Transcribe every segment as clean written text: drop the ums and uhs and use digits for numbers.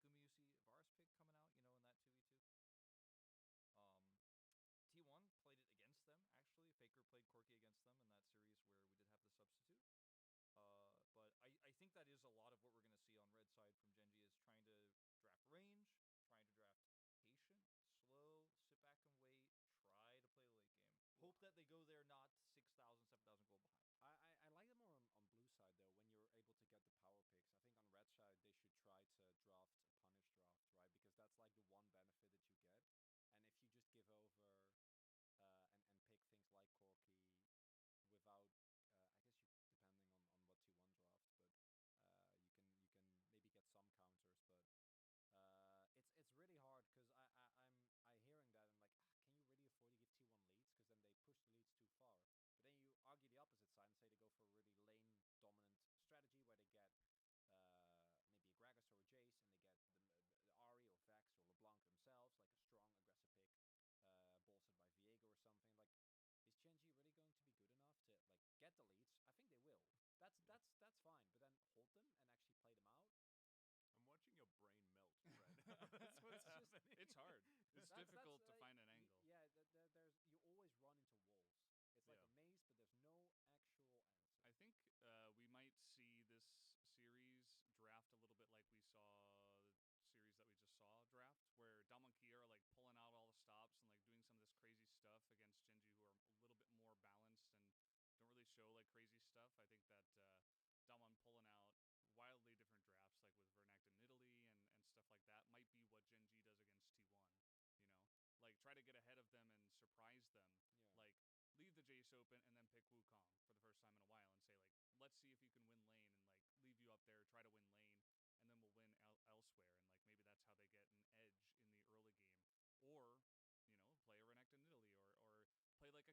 Gumayusi Varus pick coming out, in that 2v2. T1 played it against them, actually. Faker played Corki against them in that series where we did have the substitute. But I think that is a lot of what we're going to see on red side from Genji, is trying to draft range, trying to draft patient, slow, sit back and wait, try to play the late game. Hope that they go there not 6,000, 7,000 gold behind. I like it more on blue side, though, when you're able to get the power picks. I think on red side, they should try to draft a punish draft, right? Because that's like the one benefit that you get. And if you just give over and pick things like Corki without, I guess depending on what T1 drafts, but you can maybe get some counters, but it's really hard because I hearing that and like, can you really afford to give T1 leads? Because then they push the leads too far. But then you argue the opposite side and say they go for a really lane dominant strategy where they get maybe a Gragas or a Jace, and they get the Ahri or Vex or LeBlanc themselves, like a strong aggressive pick, bolstered by Viego or something. Like, is Genji really going to be good enough to like get the leads? I think they will. That's fine. But then hold them and actually play them out. I'm watching your brain melt right now. That's what's happening. It's hard. It's difficult to find an angle. Yeah, you always run into walls. It's like a maze, but there's no actual answer. I think we might see this series draft a little bit like we saw the series that we just saw draft, where Damwon Kia are like pulling out all the stops and like doing some of this crazy stuff against Genji, who are a little bit more balanced and don't really show like crazy stuff. I think that Damwon pulling out wildly different drafts, like with Vernact in Italy and stuff like that, might be what Genji does against T1. Like try to get ahead of them and surprise them. Yeah. Like, leave the Jace open and then pick Wukong for the first time in a while and say, like, let's see if you can win lane, and,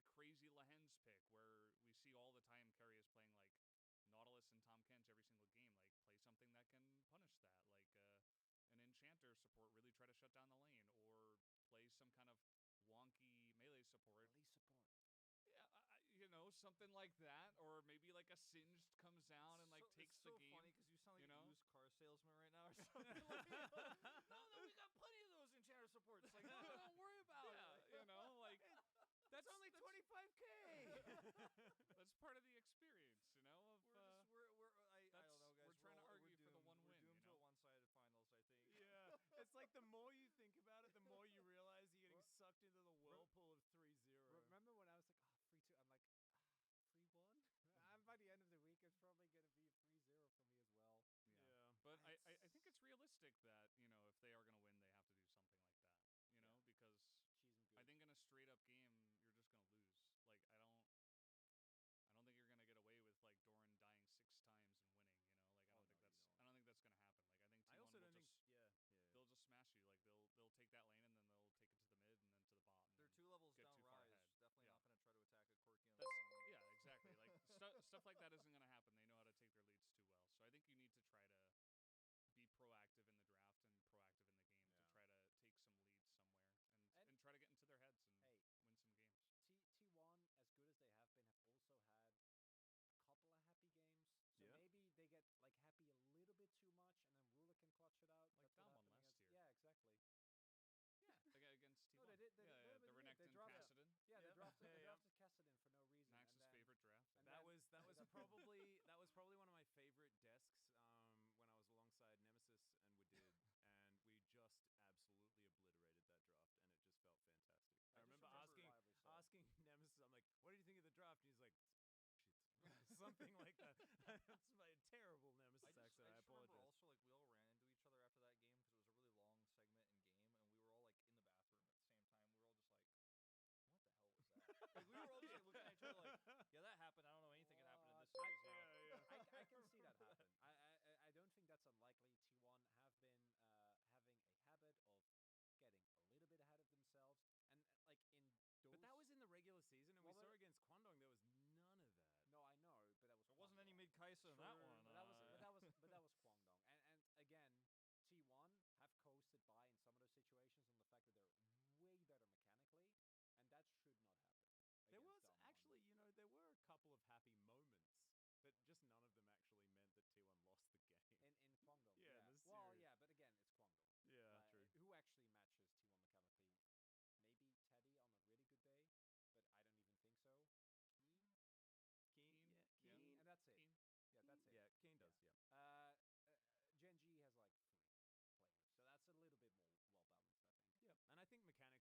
like, leave you up there, try to win lane, and then we'll win elsewhere. And, like, maybe that's how they get an edge in the early game. Or, play a Renekton in Italy, or play, like, a crazy Lehens pick where we see all the time Carry is playing, like, Nautilus and Tahm Kench every single game. Like, play something that can punish that. Like, an Enchanter support, really try to shut down the lane. Or play some kind of wonky melee support. Release support. Yeah, something like that, or maybe like a Singed comes down and like takes the game. It's so funny because you sound like a used car salesman right now or something. Like, no, we got plenty of those Enchanter supports. Like, no, don't worry about it. Like that's only 25K. That's part of the experience, I don't know, guys. We're trying to argue for the one win. We're doomed to a one-sided finals, I think. Yeah, it's like the more you think about it, the more you realize you're getting sucked into the whirlpool of 3-0. Remember when I was like, 3-2? I'm like, 3-1? And by the end of the week, it's probably going to be a 3-0 for me as well. Yeah. But I think it's realistic that, if they are going to win, they have to do something like that. Because I think in a straight-up game, you're just going to lose. Like, I don't think you're gonna get away with like Doran dying 6 times and winning. Like I don't think that's gonna happen. Like I think T1 they'll just smash you. Like they'll take that lane and then they'll take it to the mid and then to the bot. They're 2 levels get down too Rise. far ahead. Definitely not gonna try to attack a Corki on the bottom. Yeah, exactly. Like stuff like that isn't gonna happen. They know how to take their leads too well. So I think you need to try to be proactive in the draft and proactive in the game to try to take some leads somewhere and try to get into their heads and win some games. T1, as good as they have been, have also had a couple of happy games. So maybe they get like happy a little bit too much, and then Ruler can clutch it out. Like that one last year. Yeah, exactly. Yeah, against T1. No, they did. The Renekton Kassadin. Yeah, they drafted Kassadin for no reason. Max's favorite draft. And that was probably one of my favorite desks when I was alongside Nemesis and Wadid, and we just absolutely obliterated that draft, and it just felt fantastic. I remember asking Nemesis, I'm like, "What did you think of the draft?" And he's like, shit. Something like that. That's my terrible Nemesis accent. I apologize. Remember also, like, we all ran into each other after that game because it was a really long segment in game, and we were all like in the bathroom at the same time. We were all just like, what the hell was that? Like, we were all just like looking at each other like, yeah, that happened. I don't know anything that happened in this series now. I can see that happen. I don't think that's unlikely. T1 have been having a habit of getting a little bit ahead of themselves, and like in those... But that was in the regular season, and we saw against Kwangdong there was none of that. No, I know, but that was there wasn't any mid Kaisa in that one. But that was Kwangdong, and again, T1 have coasted by in some of those situations on the fact that they're way better mechanically, and that should not happen. There was actually, there were a couple of happy moments. But just none of them actually meant that T1 lost the game. In Kwangdong, yeah. Well, yeah, but again, it's Kwangdong.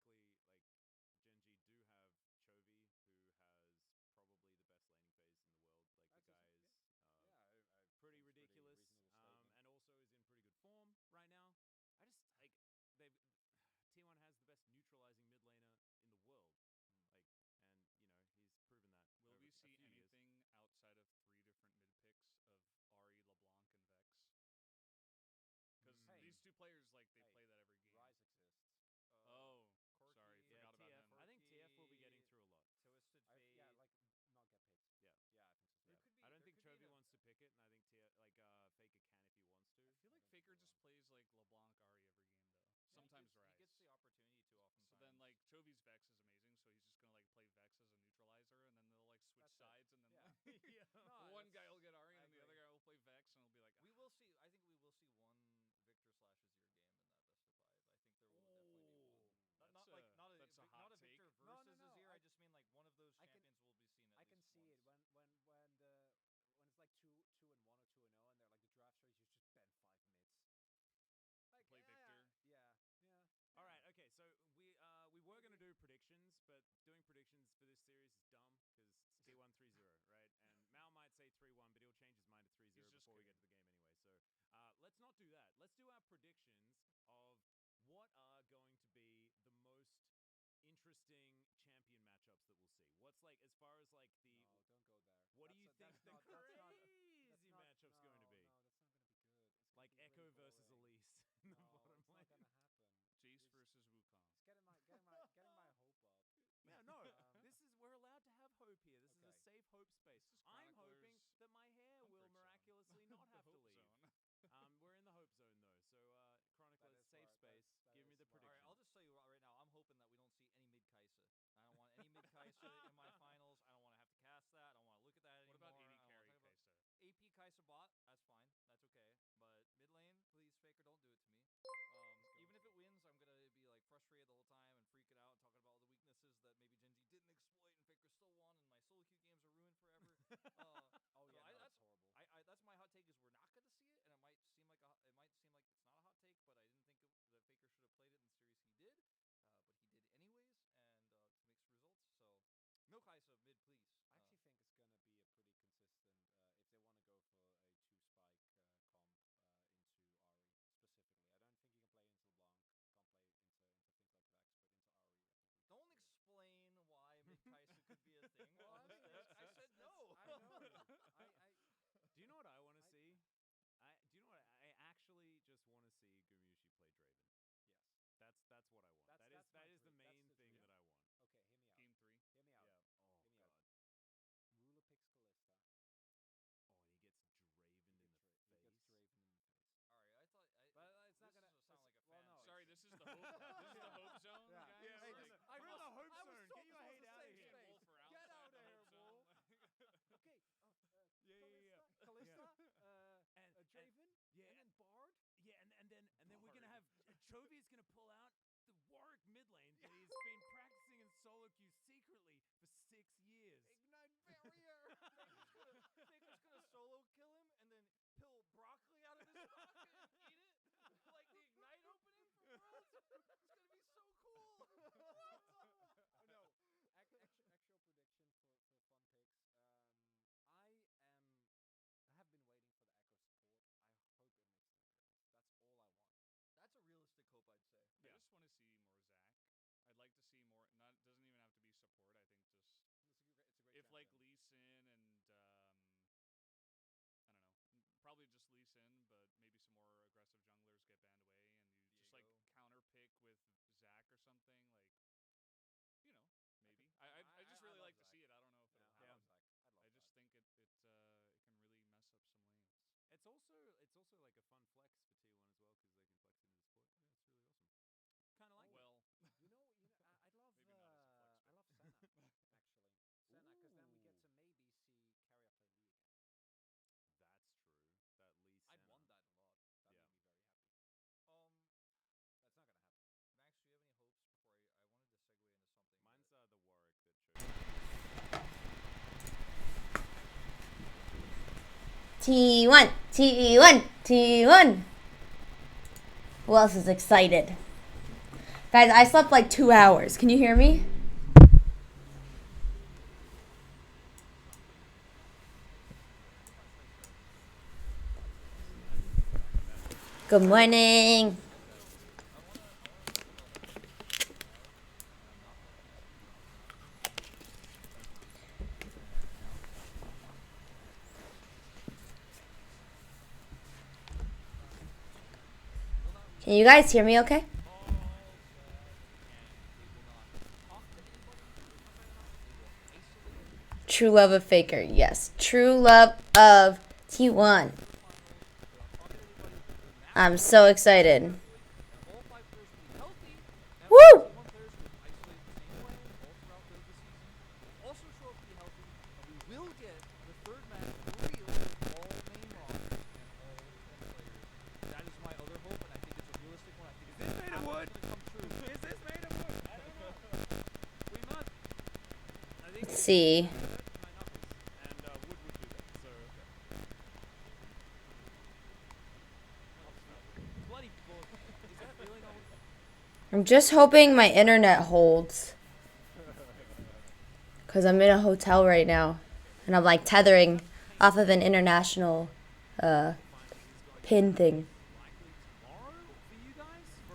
ironically, like Genji do have Chovy, who has probably the best laning phase in the world. Like the guy is I pretty think it's ridiculous, reasonable statement. and also is in pretty good form right now. I just like they've T1 has the best neutralizing mid laner in the world, like, and he's proven that. Will over we a see few years. anything outside of 3 different mid picks of Ahri, LeBlanc, and Vex? Because Hey. these 2 players, like, they Hey, play that every game. Rise exists. Oh, Corki, sorry, Yeah, forgot about TF. him. I think TF will be getting Corki, through a lot. Twisted I, Fate. yeah, like not get picked. Yeah. Yeah, I think so too. There could be. I don't there think could be Chovy an- wants to pick it, and I think Faker can if he wants to. I feel like I don't think Faker they just will. plays like LeBlanc Ahri every game, though. Yeah, Sometimes he Rise. gets the opportunity to often. So then, like, Chovy's Vex is amazing, so he's just gonna like play Vex as a neutralizer, and then they'll like switch That's it. sides, and then Yeah. like, Yeah. No, one guy will that's- get Ahri, I and the other agree. guy will play Vex, and it'll be like, we will see. I think we will see one Victor/Azir game in that best of 5. I think there will definitely be one. Not like not a that's a not hot a Victor take. No, versus no, Azir. I- I just mean like one of those I can- champions will be seen at I least can see it once. when it's like 2-1 or 2-0, and they're like the draft strategy is just ban 5 mids. Like, Play yeah, Victor. Yeah. All right, okay. So we were gonna do predictions, but doing predictions for this series is dumb because it's T1 3-0, right? And Mal might say 3-1, but he'll change his mind to 3-0 He's just before we get to the game anyway. So let's not do that. Let's do our predictions of what are going to be the most interesting champion matchups that we'll see. What's like as far as like the No, don't go there. what do you think That's the not- that's not- crazy that's not- matchup's going to be? No, that's not going to be good. It's gonna Like be Echo really versus boring. Elise in the No, bottom it's lane. not gonna happen. Jace It's- versus Wukong. It's getting my hope up. Yeah, no. Um, This is we're allowed to have hope here. This is a Okay. safe hope space. This is I'm hoping Chronicler's that my hair will comfort zone. miraculously not have The to hope leave. zone. We're in the hope zone though. So Chronicler's is safe smart. space. That Give me is the smart. All prediction. right, I'll just tell you right now. I'm hoping that we don't see any mid Kaisa. I don't want any mid Kaisa in my finals. I don't want to have to cast that. I don't want to look at that What anymore. about AD I don't wanna carry talk about- Kaisa? AP Kaisa bot, that's fine. That's okay. But mid lane, please, Faker, don't do it to me. Even if it wins, I'm gonna be like frustrated the whole time and freaking out and talking about all the weaknesses that maybe Genji didn't exploit and Faker still won, and my solo queue games are ruined forever. Oh So yeah, no, that's that's horrible. that's my hot take is we're not gonna see it, and it might seem like it's not a hot take, but I didn't think that Faker should have played it in the series he did, but he did anyways, and to mixed results. So no Kaisa mid, please. I actually think it's gonna be a pretty consistent. If they want to go for a 2 spike comp into Ahri specifically, I don't think you can play into LeBlanc. Can't play into things like Vex, but into Ahri, I think. We can Don't see it. explain why mid Kaisa could be a thing. Well, on I mean, this. that's- I said no. I know. Do you know what I want to I- see? Do you know what I actually just want to see Gumushi play Draven. Yes. That's what I want. That's That my is the dream. That's main the thing dream. that I want. Okay, hear me out. Game 3. Hear me out. Yeah. Oh Hear me out. god. Ruler picks Kalista. Oh, and he gets Draven in the face. He gets Draven in the face. All right, I thought. But it's not this gonna sound like a well, fan. no, base. Sorry, this is the hope. This is the hope zone, Yeah. guys. Yeah, Hey, Like, listen, we're in the hope I was zone. told Get your this was hate the out of safe here. space. Wolf are Get outside out the of here, hope zone. Wolf. Okay. Yeah. Kalista, And Draven, yeah, and then Bard. yeah, and then we're gonna Bard. have Chovy's gonna pull out the Warwick mid lane that he's been practicing in solo queue secretly for 6 years. Ignite barrier. Faker's gonna solo kill him and then pill broccoli out of his pocket and eat it like the Ignite opening from Worlds. It's gonna be so cool. Oh, no. Actual prediction for fun picks. I have been waiting for the Echo support. I hope it makes the appearance. That's all I want. That's a realistic hope, I'd say. I just want to see more Zach. I'd like to see more. Not doesn't even have to be support. I think just It's a great. if like champion. Lee Sin and I don't know, probably just Lee Sin, but maybe some more aggressive junglers get banned away, and you just like Diego. counter pick with Zach or something like, maybe. I I just I really love like to Zach. see it. I don't know if it'll I happen. love Zach. I love I just Zach. think it can really mess up some lanes. It's also like a fun flex for T1 as well because they can flex into the support. Yeah, it's really awesome. Kind of like it. Well, You know, I love Maybe not as a flex I pick. love Senna actually. Senna, because then we get Ooh. to maybe see Carrier play Lee again. That's true. That Lee I'd Senna. want that a lot. That Yeah. made me very happy. That's not gonna happen. Max, do you have any hopes before I wanted to segue into something? Mine's that- the Warwick that chose. T1, T1, T1. Who else is excited? Guys, I slept like 2 hours. Can you hear me? Good morning. Can you guys hear me okay? True love of Faker, yes. True love of T1. I'm so excited. Woo! Let's see. I'm just hoping my internet holds. Because I'm in a hotel right now. And I'm like tethering off of an international pin thing.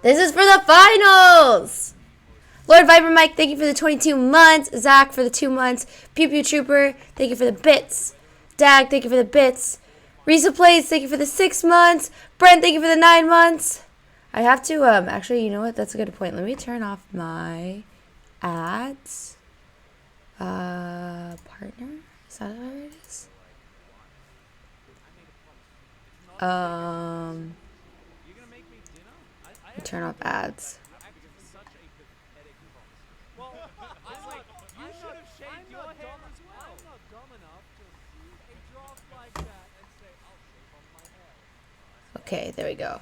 This is for the finals! Lord Viper Mike, thank you for the 22 months. Zach for the 2 months. Pew Pew Trooper, thank you for the bits. Dag, thank you for the bits. Risa Plays, thank you for the 6 months. Brent, thank you for the 9 months. I have to, actually, you know what? That's a good point. Let me turn off my ads. Partner? Is that what it is? Turn off ads. Okay, there we go.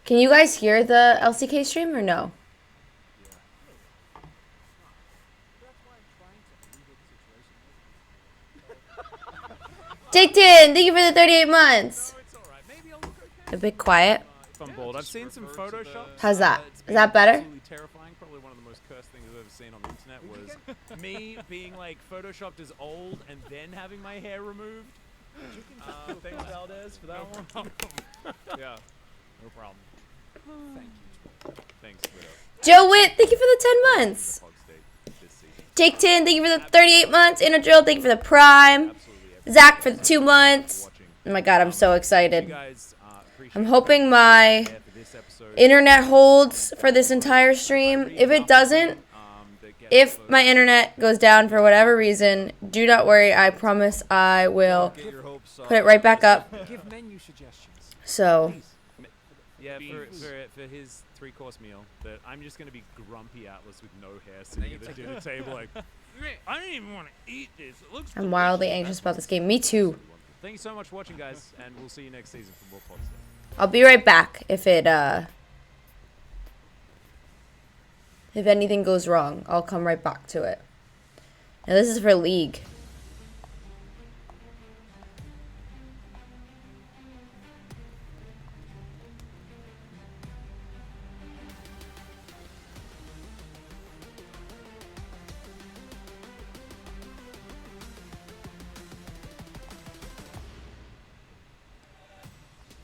Can you guys hear the LCK stream or no? Jake-Tin, thank you for the 38 months. A bit quiet. If I'm bold, I've seen some Photoshop. How's that? Is that better? Absolutely terrifying. Probably one of the most cursed things I've ever seen on the internet was me being like photoshopped as old and then having my hair removed. Thanks, Valdez, for that one. Yeah, no problem. Thank you. Thanks, Widow. Joe Witt, thank you for the 10 months. Jake-Tin, thank you for the 38 months. Inner Drill, thank you for the Prime. Zach for the 2 months. Oh my god, I'm so excited. I'm hoping my internet holds for this entire stream. If it doesn't, if my internet goes down for whatever reason, do not worry. I promise I will put it right back up. Give menu suggestions. So, Yeah, for his 3-course meal, that I'm just gonna be grumpy Atlas with no hair sitting at the dinner table like, I don't even want to eat this. It looks. I'm wildly anxious about this game. Me too. Thank you so much for watching, guys, and we'll see you next season for more Pod State. I'll be right back if anything goes wrong. I'll come right back to it. Now this is for League.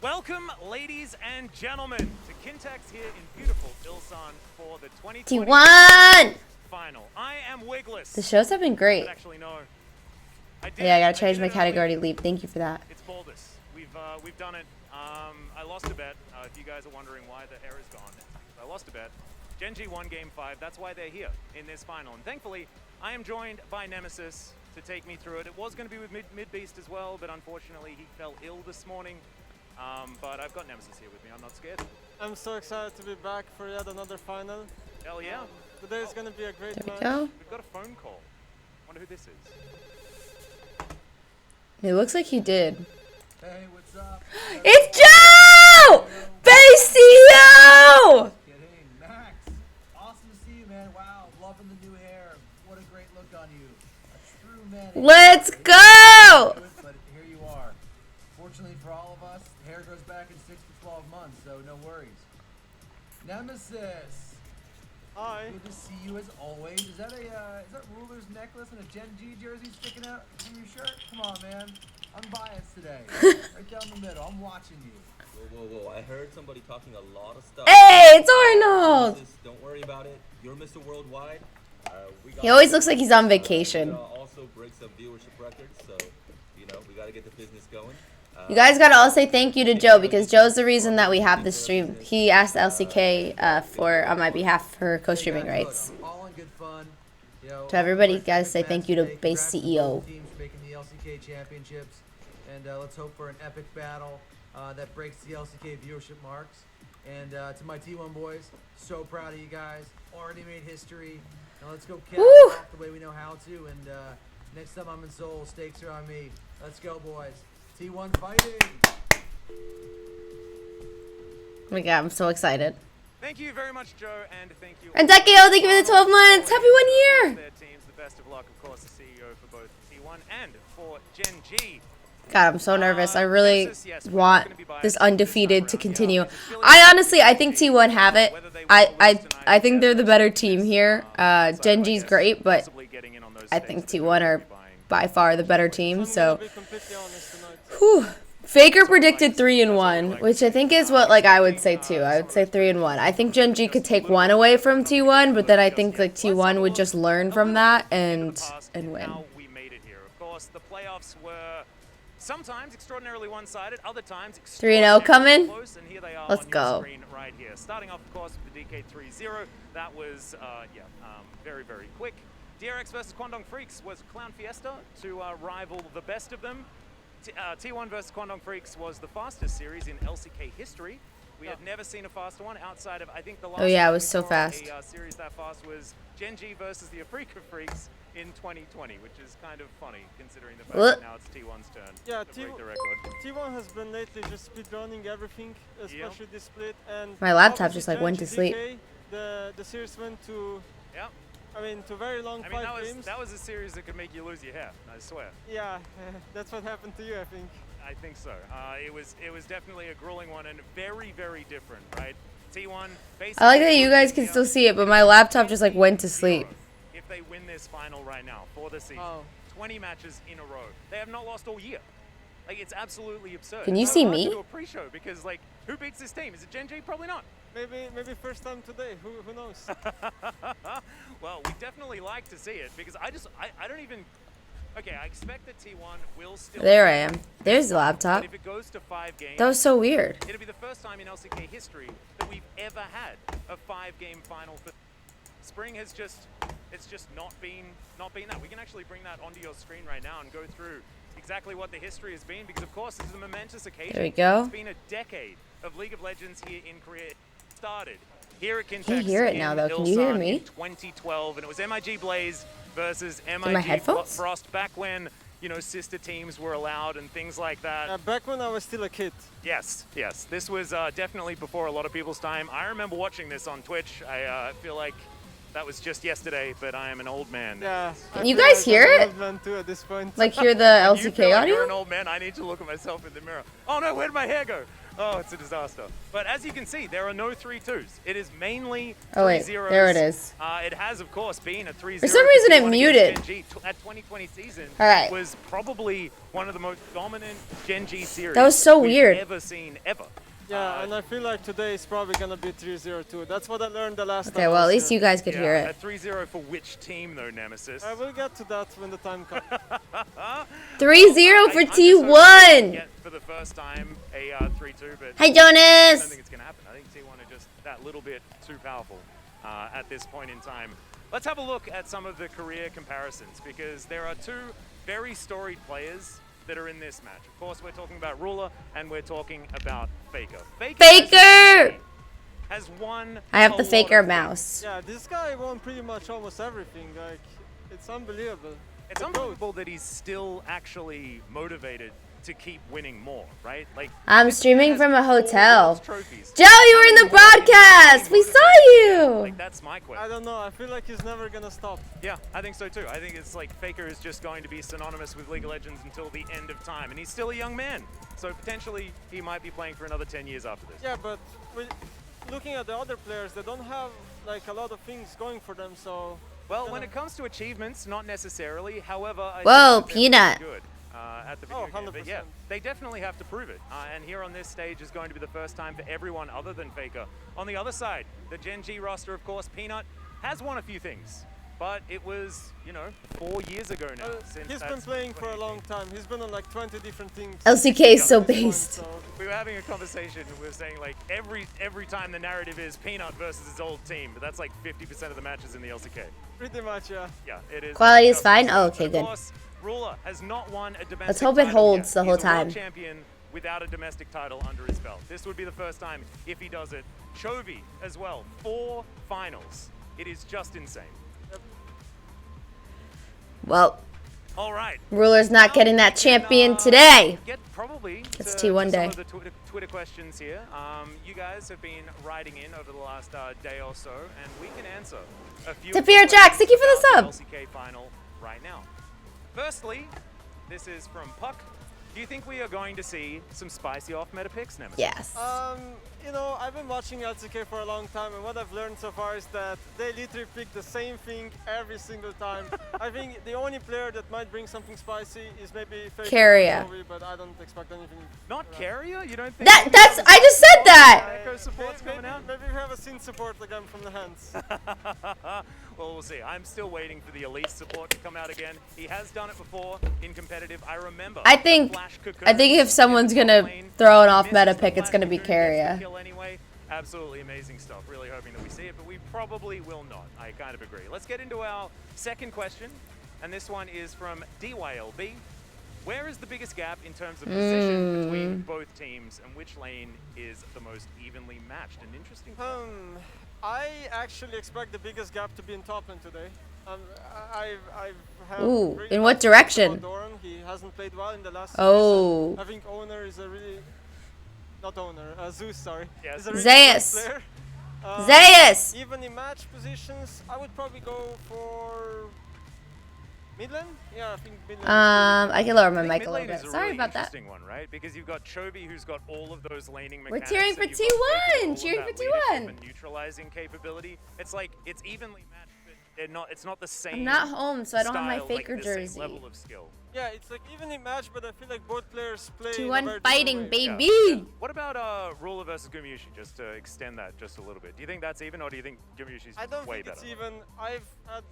Welcome, ladies and gentlemen, to Kintax here in beautiful Ilsan for the 2020 T1! final. I am Wigless. The shows have been great. But actually, no. Yeah, I gotta change my category to Leap. Thank you for that. It's Baldus. We've done it. I lost a bet. If you guys are wondering why the hair is gone, I lost a bet. Genji won Game 5. That's why they're here in this final. And thankfully, I am joined by Nemesis to take me through it. It was going to be with Mid-Beast as well, but unfortunately he fell ill this morning. But I've got Nemesis here with me. I'm not scared. I'm so excited to be back for yet another final. Hell yeah. Today is going to be a great There we match. go. We've got a phone call. Wonder who this is. It looks like he did. Hey, what's up? It's Joe! Basio! Kidding. Max, awesome to see you, man. Wow, love off in the new hair. What a great look on you. A true man. Let's go! But here you are. Fortunately for all of us, the hair grows back in 6 to 12 months, so no worries. Nemesis. Hi. Good to see you as always. Is that Ruler's necklace and a Gen G jersey sticking out from your shirt? Come on, man. Unbiased today. Right down the middle. I'm watching you. Whoa. I heard somebody talking a lot of stuff. Hey, it's Arnold! Don't worry about it. You're Mr. Worldwide. He always looks like he's on vacation. Also break some viewership records, so, we got to get the business going. You guys gotta all say thank you to Joe, because Joe's the reason that we have this stream. He asked LCK on my behalf for co-streaming rights. All in good fun. To everybody, guys, say thank you to base CEO. Teams making the LCK championships, and let's hope for an epic battle that breaks the LCK viewership marks. And to my T1 boys, so proud of you guys. Already made history. Now let's go cap it off the way we know how to. And next time I'm in Seoul, stakes are on me. Let's go, boys. T1 fighting. Oh my god, I'm so excited. Thank you very much, Joe, and thank you. And Dekio, thank you for the 12 months. Happy 1 year. Their teams, the best of luck, of course, the CEO for both T1 and for Gen G. God, I'm so nervous. I really want this undefeated to continue. I think T1 have it. I think they're the better team here. Gen G's great, but I think T1 are by far the better team. So, whew. Faker predicted 3-1, which I think is what I would say too. I would say 3-1. I think Gen G could take one away from T1, but then I think T1 would just learn from that and win. We made it here. Of course, the playoffs were sometimes extraordinarily one-sided, other times 3-0 coming. Close, and here they are Let's on go. your screen right here. Starting off, of course, with the DK 3-0. That was very, very quick. DRX versus Kwandong Freaks was a Clown Fiesta to rival the best of them. T1 versus Kwandong Freaks was the fastest series in LCK history. We had never seen a faster one outside of, I think, the last it was so fast. Series that fast was Gen G versus the Afrika Freaks in 2020, which is kind of funny considering the fact that now it's T1's turn to break the record. T1 has been lately just speedrunning everything, especially this split. And My laptop obviously just went to sleep. The series went to to very long fight games. That was a series that could make you lose your hair, I swear. Yeah, that's what happened to you, I think. I think so. It was definitely a grueling one and very, very different, right? T1 basically. I like that you guys can still see it, but my laptop just went to sleep. If they win this final right now for the season, 20 matches in a row, they have not lost all year. It's absolutely absurd. Can you see me? Do a pre-show because who beats this team? Is it Gen G? Probably not. Maybe first time today. Who knows? Well, we definitely like to see it because I don't even. Okay, I expect that T1 will still. There I am. There's the laptop. But if it goes to 5 games, That was so weird. It'll be the first time in LCK history that we've ever had a 5-game final. For Spring has just not been that. We can actually bring that onto your screen right now and go through exactly what the history has been because of course this is a momentous occasion. There we go. It's been a decade of League of Legends here in Korea. It started here at Kintex. Can you hear it now though? Can you hear me? In 2012, and it was MIG Blaze versus my MIG headphones? Frost back when sister teams were allowed and things like that. Back when I was still a kid. Yes. This was definitely before a lot of people's time. I remember watching this on Twitch. I feel like that was just yesterday, but I am an old man. Yeah. Can you guys hear it? I'm an old man too at this point. Hear the You LCK feel like audio? you're an old man. I need to look at myself in the mirror. Oh no, where did my hair go? Oh, it's a disaster. But as you can see, there are no 3-2s. It is mainly 3-0s. There it is. It has, of course, been a 3-0. For some reason, it muted. Gen G. That 2020 season was probably one of the most dominant Gen G series That was so we've weird. ever seen, ever. Yeah, and I feel like today is probably gonna be 3-0 too. That's what I learned the last time. Okay, well, at least you guys could hear it. A 3-0 for which team, though, Nemesis? I will get to that when the time comes. 3-0 for T1! For the first time, a 3-2, but Hi, I Jonas! don't think it's going to happen. I think T1 are just that little bit too powerful at this point in time. Let's have a look at some of the career comparisons because there are two very storied players that are in this match. Of course, we're talking about Ruler and we're talking about Faker. Faker! Has won. I have the a lot Faker of mouse. Yeah, this guy won pretty much almost everything. It's unbelievable. It's unbelievable that he's still actually motivated to keep winning more, right? Like I'm this streaming has from a 4 hotel. world trophies. Joe, you were in the broadcast. We saw you. Like that's my question. I don't know. I feel like he's never gonna stop. Yeah, I think so too. I think it's like Faker is just going to be synonymous with League of Legends until the end of time, and he's still a young man. So potentially he might be playing for another 10 years after this. Yeah, but looking at the other players, they don't have like a lot of things going for them. So well, when it comes to achievements, not necessarily. However, I Whoa, think that they're Peanut. pretty good at the video game. But yeah, 100%. they definitely have to prove it. And here on this stage is going to be the first time for everyone other than Faker. On the other side, the Gen G roster, of course, Peanut has won a few things. But it was, 4 years ago now. Since he's been playing for a long time. He's been on like 20 different teams. LCK is so at this point, based. so- We were having a conversation. We were saying like every time the narrative is Peanut versus his old team, but that's like 50% of the matches in the LCK. Pretty much, yeah. Yeah, it is. Quality is just fine? insane. Oh, okay, Of good. course, Ruler has not won a domestic Let's hope it title holds yet. the whole He's a world time. champion without a domestic title under his belt. This would be the first time if he does it. Chovy as well, 4 finals. It is just insane. Well, All right. Ruler's not getting that champion Uh, today. Get probably It's to T1 some day. of the Twitter questions here. You guys have been writing in over the last day or so, and we can answer a few. of the Tafir Jax, thank you for the about sub. the LCK final right now. Firstly, this is from Puck. Do you think we are going to see some spicy off-meta picks, Nemesis? Yes. I've been watching LCK for a long time, and what I've learned so far is that they literally pick the same thing every single time. I think the only player that might bring something spicy is maybe Faker, Carrier. but I don't expect anything. Not Carrier? You don't think? That's I just said that. Echo support's coming out? Maybe we have a scene support again from the hands. Well, we'll see. I'm still waiting for the Elise support to come out again. He has done it before in competitive. I remember. I think if someone's gonna throw an off-meta pick, it's gonna be Carrier. Anyway, absolutely amazing stuff. Really hoping that we see it, but we probably will not. I kind of agree. Let's get into our second question, and this one is from DYLB. Where is the biggest gap in terms of position between both teams, and which lane is the most evenly matched? An interesting. I actually expect the biggest gap to be in top lane today. I have Ooh, really in what high thoughts direction? about Doran. He hasn't played well in the last Oh. series. I think Owner is a really... Not Owner, Zeus, sorry. Yes. Is a really Zeus. good player. Zeus! Even in match positions, I would probably go for... mid lane? Yeah, I think mid lane. I can lower my I think mic mid a little lane bit. is a Sorry really about that. interesting one, right? Because you've got Chovy, who's got all of those laning We're mechanics. cheering for and you've got Faker with T1! all of Cheering that for leadership T1! and neutralizing capability. It's like it's evenly matched, but it's not the same. I'm not home, so I don't have my style, Faker like, the same jersey. level of skill. Yeah, it's like evenly matched, but I feel like both players play in a 2-1 very different fighting, way. baby! Yeah. What about Ruler versus Gumayushi? Just to extend that just a little bit. Do you think that's even, or do you think Gumayushi's I don't way think better? it's even. I've had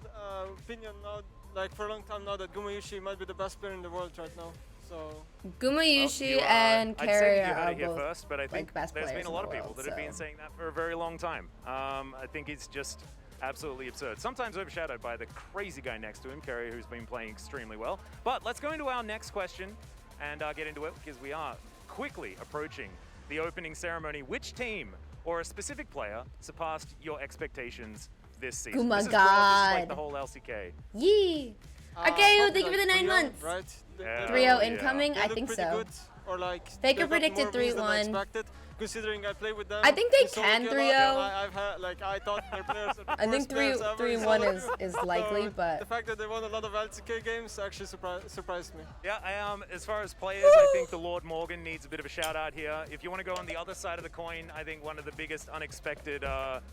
opinion now, like for a long time now, that Gumayushi might be the best player in the world right now. So Gumayushi and I'd say Carrier that you heard are it here both first, but I think like best there's players been a in lot the of people world, that have been so. saying that for a very long time. I think it's just absolutely absurd. Sometimes overshadowed by the crazy guy next to him, Carrier, who's been playing extremely well. But let's go into our next question and get into it, because we are quickly approaching the opening ceremony. Which team or a specific player surpassed your expectations this season? Oh my this is like God. the whole LCK. Yee! Akayu, thank you for the 9 months. Right? Yeah. 3-0 yeah. incoming? They I look think pretty so. good, or like Faker they got predicted more wins than I 3-1. expected, considering I play with them. I think they in solo can queue a 3-0. lot, and I've had like I thought their players are the I think worst players ever in 3-1 solo queue. is likely, So but the fact that they won a lot of LCK games actually surprised me. Yeah, as far as players, I think the Lord Morgan needs a bit of a shout out here. If you want to go on the other side of the coin, I think one of the biggest unexpected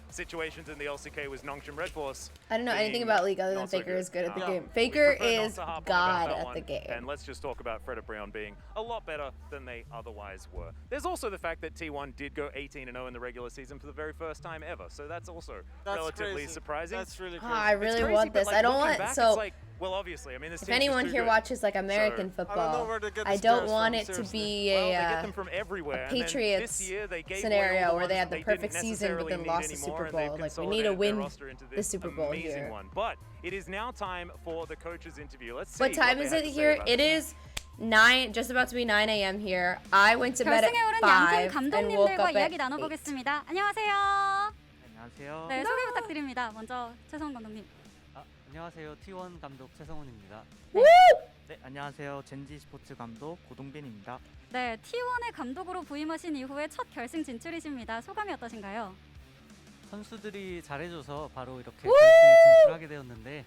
situations in the LCK was Nongshim Red Force. I don't know anything being about League other than not so Faker is good at the Yeah. game. We Faker prefer not is to harp on about god that at one, the game. And let's just talk about Fred Brown being a lot better than they otherwise were. There's also the fact that T1 did go 18-0 in the regular season for the very first time ever, so that's also That's relatively crazy. surprising. That's really Oh, crazy. I It's really crazy, want but, this. like, I don't looking want back, so. it's like, well, obviously, I mean, this If team's anyone just too here good. watches like American I don't know football, where they get I these don't players want from, it to seriously. be Well, they a get them from everywhere. and then Patriots this year they gave away scenario all the where they ones had the that they perfect didn't season but then necessarily lost need the Super anymore, and they've Bowl. Like we need to consolidated their win roster into the this Super Bowl amazing here. one. But it is now time for the coaches interview. Let's see What time they is had it to say here? about It this. is 9, just about to be 9 a.m. here. I went to bed at 결승에 오른 5 양팀 and woke 감독님들과 up 이야기 at 8. 나눠보겠습니다. 안녕하세요. 안녕하세요. 네, 소개 부탁드립니다. 먼저 최성 감독님. 안녕하세요. T1 감독 최성훈입니다. Woo! 네, 안녕하세요. 젠지 스포츠 감독 고동빈입니다. 네, T1의 감독으로 부임하신 이후에 첫 결승 진출이십니다. 소감이 어떠신가요? 선수들이 잘해줘서 바로 이렇게 결승에 진출하게 되었는데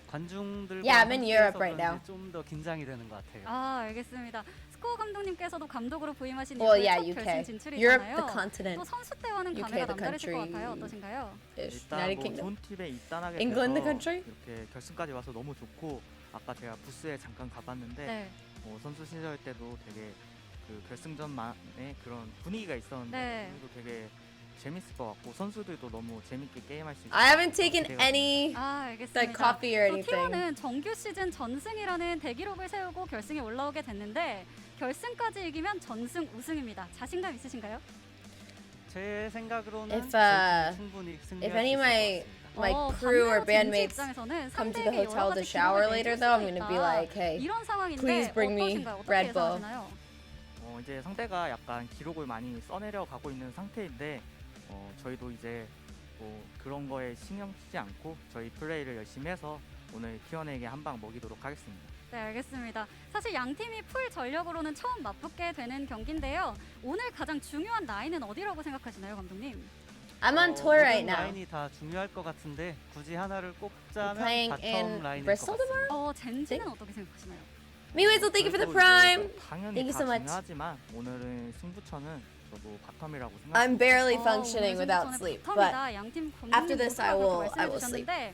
관중들과 Yeah, I'm in Europe right now. 좀더 긴장이 되는 것 같아요. 아, 알겠습니다. 스코어 감독님께서도 감독으로 부임하신 Well, 이후에 yeah, 첫 UK. 결승 Europe, 진출이잖아요. the continent. 또 선수 때와는 UK, 감회가 the 남다르실 것 같아요. country. 어떠신가요? Ish. 일단 United 뭐 Kingdom. 좋은 팀에 입단하게 England, the 돼서 country? 이렇게 결승까지 와서 너무 좋고 아까 제가 부스에 잠깐 가봤는데 네. 선수 시절 때도 되게 그 결승전만의 그런 분위기가 있었는데 네. 그리고 되게 재밌을 것 같고 선수들도 너무 재밌게 게임할 수 있어요. I haven't taken any 아, 알겠습니다. like coffee or 또 anything. T1은 정규 시즌 전승이라는 대기록을 세우고 결승에 올라오게 됐는데 결승까지 이기면 전승 우승입니다. 자신감 있으신가요? 제 생각으로는 If, 저희 팀이 충분히 If 승리할 수 any 있을 of 것 my 같습니다. my crew or 반대로 젠지 bandmates 입장에서는 come to the 상대에게 여러 hotel to 가지 shower 기록을 later 내줄 though, I'm 수도 gonna be 있다. like, hey, 이런 상황인데 please bring me 어떠신가요? 어떻게 Red Bull. 예상하시나요? 이제 상대가 약간 기록을 많이 써내려 가고 있는 상태인데 저희도 이제 뭐 그런 거에 신경 쓰지 않고 저희 플레이를 열심히 해서 오늘 T1에게 한 방 먹이도록 하겠습니다. 네, 알겠습니다. 사실 양 팀이 풀 전력으로는 처음 맞붙게 되는 경기인데요. 오늘 가장 중요한 라인은 어디라고 생각하시나요, 감독님? I'm on tour right 모든 now. 라인이 다 중요할 것 같은데 굳이 하나를 We're 꼽자면 playing 바텀 in 라인일 것 Bristol 같습니다. tomorrow? 젠지는 어떻게 생각하시나요? Miwezel, thank you for the 저희도 prime. 이제 당연히 Thank you 다 so much. 중요하지만 오늘은 승부처는 저도 바텀이라고 생각합니다. I'm barely 오늘 functioning without 승부처는 sleep, but 바텀이다. 양팀 after this I will 말씀해 sleep. 주셨는데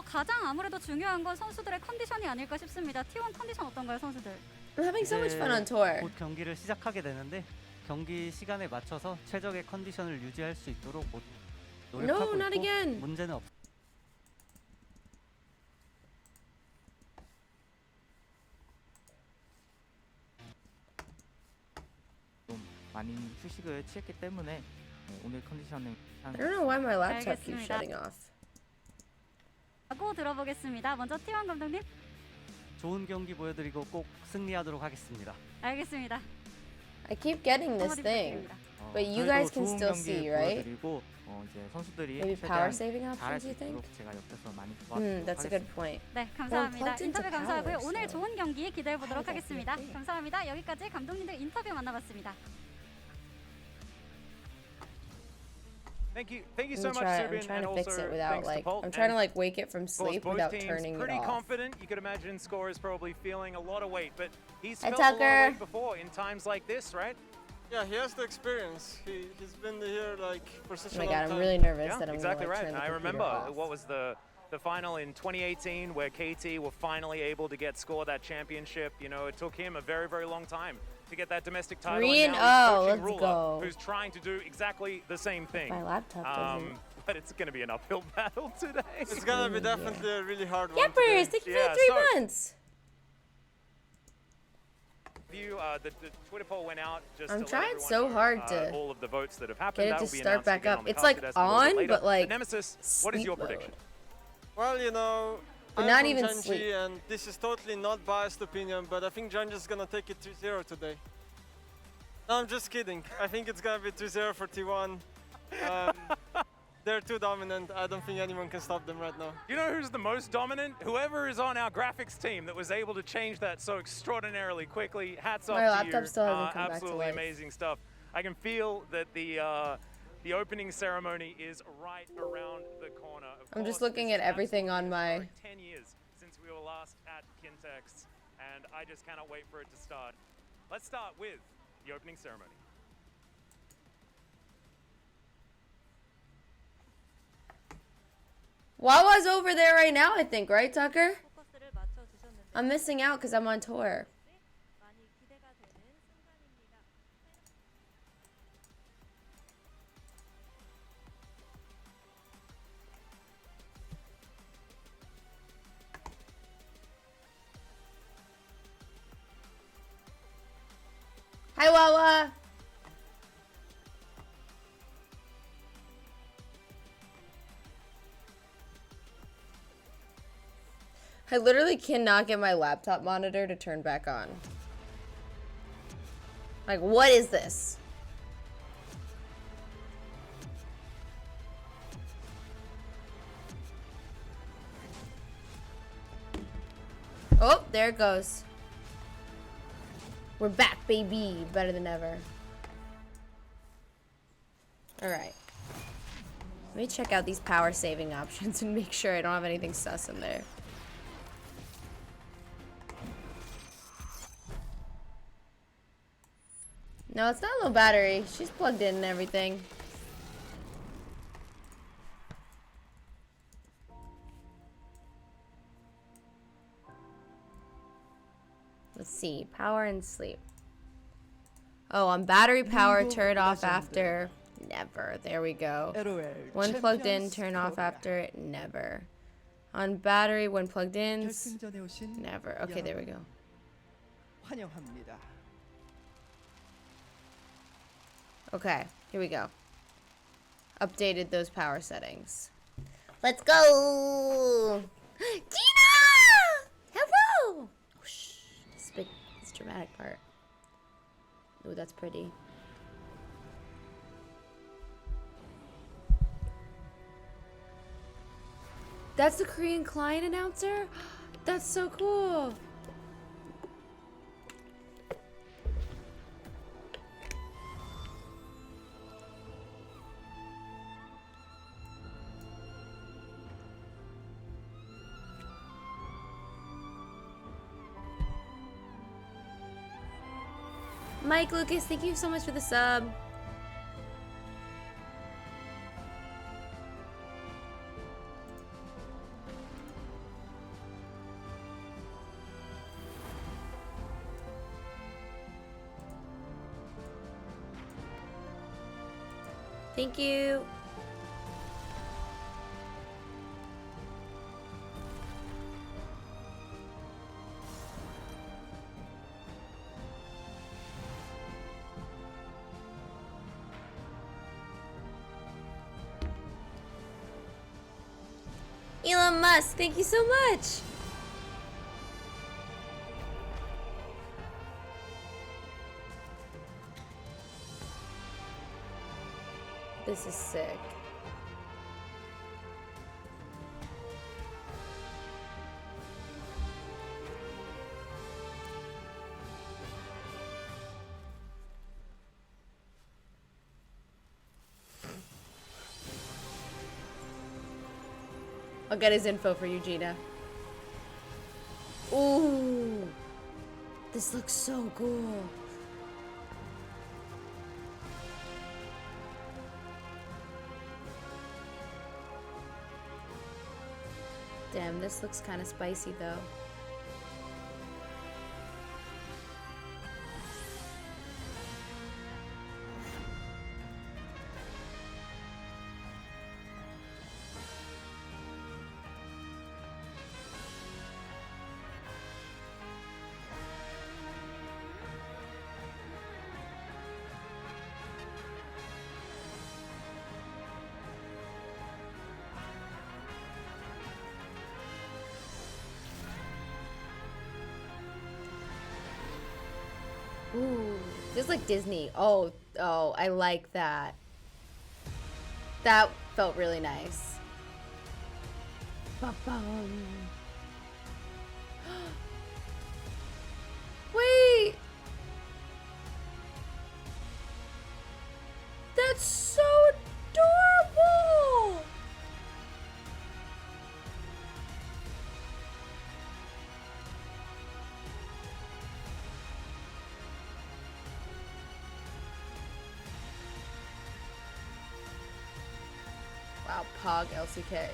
가장 아무래도 중요한 건 선수들의 컨디션이 아닐까 싶습니다. T1 컨디션 어떤가요, 선수들? I'm having so much fun on 이제 tour. 곧 경기를 시작하게 되는데 경기 시간에 맞춰서 최적의 컨디션을 유지할 수 있도록 노력하고 No, not 있고 again. 문제는 없. 좀 많이 휴식을 취했기 때문에 오늘 컨디션은 I don't know why my laptop keeps 알겠습니다. shutting off. 하고 들어보겠습니다. 먼저 T1 감독님. 좋은 경기 보여드리고 꼭 승리하도록 하겠습니다. 알겠습니다. I keep getting this 한마디 thing, 부탁드립니다. but you 저희도 guys can 좋은 still 경기 see, right? 보여드리고 이제 선수들이 Maybe 최대한 power saving 잘할 options, 수 you think? 있도록 제가 옆에서 많이 도와드리도록 That's a good 하겠습니다. point. 네, 감사합니다. plugged into 인터뷰 감사하고요. power, 오늘 so- 좋은 경기 기대해 보도록 How does that 하겠습니다. feel? 감사합니다. 여기까지 감독님들 인터뷰 만나봤습니다. Thank you so much, I'm Subin, trying and to fix also it without thanks to like Bolt. I'm trying to And like wake it from of course, sleep both without teams turning it pretty off. confident. You could imagine Score is probably feeling a lot of weight, but he's Hi, felt a lot of Tucker. weight before in times like this, right? Yeah, he has the experience. He's been here like for such Oh my a long god, time. I'm really nervous Yeah, that I'm exactly gonna, like, right. turn the I computer remember off. what was the final in 2018 where KT were finally able to get Score that championship. You know, it took him a very, very long time to get that domestic title. 3-0, and now he's coaching let's Ruler, go. who's trying to do exactly the same thing. My laptop doesn't. But it's going to be an uphill battle today. It's gonna be definitely a really hard one. Yappers, today. thank you for Yeah, the 3 so- months. The Twitter poll went out. Just I'm to let trying everyone so know, hard to all of the votes that have happened. get it That to will be start announced back again up. on the It's cast like desk a little bit on, later. but like Nemesis, what is your sleep prediction? Well, you know, But I'm not from even Genji, sleep. and this is totally not biased opinion, but I think Genji is gonna take it 3-0 today. No, I'm just kidding. I think it's gonna be 2-0 for T1. They're too dominant. I don't think anyone can stop them right now. You know who's the most dominant? Whoever is on our graphics team that was able to change that so extraordinarily quickly. Hats off My to laptop you. still hasn't come back to Absolutely life. amazing stuff. I can feel that the opening ceremony is right around the corner. Of I'm just course, looking this at is everything on absolutely my- historic. 10 years since we were last at Kintex, and I just cannot wait for it to start. Let's start with the opening ceremony. Wawa's over there right now, I think, right, Tucker? I'm missing out because I'm on tour. Hi, Wawa. I literally cannot get my laptop monitor to turn back on. Like, what is this? Oh, there it goes. We're back, baby. Better than ever. Alright. Let me check out these power saving options and make sure I don't have anything sus in there. No, it's not a low battery. She's plugged in and everything. Let's see. Power and sleep. Oh, on battery power, turn off after. Never. There we go. When plugged in, turn off after. Never. On battery, when plugged in. Never. Okay, there we go. Okay, here we go. Updated those power settings. Let's go! Gina! Hello! Oh, shh. This dramatic part. Ooh, that's pretty. That's the Korean client announcer? That's so cool. Mike Lucas, thank you so much for the sub. Thank you. Elon Musk, thank you so much. This is sick. I'll get his info for you, Gina. Ooh, this looks so cool. Damn, this looks kind of spicy though. Ooh, just like Disney. Oh, I like that. That felt really nice. Ba-bum. Wait! That's so adorable! Wow, Pog LCK.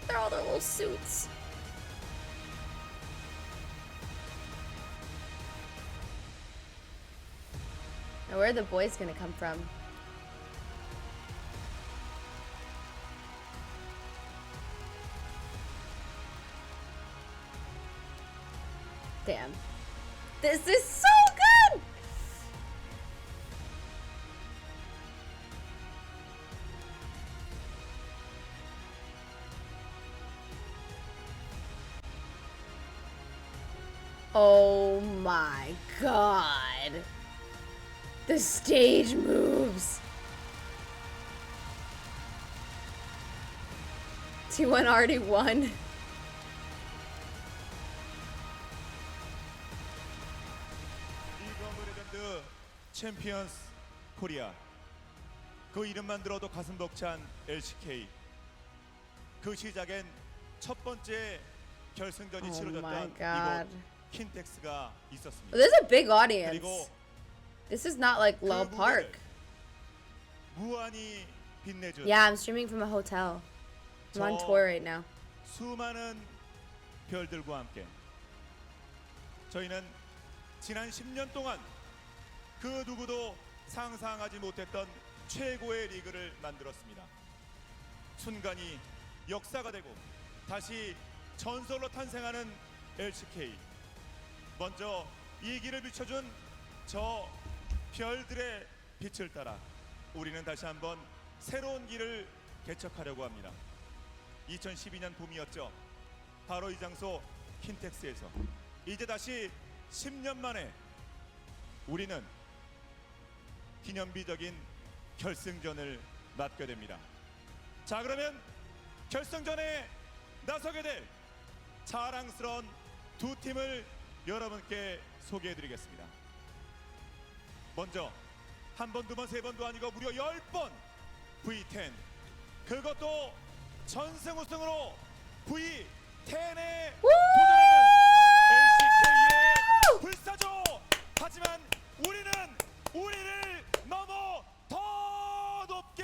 They're all their little suits. Now where are the boys gonna come from? Damn. This is so good! Oh my god. The stage moves. T1 already won. 리그 오브 레전드 챔피언스 코리아. 그 이름만 들어도 가슴 벅찬 LCK. 그 시작엔 첫 번째 결승전이 Oh 치러졌던 my god. 이곳 킨텍스가 있었습니다. There's a big audience. 그리고 This is not like 그 Low 무대를 Park. 무한히 빛내준 Yeah, I'm streaming from a hotel. I'm on 저 tour right now. 수많은 별들과 함께 저희는 지난 10년 동안 그 누구도 상상하지 못했던 최고의 리그를 만들었습니다. 순간이 역사가 되고 다시 전설로 탄생하는 LCK. 먼저 이 길을 비춰준 저 별들의 빛을 따라 우리는 다시 한번 새로운 길을 개척하려고 합니다. 2012년 봄이었죠. 바로 이 장소 킨텍스에서 이제 다시 10년 만에 우리는 기념비적인 결승전을 맞게 됩니다. 자, 그러면 결승전에 나서게 될 자랑스러운 두 팀을 여러분께 소개해드리겠습니다. 먼저 한 번, 두 번, 세 번도 아니고 무려 10번 V10, 그것도 전승 우승으로 V10에 도전하는 LCK의 불사조. 하지만 우리를 넘어 더 높게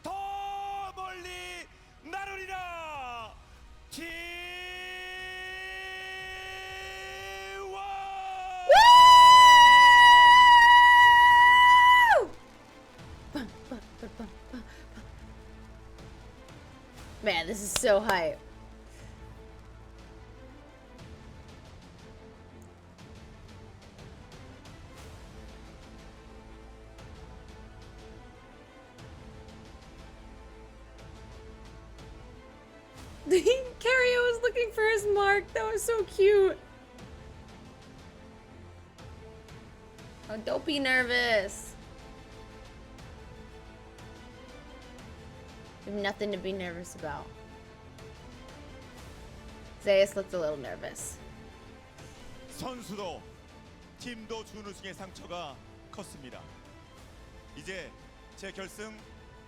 더 멀리 나르리라. T1. Man, this is so hype. Cario was looking for his mark. That was so cute. Oh, don't be nervous. You have nothing to be nervous about. Zayas looked a little nervous. 선수도 팀도 준우승의 상처가 컸습니다. 이제 제 결승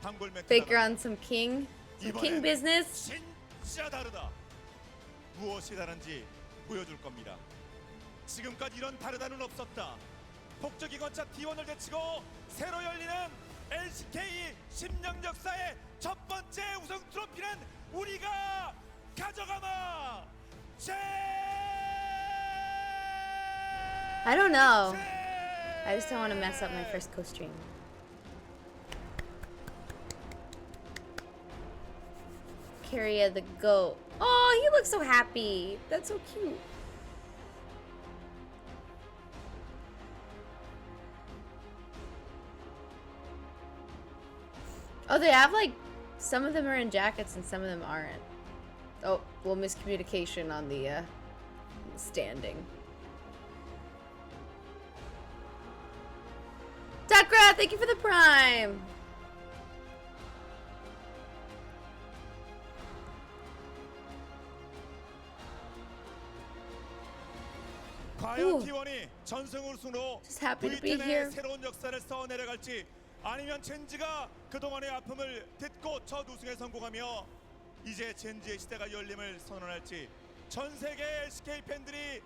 단골 멘트 Faker on some king 이번엔 business. 진짜 다르다. 무엇이 다른지 보여줄 겁니다. 지금까지 이런 다르다는 없었다. 폭적이 건차 T1을 제치고 새로 열리는 LCK 10년 역사의 첫 번째 우승 트로피는 우리가 가져가마. I don't know. I just don't want to mess up my first co-stream. Caria the goat. Oh, he looks so happy. That's so cute. Oh, they have like, some of them are in jackets and some of them aren't. Oh, well, miscommunication on the standing. Dakra, thank you for the prime. 과연 T1이 전승 우승으로 Just happy to be here. V10의 새로운 역사를 써 내려갈지, 아니면 젠지가 그동안의 아픔을 딛고 첫 우승에 성공하며 이제 젠지의 시대가 열림을 선언할지, 전 세계 LCK 팬들이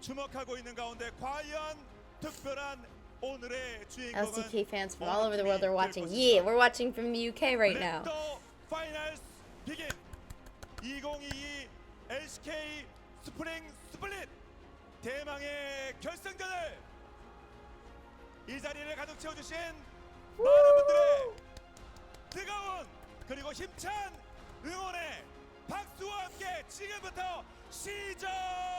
주목하고 있는 가운데 과연 특별한 오늘의 주인공은 LCK fans from all over the world are watching. Yeah, we're watching from the UK right now. Let the finals begin. 2022 LCK 스프링 스플릿 대망의 결승전을 이 자리를 가득 채워주신 많은 분들의 뜨거운 그리고 힘찬 응원의 박수와 함께 지금부터 시작하겠습니다.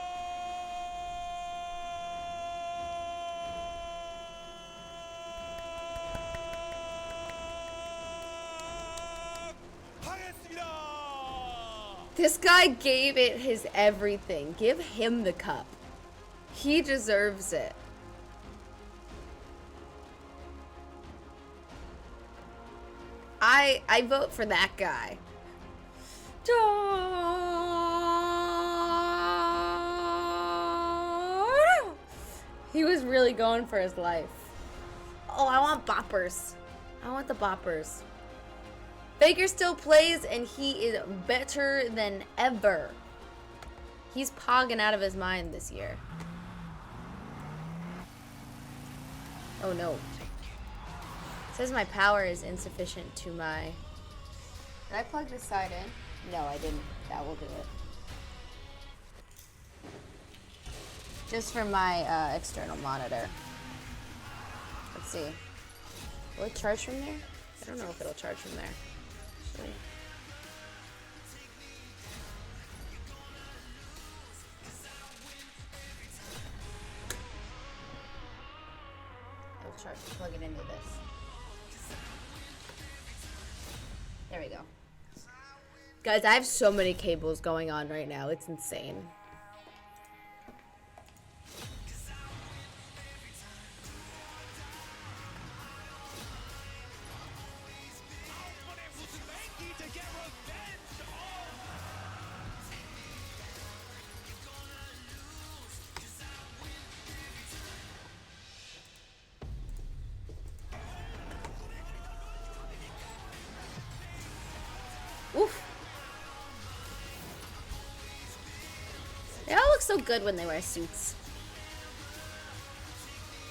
This guy gave it his everything. Give him the cup. He deserves it. I vote for that guy. He was really going for his life. Oh, I want boppers. I want the boppers. Faker still plays and he is better than ever. He's pogging out of his mind this year. Oh no. It says my power is insufficient to my... Did I plug this side in? No, I didn't. That will do it. Just for my external monitor. Let's see. Will it charge from there? I don't know if it'll charge from there. Actually. It'll charge. Plug it into this. There we go. Guys, I have so many cables going on right now. It's insane. Oof. They all look so good when they wear suits.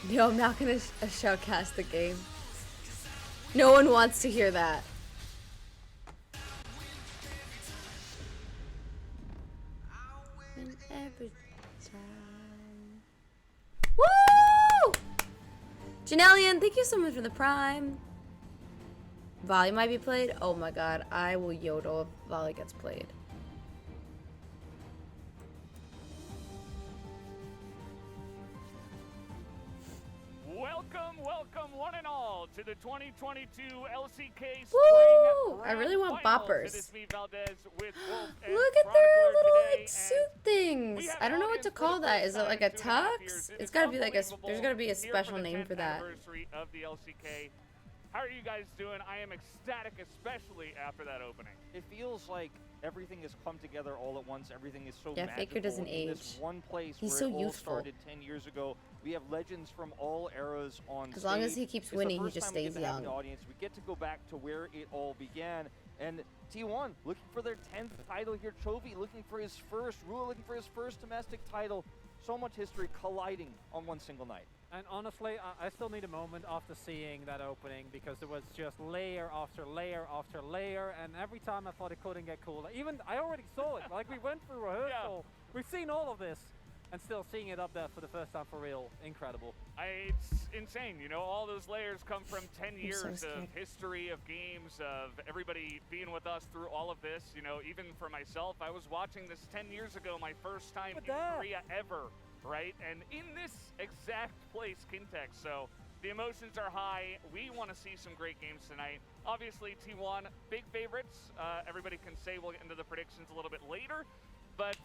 Yo, I'm not gonna shoutcast the game. No one wants to hear that. Every time. Woo! Janellian, thank you so much for the prime. Volley might be played. Oh my god, I will yodel if volley gets played. Welcome one and all to the 2022 LCK Spring Woo! I really want Finals. boppers. It is me, Valdez, with Wolf and Look at their Chronicler little today, like suit things. have I don't know an what to audience for call the that. first Is it like a time in 2.5 years. tux? It It's is gotta be like a. unbelievable There's gotta be a here special for the name 10th for that. anniversary of the LCK. How are you guys doing? I am ecstatic, especially after that opening. It feels like everything has come together all at once. Everything is so Yeah, magical Faker doesn't in this age. one place He's where so it all youthful. started 10 years ago. We have legends from all eras on As long as stage. he keeps It's the winning, he first just time we get stays to have an young. audience. We get to go back to where it all began. And T1 looking for their 10th title here. Chovy looking for his first. Rua looking for his first domestic title. So much history colliding on one single night. And honestly, I still need a moment after seeing that opening because there was just layer after layer after layer, and every time I thought it couldn't get cooler. Even I already saw it. Like we went through rehearsal, we've seen all of this, and still seeing it up there for the first time for real, incredible. It's insane, you know, all those layers come from 10 so years of scared. history of games, of everybody being with us through all of this. You know, even for myself, I was watching this 10 years ago, my first time in Korea ever, right? And in this exact place, Kintex. So the emotions are high. We want to see some great games tonight. Obviously, T1, big favorites. Everybody can say we'll get into the predictions a little bit later, but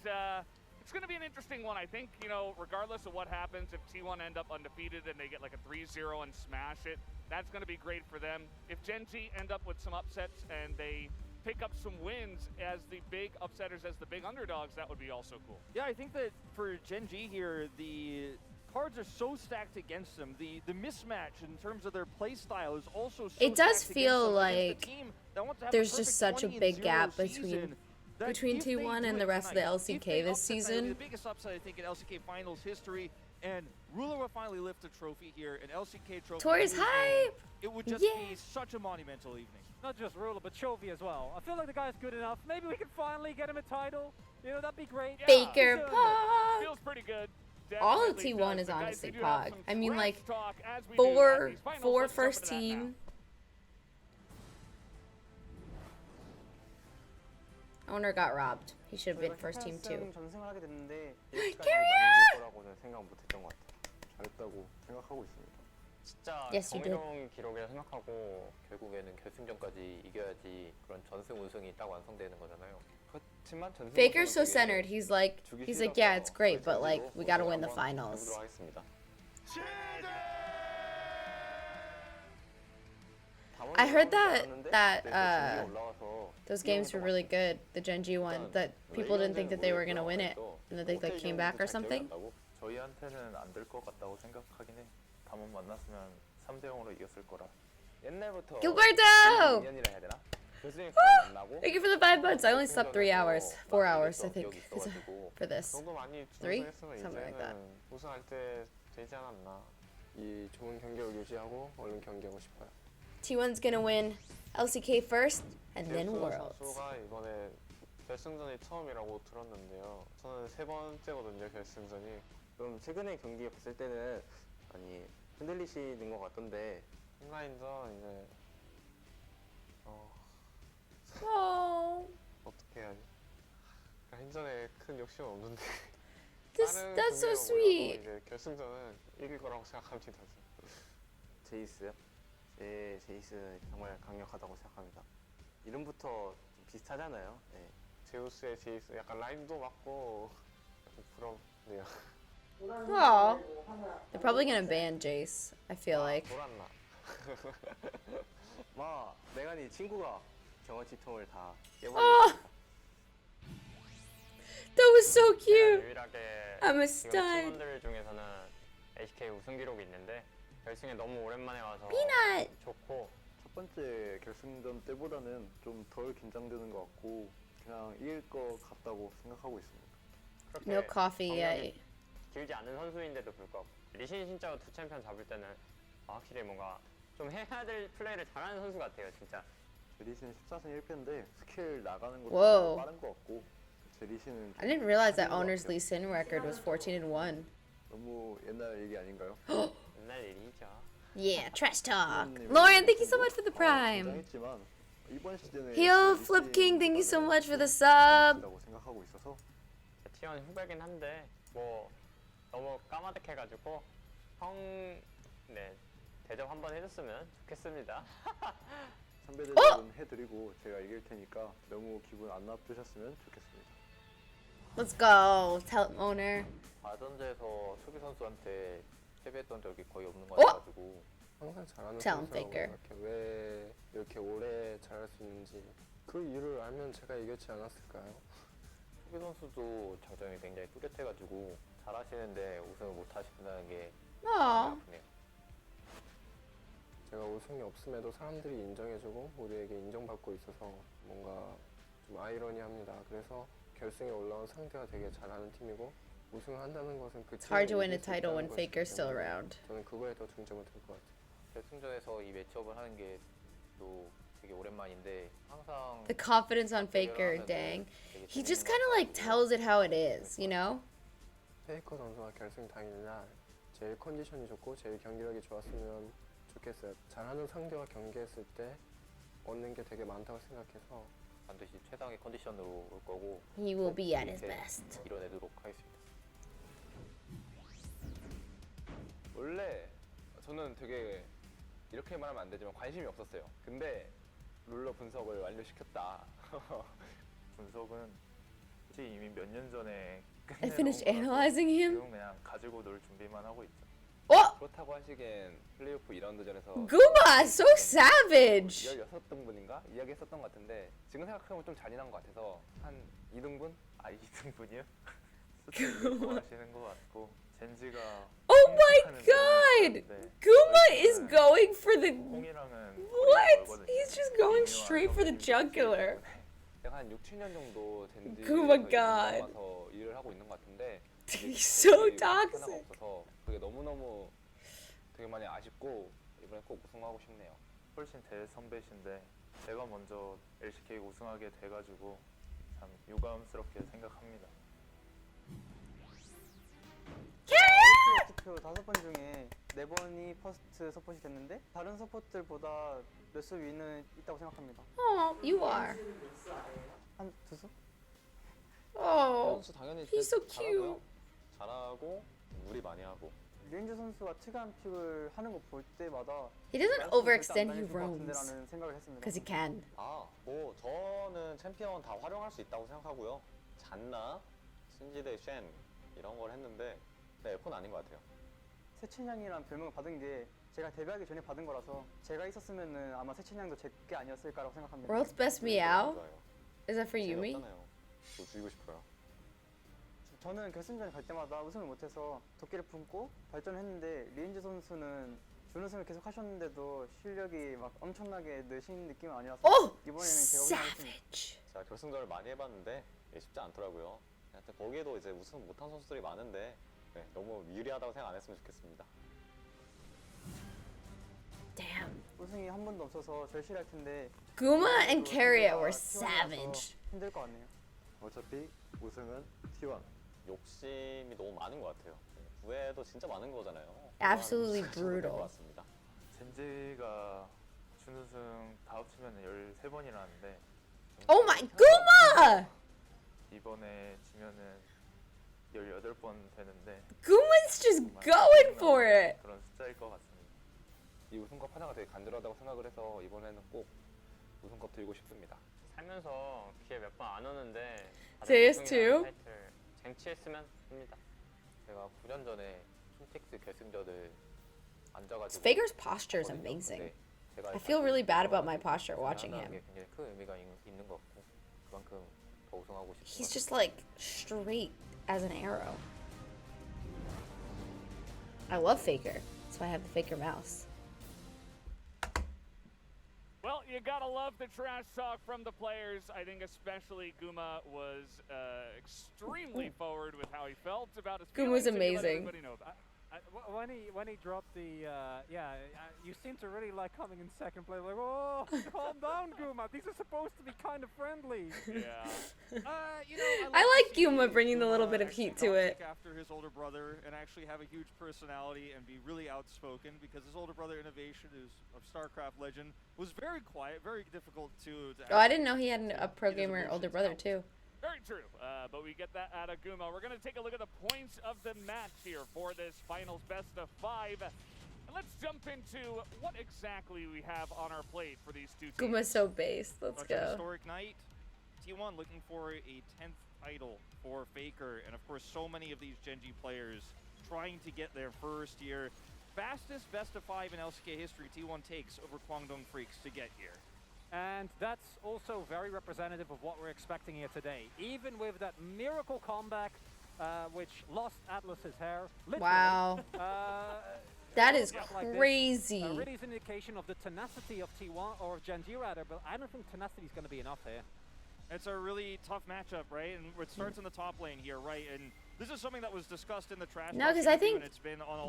it's going to be an interesting one, I think. You know, regardless of what happens, if T1 end up undefeated and they get like a 3-0 and smash it, that's going to be great for them. If Gen G end up with some upsets and they pick up some wins as the big upsetters, as the big underdogs, that would be also cool. Yeah, I think that for Gen G here, the cards are so stacked against them. The mismatch in terms of their play style is also so It does stacked feel against them, against like a team that wants to have there's the just perfect such a 20 big and gap 0 season, that between if they T1 do and it the rest of the tonight, LCK if they this upset tonight, season. it'll be the biggest upset, I think, in LCK Finals history. And Ruler will finally lift a trophy here, an LCK trophy. Tori's in his name. hype! It would just Yeah. be such a monumental evening. Not just Ruler, but Chovy as well. I feel like the guy's good enough. Maybe we can finally get him a title. You know, that'd be great. Faker He's doing Pog! Feels pretty good. All of Definitely T1 does. is But guys, honestly we do have Pog. some I mean, trash like, talk as we do at four these finals. four Let's jump first into that now. team. Owner got robbed. He should have been first team too. 전승을 하게 됐는데 Carry 많이 이길 거라고는 생각 못했던 것 같아요. 잘했다고 생각하고 있습니다. 진짜 Yes, you did. 정의로운 기록이라 생각하고 결국에는 결승전까지 이겨야지 그런 전승 우승이 딱 완성되는 거잖아요. 그렇지만 전승 Faker's so centered. He's like, yeah, it's great, but like, we gotta win the finals. 해보도록 하겠습니다. I heard that 올라와서 Those games were really good. The Gen G one, that people didn't think that they were gonna win it, and that they like came back or something. 저희한테는 안 될 것 같다고 생각하긴 해. 다음번 만났으면 3대 0으로 이겼을 거라. 옛날부터 Gilberto! 2년이라 해야 되나? 교수님 만나고 Thank you for the 5 months. I only slept 3 hours, 4 hours, I think, for this. 정도 많이 3? 준비했으면 Something like that. 이제는 우승할 때 되지 않았나. 이 좋은 경기력을 유지하고 얼른 경기하고 싶어요. T1's gonna win LCK first, and then Worlds. 선수가 이번에 결승전이 처음이라고 들었는데요. 저는 3번째거든요, 결승전이. 그럼 최근에 경기 봤을 때는 많이 흔들리시는 것 같던데 온라인전 이제 어떻게 해야지? 라인전에 큰 욕심은 없는데 That's so sweet. 이제 결승전은 이길 거라고 생각합니다. 제이스요? 제 제이스 정말 강력하다고 생각합니다. 이름부터 좀 비슷하잖아요. 네. 제우스의 제이스 약간 라임도 맞고 부럽네요. Oh, they're probably gonna ban Jace, I feel like. 돌았나? 마, 내가 네 친구가 경어치통을 다 깨버리겠다. That was so cute. 유일하게 I'm a 지금 stud. 팀원들 중에서는 HK 우승 기록이 있는데 결승에 너무 오랜만에 와서 Peanut. 좋고 첫 번째 결승전 때보다는 좀 덜 긴장되는 것 같고 그냥 이길 것 같다고 생각하고 있습니다. No coffee yet. 길지 않은 선수인데도 불구하고 리신 진짜 두 챔피언 잡을 때는 확실히 뭔가 좀 해야 될 플레이를 잘하는 선수 같아요, 진짜. 제리신은 14승 1패인데 스킬 나가는 것도 Whoa. 빠른 것 같고 제리신은 I didn't realize that Owner's Lee Sin record was 14-1. 너무 옛날 얘기 아닌가요? 옛날 일이죠. Yeah, trash talk. Lauren, thank you so much for the prime. 긴장했지만 이번 시즌에 Heel Flip King, thank you so much for the sub. 생각하고 있어서 T1 후배긴 한데 뭐 너무 까마득해가지고 네 대접 한번 해줬으면 좋겠습니다. 선배 대접은 해드리고 제가 이길 테니까 너무 기분 안 나쁘셨으면 좋겠습니다. Let's go. Tell Owner. 아전제에서 수비 선수한테 패배했던 적이 거의 없는 것 어? 같아가지고 항상 잘하는 Tell him, 선수라고 Faker. 생각해. 왜 이렇게 오래 잘할 수 있는지 그 이유를 알면 제가 이겼지 않았을까요? 수비 선수도 장점이 굉장히 뚜렷해가지고 잘하시는데 우승을 못 하신다는 게 Aw. 아프네요. 제가 우승이 없음에도 사람들이 인정해주고 우리에게 인정받고 있어서 뭔가 좀 아이러니합니다. 그래서 결승에 올라온 상대가 되게 잘하는 팀이고 우승한다는 것은 그 It's hard to 팀이 win a 이길 수 title when 있다는 Faker's 것이기 still 때문에 around. 저는 그거에 더 중점을 둘 것 같아요. 결승전에서 이 매치업을 하는 게 또 되게 오랜만인데 항상 The confidence on Faker, dang. He just kind of like tells it how it is, you know? 페이커 선수가 결승 당일날 제일 컨디션이 좋고 제일 경기력이 좋았으면 좋겠어요. 잘하는 상대와 경기했을 때 얻는 게 되게 많다고 생각해서 반드시 최상의 컨디션으로 올 거고 He will be at his 이렇게 best. 이뤄내도록 하겠습니다. 원래 저는 되게 이렇게 말하면 안 되지만 관심이 없었어요. 근데 룰러 분석을 완료시켰다. 분석은 솔직히 이미 몇 년 전에 I finished analyzing him. 지금 그냥 가지고 놀 준비만 하고 있죠. 그렇다고 하시기엔 플레이오프 2라운드전에서 Guma, so savage. 16등분인가? 이야기했었던 것 같은데 지금 생각하면 좀 잔인한 것 같아서 한 2등분? 아 2등분이요? 수치를 좋아하시는 것 같고 젠지가 Oh my god! Guma is going for the. What? He's just going straight for the jugular. 내가 한 6, 7년 정도 젠지 Oh my god. 와서 일을 하고 있는 것 같은데 He's so toxic. 없어서 그게 너무너무 되게 많이 아쉽고 이번에 꼭 우승하고 싶네요. 훨씬 대선배신데 제가 먼저 LCK 우승하게 돼가지고 참 유감스럽게 생각합니다. 투표 5번 중에 4번이 퍼스트 서폿이 됐는데 다른 서폿들보다 몇 수 위는 있다고 생각합니다. Oh, you are. 한 2수? Oh, 선수 당연히 he's so 잘하고요. cute. 잘하고 무리 많이 하고 류현주 선수가 특이한 픽을 하는 거 볼 때마다 He doesn't overextend, he roams. 라는 생각을 했습니다. Because he can. 뭐 저는 챔피언 다 활용할 수 있다고 생각하고요. 잔나, 신지대, 쉔 이런 걸 했는데 네, F는 아닌 것 같아요. 새춘향이란 별명을 받은 게 제가 데뷔하기 전에 받은 거라서 제가 있었으면은 아마 세찬양도 제 게 아니었을까라고 생각합니다. World's best meow? Is that for Yumi? 저 죽이고 싶어요. 저는 결승전에 갈 때마다 우승을 못해서 도끼를 품고 발전했는데 리엔즈 선수는 준우승을 계속 하셨는데도 실력이 막 엄청나게 느신 느낌은 아니라서 이번에는 제가 우승하겠습니다. 제가 결승전을 많이 해봤는데 쉽지 않더라고요. 하여튼 거기에도 이제 우승 못한 선수들이 많은데 너무 유리하다고 생각 안 했으면 좋겠습니다. Damn. 우승이 한 번도 없어서 절실할 텐데 Guma and Carrier were savage. 힘들 것 같네요. 어차피 우승은 T1. 욕심이 너무 많은 것 같아요. 구애도 진짜 많은 거잖아요. Absolutely brutal. 젠지가 준우승 다 합치면 13번이라는데 Oh my Guma! 이번에 지면은 18번 되는데 Guma's just going for it. 그런 숫자일 것 같습니다. 이 우승컵 하나가 되게 간절하다고 생각을 해서 이번에는 꼭 우승컵 들고 싶습니다. 살면서 기회 몇 번 안 오는데 JS2? 타이틀 쟁취했으면 합니다. 제가 9년 전에 킨텍스 결승전을 앉아가지고 Faker's posture is amazing. I feel really bad about my posture watching him. 굉장히 큰 의미가 있는 것 같고 그만큼 더 우승하고 싶은 He's just like straight as an arrow. I love Faker. That's why I have the Faker mouse. Well, you gotta love the trash talk from the players. I think especially Guma was extremely forward with how he felt about his Guma's feelings, and he let amazing. everybody know that. When he dropped the you seem to really like coming in second place. Like, oh, calm down, Guma. These are supposed to be kind of friendly. Yeah. I like Guma bringing a little bit of heat to it. After his older brother and actually have a huge personality and be really outspoken, because his older brother Innovation, who's a StarCraft legend, was very quiet, very difficult to Oh, I didn't know he had a pro gamer older brother too. Very true, but we get that out of Guma. We're going to take a look at the points of the match here for this finals best of 5. And let's jump into what exactly we have on our plate for these two teams. Guma's so based. Let's Such an go. historic night. T1 looking for a 10th title for Faker, and of course so many of these Gen G players trying to get their first year. Fastest best of 5 in LCK history T1 takes over Kwangdong Freaks to get here. And that's also very representative of what we're expecting here today. Even with that miracle comeback, which lost Atlas's hair. Literally, Wow. That is like crazy. This, really is an indication of the tenacity of T1 or Gen G rather, but I don't think tenacity is going to be enough here. It's a really tough matchup, right? And it starts in the top lane here, right? And this is something that was discussed in the trash. No, because I think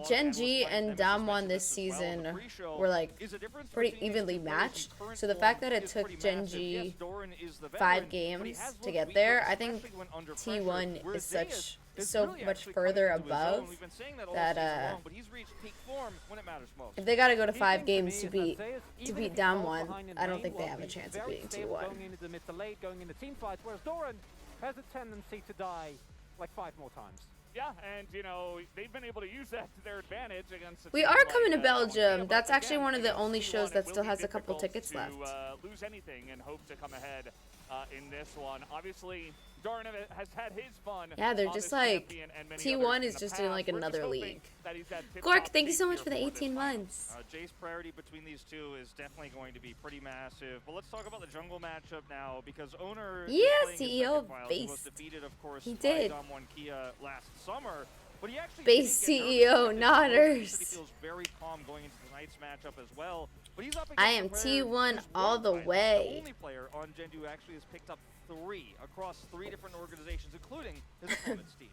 Gen G and Damwon this season were like pretty evenly matched. So the fact that it took Gen G 5 games to get there, I think T1 is so much further above that if they gotta go to 5 games to beat Damwon, I don't think they have a chance of beating T1. Going into the mid to late, going into team fights, whereas Doran has a tendency to die like 5 more times. Yeah, and you know, they've been able to use that to their advantage against We are coming to Belgium. That's actually one of the only shows that still has a couple tickets left. Lose anything and hope to come ahead in this one. Obviously, Doran has had his fun. Yeah, they're just like, T1 is just in like another league. Gork, thank you so much for the 18 months. Jace priority between these two is definitely going to be pretty massive. But let's talk about the jungle matchup now, because Owner CEO of Base. was defeated, of course, He by did. Damwon Kia last summer. But he actually Base didn't get CEO, nerfed. not He hers. feels very calm going into tonight's matchup as well. But he's up I against am a player T1 who's all the worldwide. way. The only player on Gen 2 actually has picked up 3 across 3 different organizations, including his opponent's team.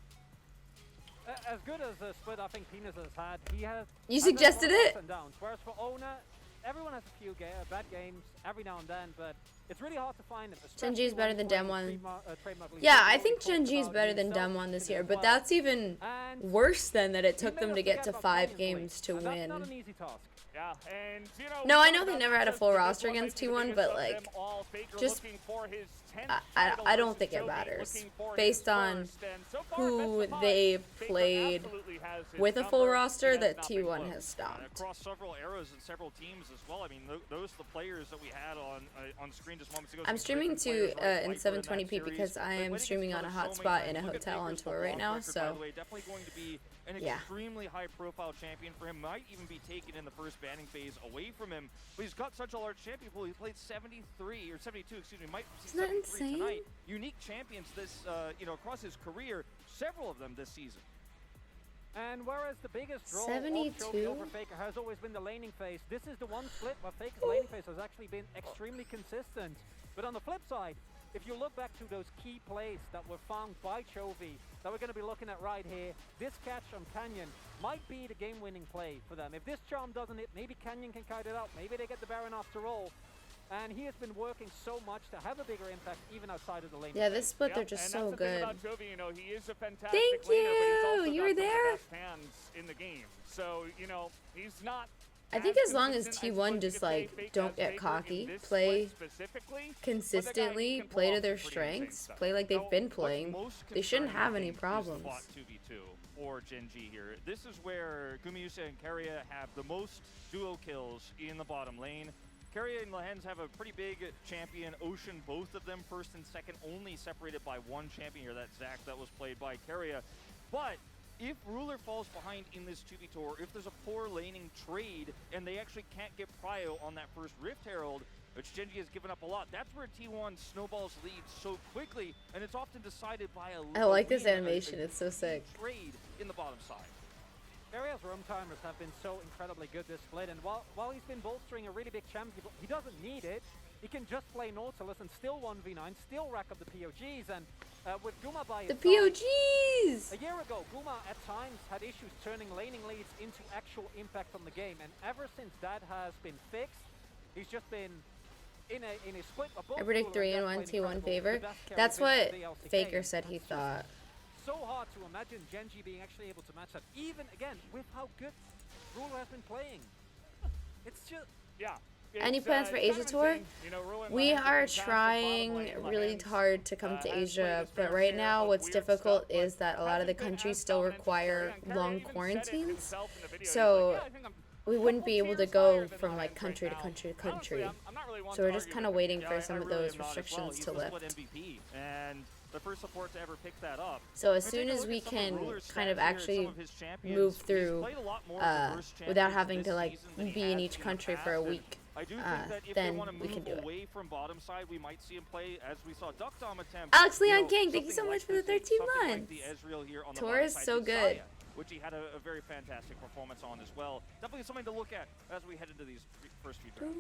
As good as a split I think Penis has had, he has... You suggested had it? ups and downs. Whereas for Owner, everyone has a few bad games every now and then, but it's really hard to find them. Gen G is better than Damwon. Trademark League. Yeah, I think Gen G is better than Damwon this year, but that's even worse than that it took them to get to 5 games to win. Not an easy task. Yeah, and you know, No, I know they never had a full roster against T1, but like, just I don't think it matters based on who they played with a full roster that T1 has stopped. Across several eras and several teams, as well. I mean, those are the players that we had on screen just moments ago. I'm streaming to in 720p because I am streaming on a hotspot in a hotel on tour right now. So by the way, definitely going to be an yeah. extremely high-profile champion for him. Might even be taken in the first banning phase away from him. But he's got such a large champion pool. He played 73 or 72, excuse me. Might see 73 tonight. Unique champions this, across his career. Several of them this season. And whereas the biggest draw 72? of Chovy over Faker has always been the laning phase, this is the one split where Faker's laning phase has actually been extremely consistent. But on the flip side, if you look back to those key plays that were found by Chovy that we're going to be looking at right here, this catch on Canyon might be the game-winning play for them. If this charm doesn't hit, maybe Canyon can kite it out. Maybe they get the Baron after all. And he has been working so much to have a bigger impact even outside of the lane. Yeah, this split they're just so good. About Chovy, he is a fantastic Thank laner, but he's also you. You got were some of the there. best hands in the game. So, he's not. I think as long as T1 just like don't get cocky, play consistently, play to their strengths, play like they've been playing, they shouldn't have any problems. 2v2 or Genji here. This is where Gumayusa and Keria have the most duo kills in the bottom lane. Keria and Lehens have a pretty big champion, Ocean, both of them first and second, only separated by one champion here, that's Zac, that was played by Keria. But if Ruler falls behind in this 2v2, or if there's a poor laning trade and they actually can't get prio on that first Rift Herald, which Genji has given up a lot, that's where T1 snowballs lead so quickly, and it's often decided by a I like this animation, it's so sick. Trade in the bottom side. Kerea's roam timers have been so incredibly good this split, and while he's been bolstering a really big champion, he doesn't need it. He can just play Nautilus and still 1v9, still rack up the POGs, and with Guma by his the POGs! A year ago, Guma at times had issues turning laning leads into actual impact on the game, and ever since that has been fixed, he's just been in a split. I predict 3-1 T1 favor. That's what Faker said he thought. So hard to imagine Genji being actually able to match that, even again with how good Ruler has been playing. It's just Any plans for Asia tour? We are trying really hard to come to Asia, but right now what's difficult is that a lot of the countries still require long quarantines. So we wouldn't be able to go from like country to country to country. So we're just kind of waiting for some of those restrictions to lift. The first support to ever pick that up. So as soon as we can kind of actually move through without having to like be in each country for a week, I do think that if then they want to we can move do it. away from bottom side, we might see him play as we saw Duck Dom attempt. Alex Leon King, thank you so much for the 13 months. Like Tour is so good. Saya, which he had a very fantastic performance on as well. Definitely something to look at as we head into these first few rounds.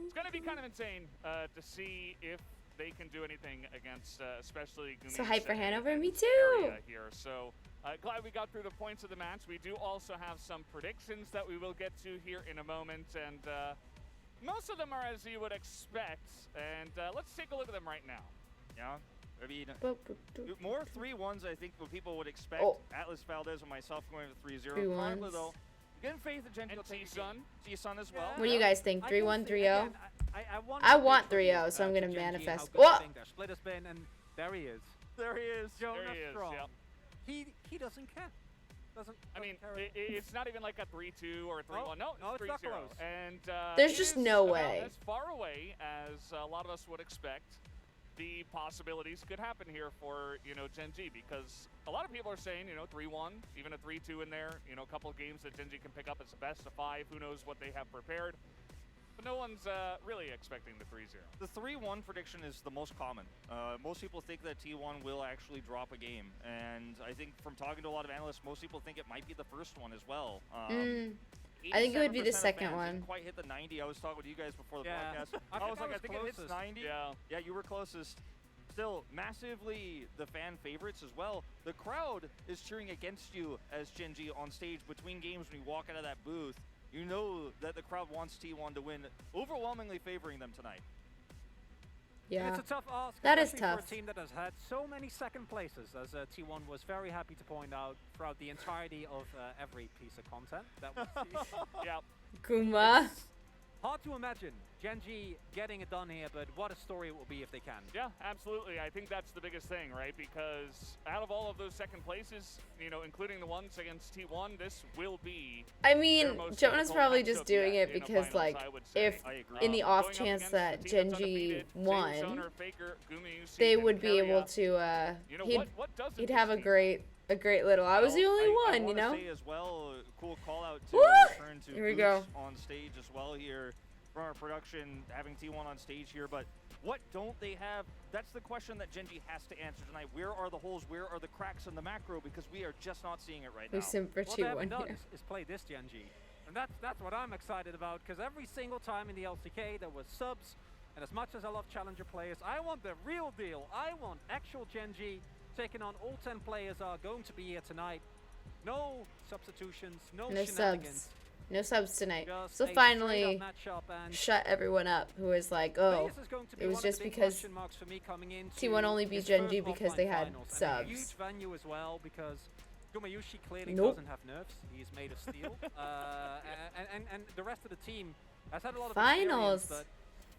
It's going to be kind of insane to see if they can do anything against, especially Gumi. So hype for Hanover, me too. Here, so glad we got through the points of the match. We do also have some predictions that we will get to here in a moment, and most of them are as you would expect. And let's take a look at them right now. Yeah. I mean, more 3-1s, I think, what people would expect. Atlas Valdez and myself going to 3-0. Probably, though, again, Faith and Genji will take G-Sun as well. What do you guys think? 3-1, 3-0? I want 3-0, so I'm going to manifest. Whoa! Split has been, and there he is. There he is. Jonas there he is, Strong. Yep. He doesn't care. I mean, it's not even like a 3-2 or a 3-1. No, it's 3-0. Not close. And there's just no way. As far away as a lot of us would expect, the possibilities could happen here for, Genji, because a lot of people are saying, 3-1, even a 3-2 in there, a couple of games that Genji can pick up as the best of 5. Who knows what they have prepared. But no one's really expecting the 3-0. The 3-1 prediction is the most common. Most people think that T1 will actually drop a game. And I think from talking to a lot of analysts, most people think it might be the first one as well. I think it would be the second one. Didn't quite hit the 90. I was talking with you guys before the podcast. I think it hits 90. Yeah, you were closest. Still, massively the fan favorites as well. The crowd is cheering against you as Genji on stage between games when you walk out of that booth. You know that the crowd wants T1 to win, overwhelmingly favoring them tonight. Yeah, it's a tough ask. That is especially tough. For a team that has had so many second places, as T1 was very happy to point out throughout the entirety of every piece of content that we see. Yeah. Guma. hard to imagine Genji getting it done here, but what a story it will be if they can. Yeah, absolutely. I think that's the biggest thing, right? Because out of all of those second places, you know, including the ones against T1, this will be. I mean, Jonah's probably just doing it because, like, if in the off chance that Genji won, they would be able to. He'd have a great little. I was the only one, you know. Say as well, cool call out to Woo! return to Here we Goose go. on stage as well here from our production, having T1 on stage here. But what don't they have? That's the question that Genji has to answer tonight. Where are the holes? Where are the cracks in the macro? Because we are just not seeing it right now. We simp for What they haven't T1 done here. is play this Genji. And that's what I'm excited about, because every single time in the LCK there was subs, and as much as I love challenger players, I want the real deal. I want actual Genji taking on all 10 players are going to be here tonight. No substitutions, no shenanigans. Subs. No subs tonight. Just So a finally straight up matchup, and shut everyone up who was like, oh, Vegas is going to be it was one of the just big because question marks for me coming into T1 only beat his Genji first because they offline had finals. And a subs. huge venue as well, because Gumayushi clearly Nope. doesn't have nerves. He's made of steel. And the rest of the team has had a lot of Finals. experience,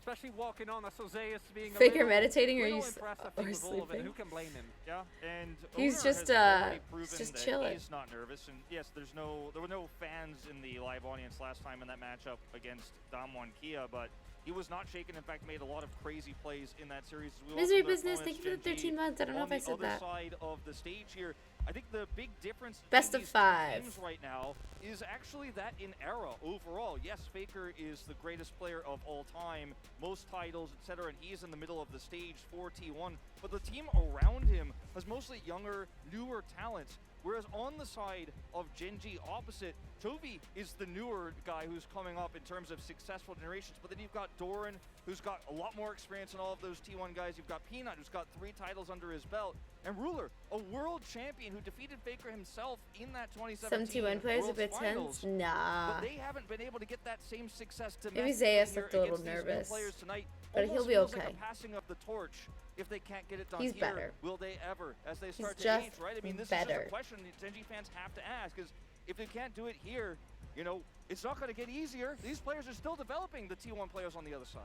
but especially walking on, I saw Zeus being Figure a little, meditating or little you s- impressed, I or think, with all of it. sleeping? Who can blame him? Yeah, and He's Owner just, has already proven he's just that chilling. He's not nervous, and yes, there were no fans in the live audience last time in that matchup against Damwon Kia, but he was not shaken. In fact, made a lot of crazy plays in that series. We Misery welcome their Business, opponents, thank you for the Genji, 13 months. I don't know on if I the said other that. side of the stage here. I think the big difference Best between of these two 5. teams right now is actually that in era overall. Yes, Faker is the greatest player of all time, most titles, etc., and he is in the middle of the stage for T1. But the team around him has mostly younger, newer talents. Whereas on the side of Genji opposite, Chovy is the newer guy who's coming up in terms of successful generations. But then you've got Doran, who's got a lot more experience than all of those T1 guys. You've got Peanut, who's got 3 titles under his belt. And Ruler, a world champion who defeated Faker himself in that 2017 Some T1 players a Worlds bit Finals. tense? Nah. But they haven't been able to get that same success Maybe domestically Zeus here looked a little against these new nervous. players tonight. But he'll Almost be feels okay. like a passing of the torch if they can't get it done He's here. better. Will they ever, as they start to just age, right? I mean, this is better. just a question that Genji fans have to ask, because if they can't do it here, you know, it's not going to get easier. These players are still developing, the T1 players on the other side.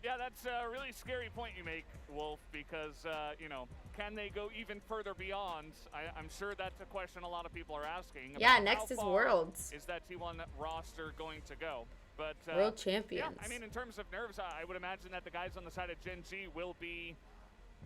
Yeah, that's a really scary point you make, Wolf, because, you know, can they go even further beyond? I'm sure that's a question a lot of people are asking. Yeah, about next how is far Worlds. Is that T1 roster going to go? But World champions. Yeah, I mean, in terms of nerves, I would imagine that the guys on the side of Gen G will be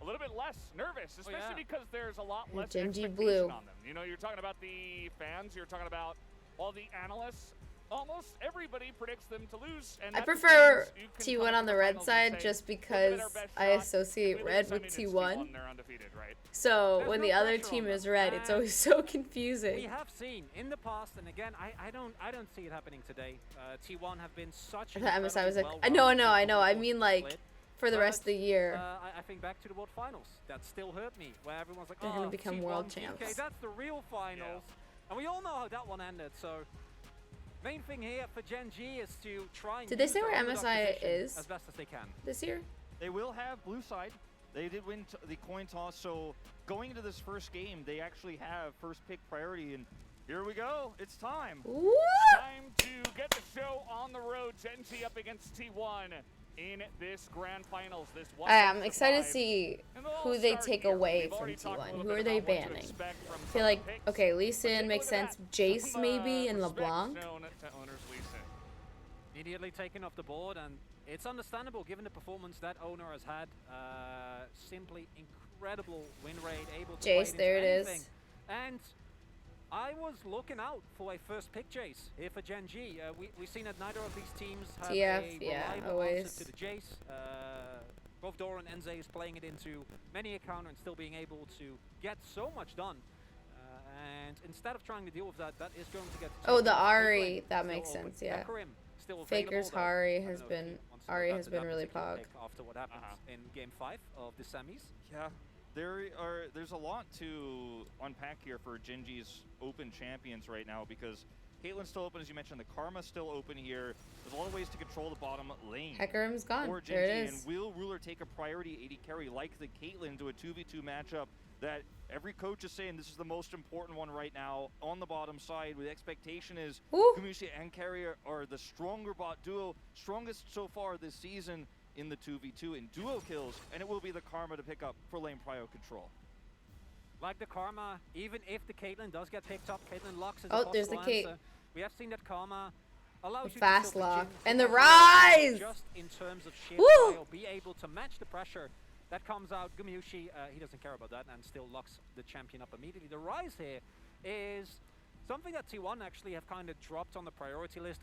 a little bit less nervous, especially because there's a lot less Gen G expectation blue. on them. You know, you're talking about the fans, you're talking about all the analysts. Almost everybody predicts them to lose. And I that prefer means you can T1 come on to the red finals side and say, just "We'll give because it our best I shot. associate We red lose, with I mean, it's T1. They're undefeated, right? So There's when no the other pressure team on is them. red, it's And always so We confusing. have seen in the past, and again, I don't see it happening today. T1 have been such. I thought MSI was like, incredibly I know, well-rounded I know. I before mean, the like, split. for the But, rest of the year. I think back to the World Finals. That still hurt me, where everyone's like, They're oh, gonna become T1, world GK, champs. that's the real finals. And we all know how that one ended, so main thing here for Gen G is to try and Did they use say their where underdog MSI position is as best as they can. this year? They will have blue side. They did win the coin toss, so going into this first game, they actually have first pick priority, and here we go. It's time. What? Time to get the show on the road. Gen G up against T1 in this grand finals. This one. I'm excited to see who they take away from T1. Who are they banning? I feel like, okay, Lee Sin makes sense. Jace maybe, and LeBlanc. Immediately taken off the board, and it's understandable given the performance that owner has had. Simply incredible win rate, able to Jace, play there into it is. anything. And I was looking out for a first pick Jace here for Gen G. We've seen that neither of these teams have TF, a yeah, reliable always. answer to the Jace. Both Doran and Zay is playing it into many a counter and still being able to get so much done. And instead of trying to deal with that, that is going to get. Oh, the Big Ari, lane that still makes open. sense, yeah. Hecarim still Faker's available, though. Hari I don't has know if been he wants to Ari go has back to been that really particular pog. pick after what happens in Game 5 of the semis. Yeah, there's a lot to unpack here for Gen G's open champions right now, because Caitlyn's still open, as you mentioned. The Karma's still open here. There's a lot of ways to control the bottom lane. Hecarim's gone. For There it Gen G, is. and will Ruler take a priority AD carry like the Caitlyn to a 2v2 matchup that every coach is saying this is the most important one right now on the bottom side, where the expectation is Gumushi and Carrier are the stronger bot duo, strongest so far this season in the 2v2 in duo kills, and it will be the Karma to pick up for lane prio control. Like the Karma, even if the Caitlyn does get picked up, Caitlyn locks as Oh, a there's the possible Kate. answer. We have seen that Karma allows The you fast to still lock. begin And the to rise! just in terms of sheer Woo! prio, be able to match the pressure that comes out. Gumyushi, he doesn't care about that and still locks the champion up immediately. The rise here is something that T1 actually have kind of dropped on the priority list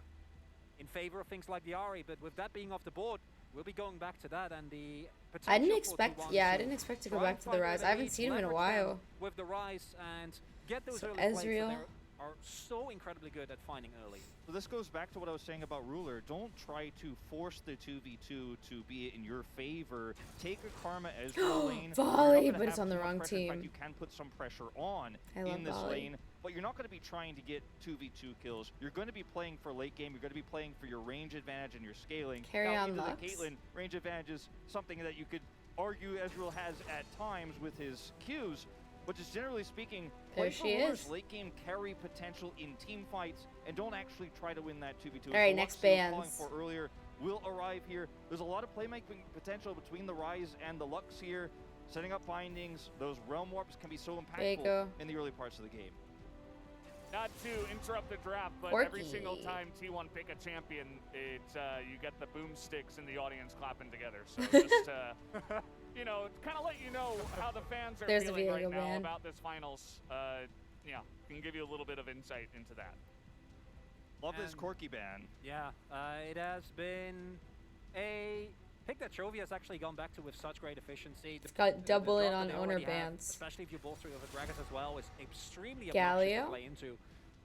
in favor of things like the Ari, but with that being off the board, we'll be going back to that, and the potential I didn't for expect, T1 yeah, I to didn't expect to go try and back to the find rise. where I the haven't leads, seen him in a leverage them while. with the rise and get those So early plays Ezreal. that they are so incredibly good at finding early. So this goes back to what I was saying about Ruler. Don't try to force the 2v2 to be in your favor. Take a Karma Ezreal lane. You're not Volley, gonna but it's have on the too much wrong pressure. In fact, team. you can put some pressure on I love in this volley. lane, but you're not going to be trying to get 2v2 kills. You're going to be playing for late game. You're going to be playing for your range advantage and your scaling. Carry now, on either Lux. the Caitlyn range advantage is something that you could argue Ezreal has at times with his Qs, but just generally speaking, There play for she Ruler's is. late game carry potential in team fights and don't actually try to win that 2v2. All right, The next Lux he was calling bans. for earlier will arrive here. There's a lot of playmaking potential between the Rise and the Lux here. Setting up bindings, those realm warps can be so There you impactful go. in the early parts of the game. Not to interrupt the draft, but every single time T1 pick a champion, it's you get the boomsticks in the audience clapping together. So just you know, kind of let you know how the fans are There's the feeling right Viego now ban. about this finals. Yeah, can give you a little bit of insight into that. Love this And- Corky ban. Yeah, it has been a pick that Chovy has actually gone back to with such great efficiency. It's got double in drop on that they owner already have, bans. especially if you bolster it with Gragas as well, is extremely Galio? obnoxious to play into.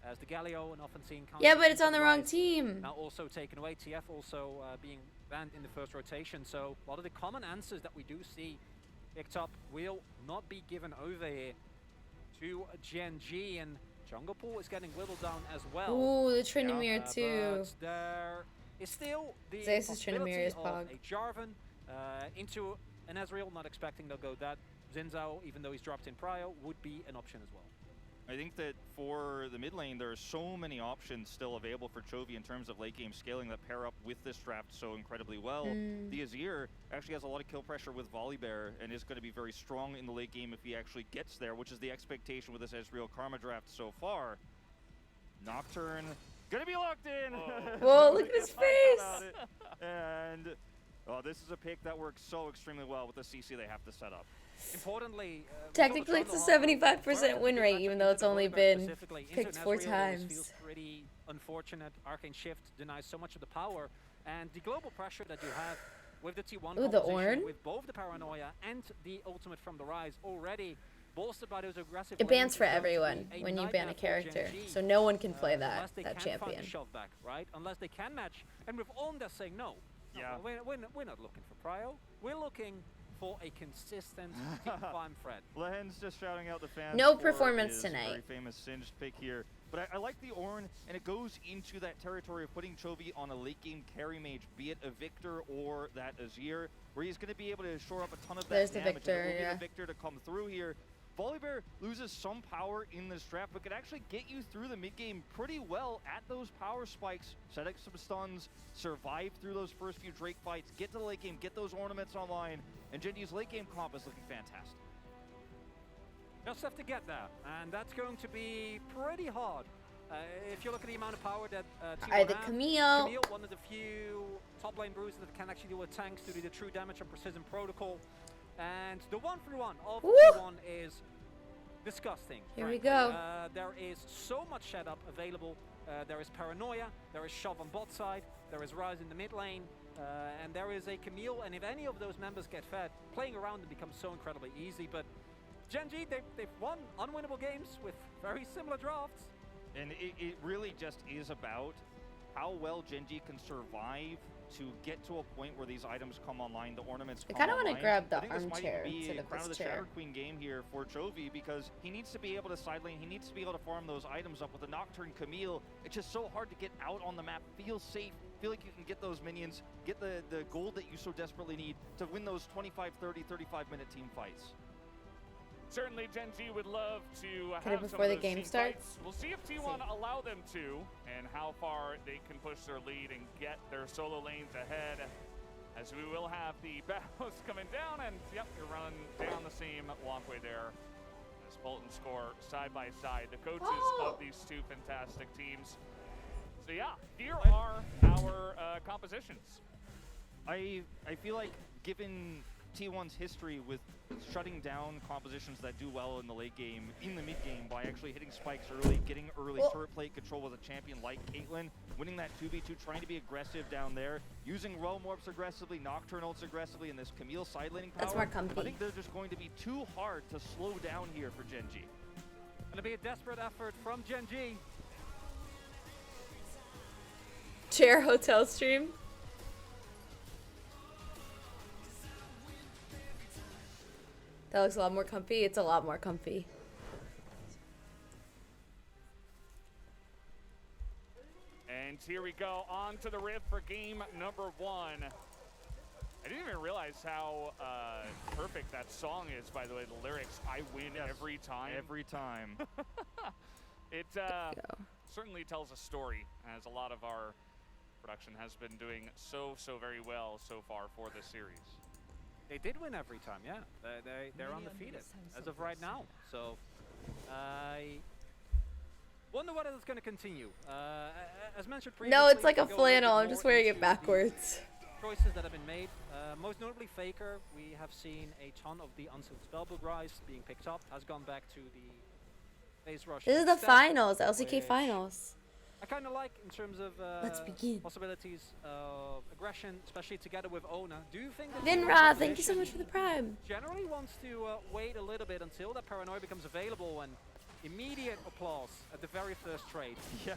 As the Galio, an often seen counter Yeah, but it's into on the wrong Rise, team. Now also taken away. TF also being banned in the first rotation. So a lot of the common answers that we do see picked up will not be given over here to Gen G, and Jungle Pool is getting whittled down as well. Ooh, the Tryndamere too. But there is still the Zeus' possibility Tryndamere is of Pog. a Jarvan into an Ezreal. Not expecting they'll go that. Zinzao, even though he's dropped in prio, would be an option as well. I think that for the mid lane, there are so many options still available for Chovy in terms of late game scaling that pair up with this draft so incredibly well. Mm. The Azir actually has a lot of kill pressure with Volibear and is going to be very strong in the late game if he actually gets there, which is the expectation with this Ezreal Karma draft so far. Nocturne, gonna be locked in! Whoa, look at his Talk about face! it. And this is a pick that works so extremely well with the CC they have to set up. Importantly, Technically, it's a 75% win rate, even though it's only been picked 4 Feels times. pretty unfortunate. Arcane Shift denies so much of the power, and the global pressure that you have with the T1 Ooh, the composition, Ornn? with both the Paranoia and the ultimate from the Rise already bolstered by those aggressive It lanes, bans for it's going to everyone be a when you nightmare ban a for Gen character, G, so no one can play unless they that can find champion. the shove back, right? Unless they can match, and with Ornn they're saying no. Yeah. We're not looking for prio. We're looking for a consistent team climb threat. Lehen's just shouting out the fans. No for performance his tonight. Very famous Singed pick here. But I like the Ornn, and it goes into that territory of putting Chovy on a late game carry mage, be it a Victor or that Azir, where he's going to be able to shore up a ton of that There's the damage. Victor, And it will be yeah. the Victor to come through here. Volibear loses some power in this draft, but could actually get you through the mid game pretty well at those power spikes, set up some stuns, survive through those first few Drake fights, get to the late game, get those ornaments online, and Genji's late game comp is looking fantastic. Just have to get there, and that's going to be pretty hard. If you look at the amount of power that T1 Alright, the have, Camille. one of the few top lane brews that can actually deal with tanks due to the true damage and precision protocol. And the 1-3-1 of Woo! T1 is disgusting. Here we frankly. go. There is so much setup available. There is Paranoia, there is Shove on bot side, there is Rise in the mid lane, and there is a Camille, and if any of those members get fed, playing around them becomes so incredibly easy. But Gen G, they've won unwinnable games with very similar drafts. And it really just is about how well Gen G can survive to get to a point where these items come online, the ornaments I come kind of online. want to grab the I think this might armchair be instead a of Crown of this the chair. Shatter Queen game here for Chovy because he needs to be able to side lane. He needs to be able to farm those items up with the Nocturne Camille. It's just so hard to get out on the map, feel safe, feel like you can get those minions, get the gold that you so desperately need to win those 25, 30, 35-minute team fights. Certainly, Gen G would love to Can it have some before of the those game team starts? fights. We'll see if T1 allow them to, and how far they can push their lead and get their solo lanes ahead. As we will have the battles coming down, and yep, you're running down the same walkway there. As Bolton score side by side, the coaches of these two fantastic teams. So yeah, here are our compositions. I feel like given T1's history with shutting down compositions that do well in the late game, in the mid game, by actually hitting spikes early, getting early turret plate control with a champion like Caitlyn, winning that 2v2, trying to be aggressive down there, using Realm Warps aggressively, Nocturne ults aggressively, and this Camille side laning power. That's more comfy. I think they're just going to be too hard to slow down here for Gen G. Gonna be a desperate effort from Gen G. Chair hotel stream. That looks a lot more comfy. It's a lot more comfy. And here we go, on to the Rift for game number 1. I didn't even realize how perfect that song is, by the way, the lyrics. I win every time. Every time. It certainly tells a story, as a lot of our production has been doing so very well so far for this series. They did win every time, yeah. They're undefeated as of right now. So I wonder whether it's going to continue. As mentioned previously, No, it's like a to go little bit flannel. I'm more just wearing into it backwards. the choices that have been made. Most notably Faker. We have seen a ton of the Unsealed Spellbook Rise being picked up. Has gone back to the phase rush. This is the instead, finals, LCK which finals. I kind of like in terms of Let's begin. possibilities of aggression, especially together with Ona. Do you think that Vinra, thank you so much for the prime. generally wants to wait a little bit until that paranoia becomes available and immediate applause at the very first trade? Yeah.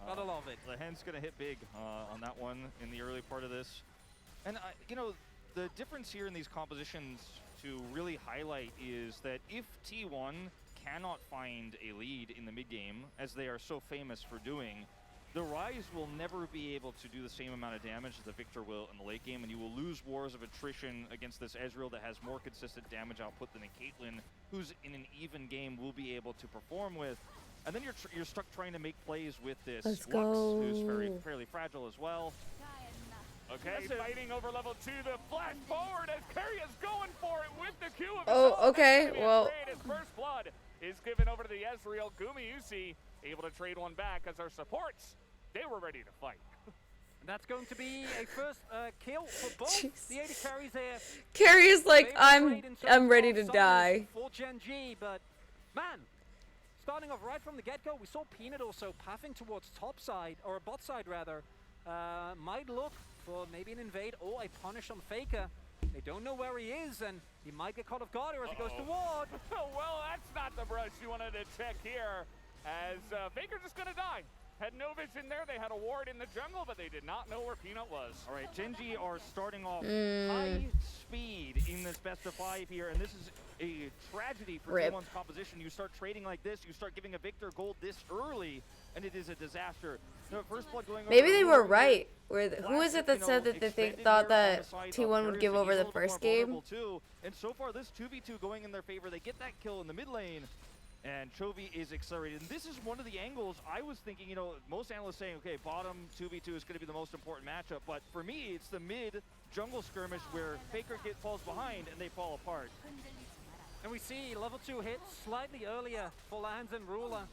Gotta love it. The hand's going to hit big on that one in the early part of this. And, you know, the difference here in these compositions to really highlight is that if T1 cannot find a lead in the mid game, as they are so famous for doing, the Rise will never be able to do the same amount of damage as the Victor will in the late game, and you will lose wars of attrition against this Ezreal that has more consistent damage output than a Caitlyn, who's in an even game will be able to perform with. And then you're stuck trying to make plays with this Let's Lux, go. who's fairly fragile as well. Okay, fighting over level 2, the flash forward as Carrier's going for it with the Q of his Oh, own. okay, That's gonna be a well. trade as First Blood is given over to the Ezreal. Gumayusi able to trade one back as our supports, they were ready to fight. That's going to be a first kill for both the AD carries here. Carrie is like, Favorite trade in terms I'm ready of to summoners die. for Gen G, but man, starting off right from the get-go, we saw Peanut also pathing towards top side, or bot side rather. Might look for maybe an invade or a punish on Faker. They don't know where he is, and he might get caught off guard here as he goes to ward. Well, that's not the brush you wanted to check here, as Faker's just gonna die. Had no vision there. They had a ward in the jungle, but they did not know where Peanut was. All right, Gen G are starting off high speed in this best of 5 here, and this is a tragedy for Rip. T1's composition. You start trading like this, you start giving a Victor gold this early, and it is a disaster. No, First Blood going over Maybe they to were Ruin. right. Who is it that said that they Expanding thought there on that the side of T1 would Paris, give he's over a the little bit first more game? vulnerable too. And so far, this 2v2 going in their favor. They get that kill in the mid lane, and Chovy is accelerated. And this is one of the angles I was thinking, you know, most analysts saying, okay, bottom 2v2 is going to be the most important matchup. But for me, it's the mid jungle skirmish where Faker falls behind and they fall apart. And we see level 2 hit slightly earlier for Lands and Ruler.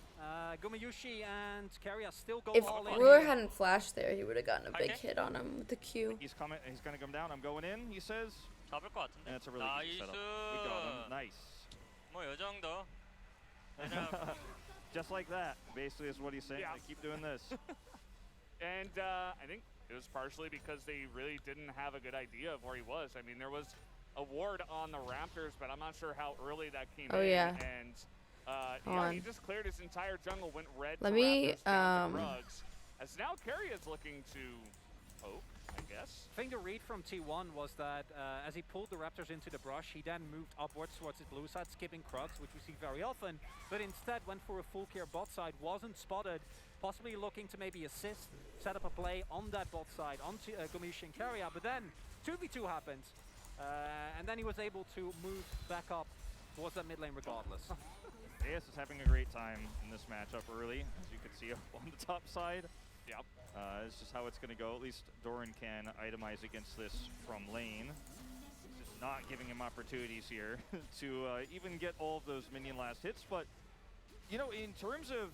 Gumayushi and Carrier still go If all in. Ruler here. hadn't flashed there, he would have gotten a big hit on him with the Q. He's coming. He's going to come down. I'm going in, he says. 잡을 것 같은데. And it's a really good setup. We got him. Nice. 뭐 요 정도. Just like that, basically, is what he's saying. Yeah. They keep doing this. And I think it was partially because they really didn't have a good idea of where he was. I mean, there was a ward on the Raptors, but I'm not sure how early that came Oh, in. yeah. And Hold yeah, on. he just cleared his entire jungle, went red Let to me, Raptors, down to Rugs. as now Carry is looking to poke, I guess. I think the read from T1 was that as he pulled the Raptors into the brush, he then moved upwards towards his blue side, skipping Krugs, which we see very often, but instead went for a full clear bot side, wasn't spotted, possibly looking to maybe assist, set up a play on that bot side, onto Gomish and Carrier, but then 2v2 happened, and then he was able to move back up towards that mid lane regardless. AS is having a great time in this matchup early, as you can see up on the top side. Yep. It's just how it's going to go. At least Doran can itemize against this from lane. It's just not giving him opportunities here to even get all of those minion last hits. But, you know, in terms of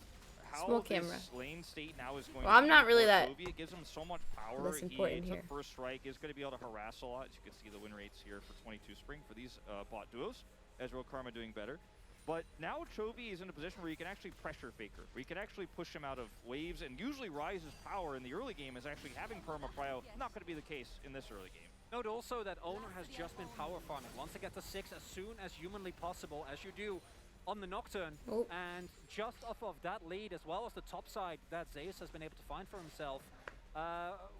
how this lane state now is going to I'm not really that. It gives him so much power. That's important He here. took first strike, is going to be able to harass a lot. As you can see the win rates here for 22 Spring for these bot duos. Ezreal Karma doing better. But now Chovy is in a position where you can actually pressure Faker, where you can actually push him out of waves, and usually Ryze's power in the early game is actually having perma prio. Not going to be the case in this early game. Note also that Owner has just been power farming. Wants to get to 6 as soon as humanly possible, as you do on the Nocturne. And just off of that lead, as well as the top side that Zeus has been able to find for himself,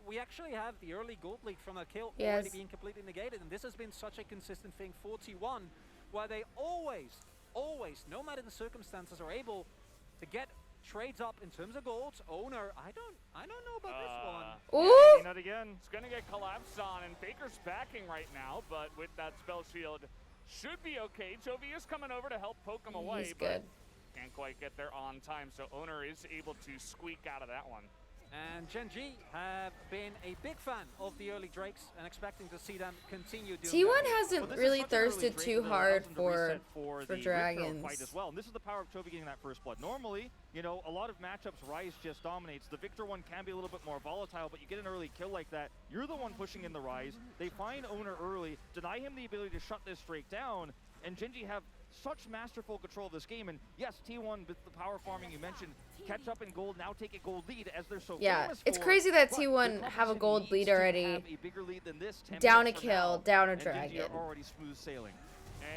we actually have the early gold lead from a kill already being completely negated. And this has been such a consistent thing for T1, where they always, no matter the circumstances, are able to get trades up in terms of golds. Owner, I don't know about this one. Ooh! Not again. It's gonna get collapsed on, and Faker's backing right now, but with that spell shield, should be okay. Chovy is coming over to help poke him away, He's but good. can't quite get there on time. So Owner is able to squeak out of that one. And Gen G have been a big fan of the early Drakes and expecting to see them continue doing T1 that. hasn't really thirsted too hard for dragons. Fight as well. And this is the power of Chovy getting that first blood. Normally, you know, a lot of matchups, Ryze just dominates. The Victor one can be a little bit more volatile, but you get an early kill like that, you're the one pushing in the Ryze. They find Owner early, deny him the ability to shut this Drake down, and Gen G have such masterful control of this game. And yes, T1 with the power farming you mentioned, catch up in gold, now take a gold lead as they're so famous it's for, crazy that but T1 the have a competition gold needs lead to already. have a bigger lead than this, 10 Down a minutes from kill, now, down a and Gen G dragon. are already smooth sailing.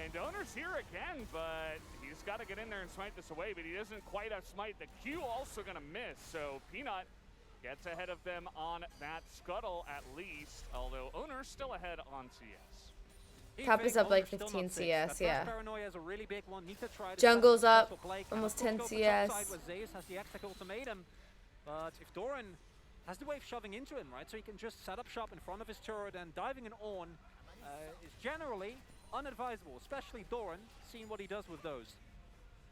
And Owner's here again, but he's got to get in there and smite this away, but he doesn't quite have smite. The Q also going to miss, so Peanut gets ahead of them on that scuttle at least, although Owner's still ahead on CS. Top is up like 15 CS, yeah. Paranoia is a really big one. Need to try to Jungle's set up, successful play. almost Cannot 10 go for CS. topside where Zeus has the extra ultimatum, but if Doran has the wave shoving into him, right, so he can just set up shop in front of his turret, and diving an on is generally unadvisable, especially Doran, seeing what he does with those.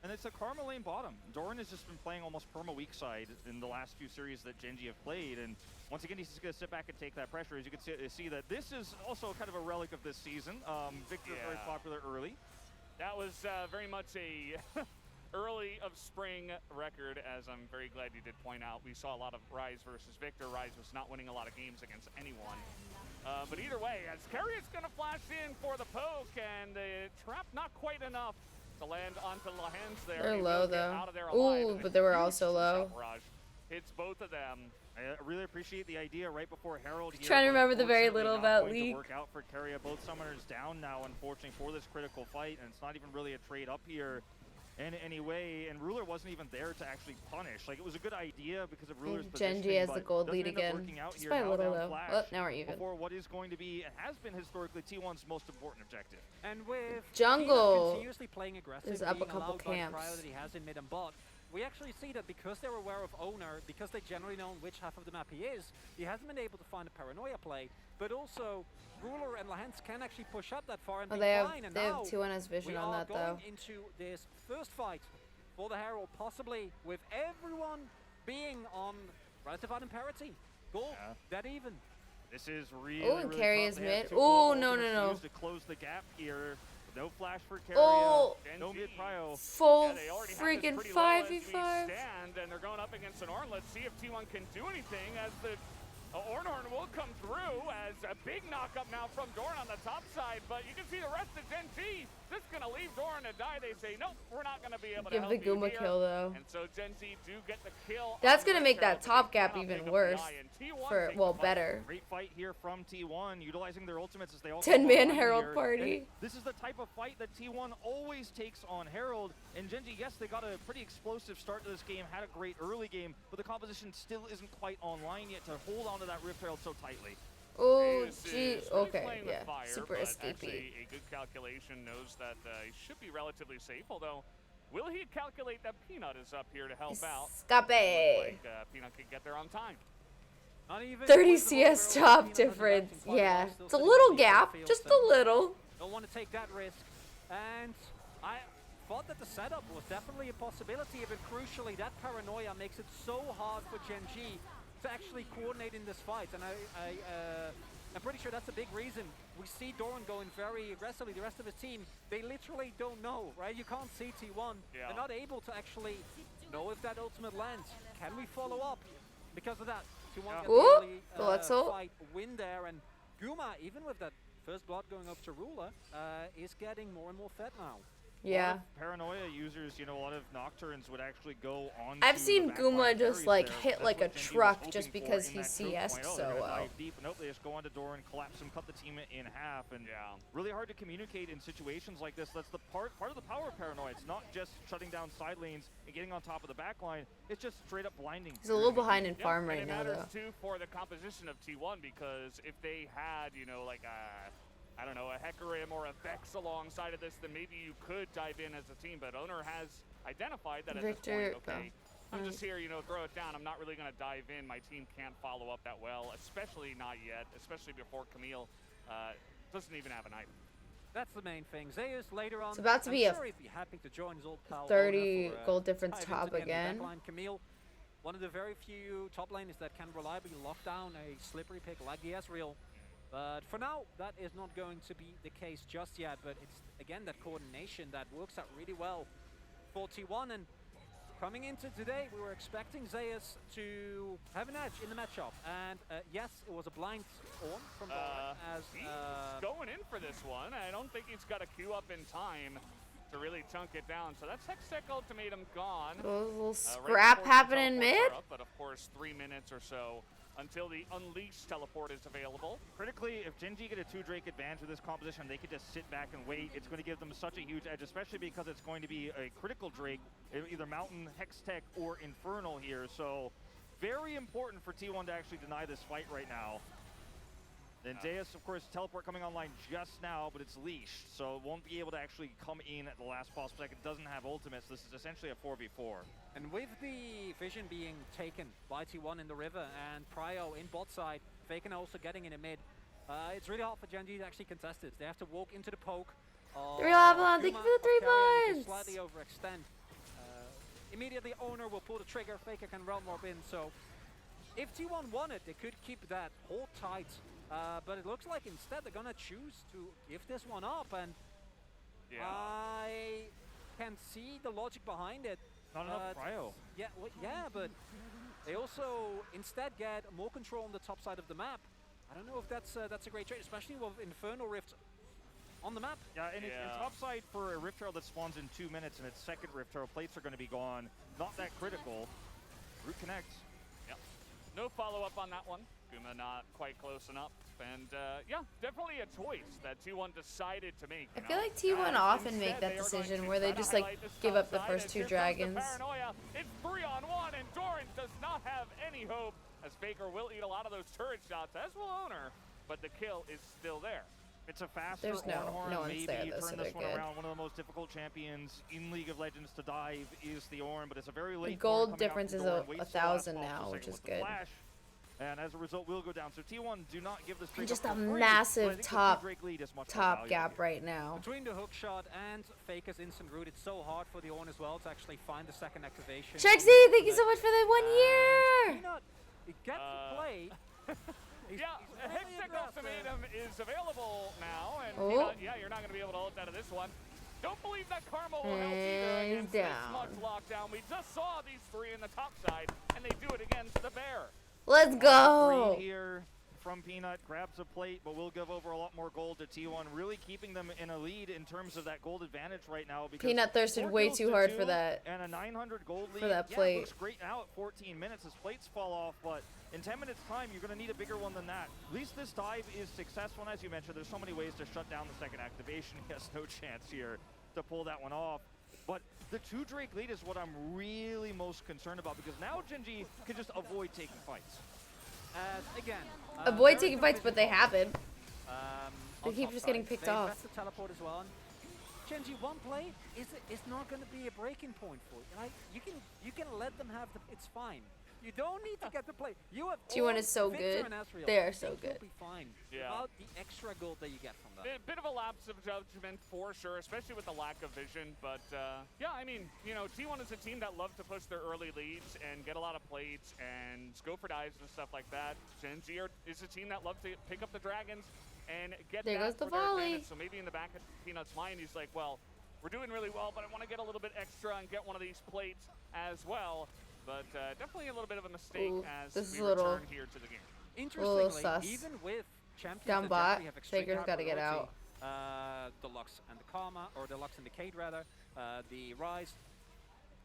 And it's a Karma lane bottom. Doran has just been playing almost perma weak side in the last few series that Gen G have played, and once again he's just going to sit back and take that pressure. As you can see that this is also kind of a relic of this season. Victor very popular early. That was very much a early of spring record, as I'm very glad you did point out. We saw a lot of Ryze versus Victor. Ryze was not winning a lot of games against anyone. But either way, as Carrier's going to flash in for the poke, and the trap not quite enough to land onto Lahens there. They're He low will get though. out of there alive, Ooh, and but a they were huge also low. barrage hits both of them. I really appreciate the idea right before Herald here. Trying to but remember the very unfortunately little not about going to League. work out for Carrier. Both summoners down now, unfortunately, for this critical fight, and it's not even really a trade up here in any way. And Ruler wasn't even there to actually punish. Like, it was a good idea because of Ruler's Gen G positioning, has but the gold doesn't lead end up again. working out Just here. by a Now little down though. Flash Oh, now we're even. Before what is going to be, and has been historically, T1's most important objective. And with Jungle Peanut continuously playing aggressive, is up a being couple allowed by the camps. cryo that he has in mid and bot, we actually see that because they're aware of Owner, because they generally know which half of the map he is, he hasn't been able to find a Paranoia play, but also Ruler and Lahens can actually push up that far and Oh, be they have fine. And they now have T1 has vision we on are that going though. into this first fight for the Herald, possibly with everyone being on relative item parity. Gold, that even. This is really, Oh, and really Carry tough. is They have mid. two Oh, global no, ultimates no, no. used to close the gap here. No flash for Carrier. Oh, no mid prio. full Yeah, they already have this freaking pretty low as we 5v5. stand, and they're going up against an Ornn. Let's see if T1 can do anything as the Ornhorn will come through as a big knock-up now from Doran on the top side, but you can see the rest of Gen G just going to leave Doran to die. They say, nope, we're not going to be able to Give help the you Guma here. kill, though. And so Gen Z do get the kill. That's going to make that top gap even worse. For, well, better. Great fight here from T1, utilizing their ultimates as they all 10-man Herald party. And this is the type of fight that T1 always takes on Herald. And Genji, yes, they got a pretty explosive start to this game, had a great early game, but the composition still isn't quite online yet to hold on to that Rift Herald so tightly. Oh, Zeus gee, is really okay, playing with yeah, fire, super but escapey. actually a good calculation knows that he should be relatively safe, although will he calculate that Peanut is up here to help out? Escape. Looks like Peanut can get there on time. 30 CS top difference. Yeah, it's a little gap, just a little. Don't want to take that risk. And I thought that the setup was definitely a possibility, but crucially, that paranoia makes it so hard for Gen G to actually coordinate in this fight. And I'm pretty sure that's a big reason. We see Doran going very aggressively. The rest of his team, they literally don't know, right? You can't see T1. Yeah. They're not able to actually know if that ultimate lands. Can we follow up? Because of that, T1 gets the fight win there. And Guma, even with that first blood going up to Ruler, is getting more and more fed now. Yeah. Paranoia users, you know, a lot of Nocturnes would actually go on. I've seen Guma just like hit like a truck just because he CS'd so well. Deep. Nope, they just go on to Doran, collapse him, cut the team in half, and really hard to communicate in situations like this. That's the part of the power of Paranoia. It's not just shutting down side lanes and getting on top of the back line. It's just straight up blinding. He's a little behind in farm right now, though. It matters though. too for the composition of T1 because if they had, you know, like a I don't know, a Hecarim or a Vex alongside of this, then maybe you could dive in as a team. But Owner has identified that at this point, okay, I'm just here, you know, throw it down. I'm not really going to dive in. My team can't follow up that well, especially not yet, especially before Camille doesn't even have an item. That's the main thing. Zeus later on. It's about to be a sure he'd be happy to join his old pal 30 for, gold difference dive top into the again. backline. Camille, one of the very few top laners that can reliably lock down a slippery pick like the Ezreal. But for now, that is not going to be the case just yet. But it's, again, that coordination that works out really well for T1. And coming into today, we were expecting Zeus to have an edge in the matchup. And yes, it was a blind Orn from Doran as he's going in for this one. I don't think he's got a queue up in time to really chunk it down. So that's Hextech Ultimatum gone. A little scrap happening mid. But of course, 3 minutes or so until the Unleashed teleport is available. Critically, if Gen G get a 2 Drake advantage with this composition, they could just sit back and wait. It's going to give them such a huge edge, especially because it's going to be a critical Drake, either Mountain, Hextech, or Infernal here. So very important for T1 to actually deny this fight right now. Then Zeus, of course, teleport coming online just now, but it's leashed, so it won't be able to actually come in at the last possible second. It doesn't have ultimates. This is essentially a 4v4. And with the vision being taken by T1 in the river and Prio in bot side, Faken also getting in a mid, it's really hard for Gen G to actually contest it. They have to walk into the poke. 3 Avalon, thank you for the 3 points! Slightly overextend. Immediately Owner will pull the trigger, Faker can realm warp in, so if T1 won it, they could keep that hold tight. But it looks like instead they're gonna choose to give this one up, and I can see the logic behind it. Not enough Prio. Yeah, well, yeah, but they also instead get more control on the top side of the map. I don't know if that's a great trade, especially with Infernal Rift on the map. Yeah, and in top side for a Rift Herald that spawns in 2 minutes and its second Rift Herald, plates are going to be gone. Not that critical. Root connects. Yep. No follow-up on that one. Guma not quite close enough. And yeah, definitely a choice that T1 decided to make. I feel like T1 often make that decision where they just like give up the first 2 dragons. It's 3-on-1 and Doran does not have any hope as Faker will eat a lot of those turret shots, as will Owner, but the kill is still there. It's a faster There's no one's maybe there, you though, turn so this they're one good. around. One of the most difficult champions in League of Legends to dive is the Ornn, but it's a very late The gold difference is 1,000 now, which is good. Flash, and as a result, will go down. So T1 do not give this And Drake just up a for free, massive but I think the top Drake lead is much more top valuable gap here. right now. Between the hook shot and Faker's instant root, it's so hard for the Ornn as well to actually find the second activation. Trexie, thank you so much for the 1 year! He gets to play. Hextech Ultimatum is available now, and Oh. you're not going to be able to ult out of this one. Don't believe that Karma will help either against this much lockdown. We just saw these 3 in the top side, and they do it against the Bear. Let's go. Reed here from Peanut grabs a plate, but will give over a lot more gold to T1, really keeping them in a lead in terms of that gold advantage right now. Because Peanut thirsted way too hard for that. And a 900 gold lead. For that Yeah, plate. it looks great now at 14 minutes as plates fall off, but in 10 minutes time, you're going to need a bigger one than that. At least this dive is successful, and as you mentioned, there's so many ways to shut down the second activation. He has no chance here to pull that one off. But the 2 Drake lead is what I'm really most concerned about, because now Genji can just avoid taking fights. Again, Avoid taking fights, but they haven't. They on keep top just side, getting picked they off. invest the teleport as well. And Genji, one play is not going to be a breaking point for you. Like, you can let them have the. It's fine. You don't need to get the play. You have T1 is so Victor good. and Asriel. They are so You'll good. be fine. Yeah. Without the extra gold that you get from that. Bit of a lapse of judgment for sure, especially with the lack of vision. But yeah, I mean, you know, T1 is a team that love to push their early leads and get a lot of plates and go for dives and stuff like that. Genji is a team that loves to pick up the dragons and get There that goes the for their volley. advantage. So maybe in the back of Peanut's mind, he's like, well, we're doing really well, but I want to get a little bit extra and get one of these plates as well. But definitely a little bit of a mistake as this is we a little- return here to the game. Interestingly, sus. even with champions Down that bot, generally have extreme Faker's gotta get priority, out. the Lux and the Karma, or the Lux and the Cade rather, the Rise,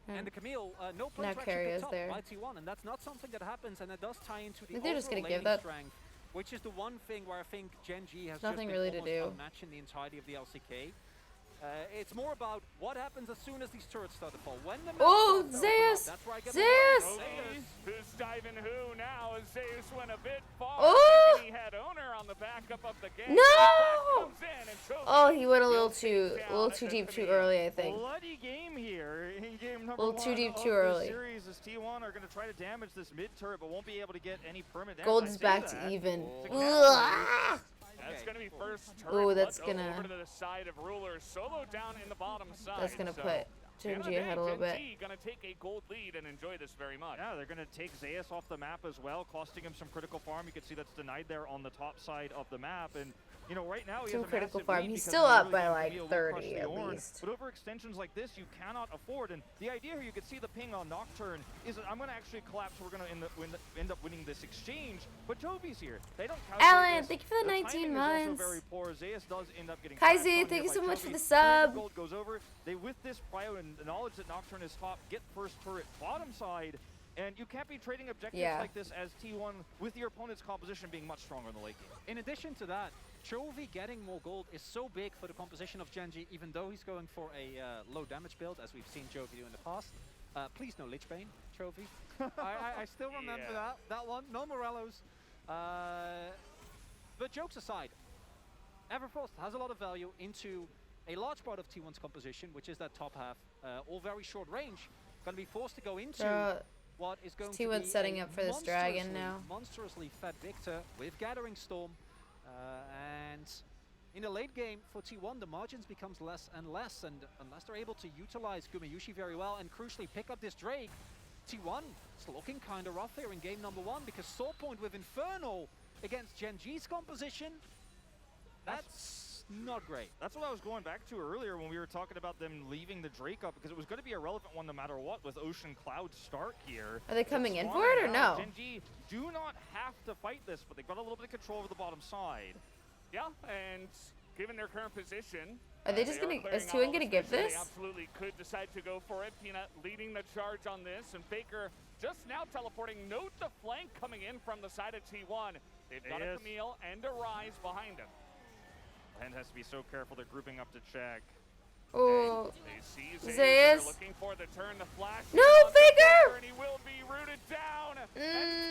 Hmm. and the Camille, no Now points are Carry actually is picked up there. by T1, and that's not something that happens, and it does tie into the think they're just overall gonna give laning that. strength, which is the one thing where I think Genji has Nothing just been really to almost do. unmatched in the entirety of the LCK. It's more about what happens as soon as these turrets start to fall. When the map Oh, starts to open up, Zeus! that's where I get Zeus! more Zeus! Who's diving who now as Zeus went a bit far. Oh! Thinking he had owner on the backup of the game. No! Flash comes in and Chovy Oh, he went a little will too, take a little down too the deep too Camille. early, I think. Bloody game here in game number Little one too deep of too the early. series as T1 are going to try to damage this mid turret, but won't be able to get any permanent damage. Gold's I say back that. to even. Successfully. Ugh. That's going to be first turret. Ooh, that's over gonna- to the side of Ruler, solo down in the bottom side. That's gonna so put at the end of the Genji ahead a day, little bit. Genji gonna take a gold lead and enjoy this very much. Yeah, they're going to take Zeus off the map as well, costing him some critical farm. You can see that's denied there on the top side of the map. And, you know, right now he Some has a critical massive farm. lead He's because still in the up early by game, like Camille will crush 30 the at Ornn. least. But over extensions like this, you cannot afford. And the idea here, you can see the ping on Nocturne, is that I'm going to actually collapse. We're going to end up winning this exchange. But Jovi's here. They don't calculate Alan, this. thank you for the 19 timing months. Is also very poor. Zeus does end up getting Kaiser, cracked on here thank you by so much for Chovy. the 200 sub. Gold goes over. They, with this prio and the knowledge that Nocturne is top, get first turret bottom side. And you can't be trading objectives Yeah. like this as T1 with your opponent's composition being much stronger in the late game. In addition to that, Chovy getting more gold is so big for the composition of Genji, even though he's going for a low damage build, as we've seen Chovy do in the past. Please no Lich Bane, Chovy. I still remember that one. No Morellos. But jokes aside, Everfrost has a lot of value into a large part of T1's composition, which is that top half, all very short range. Going to be forced to go into what is going to be T1's setting a up for this dragon monstrously- now. Monstrously fed Victor with Gathering Storm. And in the late game for T1, the margins becomes less and less. And unless they're able to utilize Gumayushi very well and crucially pick up this Drake, T1 is looking kind of rough here in game number one, because Sword Point with Inferno against Genji's composition, that's not great. That's what I was going back to earlier when we were talking about them leaving the Drake up, because it was going to be a relevant one no matter what with Ocean Cloud start here. Are they coming in It's for it or now. no? Genji do not have to fight this, but they've got a little bit of control over the bottom side. Yeah, and given their current position, Are they just are gonna? clearing Is out T1 all gonna the give space, and this? They absolutely could decide to go for it. Peanut leading the charge on this, and Faker just now teleporting. Note the flank coming in from the side of T1. They've got a Yes. Camille and a Rise behind him. And has to be so careful. They're grouping up to check. Oh, They see Zeus, and Zeus. they're looking for the turn, the flash. No, on the Faker! and he will be rooted down and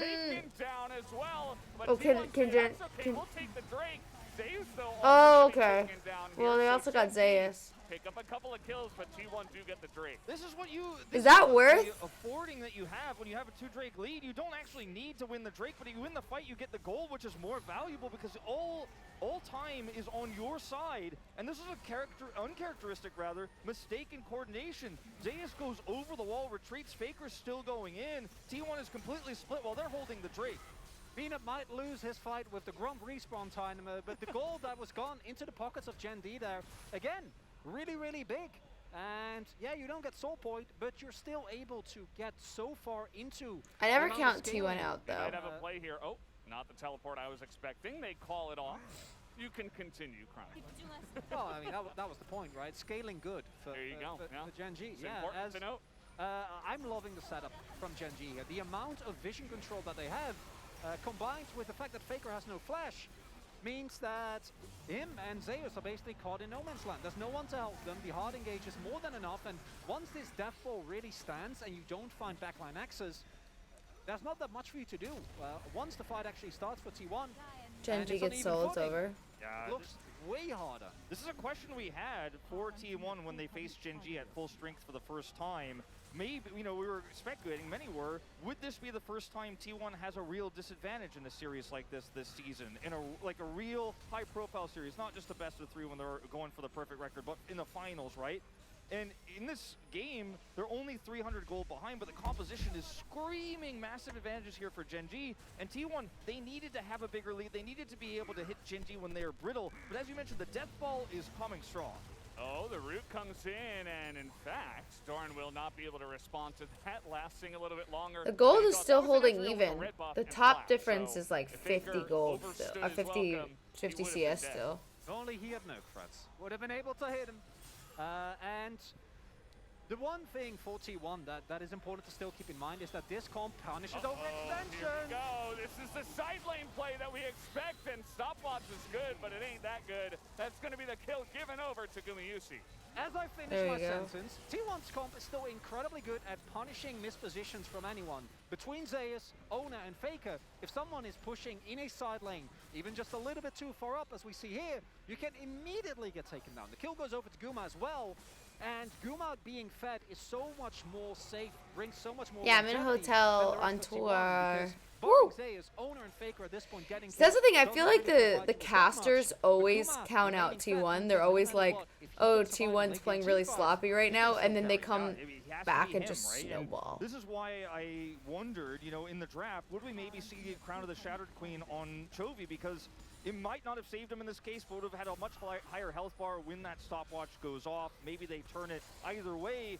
taken down as well. But Oh, can- T1 can say, Gen- "That's okay, can- we'll take the Drake." Zeus, though, Oh, also gonna okay. be taken down Well, here, they so also got Genji Zeus. Pick up a couple of kills, but T1 do get the Drake. This is what you... Is that the worth? affording that you have when you have a 2 Drake lead. You don't actually need to win the Drake, but if you win the fight, you get the gold, which is more valuable because all time is on your side. And this is a uncharacteristic mistake in coordination. Zeus goes over the wall, retreats, Faker's still going in. T1 is completely split while they're holding the Drake. Peanut might lose his fight with the Grump respawn time, but the gold that was gone into the pockets of Gen D there, again, really, really big. And yeah, you don't get soul point, but you're still able to get so far into. I never the amount of count T1 scaling. out They though. might have a play here. Oh, not the teleport I was expecting. They call it off. You can continue, Chronic. Well, I mean, that was the point, right? Scaling good for, There you go, for, yeah. for Gen G. It's important to note. I'm loving the setup from Gen G here. The amount of vision control that they have, combined with the fact that Faker has no flash, means that him and Zeus are basically caught in no man's land. There's no one to help them. The hard engage is more than enough, and once this death ball really stands and you don't find backline access, there's not that much for you to do. Once the fight actually starts for T1, Gen G gets sold, it's over. Yeah, looks way harder. This is a question we had for T1 when they faced Gen G at full strength for the first time. Maybe, we were speculating, many were, would this be the first time T1 has a real disadvantage in a series like this season? In a real high-profile series, not just the best of 3 when they're going for the perfect record, but in the finals, right? And in this game, they're only 300 gold behind, but the composition is screaming massive advantages here for Gen G. And T1, they needed to have a bigger lead. They needed to be able to hit Gen G when they are brittle. But as you mentioned, the death ball is coming strong. Oh, the root comes in, and in fact, Dorn will not be able to respond to that, lasting a little bit longer. The gold is still holding even. The top difference is like 50 gold still. 50 CS still. If only he had no threats. Would have been able to hit him. And the one thing for T1 that is important to still keep in mind is that this comp punishes overextension. Here we go. This is the side lane play that we expect, and stopwatch is good, but it ain't that good. That's going to be the kill given over to Gumayusi. As I finish my sentence, T1's comp is still incredibly good at punishing mispositions from anyone. Between Zeus, Ona, and Faker, if someone is pushing in a side lane, even just a little bit too far up, as we see here, you can immediately get taken down. The kill goes over to Guma as well, and Guma being fed is so much more safe, brings so much more. Yeah, I'm in a hotel on tour. Woo! Zeus, Ona, and Faker at this point getting. So that's the thing. I feel like the casters always count out T1. They're always like, "Oh, T1's playing really sloppy right now," and then they come back and just snowball. This is why I wondered, in the draft, would we maybe see Crown of the Shattered Queen on Chovy, because it might not have saved him in this case, but would have had a much higher health bar when that stopwatch goes off. Maybe they turn it. Either way,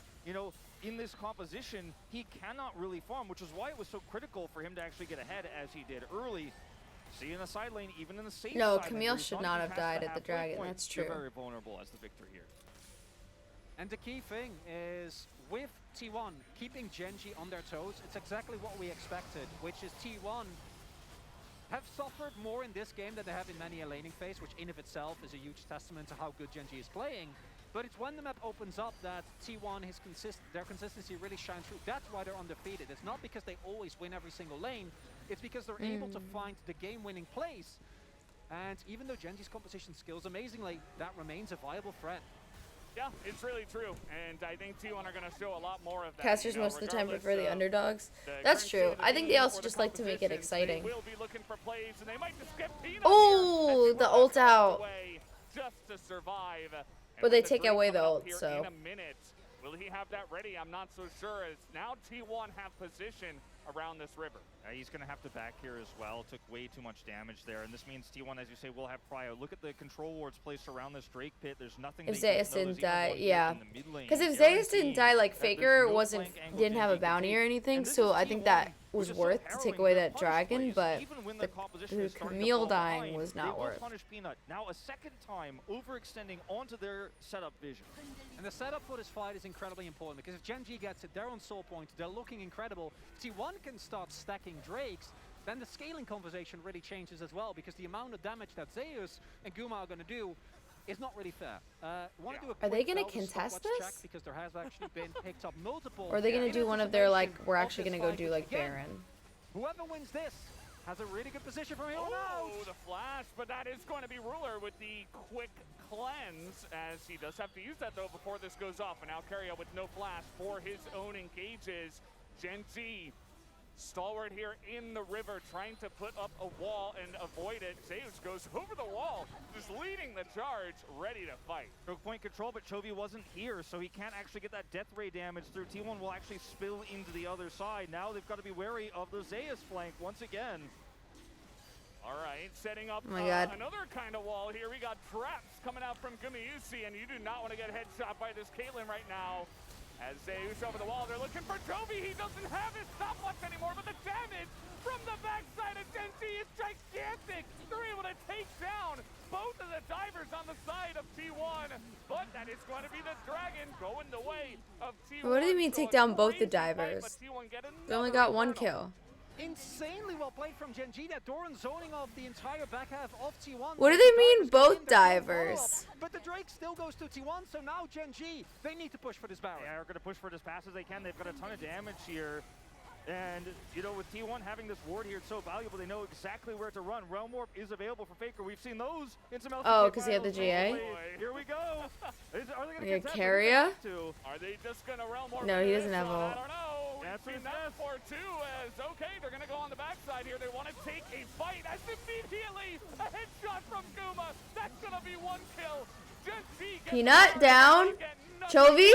in this composition, he cannot really farm, which is why it was so critical for him to actually get ahead as he did early. See in the side lane, even in the safe No, side Camille lane, should not have died at the dragon. point, That's true. You're very vulnerable as the victor here. And the key thing is, with T1 keeping Gen G on their toes, it's exactly what we expected, which is T1 have suffered more in this game than they have in many a laning phase, which in of itself is a huge testament to how good Gen G is playing. But it's when the map opens up that T1, their consistency really shines through. That's why they're undefeated. It's not because they always win every single lane. It's because they're able to find the game-winning plays. And even though Gen G's composition skills amazingly, that remains a viable threat. Yeah, it's really true, and I think T1 are going to show a lot more of that. Casters most of the time prefer the underdogs. That's true. I think they also just like to make it exciting. They will be looking for plays, and they might just get Pino Oh, the ult out. just to survive. But they take away the ult, In so. a minute, will he have that ready? I'm not so sure. As now T1 have position around this river. He's going to have to back here as well. Took way too much damage there. And this means T1, as you say, will have prio. Look at the control wards placed around this Drake pit. There's nothing. If Zeus didn't die, yeah. Because if Zeus didn't die, like Faker didn't have a bounty or anything, so I think that was worth to take away that dragon, but the Camille dying was not worth. Now a second time overextending onto their setup vision. And the setup for this fight is incredibly important, because if Gen G gets it, they're on soul point, they're looking incredible. T1 can start stacking Drakes, then the scaling conversation really changes as well, because the amount of damage that Zeus and Guma are going to do is not really fair. Are they going to contest this? Because there has actually been picked up multiple. Or are they going to do one of their, like, we're actually going to go do, like, Baron? Whoever wins this has a really good position from here on out. Oh, the flash, but that is going to be Ruler with the quick cleanse, as he does have to use that, though, before this goes off. And now Carrier with no flash for his own engages. Gen G, stalwart here in the river, trying to put up a wall and avoid it. Zeus goes over the wall, just leading the charge, ready to fight. Stroke point control, but Chovy wasn't here, so he can't actually get that death ray damage through. T1 will actually spill into the other side. Now they've got to be wary of the Zeus flank once again. All right, setting up Oh my God. another kind of wall here. We got traps coming out from Gumayusi, and you do not want to get headshot by this Caitlyn right now. As Zeus over the wall, they're looking for Toby. He doesn't have his stopwatch anymore, but the damage from the backside of Genji is gigantic. They're able to take down both of the divers on the side of T1, but that is going to be the Dragon going the way of T1. What do you mean take down both the divers? They only got one kill. Insanely well played from Genji. That Doran zoning off the entire back half of T1. What do they mean both divers? But the Drake still goes to T1, so now Genji, they need to push for this barrel. Yeah, they're going to push for it as fast as they can. They've got a ton of damage here. And, you know, with T1 having this ward here, it's so valuable. They know exactly where to run. Realm Warp is available for Faker. We've seen those in some LCK Oh, because he had the finals. GA? Here we go. Are they going to Yeah, get Carrier? Are they just going to Realm Warp? No, he doesn't have I ult. don't know. We've seen that before too. As okay, they're going to go on the backside here. They want to take a fight. As immediately a headshot from Guma. That's going to be one kill. Genji gets Peanut down. Chovy?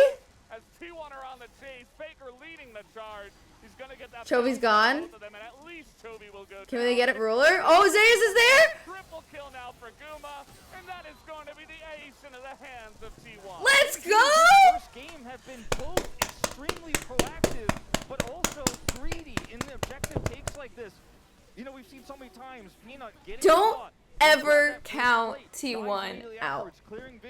As T1 are on the chase, Faker leading the charge. He's gonna get that. Chovy's gone. Both of them, and at least Chovy will go Can down. they get it, Ruler? Oh, Zeus is there? Triple kill now for Guma, and that is going to be the ace into the hands of T1. Let's go! First game have been both extremely proactive, but also greedy in the objective takes like this. You know, we've seen so many times Peanut getting Don't caught. ever count T1 out,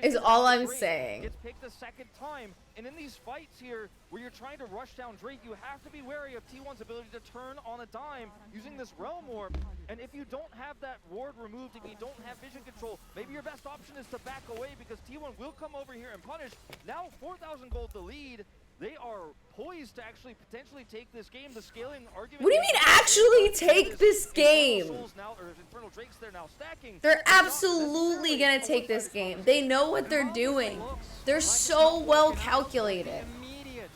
is all I'm saying. Gets picked the second time, and in these fights here, where you're trying to rush down Drake, you have to be wary of T1's ability to turn on a dime using this Realm Warp. And if you don't have that ward removed, if you don't have vision control, maybe your best option is to back away because T1 will come over here and punish. Now 4,000 gold the lead. They are poised to actually potentially take this game. The scaling argument. What do you mean actually take this game? Infernal Drakes there now stacking. They're absolutely gonna take this game. They know what they're doing. They're so well calculated. Immediate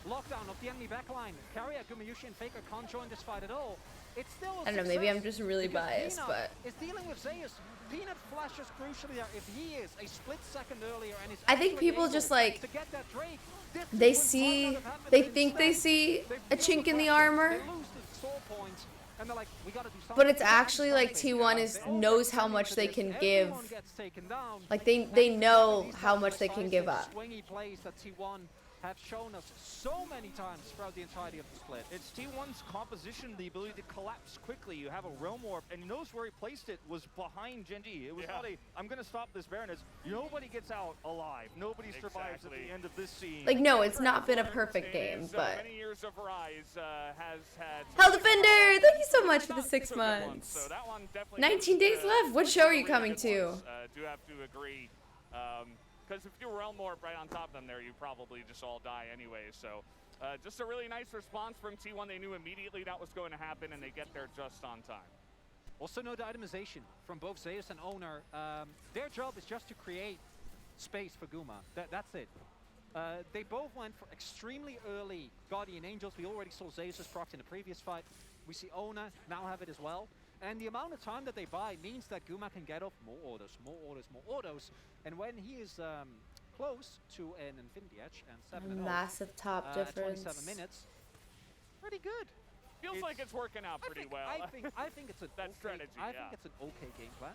lockdown of the enemy backline. Carrier, Gumayusi, and Faker can't join this fight at all. It's still a I don't know, maybe I'm just really biased, but is dealing with Zeus. Peanut flashes crucially there. If he is a split second earlier and is I think actually people able just like to get that Drake, they think they see a chink in the armor. they lose the soul points, and they're like, we gotta do something. But it's actually like T1 knows how much they can give. Everyone gets taken down. Like they know how much they can give up. Swingy plays that T1 have shown us so many times throughout the entirety of the split. It's T1's composition, the ability to collapse quickly. You have a Realm Warp, and he knows where he placed it was behind Genji. It was not a, I'm going to stop this Baron. It's, nobody gets out alive. Nobody survives at the end of this scene. Like, no, it's not been a perfect game, but... Many years of Rise has had... Hell Defender, thank you so much for the 6 months. So that one definitely 19 days left. What show are you coming to? Do have to agree. Because if you Realm Warp right on top of them there, you probably just all die anyway. So just a really nice response from T1. They knew immediately that was going to happen, and they get there just on time. Also note the itemization from both Zeus and Owner. Their job is just to create space for Guma. That's it. They both went for extremely early Guardian Angels. We already saw Zeus's proc in the previous fight. We see Owner now have it as well. And the amount of time that they buy means that Guma can get off more orders, more orders, more orders. And when he is close to an Infinity Edge and 7-0, Massive top difference. 27 minutes, pretty good. Feels like it's working out pretty well. I think it's a that strategy. I think it's an okay game plan.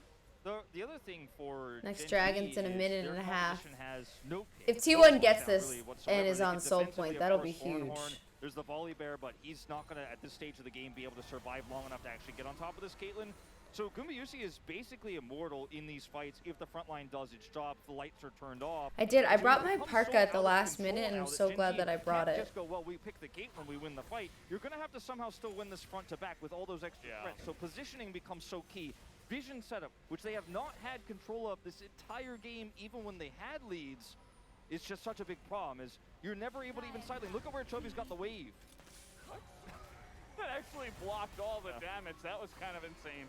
The other thing for Next Genji Dragon's in a is minute their and a half. composition has no If pick. T1 gets Not this really whatsoever. and is They on can Soul defensively, Point, of that'll course, be huge. Horn. There's the volley bear, but he's not going to, at this stage of the game, be able to survive long enough to actually get on top of this Caitlyn. So Gumayusi is basically immortal in these fights if the front line does its job, the lights are turned off. I did. I brought my Becomes parka so at the out of last control minute, and now I'm that so glad Genji that I brought can't it. just go, well, we pick the Caitlyn, we win the fight. You're going to have to somehow still win this front to back with all those extra threats. So positioning becomes so key. Vision setup, which they have not had control of this entire game, even when they had leads, is just such a big problem. Is you're never able to even sideline. Look at where Chovy's got the wave. That actually blocked all the damage. That was kind of insane.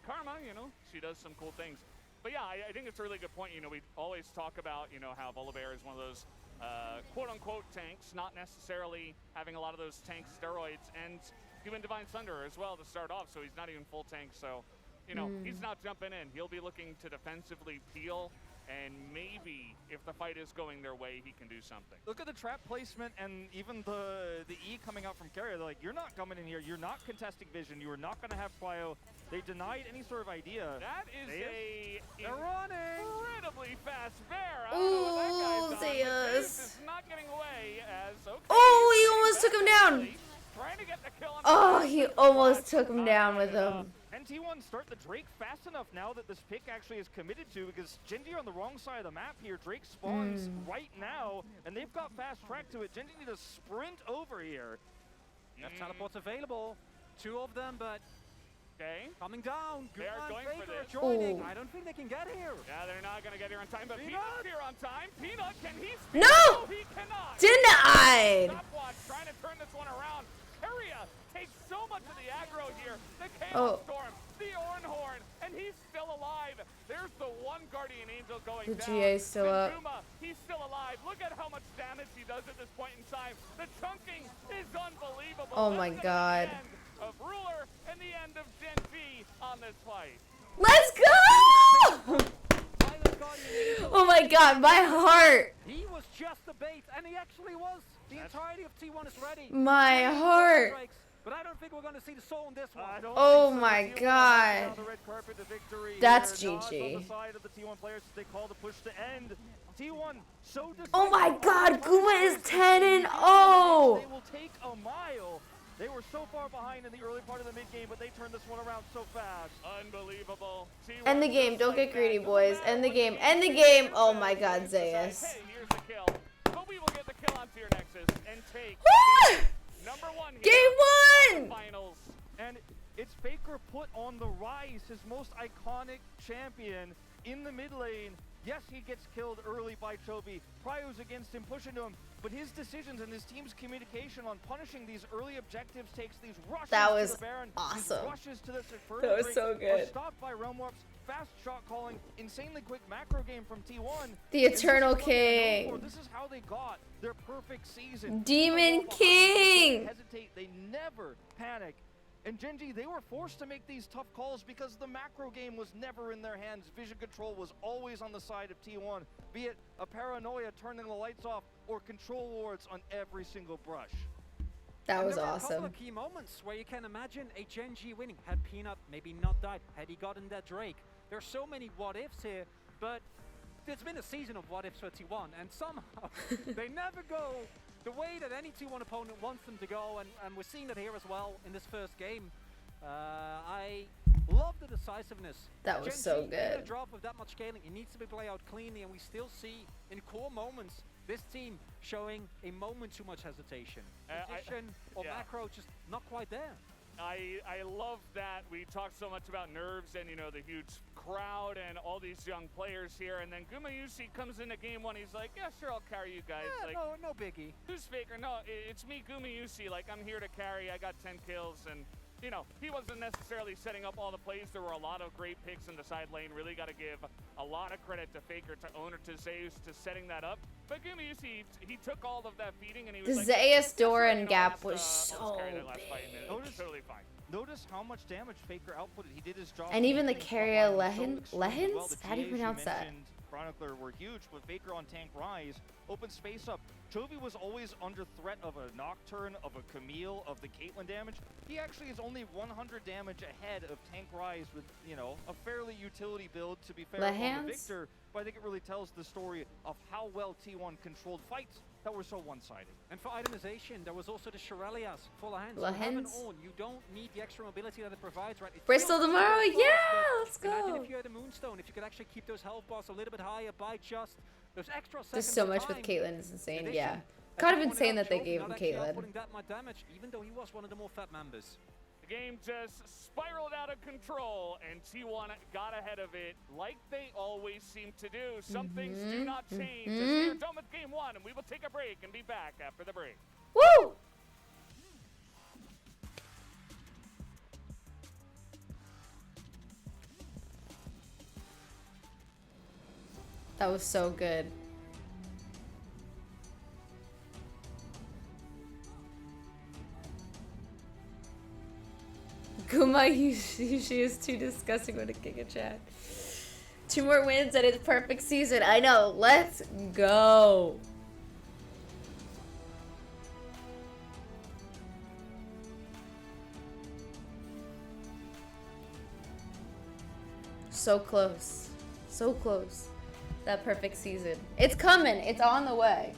Karma, you know, she does some cool things. But yeah, I think it's a really good point. You know, we always talk about, you know, how Volibear is one of those quote-unquote tanks, not necessarily having a lot of those tank steroids, and even Divine Thunder as well to start off, so he's not even full tank. So, you know, he's not jumping in. He'll be looking to defensively peel, and maybe if the fight is going their way, he can do something. Look at the trap placement and even the E coming out from Carrier. They're like, you're not coming in here. You're not contesting vision. You are not going to have Plyo. They denied any sort of idea. That is a They're running. incredibly fast bear. I don't know what that guy's on, but Zeus is not getting away as okay. Oh, he almost took him down. Trying to get the kill on Oh, he almost took him down with him. And T1 start the Drake fast enough now that this pick actually is committed to, because Genji are on the wrong side of the map here. Drake spawns right now, and they've got fast track to it. Genji need to sprint over here. Left teleport's available. 2 of them, but coming down. They are going for this. Joining. I don't think they can get here. Yeah, they're not going to get here on time, but Peanut! Peanut's here on time. Peanut, can he No! No, he cannot! Denied! Stopwatch trying to turn this one around. Keria takes so much of the aggro here. The Chaos Storm, the Ornhorn, and he's still alive. There's the one Guardian Angel going The down. GA's still up. Benzuma, he's still alive. Look at how much damage he does at this point in time. The chunking is unbelievable. Oh my God. The end of Ruler and the end of Gen V on this fight. Let's go! Oh my God, my heart. He was just the bait, and he actually was. The entirety of T1 is ready. My heart. But I don't think we're going to see the soul in this one. Oh my God. That's Nods on GG. the side of the T1 players as they call the push to end. T1 so Oh my decisive. God, Guma is 10-0. They will take a mile. They were so far behind in the early part of the mid game, but they turned this one around so fast. Unbelievable. End the game. Don't get greedy, boys. End the game. End the game. Oh my God, Zeus. Hey, here's the kill. But we will get the kill onto your Nexus and take number 1 here. Game 1! Finals. And it's Faker put on the rise, his most iconic champion in the mid lane. Yes, he gets killed early by Chovy. Pryo's against him, pushing to him. But his decisions and his team's communication on punishing these early objectives takes these rushes That to was the Baron, awesome. these rushes to this Inferno That was Drake so are good. stopped by Realm Warps, fast shot calling, insanely quick macro game from T1. The And this is Eternal what they're known King. for. This is how they got their perfect season. Demon They King. hesitate, they never panic. And Genji, they were forced to make these tough calls because the macro game was never in their hands. Vision control was always on the side of T1, be it a paranoia turning the lights off or control wards on every single brush. That And was there were a couple awesome. of key moments where you can imagine a Gen G winning. Had Peanut maybe not died, had he gotten that Drake. There's so many what ifs here, but there's been a season of what ifs for T1, and somehow they never go the way that any T1 opponent wants them to go, and we're seeing that here as well in this first game. I love the decisiveness. That was Gen so G, good. even a drop with that much scaling, it needs to be played out cleanly, and we still see in core moments this team showing a moment too much hesitation. Position or macro just not quite there. I love that we talked so much about nerves and, you know, the huge crowd and all these young players here, and then Gumayusi comes into game 1, he's like, yeah, sure, I'll carry you guys. Yeah, like, no biggie. Who's Faker? No, it's me, Gumayusi. Like, I'm here to carry. I got 10 kills, and, you know, he wasn't necessarily setting up all the plays. There were a lot of great picks in the side lane. Really got to give a lot of credit to Faker, to Owner, to Zeus, to setting that up. But Gumayusi, he took all of that feeding, and he was The like, Zeus Doran you know, gap I'll was just so carry that last fight, and it was Notice- totally fine. Notice how much damage Faker outputted. He did his job. And even the making Carrier top line so Lehens? extremely well. The How do you GAs pronounce that? mentioned, Chronicler, were huge with Faker on tank rise. Open space up. Chovy was always under threat of a Nocturne, of a Camille, of the Caitlyn damage. He actually is only 100 damage ahead of tank rise with, you know, a fairly utility build, to be fair, on Lehans? the Victor. But I think it really tells the story of how well T1 controlled fights that were so one-sided. And for itemization, there was also the Shirelias, full hands. La You have an hands. all. You don't need the extra mobility that it provides, right? It's Bristol still tomorrow? pretty Yeah, fast, but let's Imagine go. if you had a Moonstone, if you could actually keep those health bars a little bit higher by just those extra seconds. There's so of much with time. Caitlyn, it's insane. In Yeah. addition, Kind as of you insane pointed that they out, gave Chovy him not actually Caitlyn. outputting that much damage, even though he was one of the more fat members. The game just spiraled out of control, and T1 got ahead of it like they always seem to do. Some things do not change. As we are done with game 1, and we will take a break and be back after the break. Woo! That was so good. Guma, she is too disgusting with a Giga Chat. 2 more wins and it's perfect season. I know. Let's go. So close. So close. That perfect season. It's coming. It's on the way.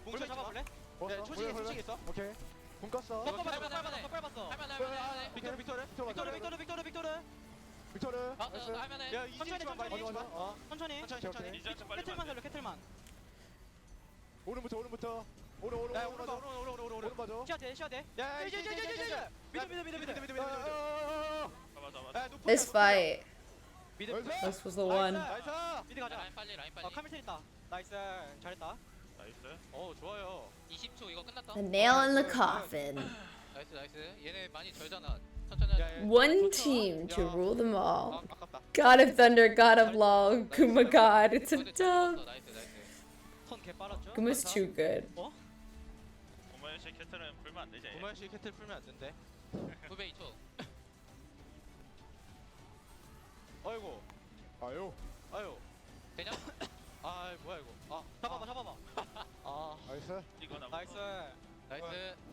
공차 잡아볼래? 네, 초식이 있어. 오케이. 공 껐어. 더 빨봤어. 할만해. 빅토르. 할만해. 야, 천천히. 캐틀만 살려, 캐틀만. 오른부터. 오른 맞아. 시야 돼. 야, 이제. 미드. This fight. This was the one. 미드 가자. 라인 빨리. 카밀텔 있다. 나이스. 잘했다. 좋아요. 20초 이거 끝났다. The nail in the coffin. 나이스. 얘네 많이 절잖아. 천천히 하자. One team to rule them all. God of Thunder, God of Law, Kuma God. It's a dub. 턴개 빨았죠? Kuma's too good. 오마이씨 캐틀은 풀면 안 되지. 오마이씨 캐틀 풀면 안 된대. 9배 2초. 아유. 되냐? 아, 뭐야 이거. 잡아봐. 나이스. 이거 나이스.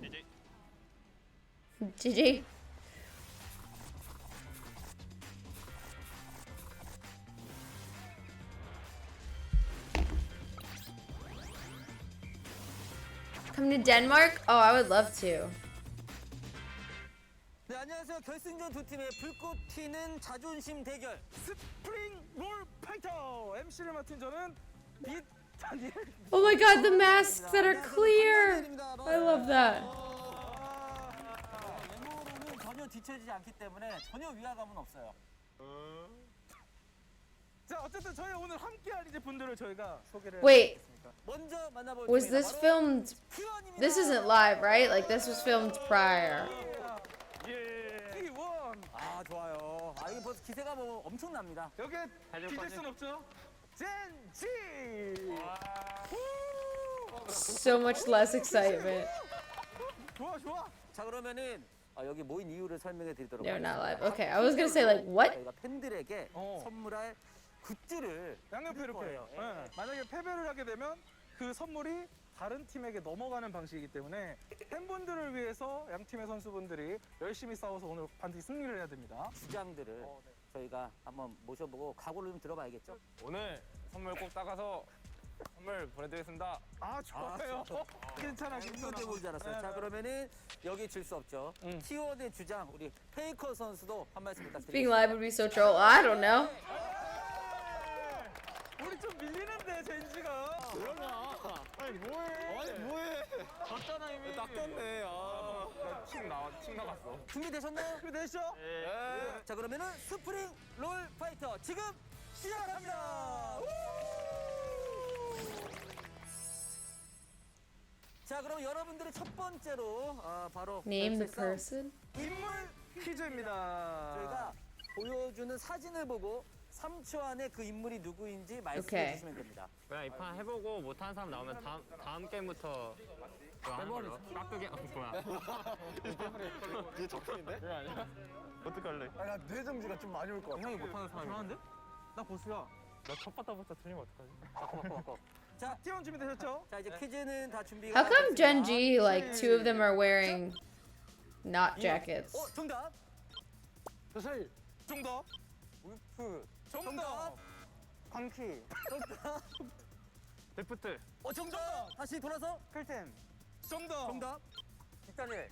이제 GG. Come to Denmark? Oh, I would love to. 네, 안녕하세요. 결승전 두 팀의 불꽃 튀는 자존심 대결. 스프링 롤 파이터 MC를 맡은 저는 비타니엘. Oh my god, the masks that are clear. I love that. 외모로는 전혀 뒤처지지 않기 때문에 전혀 위화감은 없어요. 자, 어쨌든 저희 오늘 함께할 이제 분들을 저희가 소개를 Wait. 해드리겠습니다. 먼저 만나볼 Was this filmed? This isn't live, right? Like this was filmed prior. T1. 아, 좋아요. 아, 이게 벌써 기세가 뭐 엄청납니다. 여기 뒤질 순 없죠. 젠지. So much less excitement. 좋아. 자, 그러면은 여기 모인 이유를 설명해 드리도록 They're 하겠습니다. not live. Okay, I was gonna say like what? 저희가 팬들에게 선물할 굿즈를 양옆에 드릴 이렇게. 거예요. 예. 만약에 패배를 하게 되면 그 선물이 다른 팀에게 넘어가는 방식이기 때문에 팬분들을 위해서 양 팀의 선수분들이 열심히 싸워서 오늘 반드시 승리를 해야 됩니다. 주장들을 저희가 한번 모셔보고 각오를 좀 들어봐야겠죠? 오늘 선물 꼭 따가서 선물 보내드리겠습니다. 아, 좋아요. 괜찮아. 이거 때문인 줄 알았어요. 자, 그러면은 여기 질 수 없죠. T1의 주장 우리 페이커 선수도 한 말씀 Being 부탁드립니다. live would be so troll. I don't know. 우리 좀 밀리는데 젠지가. 아니 뭐해? 졌잖아 이미. 낚였네. 팀 나갔어. 준비되셨나요? 준비되셨죠? 예. 자, 그러면은 스프링 롤 파이터 지금 시작합니다. 자, 그럼 여러분들이 첫 번째로 바로 Name the 결승 person. 인물 퀴즈입니다. 저희가 보여주는 사진을 보고 3초 안에 그 인물이 누구인지 말씀해 Okay. 주시면 됩니다. 그냥 이 판 해보고 못하는 사람 나오면 다음 게임부터 그거 하는 걸로. 깍두기 뭐야? 이게 적팀인데? 그게 아니야? 어떡할래? 나 뇌정지가 좀 많이 올 것 같아. 형이 못하는 사람이 잘하는데? 나 보수야. 나 첫 바다부터 틀리면 어떡하지? 바꿔. 자, T1 준비되셨죠? 자, 이제 퀴즈는 다 준비가 How come 됐습니다. Genji, like two of them are wearing not jackets? 정답. 조실. 정답. 울프. 정답. 광키. 정답. 데프트. 정답. 다시 돌아서 클템. 정답. 정답. 빅다니엘.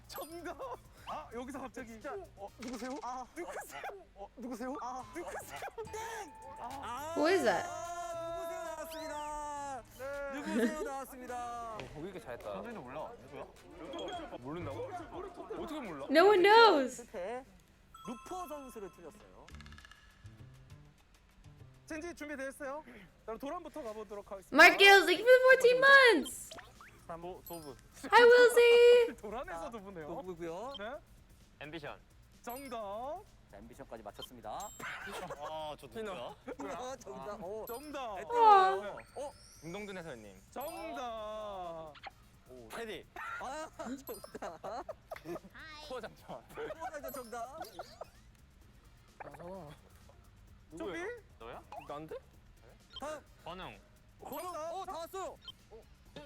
정답. 아, 여기서 갑자기. 진짜. 누구세요? 누구세요? 누구세요? 누구세요? 땡. Who is that? 누구세요 나왔습니다. 자, 누구세요 나왔습니다. 왜 이렇게 잘했다. 현준이도 몰라. 누구야? 모른다고? 어떻게 몰라? No one knows. 실패. 루퍼 선수를 틀렸어요. 젠지 준비됐어요? 그럼 도란부터 가보도록 하겠습니다. Mark Gales, thank you for the 14 months. 도부. Hi, Wilsey. 도란에서 도부네요. 도부고요. 네. 앰비션. 정답. 자, 앰비션까지 맞췄습니다. 아, 저 누구야? 뭐야? 정답. 정답. 김동준 해설님. 정답. 테디. 아, 정답. 코어장전. 코어장전 정답. 쪼비? 너야? 난데? 다음. 권웅. 정답. 다 왔어요.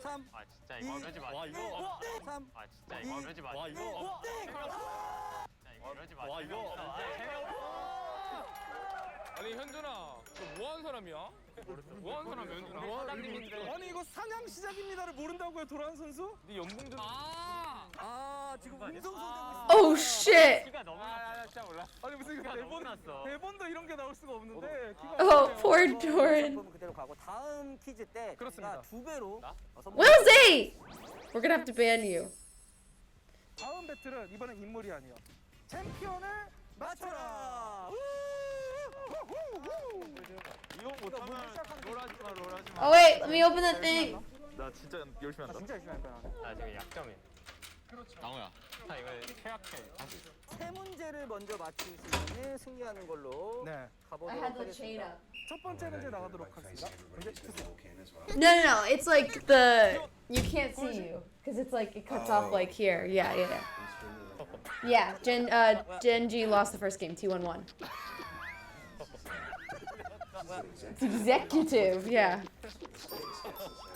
3. 아 진짜 이거 그러지 마. 와, 이거. 3. 아 진짜 이거 그러지 마. 와, 이거. 진짜 이거 그러지 마. 와, 이거. 아니 현준아, 너 뭐하는 사람이야? 뭐하는 사람이야 현준아? 사장님인데. 아니 이거 사냥 시작입니다를 모른다고요, 도란 선수? 네 연봉 좀. 지금 웅성성되고 있어. Oh shit. 키가 너무 진짜 몰라. 아니 무슨 이거 대본도 이런 게 나올 수가 없는데. Oh, poor Doran. 그대로 가고 다음 퀴즈 때 그렇습니다. 두 배로 Wilsey. We're gonna have to ban you. 다음 배틀은 이번엔 인물이 아니야. 챔피언을 맞춰라. 이거 못하면 롤하지 마. Oh wait, let me open the thing. 나 진짜 열심히 한다. 진짜 열심히 할 거야. 나 지금 약점이. 나무야. 나 이거 최악해. 세 문제를 먼저 맞추시면 승리하는 걸로 네. 가보도록 하겠습니다. 첫 번째 문제 나가도록 하겠습니다. 문제 주세요. No, no, no. It's like you can't see you because it's like it cuts off like here. Yeah, yeah, yeah. Yeah, Genji lost the first game, T11. It's executive, yeah.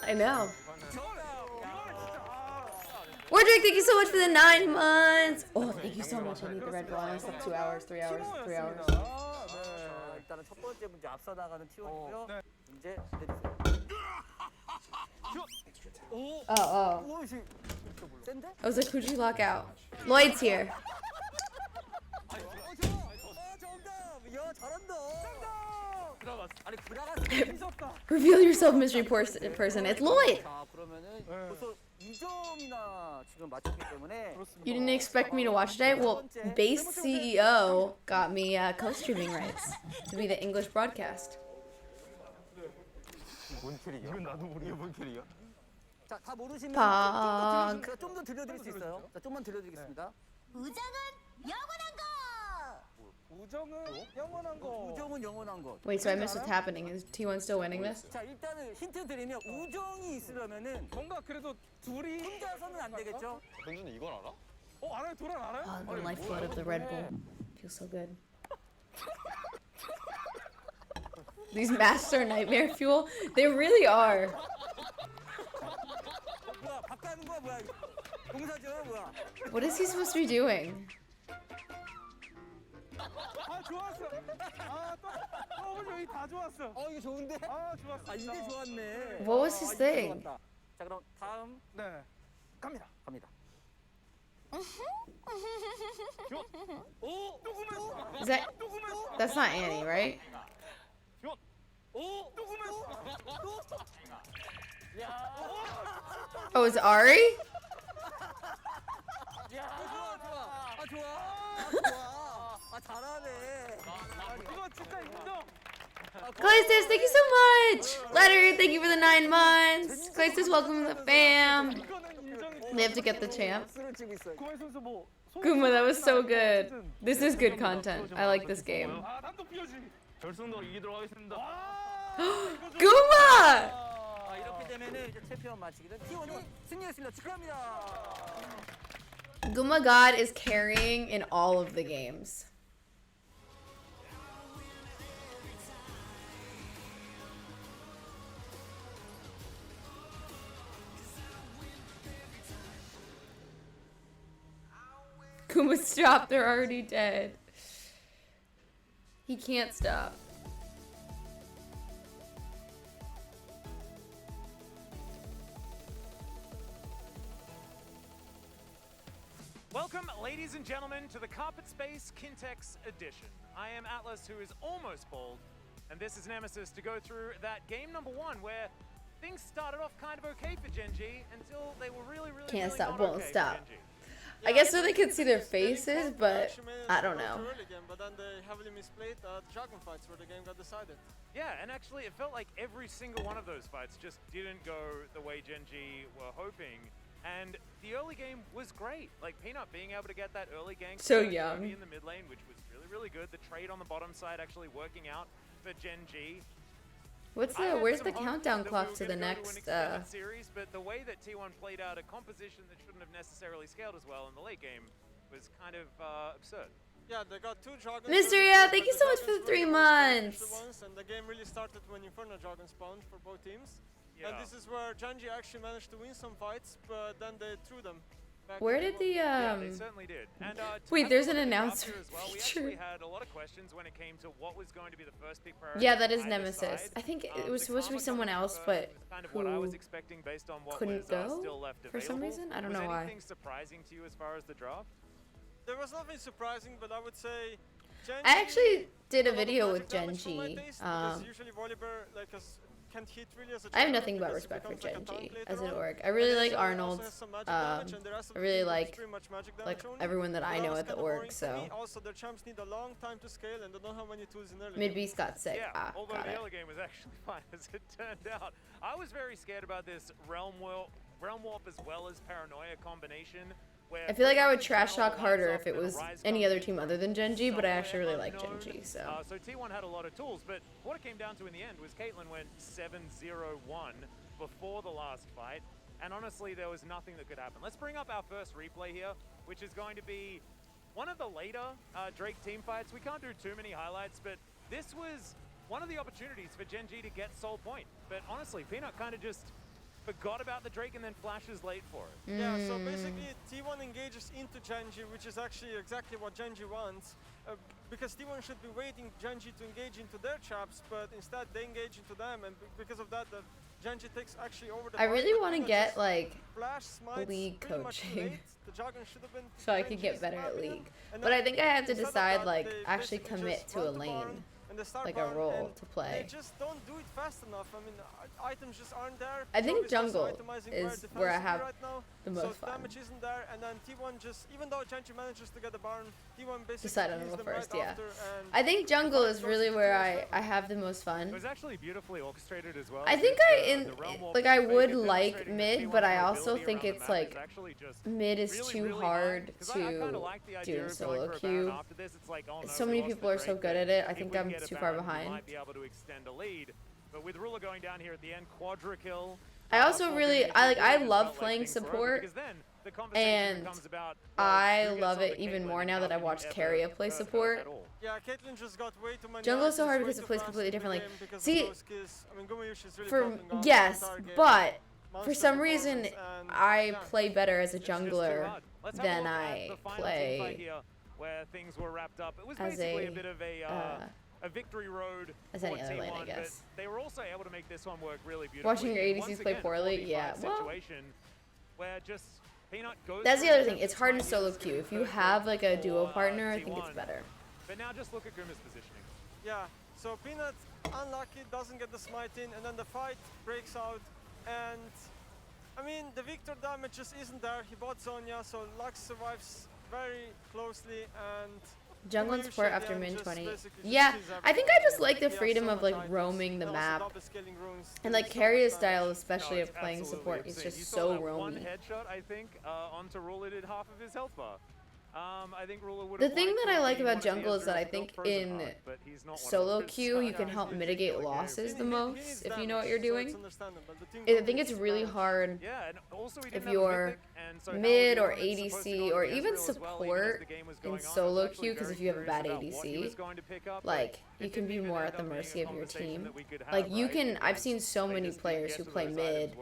I know. Wardrick, thank you so much for the 9 months. Oh, thank you so much. I need the Red Bull. I only slept 2 hours, 3 hours, 3 hours. 일단은 첫 번째 문제 앞서 나가는 T1이고요. 문제 내주세요. Oh. 오, 센데? I was like, who'd you lock out? Lloyd's here. 정답. 야, 잘한다. 아니, 들어갔어. Reveal yourself, mystery person. It's Lloyd. 자, 그러면은 벌써 2점이나 지금 맞췄기 때문에 You didn't expect me to watch today? Well, Base CEO got me co-streaming rights to be the English broadcast. 뭔 캐릭이야? 이건 나도 모르겠어. 뭔 캐릭이야? 자, 다 모르시면 방. 좀 더 들려드릴 수 있어요. 자, 좀만 들려드리겠습니다. 우정은 영원한 거. 우정은 영원한 것. Wait, so I missed what's happening. Is T1 still winning this? 자, 일단은 힌트 드리면 우정이 있으려면은 뭔가 그래도 둘이 혼자서는 안 되겠죠? 현준이 이걸 알아? 알아요? 도란 알아요? Oh, the lifeblood of the Red Bull. Feels so good. These masks are nightmare fuel. They really are. 뭐야, 바꿔는 거야, 뭐야? 공사죠, 뭐야? What is he supposed to be doing? 아, 좋았어. 또 오늘 여기 다 좋았어. 이거 좋은데? 아, 좋았어. 이게 좋았네. What was his thing? 자, 그럼 다음 네. 갑니다. Is that? That's not Annie, right? Oh, it's Ari? 좋아. 잘하네. 이거 진짜 인정. Claysis, thank you so much! Letter, thank you for the 9 months! Claysis, welcome to the fam! They have to get the champ. 구마이 선수 뭐 Guma, that was so good. This is good content. I like this game. 난또 피어지. 결승도 이기도록 하겠습니다. Guma! 이렇게 되면은 이제 챔피언 마치기는 T1이 승리했습니다. 축하합니다. Guma God is carrying in all of the games. Guma, stop. They're already dead. He can't stop. Welcome, ladies and gentlemen, to the Carpet Space Kintex edition. I am Atlas, who is almost bald, and this is Nemesis to go through that game number 1 where things started off kind of okay for Gen G until they were really Can't really stop, not won't okay for stop. Gen G. I guess so they could see their faces, but I don't know. Early game, but then they heavily misplayed the dragon fights where the game got decided. Yeah, and actually it felt like every single one of those fights just didn't go the way Gen G were hoping. And the early game was great. Like Peanut being able to get that early gank So to young. Chovy in the mid lane, which was really, really good. The trade on the bottom side actually working out for Gen G. Where's the countdown clock to the next series? But the way that T1 played out a composition that shouldn't have necessarily scaled as well in the late game was kind of absurd. Yeah, they got 2 dragons. Mysteria, thank you so much for the 3 months. And the game really started when Inferno Dragon spawned for both teams. Yeah. And this is where Gen G actually managed to win some fights, but then they threw them back. Where did the Yeah, they certainly did. And wait, there's an after announcement as well, we feature. actually had a lot of questions when it came to what was going to be the first pick priority. Yeah, that is either Nemesis. side. I think it The was supposed to be Karma someone coming else, first but was kind of what I was who expecting based on what couldn't was go still left for some available. reason. I don't was know why. anything surprising to you as far as the draft? There was nothing surprising, but I would say Gen I G actually did a lot of video magic with Gen damage for my G. taste, because usually Volibear can't hit really as a I have champion nothing but because it respect for becomes like a Gen tank G later as an on. org. I And really then like Gen also Arnold. has some magic damage, and the rest of I the really team does like pretty much magic like damage only. everyone that I But know was at the kinda org. boring for So me. Also, their champs need a long time to scale, and they don't have many tools in early mid game. beast got sick. Yeah, although Got the it. early game was actually fine as it turned out. I was very scared about this Realm Warp as well as Paranoia combination. Where I feel like I would trash talk harder if it was any other team other than Gen G, but I actually really like Gen G. So so T1 had a lot of tools, but what it came down to in the end was Caitlyn went 7-0-1 before the last fight, and honestly there was nothing that could happen. Let's bring up our first replay here, which is going to be one of the later Drake team fights. We can't do too many highlights, but this was one of the opportunities for Gen G to get Soul Point. But honestly, Peanut kind of just forgot about the Drake and then flashes late for it. Yeah, so basically T1 engages into Gen G, which is actually exactly what Gen G wants. Because T1 should be waiting Gen G to engage into their traps, but instead they engage into them, and because of that, the Gen G takes actually over the I really fight, but want to Peanut get just like flash smites league pretty much too coaching late. The Dragon should have been so I Gen could get G's better in my at opinion. league. And But then I think I have to instead of decide that, like they actually basically commit just to a run the lane, barn, and they start like a barn, role and to play. They just don't do it fast enough. I mean, items just aren't there. I think Chovy's just jungle itemizing is very where I defensively have right now, the most so fun. damage isn't there, and then T1 just, even though Gen G manages to get the barn, T1 basically Decide on kills roll them first, right yeah. after, and I think jungle the is fight really goes where into I have the most fun. It was actually beautifully orchestrated as well. I think The I Realm Warp like I was would fake, like demonstrating mid, that but T1's I also mobility think around the it's map like is actually just mid is really, too really hard high. 'Cause I kinda to like the do idea in of solo going for a queue. Baron after this. It's like, oh no, So we many lost people the are so Drake, good but at it. I if think we I'm get a too far Baron, we behind. might be able to extend a lead. But with Ruler going down here at the end, quadra kill. I also really I love felt like playing things were over, support, because then the conversation and becomes about, I who gets love on it the even Caitlyn more and now how that I can you watched ever Carrier play hurt her support. at all? yeah, Caitlyn just got way too many Jungle is so items hard way because it too plays fast completely in the differently. game because of See, those skills. I mean, Gumayushi is really for popping off yes, the entire game. but for Monster some reason performance, and I yeah. play better as a It's just too jungler hard. Let's have a than look at I the final team fight play here, where things were wrapped up. It was as basically a a, bit of a victory road as for any other lane, I T1, guess. but they were also able to make this one work really beautifully. Watching your And ADCs once play again, poorly, 4v5 yeah, well, situation where just Peanut goes that's the for other it, thing. It's hard in uses solo his queue. If you first have like a for, duo partner, I think T1. it's better. But now just look at Grima's positioning. Yeah, so Peanut unlucky, doesn't get the smite in, and then the fight breaks out, and I mean the Victor damage just isn't there. He bought Zonya, so Lux survives very closely, and Jungle and Gumayushi support at the after end min just 20. basically just Yeah, kills I think everything. I just like the He has freedom so of much like items, roaming the and also map. double scaling runes. And There's like so Carrier's much damage. style, especially No, of it's playing absolutely support, is obscene. just You so saw that one roamy. headshot, I think, onto Ruler did half of his health bar. I think Ruler would The thing that I like about jungle is that I think in solo queue you can help mitigate losses the most if you know what you're doing. I think it's really hard if you're mid or ADC or even support in solo queue, because if you have a bad ADC, like you can be more at the mercy of your team. Like you can, I've seen so many players who play mid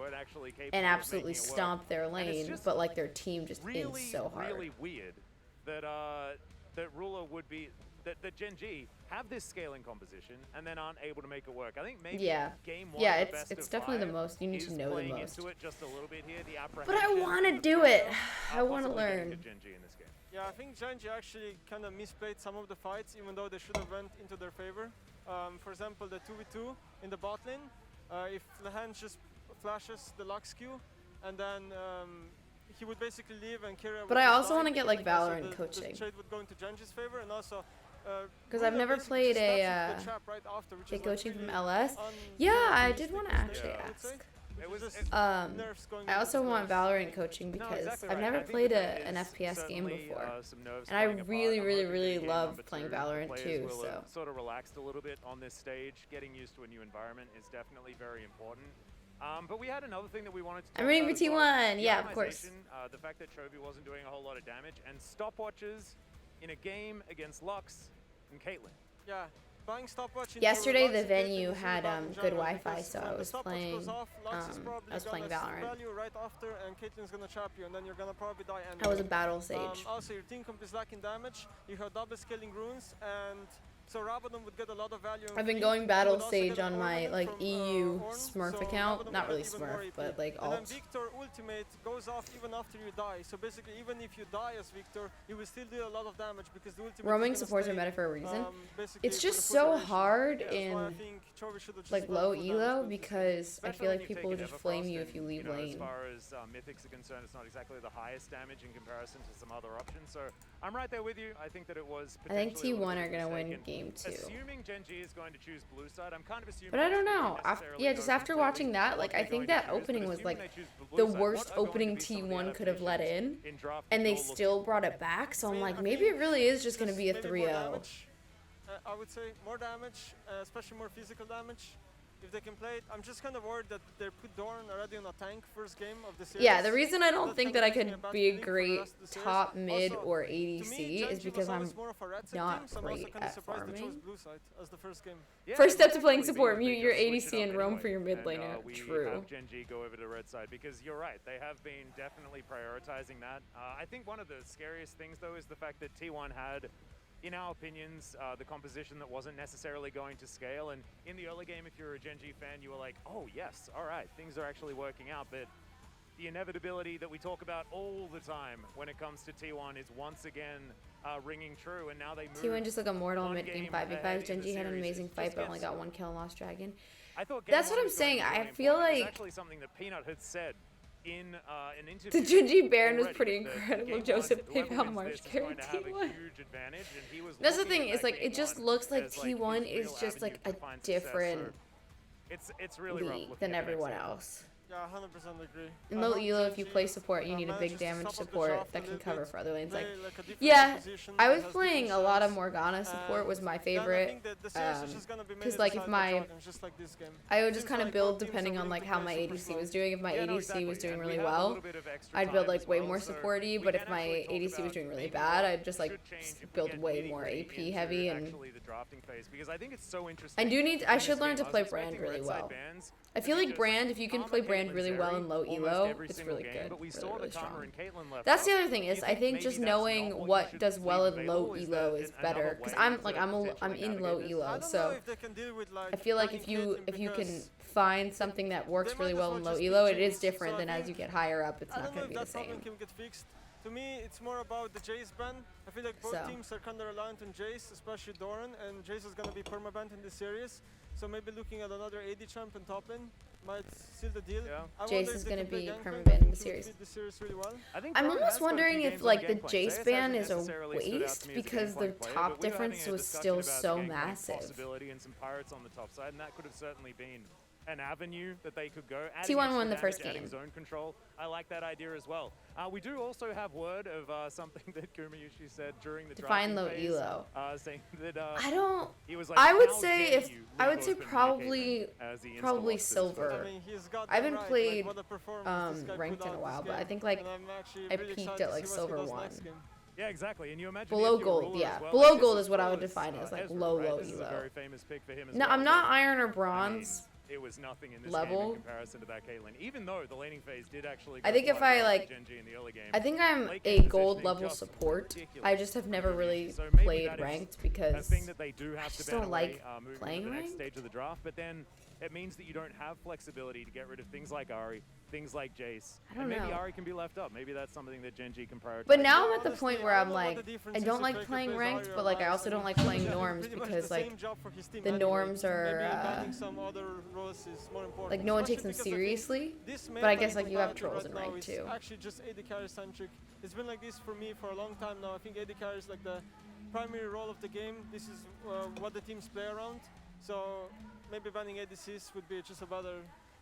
and absolutely stomp their lane, but like their team just ins so hard. Really weird that that Ruler would be that Gen G have this scaling composition and then aren't able to make it work. I think maybe game one yeah, of the it's definitely the most. You need to know the playing most. into it just a little bit here. The But I apprehension, want to the do pressure, it. I want to possibly getting learn. to Gen G in this game. Yeah, I think Gen G actually kind of misplayed some of the fights, even though they should have went into their favor. For example, the 2v2 in the bot lane. If Lehan just flashes the Lux Q, and then he would basically leave and Kira would But I just also die. want to get like So Valorant the coaching. trade would go into Genji's favor, and also Because I've never played a take coaching from LS. Yeah, I did want to actually ask. I also want Valorant coaching because I've never played an FPS game before, and I really love playing Valorant too. So sort of relaxed a little bit on this stage. Getting used to a new environment is definitely very important. But we had another thing that we wanted to talk I'm rooting about for as well. T1. The Yeah, of course. optimization, the fact that Chovy wasn't doing a whole lot of damage, and stopwatches in a game against Lux and Caitlyn. Yeah. Buying stopwatch yesterday the venue had good Wi-Fi, so I was playing Valorant. Value right after, and Caitlyn's gonna trap you, and then you're gonna probably die anyway. I was a battle sage. Also, your team comp is lacking damage. You have double scaling runes, and so Rabadon would get a lot of value. I've been going battle stage on my like EU Smurf account, not really Smurf, but like alt. And then Victor ultimate goes off even after you die. So basically, even if you die as Victor, you will still do a lot of damage because the ultimate. Roaming supports are meta for a reason. It's just so hard in like low elo because I feel like people will just flame you if you leave lane. As far as mythics are concerned, it's not exactly the highest damage in comparison to some other options. So I'm right there with you. I think that it was. I think T1 are gonna win game 2. Assuming Genji is going to choose blue side, I'm kind of assuming. But I don't know. Yeah, just after watching that, like I think that opening was like the worst opening T1 could have let in, and they still brought it back. So I'm like, maybe it really is just gonna be a 3-0. I would say more damage, especially more physical damage. If they can play it, I'm just kind of worried that they put Doran already on a tank first game of the series. Yeah, the reason I don't think that I could be a great top mid or ADC is because I'm not great at farming. First step to playing support, mute your ADC and roam for your mid laner. True. Have Genji go over to red side because you're right, they have been definitely prioritizing that. I think one of the scariest things though is the fact that T1 had, in our opinions, the composition that wasn't necessarily going to scale. And in the early game, if you're a Genji fan, you were like, oh yes, all right, things are actually working out. But the inevitability that we talk about all the time when it comes to T1 is once again ringing true. And now they move T1 just like immortal mid game 5v5. Genji had an amazing fight, but only got 1 kill and lost Dragon. That's what I'm saying. I feel like actually something that Peanut had said in an interview. The Genji Baron was pretty incredible. Joseph PayPal March carried T1. That's the thing, is like it just looks like T1 is just like a different league than everyone else. Yeah, 100% agree. In low elo, if you play support, you need a big damage support that can cover for other lanes. Like, yeah, I was playing a lot of Morgana support was my favorite. Because like if my, I would just kind of build depending on like how my ADC was doing. If my ADC was doing really well, I'd build like way more supporty. But if my ADC was doing really bad, I'd just like build way more AP heavy. And I should learn to play Brand really well. I feel like Brand, if you can play Brand really well in low elo, it's really good, really strong. That's the other thing is I think just knowing what does well in low elo is better because I'm in low elo, so I feel like if you can find something that works really well in low elo, it is different than as you get higher up. It's not going to be the same. To me, it's more about the Jace ban. I feel like both teams are kind of reliant on Jace, especially Doran, and Jace is going to be permabanned in this series. So maybe looking at another AD champ in top lane might seal the deal. Yeah. Jace is going to be permabanned in the series. I'm almost wondering if like the Jace ban is a waste because the top difference was still so massive. And some pirates on the top side, and that could have certainly been an avenue that they could go. T1 won the first game. Zone control. I like that idea as well. We do also have word of something that Kumayushi said during the define low phase, elo. Saying that I don't. He was like, I would say probably silver. I mean, I haven't played ranked in a while, but I think like I peaked at like silver 1. Yeah, exactly. And you imagine below gold, yeah. Below gold is what I would define as like low elo. No, I'm not iron or bronze. It was nothing in this level game in comparison to that Caitlyn. Even though the laning phase did actually. I think if I like, I think I'm a gold level support. I just have never really played ranked because I just don't like playing ranked. Stage of the draft, but then it means that you don't have flexibility to get rid of things like Ahri, things like Jace. I don't And maybe know. Ari can be left up. Maybe that's something that Gen G can prioritize. But now I'm at the point where I'm like, I don't like playing ranked, but like I also don't like playing norms because like the norms are like no one takes them seriously. But I guess like you have trolls in ranked too. Actually, just AD carry centric. It's been like this for me for a long time now. I think AD carry is like the primary role of the game. This is what the teams play around. So maybe banning ADCs would be just a better.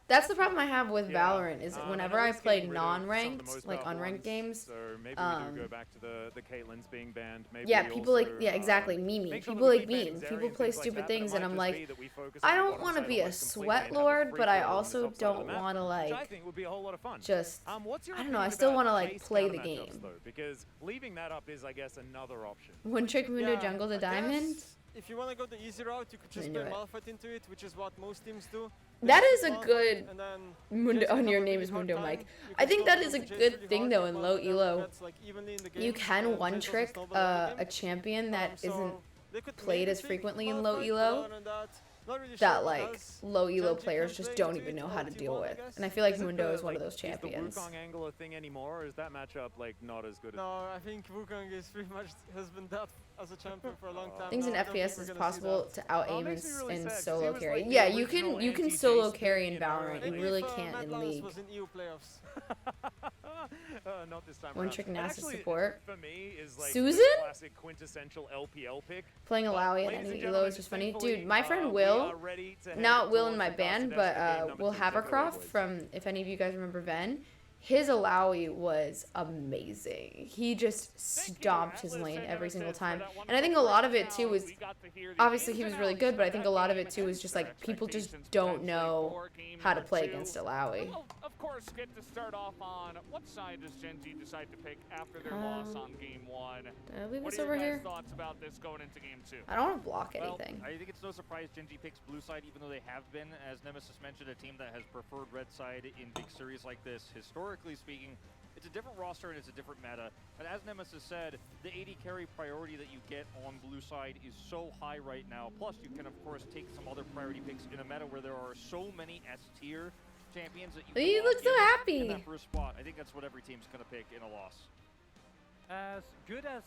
That's the problem I have with Valorant is whenever I play non-ranked, like unranked games, So maybe we do go back to the Caitlyn's being banned. Maybe yeah, we people also, like, yeah, exactly, Mimi. make sure People that we like keep memes. Zeri People and play things like stupid that, things, but it and I'm might just like, be that we focus I on the don't bottom want to side be of a us completely sweat and have a lord, free but I for all on the also top side of the don't map, want to which I like think would be a whole lot of fun. just, What's your I don't know, I opinion still about want to like base play counter the matchups, game. though? Because leaving that up is, I guess, another option. One trick Mundo jungle to I diamond. guess if you want to go the easy route, you could just knew play it. Malphite into it, which is what most teams do. That They is just a Malphite good and then Mundo. Jace Oh, can your have a name really is hard Mundo time. Mike. You I can think slow that down is a to Jace good really thing hard, though get in one low of them elo. that's, like, evenly in the You game, can and one Jace doesn't trick snowball in the a champion that so isn't they could played maybe as pick frequently in Malphite, low but elo. other than that, not really sure That what like else low elo Gen G players can just play don't into even it, know or how to deal T1, I with. guess. And I feel like Is it Mundo the, is one of like, those champions. Is the Wukong angle a thing anymore, or is that matchup like not as good? No, I think Wukong is pretty much has been dead as a champion for a long time. Things in now. I don't FPS think we're is gonna see possible that. to out aim makes me really in sad, 'cause he solo was, carry. like, the Yeah, original you can anti-Jace solo thing, carry in you know, Valorant. You Maybe really if, can't in Mad Lions League. was in EU playoffs. Not this time One around. trick And NASA actually, support. for me, is like Susan? the classic quintessential LPL pick. Playing Alawi at Ladies and any elo gentlemen, is just funny. thankfully, Dude, my friend we Will, are ready to head not Will in towards my the band, Costanza but game number Will 2. Take it away, Havercroft boys. from, if any of you guys remember Ven, his Alawi was amazing. He just stomped his lane every single time. And I think a lot of it too was, obviously he was really good, but I think a lot of it too was just like people just don't know how to play against Alawi. We'll, of course, get to start off on what side does Gen G decide to pick after their loss on game 1? Did I leave What this are your over guys' here? thoughts about this going into game 2? I don't want to block Well, anything. I think it's no surprise Gen G picks blue side, even though they have been, as Nemesis mentioned, a team that has preferred red side in big series like this. Historically speaking, it's a different roster and it's a different meta. But as Nemesis said, the AD carry priority that you get on blue side is so high right now. Plus, you can, of course, take some other priority picks in a meta where there are so many S-tier champions that you You can look lock so in happy. that first spot. I think that's what every team's going to pick in a loss. As good as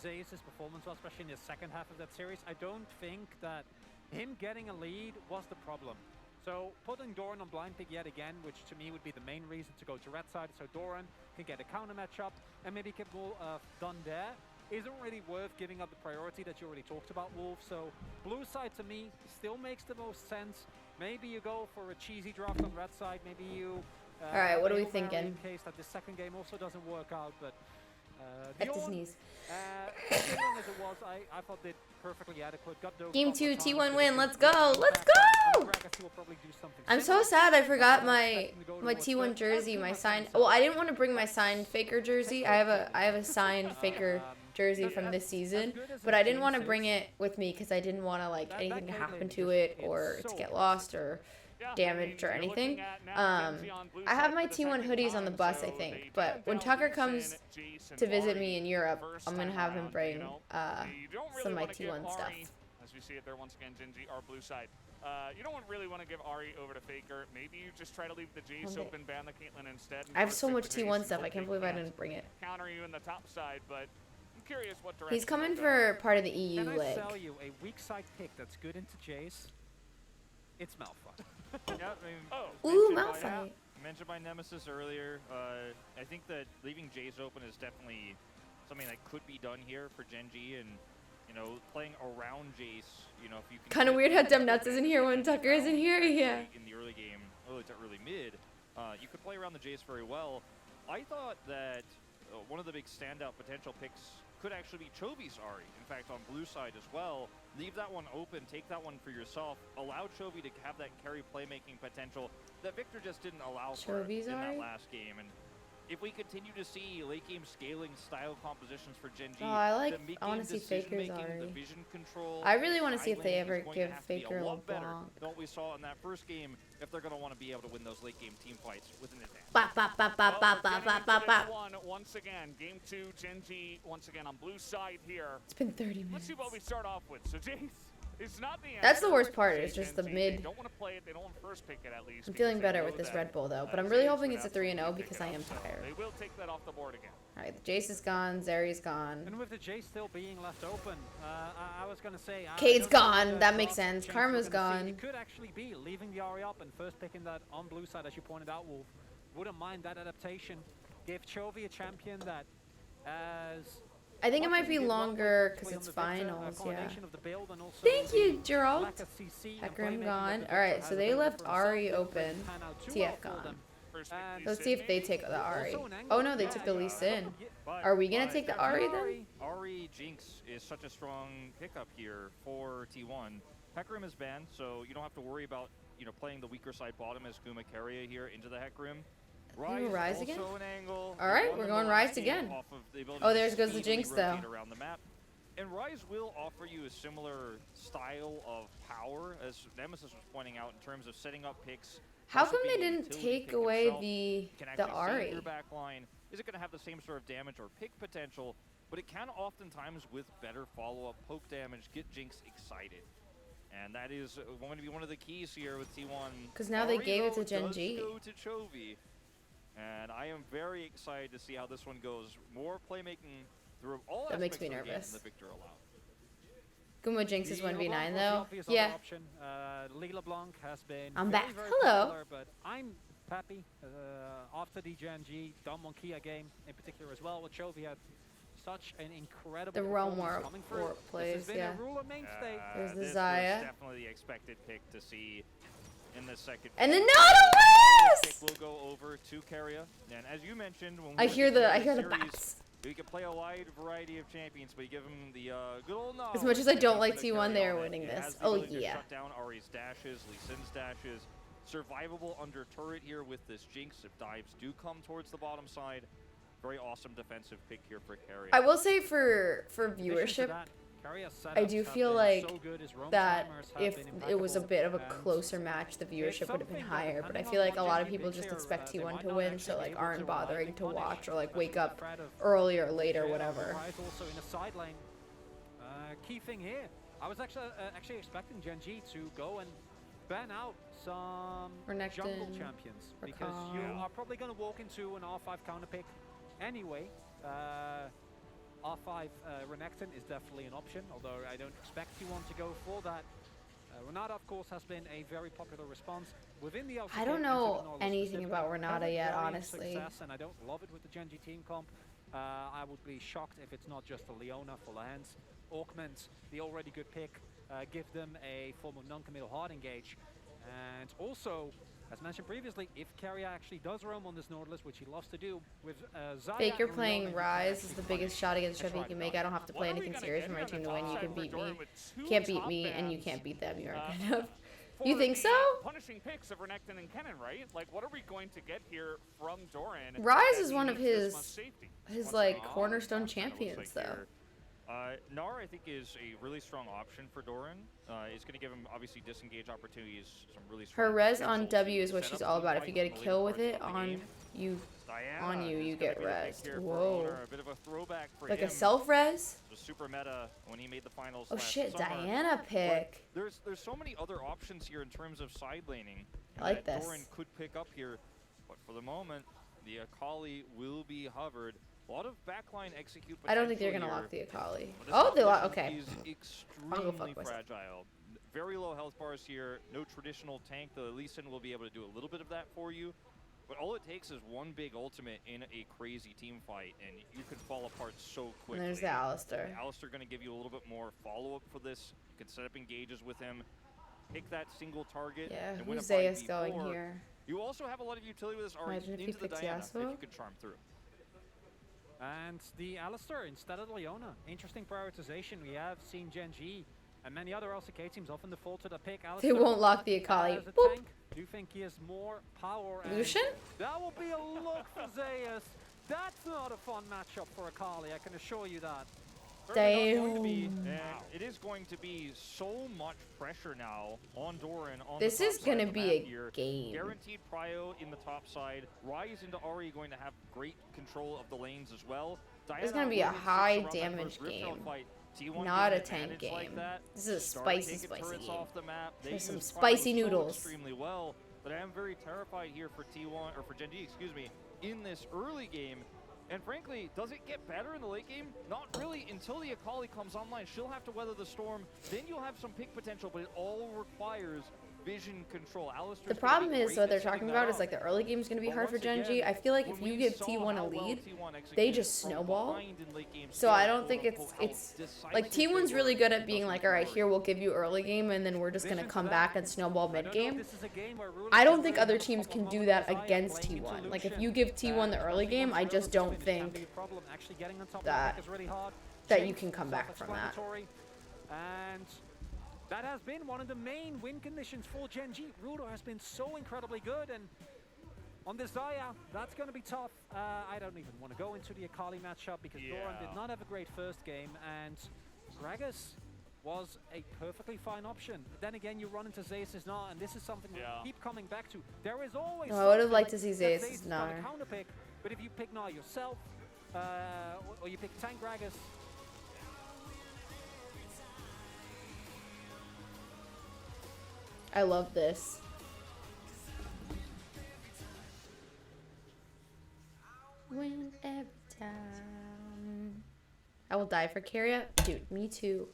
Zayas' performance was, especially in the second half of that series, I don't think that him getting a lead was the problem. So putting Doran on blind pick yet again, which to me would be the main reason to go to red side, so Doran can get a counter matchup and maybe get more done there, isn't really worth giving up the priority that you already talked about, Wolf. So blue side to me still makes the most sense. Maybe you go for a cheesy draft on red side, maybe you... All right, what are we Hail Mary thinking? In case that the second game also doesn't work out, but... At the Bjorn, sneeze. considering as it was, I thought did perfectly adequate. Got those Game off 2, the time, T1 did a win. good Let's job. go. Let's And go. Gragas will probably do something I'm so similar. sad I forgot my Expecting to go my towards T1 third. jersey, my signed. Well, I didn't want to bring my signed Faker jersey. I have a signed Faker jersey from this season, but I didn't want to bring it with me because I didn't want to like anything to happen to it or to get lost or damaged or anything. I have my T1 hoodies on the bus, I think, but when Tucker comes to visit me in Europe, I'm gonna have him bring some of my T1 stuff. As we see it there once again, Gen G are blue side. You don't really want to give Ari over to Faker. Maybe you just try to leave the Jace Okay. open, ban the Caitlyn instead. and I have force so pick much the Jace T1 and stuff. I hope can't they believe I can't didn't bring it. counter you in the top side, but I'm curious what direction. He's coming they'll go. for part of the EU Can I leg. sell you a weak side pick that's good into Jace? It's Malphite. Yeah, I mean, Ooh, mentioned by- Malphite. mentioned by Nemesis earlier, I think that leaving Jace open is definitely something that could be done here for Gen G, and you know, playing around Jace, you know, if you can Kind of get weird how that Dumb Nuts isn't here when Tucker isn't here. Yeah. in the early game, early to early mid, you could play around the Jace very well. I thought that one of the big standout potential picks could actually be Chovy's Ari. In fact, on blue side as well. Leave that one open, take that one for yourself. Allow Chovy to have that carry playmaking potential that Victor just didn't allow for Chovy's in Ari? that last game. And if we continue to see late game scaling style compositions for Gen G, Oh, I the mid-game wanna see Faker's decision-making, the Ari. vision control, I really wanna see if they side laning ever is going to give have to be Faker a lot better LeBlanc. than what we saw in that first game if they're going to want to be able to win those late game team fights with an advantage. Bop, bop, bop, bop, bop, bop, bop, bop, bop. One once again, game 2, Gen G once again on blue side here. It's been 30 Let's minutes. see what we start off with. So Jace, It's not the That's the answer, worst I part, say, it's just the Gen Z. mid. They don't want to play it. They don't want to first pick it at least. I'm because feeling they better know with this that, Red Bull though, but I'm really Jace hoping would it's a 3-0 absolutely because pick I it am up, so tired. They will take that off the board again. Alright, the Jace is gone, Zeri's gone. And with the Jace still being left open, I was going to say... Cade's I don't know gone, what that makes draft sense. change we're Karma's gonna see. gone. It could actually be leaving the Ahri up and first picking that on blue side, as you pointed out, Wolf. Wouldn't mind that adaptation. Give Chovy a champion that as... I think it might be longer because it's finals, yeah. Thank you, Gerald. Hecarim gone. Alright, so they left Ahri open. TF gone. Let's see if they take the Ahri. Oh no, they took the Lee Sin. Are we gonna take the Ahri then? Ahri Jinx is such a strong pickup here for T1. Hecarim is banned, so you don't have to worry about playing the weaker side bottom as Guma Keria here into the Hecarim. Rise again? Also an angle. Alright, we're going Rise again. Oh, there goes the Jinx though. Around the map. And Rise will offer you a similar style of power, as Nemesis was pointing out, in terms of setting up picks. How come they didn't take away the Ahri? Your back line. Is it going to have the same sort of damage or pick potential? But it can oftentimes, with better follow-up poke damage, get Jinx excited. And that is going to be one of the keys here with T1. Because now they gave it to Gen G. Go to Chovy. And I am very excited to see how this one goes. More playmaking through all that makes me aspects of the game nervous. than the Victor allowed. Guma Jinx is 1v9 though. Yeah. Lee LeBlanc has been I'm very, back. very Hello. popular, but I'm happy after the Gen G Dom Monkia game in particular as well, with Chovy had such an incredible The Realm performance War coming through. plays, This has been yeah. a ruler mainstay. There's the This was Zaya. definitely the expected pick to see in the second. And then pick. not a Pick will go over to Keria. And as you mentioned, when I we hear were the series, bats. We can play a wide variety of champions, but you give them the good old knowledge. As much as I don't like to T1, carry they are on it. winning It this. has the Oh ability to yeah. shut down Ahri's dashes, Lee Sin's dashes. Survivable under turret here with this Jinx if dives do come towards the bottom side. Very awesome defensive pick here for Keria. I will say for viewership, I do feel like that if it was a bit of a closer match, the viewership would have been higher. But I feel like a lot of people just expect T1 to win, so like aren't bothering to watch or like wake up early or late or whatever. Also in a side lane. Key thing here, I was actually expecting Gen G to go and ban out some jungle champions because you are probably going to walk into an R5 counter pick anyway. R5 Renekton is definitely an option, although I don't expect T1 to go for that. Renata, of course, has been a very popular response within the LCK. I don't know anything about Renata yet, honestly. Success, and I don't love it with the Gen G team comp. I would be shocked if it's not just a Leona for Lance. Augment the already good pick, give them a form of non-committal hard engage. And also, as mentioned previously, if Keria actually does roam on this Nautilus, which he loves to do, with Zaya Faker and playing Leona, Rise is the biggest shot against Shuffy you can make. I don't have to play anything serious for my team to win. You can beat me. Can't beat me, and you can't beat them. You aren't good enough. You think so? Punishing picks of Renekton and Kennen, right? Like, what are we going to get here from Doran? Rise is one of his like cornerstone champions, though. Gnar, I think, is a really strong option for Doran. It's going to give him, obviously, disengage opportunities, some really strong... Her res on W is what she's all about. If you get a kill with it on you, you get res. Whoa. A bit of a throwback for like him. a self-res? The super meta when he made the finals Oh last shit, summer. Diana pick. But there's so many other options here in terms of side laning I like that this. Doran could pick up here. But for the moment, the Akali will be hovered. A lot of backline execute potential I don't think they're gonna here. lock the Akali. But this Oh, they lock. opposition Okay. is I'll go extremely fuck myself. fragile. Very low health bars here. No traditional tank. The Lee Sin will be able to do a little bit of that for you. But all it takes is one big ultimate in a crazy team fight, and you can fall apart so quickly. And there's the Alistar. Alistar going to give you a little bit more follow-up for this. You can set up engages with him, pick that single target. Yeah, and win who's a Zeus 5v4. going here? You also have a lot of utility with this already Imagine if he into the picks Diana, if Yasuo. you could charm through. And the Alistar instead of the Leona. Interesting prioritization. We have seen Gen G and many other LCK teams often default to the pick. Alistar They won't lock the Akali. as a Boop. tank. Do you think he has more power? And Lucian? that will be a look for Zeus. That's not a fun matchup for Akali, I can assure you that. And it is going to be so much pressure now on Doran. On This the top is side gonna of the be map a here. game. Guaranteed prio in the top side. Rise into Ahri going to have great control of the lanes as well. This is gonna be a Diana high sits around that damage first Rift Herald game. Fight. T1 not a getting tank advantage like game. that, This is a started spicy, taking spicy turrets game. off the map. They There's some used spicy Prime so noodles. extremely well, but I am very terrified here for T1 or for Gen G, excuse me, in this early game. And frankly, does it get better in the late game? Not really until the Akali comes online. She'll have to weather the storm. Then you'll have some pick potential, but it all requires vision control. The problem is what they're talking about is like the early game is going to be hard for Gen G. I feel like if you give T1 a lead, they just snowball. So I don't think it's like T1's really good at being like, all right, here we'll give you early game and then we're just going to come back and snowball mid game. I don't think other teams can do that against T1. Like if you give T1 the early game, I just don't think that you can come back from that. And that has been one of the main win conditions for Gen G. Ruler has been so incredibly good, and on this Zaya, that's going to be tough. I don't even want to go into the Akali matchup because Doran did not have a great first game, and Gragas was a perfectly fine option. Then again, you run into Zeus' Gnar, and this is something we keep coming back to. There is always I would have liked to see Zeus' Gnar. Counterpick, but if you pick Gnar yourself, or you pick tank Gragas, I love this. Win every time. I will die for Carrier. Dude, me too.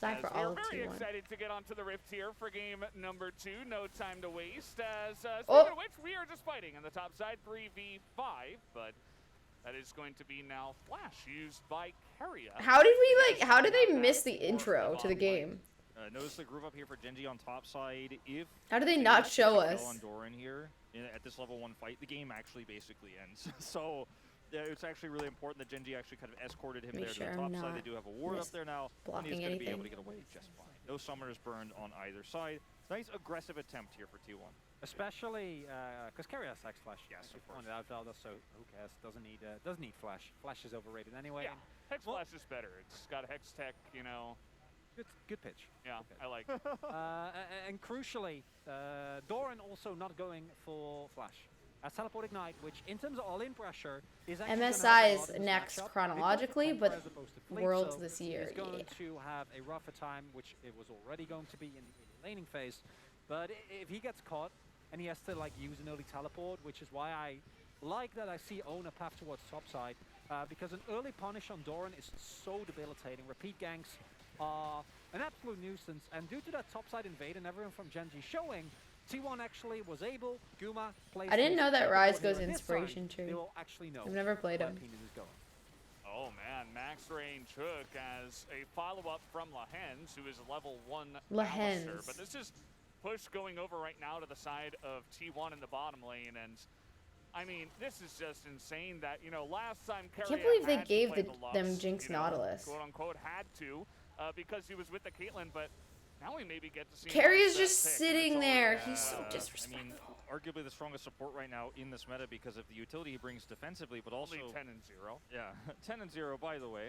Die for all of We're very T1. excited to get onto the Rift here for game number 2. No time to waste. As speaking Oh. of which, we are just fighting on the top side, 3v5, but that is going to be now Flash used by Carrier. How did they miss the intro to the game? Notice the groove up here for Gen G on top side. If How do they not show us? on Doran here at this level 1 fight, the game actually basically ends. So yeah, it's actually really important that Gen G actually kind of escorted him there to the top side. They do have a ward up there now, and he's going to be able to get away just fine. No summoners burned on either side. Nice aggressive attempt here for T1. especially because Carrier has Hex Flash. Yes, of course. Pointed out Zelda, so who cares? Doesn't need Flash. Flash is overrated anyway. Yeah, Hex Flash is better. It's got Hex Tech, you know. Good pitch. Yeah, good pitch. I like it. And crucially, Doran also not going for Flash. As Teleport Ignite, which in terms of all-in pressure is actually MSI is next chronologically, but Worlds so this year. Is going to have a rougher time, which it was already going to be in the laning phase. But if he gets caught and he has to like use an early teleport, which is why I like that I see own a path towards topside, because an early punish on Doran is so debilitating. Repeat ganks are an absolute nuisance, and due to that topside invade and everyone from Gen G showing, T1 actually was able, Guma plays. I didn't know that Rise goes Inspiration Tree. They will actually know. I've never played him. Oh man, max range hook as a follow-up from Lahens, who is level 1 Lahens. Alistair. But this is push going over right now to the side of T1 in the bottom lane, and I mean, this is just insane that, you know, last time I can't believe they gave them Lux, Jinx you know, Nautilus. quote unquote had to, because he was with the Caitlyn, but now we maybe get to see Carrie him is just pick. sitting there. He's so I disrespectful. mean, arguably the strongest support right now in this meta because of the utility he brings defensively, but also Only 10 and 0. Yeah, 10 and 0 by the way.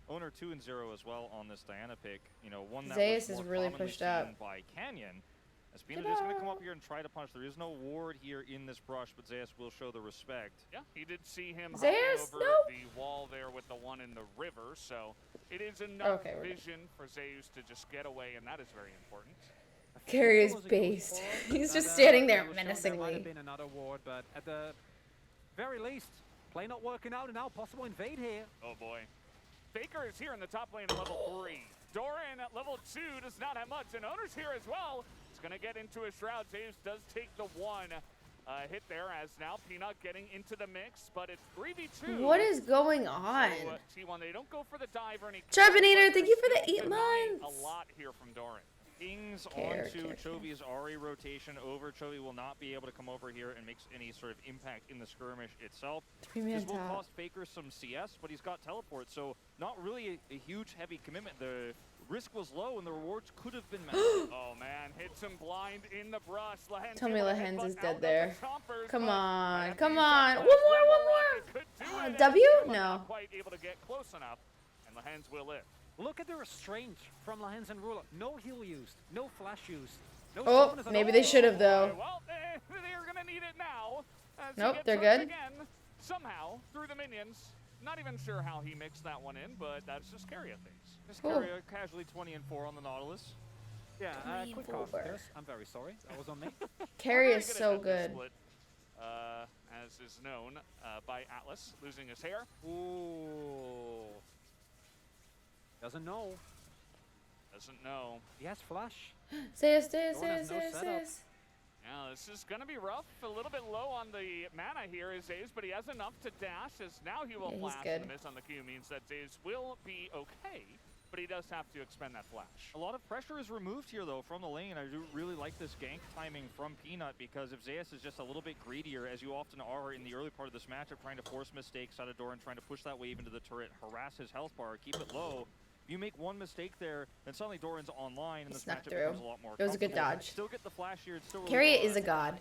Owner 2 and 0 as well on this Diana pick. You know, one that Zeus was is more really commonly pushed up. seen by Canyon. Espina is going to come up here and try to punish. There is no ward here in this brush, but Zeus will show the respect. Yeah, he did see him Zeus, hopping over the wall there with the one in the river, so it is enough vision for Zeus to just get away, and that is very important. Carrie is based. He's just standing there There might menacingly. have been another ward, but at the very least, play not working out, and now possible invade here. Oh boy. Faker is here in the top lane at level 3. Doran at level 2 does not have much, and Owner's here as well. He's going to get into a Shroud. Zeus does take the one hit there, as now Peanut getting into the mix, but it's 3v2. What is going on? So, T1, they don't go for the dive or any. Trevinator, thank you for the 8 months. A lot here from Doran. Kings Care. onto Chovy's Ahri rotation over. Chovy will not be able to come over here and make any sort of impact in the skirmish itself. Three-man This will top. cost Faker some CS, but he's got teleport, so not really a huge heavy commitment. The risk was low and the rewards could have been met. Oh man, hits him blind in the brush. Lahens Tell me able to Lahens headbutt is out dead of there. the chompers, Come but on, at come the on. exact One time, more, one Rocket could do more. it, and W? Guma No. not quite able to get close enough, and Lahens will live. Look at the restraint from Lahens and Ruler. No heal used, no flash used. No Oh, summoners at maybe all. they should have though. Well, they're gonna need it now. As he Nope, gets they're hooked good. Again, somehow through the minions. Not even sure how he mixed that one in, but that's just Carrier things. Just Carrier casually 20-4 on the Nautilus. Yeah, quick cast, Chris. I'm very sorry. That was on me. Carry is so good. Split, as is known by Atlas, losing his hair. Ooh. Doesn't know. Doesn't know. He has flash. Says. Yeah, this is going to be rough. A little bit low on the mana here is Zaze, but he has enough to dash, as now he will flash. And the miss on the Q means that Zaze will be okay, but he does have to expend that flash. A lot of pressure is removed here, though, from the lane. I do really like this gank timing from Peanut, because if Zayas is just a little bit greedier, as you often are in the early part of this matchup, trying to force mistakes out of Doran, trying to push that wave into the turret, harass his health bar, keep it low. If you make one mistake there, then suddenly Doran's online, and this matchup becomes a lot more It was a good dodge. Still get the flash here. It's still really Carry is a god.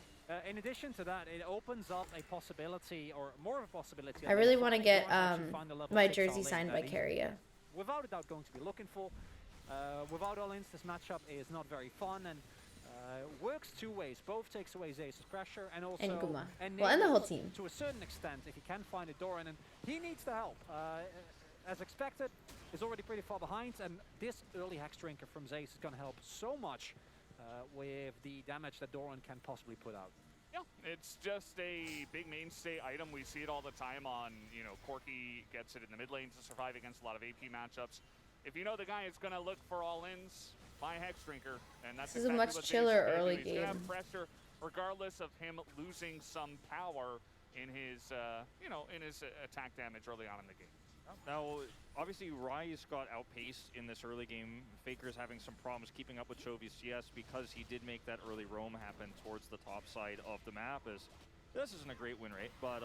In addition to that, it opens up a possibility, or more of a possibility. I really want to get my jersey signed by Carry. Without a doubt, going to be looking for. Without all-ins, this matchup is not very fun and works two ways. Both takes away Zace's pressure and also Guma. Well, and the whole team. To a certain extent, if he can find a Doran, and he needs the help. As expected, is already pretty far behind, and this early Hex Drinker from Zace is going to help so much with the damage that Doran can possibly put out. Yeah, it's just a big mainstay item. We see it all the time on, you know, Corki gets it in the mid lane to survive against a lot of AP matchups. If you know the guy is going to look for all-ins, buy Hex Drinker, and that's this is exactly a much what chiller early He's game. going to have pressure regardless of him losing some power in his, you know, in his attack damage early on in the game. Now, obviously, Rise got outpaced in this early game. Faker's having some problems keeping up with Chovy's CS because he did make that early roam happen towards the top side of the map. This isn't a great win rate, but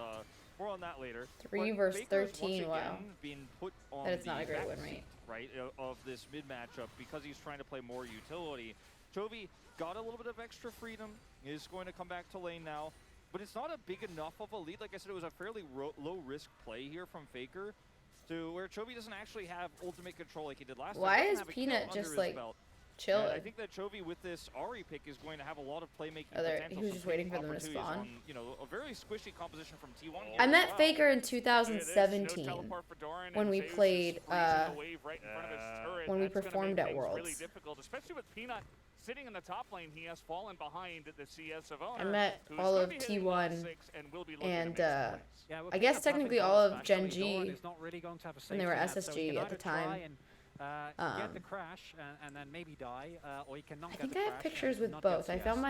more on that later. 3 versus 13, wow. Being put on that is not a great win rate. Right, of this mid matchup because he's trying to play more utility. Chovy got a little bit of extra freedom, is going to come back to lane now, but it's not a big enough of a lead. Like I said, it was a fairly low risk play here from Faker, to where Chovy doesn't actually have ultimate control like he did last time. Why is Peanut just like chilling? I think that Chovy with this Ahri pick is going to have a lot of playmaking potential. He was just waiting for them to spawn. On, you know, a very squishy composition from T1. I met Faker in 2017 when we played when we performed at Worlds. Really difficult, especially with Peanut sitting in the top lane. He has fallen behind the CS of Owner. I met all of T1 and I guess technically all of Gen G when they were SSG at the time. Get the crash and then maybe die, or you cannot I think I have pictures with both. I found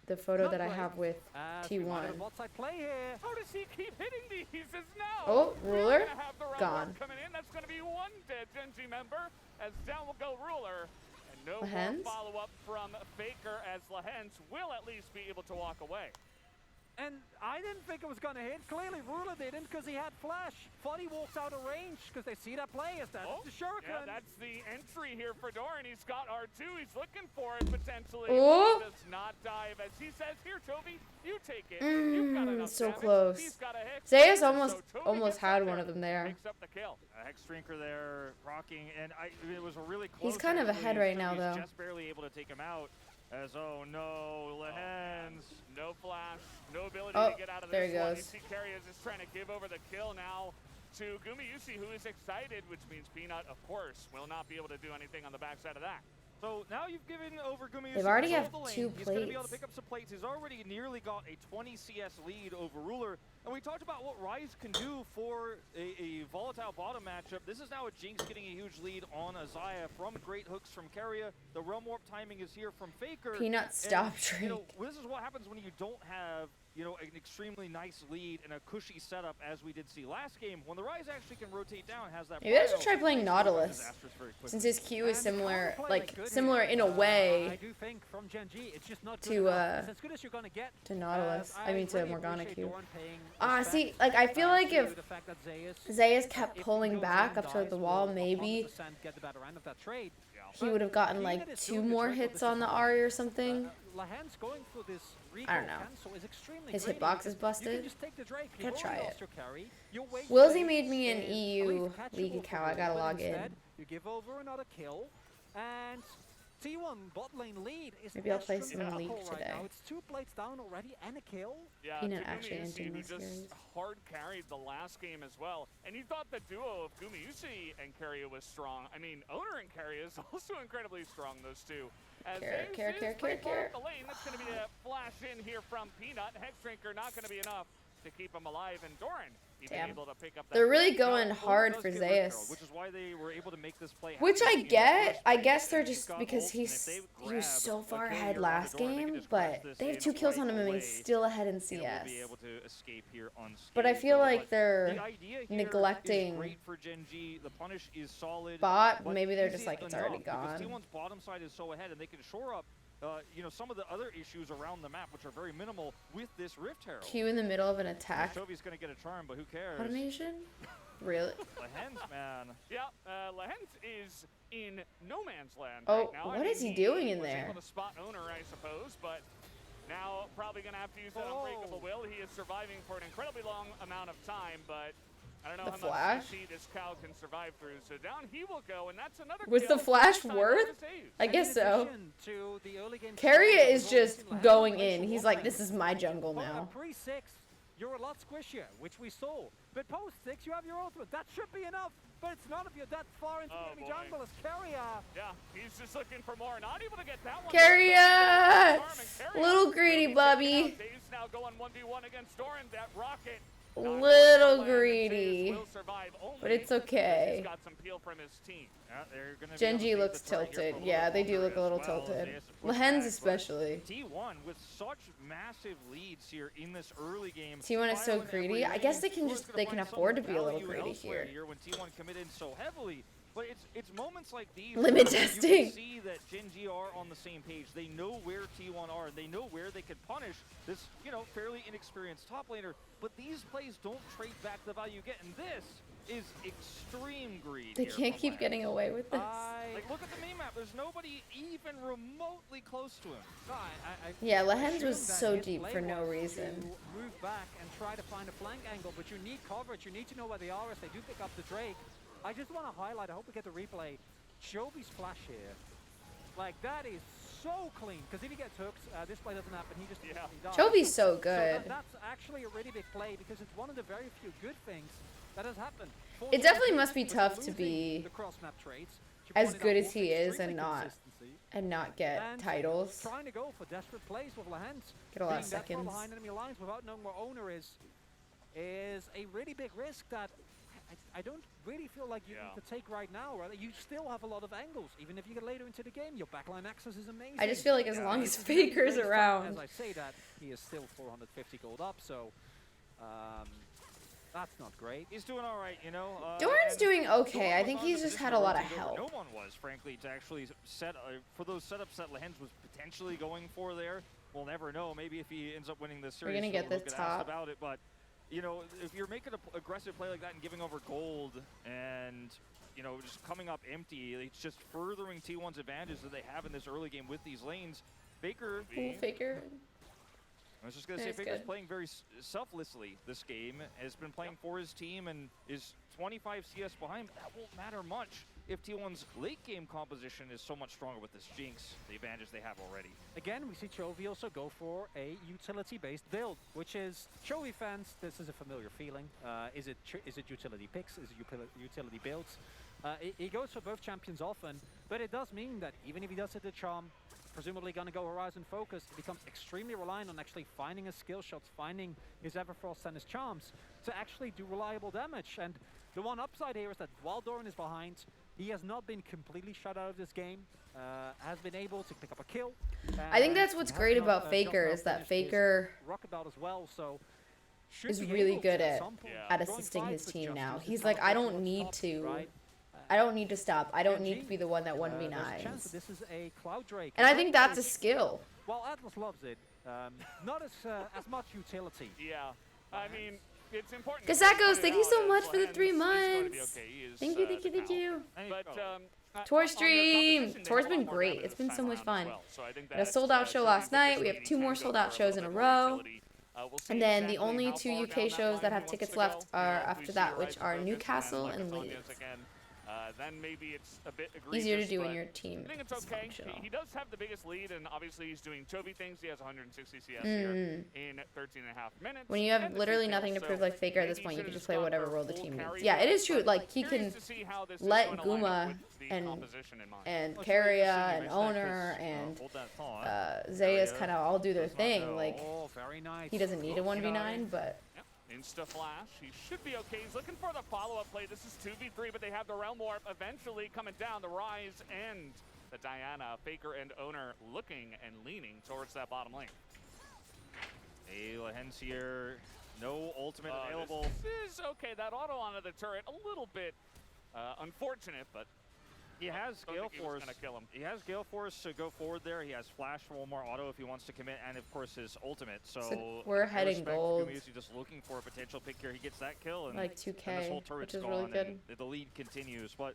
the photo that I have with T1. How does he keep hitting these? Now oh, Ruler gone. Coming in. That's going to be one dead Gen G member as down will go Ruler. And no Lahens? more follow-up from Faker as Lahens will at least be able to walk away. And I didn't think it was going to hit. Clearly, Ruler didn't because he had flash. Funny walks out of range because they see that play. Is that the Shuriken? Yeah, that's the entry here for Doran. He's got R2. He's looking for it potentially. Oh. Does not dive as he says, "Here, Chovy, you take it. You've got enough so damage. close. He's got a Hex. Zayas almost had one of them there. Picks up the kill. A Hex Drinker there, rocking, and it was a really close. He's kind of ahead right now, though. Just barely able to take him out. As oh no, Lahens. No flash, no ability to get out of there this he one. goes. You see Carriers is trying to give over the kill now to Gumayusi, who is excited, which means Peanut, of course, will not be able to do anything on the backside of that. So now you've given over Gumayusi. They've already have the lane. 2 He's going to be able plates. to pick up some plates. He's already nearly got a 20 CS lead over Ruler. And we talked about what Rise can do for a volatile bottom matchup. This is now a Jinx getting a huge lead on Azaya from great hooks from Keria. The Realm Warp timing is here from Faker. Peanut stop trade. You know, this is what happens when you don't have, you know, an extremely nice lead and a cushy setup as we did see last game. When the Rise actually can rotate down, has that. Maybe I should try playing Nautilus, since his Q is similar, similar in a way. I do think from Gen G, it's just not good to enough. It's as good as you're gonna get. To Nautilus. I mean to Morgana Q. Ah, see, like I feel like if Zayas kept pulling back up to the wall, maybe he would have gotten like 2 more hits on the Ahri or something. I don't know. His hitbox is busted. I gotta try it. Wilsey made me an EU League account. I gotta log in. You give over another kill, and T1 bot lane lead is Maybe I'll play some astronomical League right today. now. It's 2 plates down already and a kill. Yeah, Peanut to actually Gumiusi, ending who this just series. hard carried the last game as well. And you thought the duo of Gumiusi and Keria was strong. I mean, Owner and Keria is also incredibly strong, those two. As Care. the lane, that's going to be a flash in here from Peanut. Hexdrinker not going to be enough to keep him alive, and Doran even Damn. able to pick up that. They're really kill. going hard for Zeus. Which is why they were able to make this play Which happen I in the get. first I place. guess they're If you've just got because ult, and if he they was grab so a far kill ahead here on the last Doran, they can game, just grab but this they have in 2 kills on him and right he's away, still ahead in and we'll CS. be able to escape here unscathed. But I feel So, like but they're the idea here neglecting is great for Gen G. The punish is solid. bot. but Maybe they're is just it like, it's enough? already Because gone. T1's bottom side is so ahead, and they can shore up some of the other issues around the map, which are very minimal with this Rift Herald. Q in the middle of an attack. Chovey's going to get a charm, but who cares? Automation? Really? Lehens, man. Yeah, Lehens is in no man's land Oh, right now. what is he doing in there? Was able to spot Owner, I suppose, but now probably going to have to use that Unbreakable Will. He is surviving for an incredibly long amount of time, but I don't know The how flash? much CC this cow can survive through. So down he will go, and that's another Was kill the flash this time worth? over Zeus. I guess so. To the early game Keria start, is we've just already seen going Lehens in. play He's short like, this lane. is my jungle But now. pre-6, you're a lot squishier, which we saw. But post-6, you have your ultimate. That should be enough, but it's not if you're that far into the enemy jungle as Keria. Yeah, he's just looking for more. Not able to get that one. Keria! Little greedy, Bubby. Zeus now going 1v1 against Doran. That rocket. Little greedy. But it's okay. He's got some peel from his team. Gen G looks tilted. Yeah, they do look a little tilted. Lehens especially. T1 with such massive leads here in this early game. T1 is so greedy. I guess they can afford to be a little greedy here. When T1 committed so heavily. But it's moments like these Limit where testing. You can see that Gen G are on the same page. They know where T1 are, and they know where they can punish this, fairly inexperienced top laner. But these plays don't trade back the value you get, and this is extreme greed. They here can't from keep Lehens. getting away with this. Like, look at the minimap. There's nobody even remotely close to him. Yeah, Lehens was assume that so his deep play for no was reason. To move back and try to find a flank angle, but you need coverage. You need to know where they are as they do pick up the Drake. I just want to highlight, I hope we get the replay, Chovey's flash here. Like, that is so clean, because if he gets hooked, this play doesn't happen, he just he dies. Chovey's so good. So that's actually a really big play, because it's one of the very few good things that has happened. It definitely must be tough to be the cross-map traits, as good as he is and not get titles. Trying to go for desperate plays with Lehens. Get a lot of Being that far seconds. behind enemy lines without knowing where Owner is a really big risk that I don't really feel like you need to take right now. Right? You still have a lot of angles, even if you get later into the game. Your backline access is amazing. I just feel like as long as Faker's around. As I say that, he is still 450 gold up, so that's not great. He's doing all right, Doran's doing okay. I think he's just had a lot of help. No one was, frankly, to actually set for those setups that Lehens was potentially going for there. We'll never know. Maybe if he ends up winning this series, We're gonna get we'll the asked top. about it. But if you're making an aggressive play like that and giving over gold and just coming up empty, it's just furthering T1's advantage that they have in this early game with these lanes. Faker. Ooh, Faker. I was just going to say, Faker's playing very selflessly this game, has been playing for his team, and is 25 CS behind, but that won't matter much if T1's late game composition is so much stronger with this Jinx, the advantage they have already. Again, we see Chovy also go for a utility-based build, which is, Chovy fans, this is a familiar feeling. Is it utility picks? Is it utility builds? He goes for both champions often, but it does mean that even if he does hit the charm, presumably going to go Horizon focused, he becomes extremely reliant on actually finding his skill shots, finding his Everfrost and his charms to actually do reliable damage. And the one upside here is that while Doran is behind, he has not been completely shut out of this game, has been able to pick up a kill. I think that's what's great about Faker is that Faker Rockabout as well, so is really good at assisting his team now. He's like, I don't need to stop. I don't need to be the one that 1v9s. This is a Cloud Drake. And I think that's a skill. Well, Atlas loves it. Not as much utility. Yeah, I mean, it's important. Kasakos, thank you so much for the 3 months. Thank you. But, Tour stream. Tour's been great. It's been so much fun. We had a sold-out show last night. We have 2 more sold-out shows in a row. And then the only 2 UK shows that have tickets left are after that, which are Newcastle and Leeds. then maybe it's a bit egregious. Easier to do when but your team I think it's is okay. functional. He does have the biggest lead, and obviously he's doing Chovy things. He has 160 CS here in 13 and a half minutes. When you have literally nothing to prove like Faker at this point, you can just play whatever role the team needs. Yeah, it is true. Like, he can let Guma and Keria and Owner and Zeus kind of all do their thing. Like, he doesn't need a 1v9, but... Insta flash. He should be okay. He's looking for the follow-up play. This is 2v3, but they have the Realm Warp eventually coming down. The Rise and the Diana, Faker and Owner looking and leaning towards that bottom lane. Hens here. No ultimate available. This is okay. That auto onto the turret, a little bit unfortunate, but he has Gale Force. Kill him. He has Gale Force to go forward there. He has Flash for one more auto if he wants to commit, and of course his ultimate. So we're heading gold. Just looking for a potential pick here. He gets that kill, and like 2K, and this whole turret's which is gone, really good. and the lead continues. But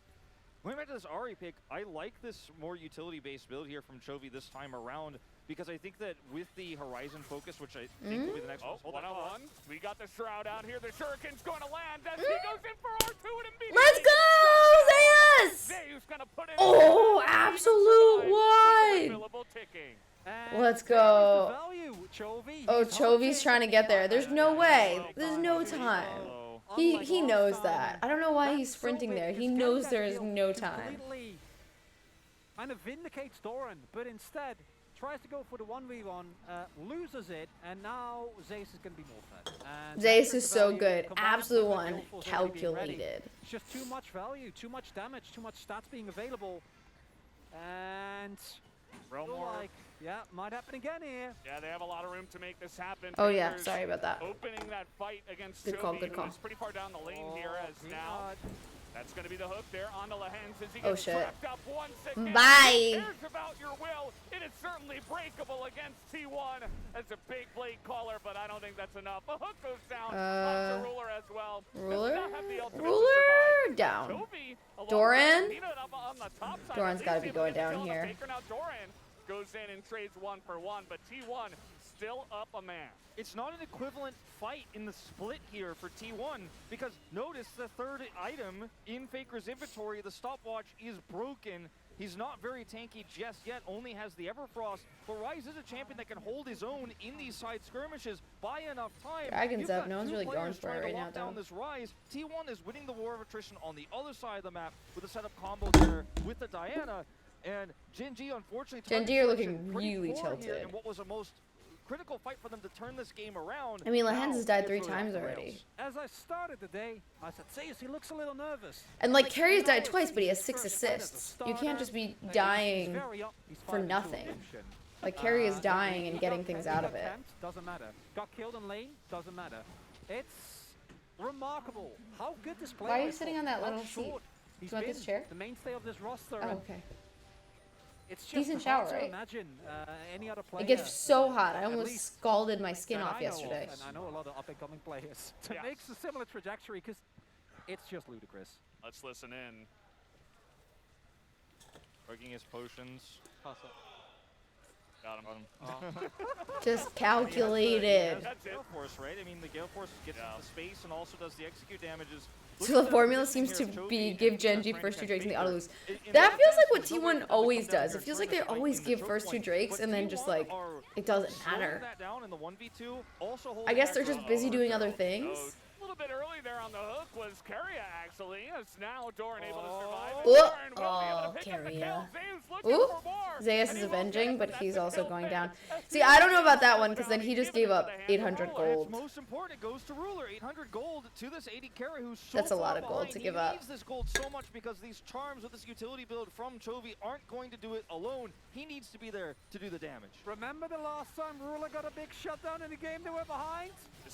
going back to this Ahri pick, I like this more utility-based build here from Chovy this time around, because I think that with the Horizon focus, which I think will be the next one. One-on-one. We got the Shroud out here. The Shuriken's going to land as he goes in for R2 and immediately. Let's go, Zeus! Zeus gonna put it oh, absolute one! Let's go. Oh, Chovy's trying to get there. There's no way. There's no time. He knows that. I don't know why he's sprinting there. He knows there is no time. Kind of vindicates Doran, but instead tries to go for the 1v1, loses it, and now Zeus is going to be more fed. Zeus is so good. Absolute one. Calculated. It's just too much value, too much damage, too much stats being available. And like, yeah, might happen again here. Yeah, they have a lot of room to make this happen. Oh yeah, sorry about that. Opening that fight against good call, good call. who's pretty far down the lane here as now. That's going to be the hook there on the Lahens as he oh gets shit. trapped up once again. Bye. Who cares about your will? It is certainly breakable against T1. That's a big blade caller, but I don't think that's enough. A hook goes down onto Ruler as well. Ruler? Ruler down. Doran? Doran's got to be going down here. Now Doran goes in and trades 1-for-1, but T1 still up a man. It's not an equivalent fight in the split here for T1, because notice the third item in Faker's inventory, the stopwatch, is broken. He's not very tanky just yet, only has the Everfrost, but Rise is a champion that can hold his own in these side skirmishes by enough time. Dragon's up, no one's really going for it right now though. This Rise, T1 is winning the war of attrition on the other side of the map with a setup combo there with the Diana, and Gen G unfortunately Gen G are looking really tilted. In what was a most critical fight for them to turn this game around. I mean, Lahens has died 3 times already. As I started the day, I said, Zeus, he looks a little nervous. And like, Carrier's died twice, but he has 6 assists. You can't just be dying for nothing. Like, Carrier is dying and getting things out of it. Doesn't matter. Got killed in lane, doesn't matter. It's remarkable how good this player is. Why are you sitting on that little seat? Do you want this chair? The mainstay of this roster. Oh, okay. It's just decent shower, right? Imagine any other player. It gets so hot. I almost scalded my skin off yesterday. And I know a lot of up-and-coming players to make a similar trajectory because it's just ludicrous. Let's listen in. Working his potions. Got him. Just calculated. That's Gale Force, right? I mean, the Gale Force gets the space and also does the execute damages. So the formula seems to be give Gen G first 2 Drakes and the auto lose. That feels like what T1 always does. It feels like they always give first 2 Drakes and then just like, it doesn't matter. I guess they're just busy doing other things. A little bit early there on the hook was Keria, actually. It's now Doran able to survive. Oh, Keria. Ooh, Zeus is avenging, but he's also going down. See, I don't know about that one, because then he just gave up 800 gold. Most important, it goes to Ruler. 800 gold to this 80 Keria, who's so that's a lot of gold to give up. He needs this gold so much because these charms with this utility build from Chovy aren't going to do it alone. He needs to be there to do the damage. Remember the last time Ruler got a big shutdown in the game they were behind?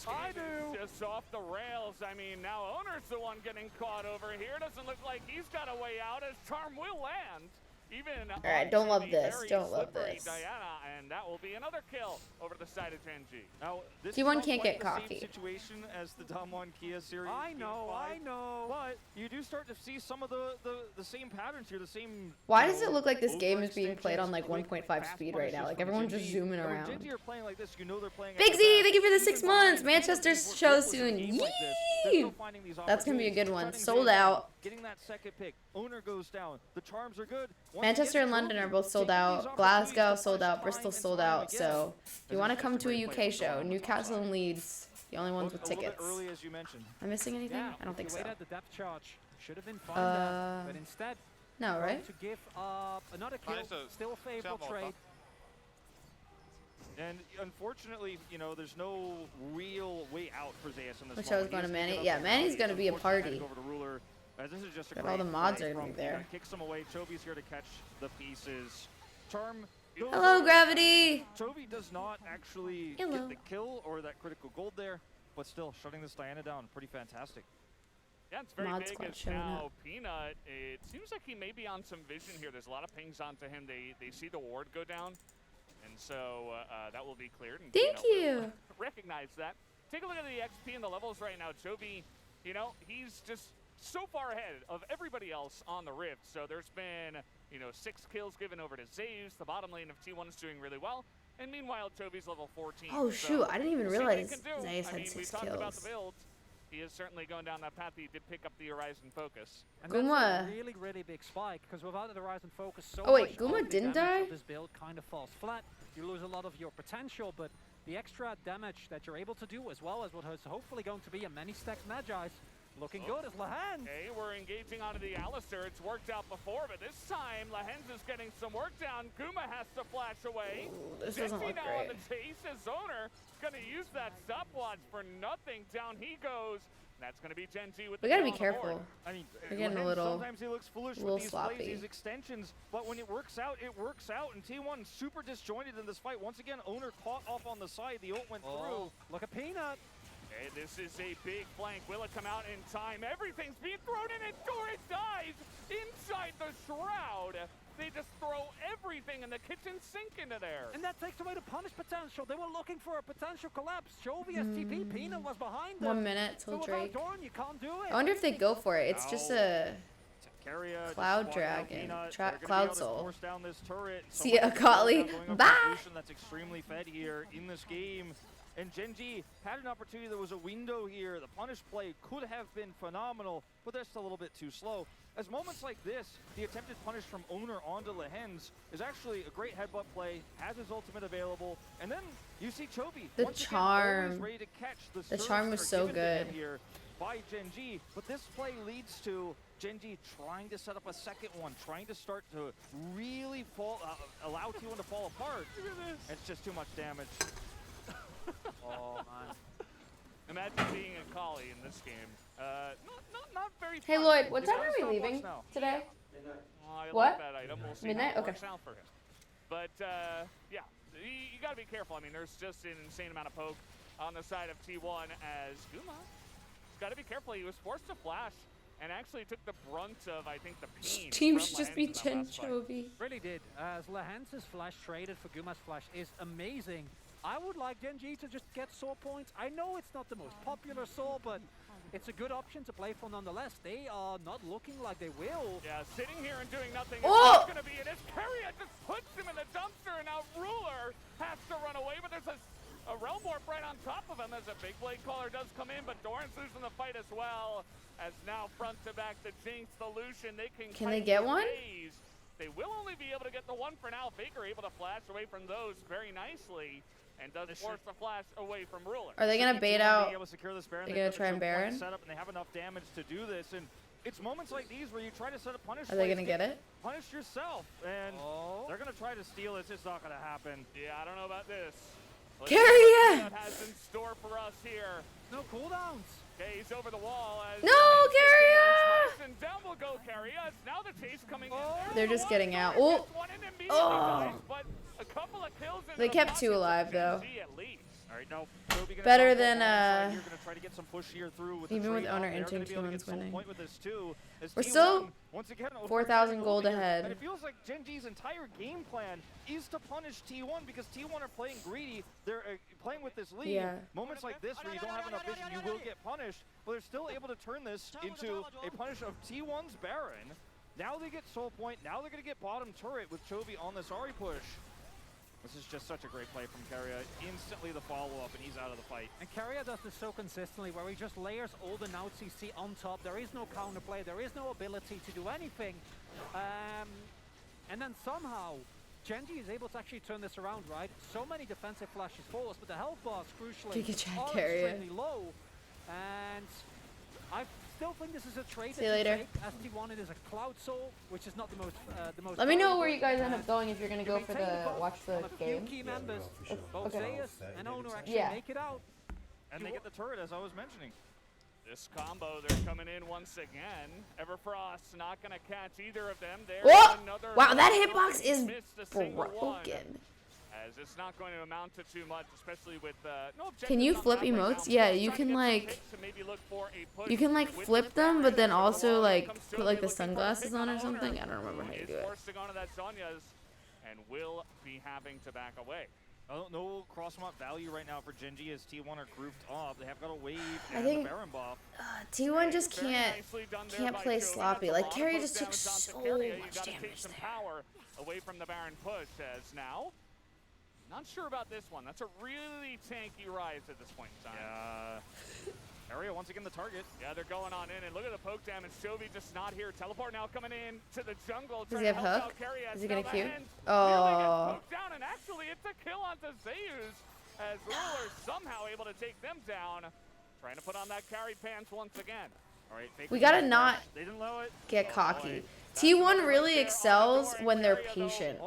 I do. Just off the rails. I mean, now Owner's the one getting caught over here. Doesn't look like he's got a way out as Charm will land. Even all right, don't love this. Don't love this. Diana, and that will be another kill over the side of Gen G. Now, this T1 can't get cocky. Situation as the Damwon Kia series. I know. But you do start to see some of the same patterns here, the same. Why does it look like this game is being played on like 1.5 speed right now? Like everyone's just zooming around. Big Z, thank you for the 6 months. Manchester show soon. Yee! That's gonna be a good one. Sold out. Getting that second pick. Owner goes down. The charms are good. Manchester and London are both sold out. Glasgow sold out. Bristol sold out. So if you want to come to a UK show, Newcastle and Leeds, the only ones with tickets. Early as you mentioned. Am I missing anything? Yeah, I don't think so. At the depth charge. Should have been fine there, but instead, no, right? To give another kill, still a favorable trade. And unfortunately, you know, there's no real way out for Zeus in this. Which I was going to Manny. Yeah, Manny's going to be a party. Over to Ruler. This is just a all the mods are going to be there. Kicks them away. Chovy's here to catch the pieces. Charm. Hello, Gravity. Chovy does not actually get the kill or that critical gold there, but still shutting this Diana down. Pretty fantastic. Yeah, it's very Mod big squad as showing now up. Peanut, it seems like he may be on some vision here. There's a lot of pings onto him. They see the ward go down, and so that will be cleared. And Thank you. Recognize that. Take a look at the XP and the levels right now. Chovy, you know, he's just so far ahead of everybody else on the Rift. So there's been, you know, 6 kills given over to Zeus. The bottom lane of T1 is doing really well. And meanwhile, Chovy's level 14. Oh, shoot. I didn't even realize Zeus had 6 we talked kills. about the build. He is certainly going down that path. He did pick up the Horizon Focus. And that's a really, really big spike, because without the Horizon Focus, so wait, much Guma of the didn't damage die? of this build kind of falls flat. You lose a lot of your potential, but the extra damage that you're able to do, as well as what is hopefully going to be a many stacked Magi's, looking good as Lahens. Okay, we're engaging onto the Alistair. It's worked out before, but this time Lahens is getting some work down. Guma has to flash away. This doesn't look now great. on the chase. His owner gonna use that stopwatch for nothing. Down he goes. That's gonna be Genji with We the gotta kill be on the board. careful. I mean, We're getting a little, sometimes he looks foolish little with these sloppy. plays, these extensions, but when it works out, it works out. And T1 super disjointed in this fight. Once again, owner caught off on the side. The ult went through. Look at Peanut. Okay, this is a big flank. Will it come out in time? Everything's being thrown in, and Doran dies inside the shroud. They just throw everything in the kitchen sink into there. And that takes away the punish potential. They were looking for a potential collapse. Chovy STP, Peanut was behind them. 1 minute till so Drake. Doran, you can't do it. I wonder if they go for it. It's just a Cloud Dragon, Cloud Soul. Down this turret. See ya, Kotley. Bye. That's extremely fed here in this game. And Genji had an opportunity. There was a window here. The punish play could have been phenomenal, but they're still a little bit too slow. As moments like this, the attempted punish from owner onto Lahens is actually a great headbutt play, has his ultimate available, and then you see Chovy. The once charm. Again, ready to catch The surge charm that was are so given to him good. Here by Genji, but this play leads to Genji trying to set up a second one, trying to start to really allow T1 to fall apart. It's just too much damage. Oh, man. Imagine being a Kali in this game. Not very Hey fun. Lloyd, what You time know, are we stopwatch leaving now. today? I What? like that item. We'll see Midnight? how it Okay. works out for him. But, yeah, you got to be careful. I mean, there's just an insane amount of poke on the side of T1 as Guma. He's got to be careful. He was forced to flash and actually took the brunt of, I think, the pain. Team from should just Lahens be in that Chen last fight. Chovy. Really did. As Lahens' flash traded for Guma's flash is amazing. I would like Genji to just get Soul points. I know it's not the most popular Soul, but it's a good option to play for nonetheless. They are not looking like they will. Yeah, sitting here and doing nothing Oh! is going to be it. As Keria just puts him in the dumpster, and now Ruler has to run away, but there's a Realm Warp right on top of him as a big blade caller does come in, but Doran's losing the fight as well. As now front to back, the Jinx, the Lucian, they can they kite get their one? ways. They will only be able to get the one for now. Faker able to flash away from those very nicely. And does force the flash away from Ruler. Are they gonna bait out? Being able to secure this Baron, They're gonna try and Baron? Set up, and they have enough damage to do this. And it's moments like these where you try to set a punish. Are they gonna get it? Punish yourself, and they're gonna try to steal it. It's just not gonna happen. Yeah, I don't know about this. Keria! That has in store for us here. No cooldowns. Okay, he's over the wall. As No, Keria! And down will go Keria. It's now the chase coming in. They're just getting out. Oh! Oh! But a couple of kills They kept 2 alive though. At least. All right, now Toby gonna Better top than you're gonna try to get some push here through with even the with trade owner off. They're gonna entering be able to get 2-1's soul winning. point with this too. As We're T1, still once again, 4,000 gold here, ahead. And it feels like Gen G's entire game plan is to punish T1 because T1 are playing greedy. They're playing with this lead. Yeah. Moments like this where you don't have enough vision, you will get punished. But they're still able to turn this into a punish of T1's Baron. Now they get soul point. Now they're gonna get bottom turret with Chovy on this Ahri push. This is just such a great play from Keria. Instantly the follow-up, and he's out of the fight. And Keria does this so consistently, where he just layers all the notes you see on top. There is no counterplay, there is no ability to do anything. And then somehow, Genji is able to actually turn this around, right? So many defensive flashes for us, but the health bars, crucially, are extremely low. And I still think this is a trade. See you later. As T1, it is a Cloud Soul, which is not the most. Let me know where you guys end up going if you're gonna go for the watch the game. Key members, both Okay. Zeus and Owner actually Yeah. make it out. And they get the turret, as I was mentioning. This combo, they're coming in once again. Everfrost not going to catch either of them. There's Whoa! another Wow, that one. hitbox is Missed a single one, broken. as it's not going to amount to too much, especially with no objective Can you on flip top right now. emotes? Yeah, Still you trying to can get some like hits and maybe look for a push you can like with flip their them, but then Baron. also like Comes put like the Jovi looking for a sunglasses pick on or Owner, something. I don't remember how who you is do it. forcing onto that Zonya's and will be having to back away. No cross-map value right now for Gen G as T1 are grouped up. They have got a wave I and think the Baron buff. T1 just can't play sloppy. Like Keria just took so much damage there. Power away from the Baron push as now. Not sure about this one. That's a really tanky rise at this point in time. Yeah. Area once again the target. Yeah, they're going on in, and look at the poke damage. Chovy just not here. Teleport now coming in to the jungle. Does he have hook? Is he gonna Q? Oh. Oh. Down, and actually it's a kill onto Zeus as Ruler somehow able to take them down. Trying to put on that carry pants once again. All right, We gotta not they didn't know it. get cocky. T1 really excels when they're patient.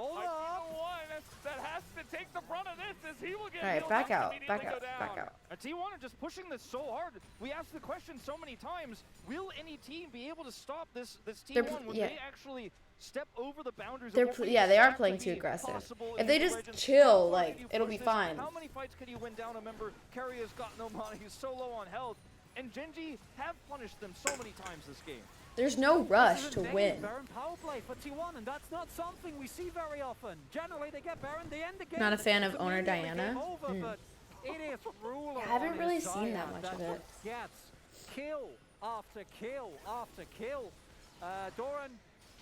That has to take the brunt of this as he will get Alright, healed back up, out, immediately back go out, down. back out. T1 are just pushing this so hard. We asked the question so many times, will any team be able to stop this They're T1 when yeah. they actually step over the boundaries They're of what we yeah, they are expect playing to too be aggressive. possible If in they League of just Legends? chill, How far like do you it'll push be this? fine. How many fights could you win down? Remember, Keria's got no money, he's so low on health, and Genji have punished them so many times this game. There's no rush to win. Baron power play for T1, and that's not something we see very often. Generally, they get Baron, they end the game. Not a fan of It's owner immediately Diana. game over, Hmm. but it is Ruler I haven't on really his seen that side much of it. Gets kill after kill after kill. Doran,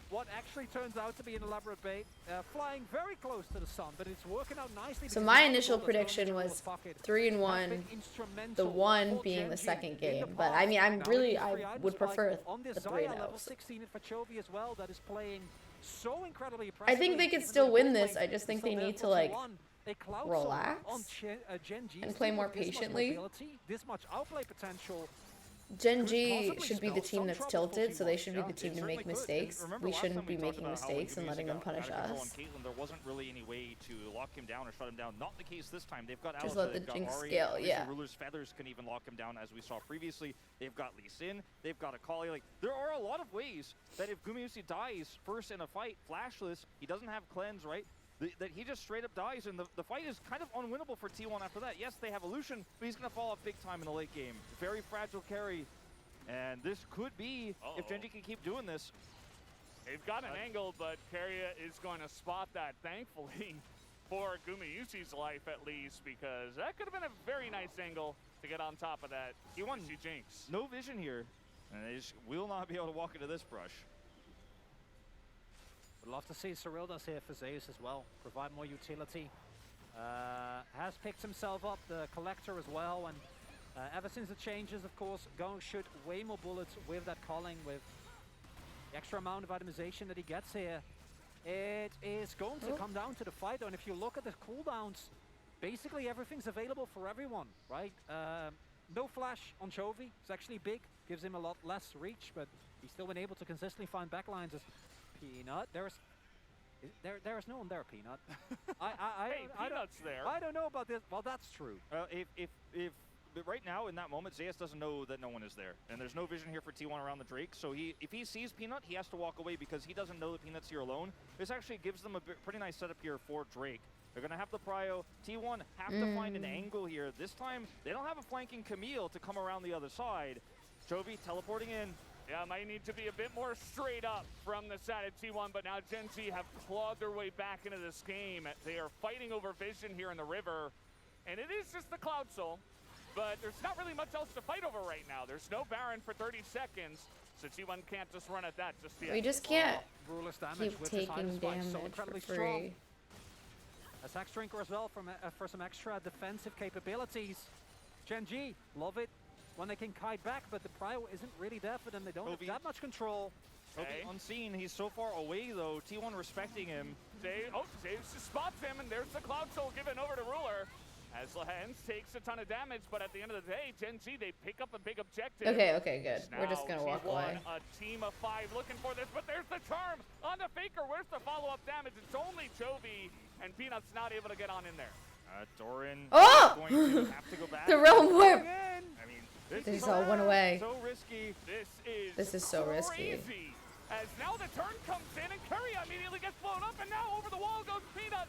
what actually turns out to be an elaborate bait, flying very close to the sun, but it's working out nicely. So because my he's initial able to prediction control was the pocket. 3-1, Has been instrumental the 1 for being the Genji second in the game. But I past. mean, I'm Now really, it is I three would items, prefer like on this the Zaya 3-0. level 16 for Chovy as well, that is playing so incredibly impressive. I think they could still win this. I just think they need to like relax and play more patiently. This much outplay potential. Gen G should be the team that's tilted, so they should be the team to make mistakes. We shouldn't be making mistakes and letting them punish us. There wasn't really any way to lock him down or shut him down. Not the case this time. They've got Just Alpha, let the they've got Jinx Ahri, scale, obviously yeah. Ruler's Feathers can even lock him down, as we saw previously. They've got Lee Sin, they've got Akali. Like, there are a lot of ways that if Gumayusi dies first in a fight, flashless, he doesn't have cleanse, right? That he just straight up dies, and the fight is kind of unwinnable for T1 after that. Yes, they have Illusion, but he's going to fall off big time in the late game. Very fragile carry. And this could be, if Genji can keep doing this. They've got an angle, but Keria is going to spot that, thankfully, for Gumayusi's life at least, because that could have been a very nice angle to get on top of that. He won Jinx. No vision here, and they just will not be able to walk into this brush. Would love to see Cyrildas here for Zeus as well. Provide more utility. Has picked himself up, the Collector as well, and ever since the changes, of course, going to shoot way more bullets with that calling, with the extra amount of itemization that he gets here. It is going to come down to the fight, though, and if you look at the cooldowns, basically everything's available for everyone, right? No flash on Chovy. It's actually big, gives him a lot less reach, but he's still been able to consistently find backlines as Peanut. There is no one there, Peanut. Hey, Peanut's there. I don't know about this. Well, that's true. But right now, in that moment, Zeus doesn't know that no one is there. And there's no vision here for T1 around the Drake. So if he sees Peanut, he has to walk away because he doesn't know that Peanut's here alone. This actually gives them a pretty nice setup here for Drake. They're going to have the prio. T1 have to find an angle here. This time, they don't have a flanking Camille to come around the other side. Chovy teleporting in. Yeah, might need to be a bit more straight up from the side of T1, but now Gen Z have clawed their way back into this game. They are fighting over vision here in the river, and it is just the Cloud Soul, but there's not really much else to fight over right now. There's no Baron for 30 seconds, so T1 can't just run at that just yet. We just can't keep taking damage for free. Attack Drinker as well for some extra defensive capabilities. Gen G, love it when they can kite back, but the prio isn't really there for them. They don't have that much control. Okay. Unseen, he's so far away though. T1 respecting him. Zaves just spots him, and there's the Cloud Soul given over to Ruler. As Lehens takes a ton of damage, but at the end of the day, Gen Z, they pick up a big objective. Okay, good. We're just gonna walk away. A team of 5 looking for this, but there's the charm on the Faker. Where's the follow-up damage? It's only Chovy, and Peanut's not able to get on in there. Doran is going to have to go back. The realm whip! I mean, this all went away. So risky. This is so risky. As now the turn comes in, and Curry immediately gets blown up, and now over the wall goes Peanut.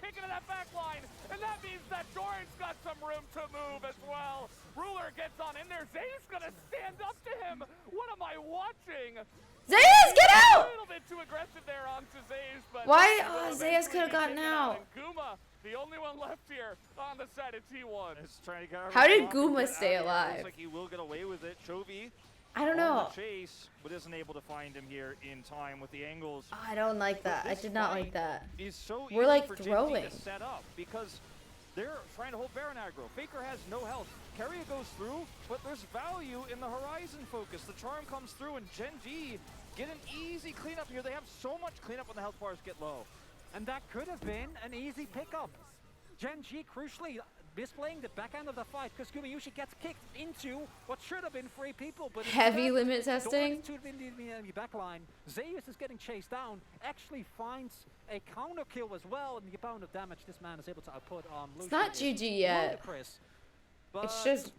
Kicking to that back line, and that means that Doran's got some room to move as well. Ruler gets on in there. Zay's gonna stand up to him. What am I watching? Zayas, get out! A little bit too aggressive there onto Zayas, but why? Zayas could have gotten out. Guma, the only one left here on the side of T1. How did Guma stay alive? Looks like he will get away with it. Chovy. I don't know. Chase, but isn't able to find him here in time with the angles. Oh, I don't like that. I did not like that. So we're like for throwing. To set up because they're trying to hold Baron aggro. Faker has no health. Keria goes through, but there's value in the Horizon focus. The charm comes through, and Gen G get an easy cleanup here. They have so much cleanup when the health bars get low. And that could have been an easy pickup. Gen G, crucially, displaying the back end of the fight because Gumayushi gets kicked into what should have been 3 people. But heavy limit testing. The back line. Zeus is getting chased down, actually finds a counter kill as well, and the amount of damage this man is able to output on Lucian. It's not GG yet. It's just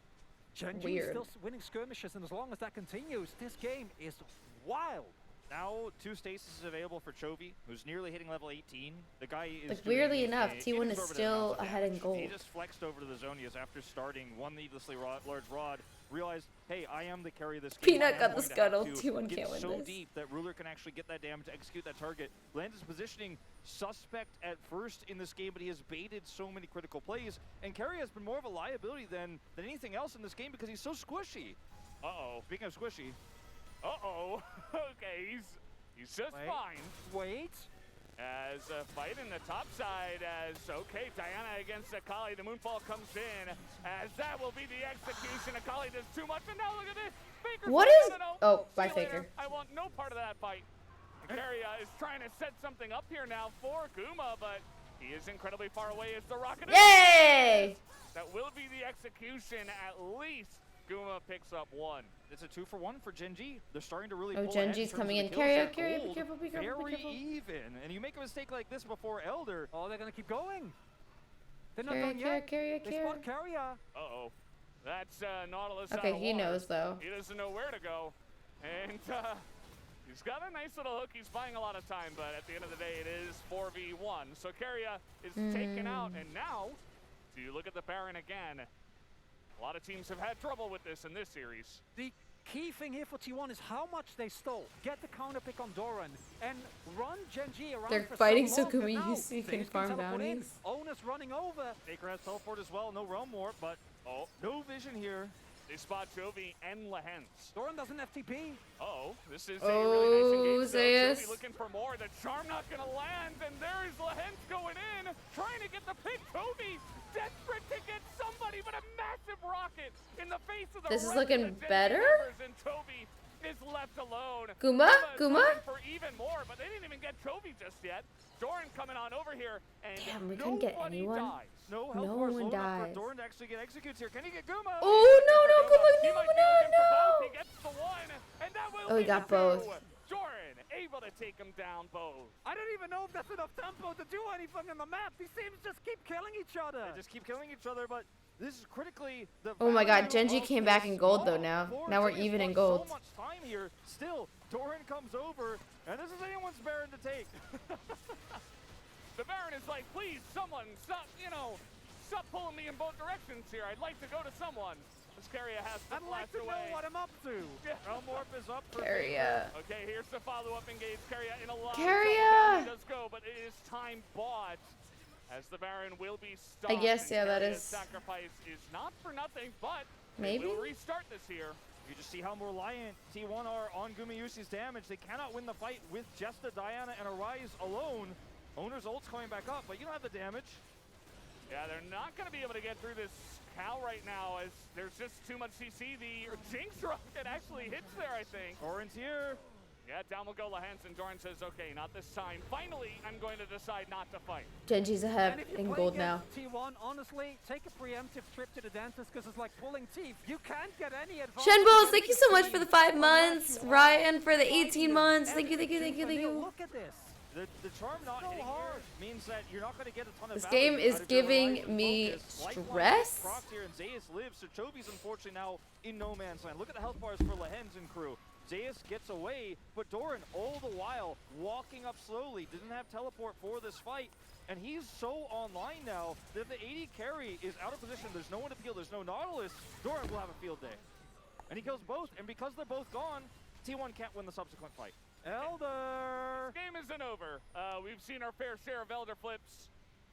Gen G weird. Still winning skirmishes, and as long as that continues, this game is wild. Now 2 stasis available for Chovy, who's nearly hitting level 18. The guy is like weirdly enough, T1 is still ahead in gold. He just flexed over to the Zonias after starting one needlessly large rod. Realized, hey, I am the carry of this game. Peanut got the scuttle. T1 can't win so this. deep that Ruler can actually get that damage to execute that target. Landis positioning suspect at first in this game, but he has baited so many critical plays. And Carry has been more of a liability than anything else in this game because he's so squishy. Uh-oh. Speaking of squishy. Uh-oh. Okay, he's just fine. Wait. As a fight in the top side, okay, Diana against Akali, the moonfall comes in, as that will be the execution. Akali does too much, and now look at this. Faker by Faker. I want no part of that fight. Keria is trying to set something up here now for Guma, but he is incredibly far away as the rocket. Yay! That will be the execution at least. Guma picks up 1. It's a 2-for-1 for Gen G. They're starting to really pull Gen G's coming in. Keria, be careful, be careful, very be careful. even. And you make a mistake like this before Elder. Oh, they're going to keep going. They're not done yet. Keria. They spot Keria. Uh-oh. That's Nautilus Okay, out of he water. knows, though. He doesn't know where to go. And he's got a nice little hook. He's buying a lot of time, but at the end of the day, it is 4v1. So Keria is taken out, and now, do you look at the Baron again? A lot of teams have had trouble with this in this series. The key thing here for T1 is how much they stole. Get the counter pick on Doran and run Gen G around. They're for fighting so so long. Gumayushi can farm bounties. Owners running over. Faker has teleport as well. No realm warp, but no vision here. They spot Chovy and Lehens. Doran doesn't FTP. Uh-oh, this is a really nice engagement. Zayas. Chovy looking for more. The charm not going to land, and there is Lehens going in, trying to get the pick. Chovy desperate to get somebody, but a massive rocket in the face of the This is looking better? And Chovy is left alone. Guma? For even more, but they didn't even get Chovy just yet. Doran coming on over here, and damn, we couldn't get anyone. Dies. No one dies. Doran to actually get executes here. Can he get Guma? Oh, no, Guma, no. He gets the one, and that will he be got the 2. both. Doran able to take him down both. I don't even know if that's enough tempo to do anything on the map. These teams just keep killing each other. They just keep killing each other, but this is critically the Oh my god, Gen G came back in gold though now. Now we're even in gold. So much time here. Still, Doran comes over, and this is anyone's Baron to take. The Baron is like, please, someone, stop, stop pulling me in both directions here. I'd like to go to someone. This Carrier has to I'd like to know what I'm up to. Elmorph is up for Carrier. Okay, here's the follow-up engage. Carrier in a lot Carrier. of does go, but it is time bought. As the Baron will be stopped. I guess, yeah, that Carrier's is. Sacrifice is not for nothing, but Maybe? we'll restart this here. You just see how reliant T1 are on Gumayusi's damage. They cannot win the fight with just a Diana and a Rise alone. Owner's ult's coming back up, but you don't have the damage. Yeah, they're not going to be able to get through this Cal right now as there's just too much CC. The Jinx rocket actually hits there, I think. Doran's here. Yeah, down will go Lahanson. Doran says, okay, not this time. Finally, I'm going to decide not to fight. Genji's ahead And if you in play gold now. against T1, honestly, take a preemptive trip to the dentist because it's like pulling teeth. You can't get any advantage. Shenbulls, thank you so much for the 5 months. Ryan for the 18 months. Thank you, thank you, thank you, thank you. Look at this. The charm not hitting here means that you're not going to get a ton of This value game is out of your giving Horizon me focus. Lifeline stress. procs here and Zeus lives, so Chovy's unfortunately now in no man's land. Look at the health bars for Lahen's and crew. Zeus gets away, but Doran all the while walking up slowly, didn't have teleport for this fight, and he's so online now that if the AD carry is out of position, there's no one to peel, there's no Nautilus, Doran will have a field day. And he kills both, and because they're both gone, T1 can't win the subsequent fight. Elder! Game isn't over. We've seen our fair share of Elder flips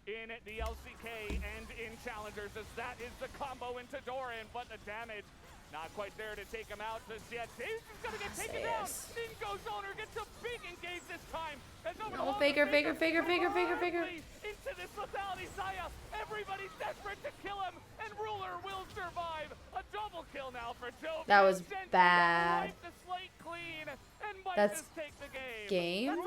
in the LCK and in Challengers as that is the combo into Doran, but the damage not quite there to take him out just yet. Zeus is gonna get taken down. In goes Owner, gets a big engage this time. No, Faker. Into this lethality, Saya. Everybody's desperate to kill him, and Ruler will survive. A double kill now for Joe. That was bad. Wipe the slate clean, and might That's just take the game. game?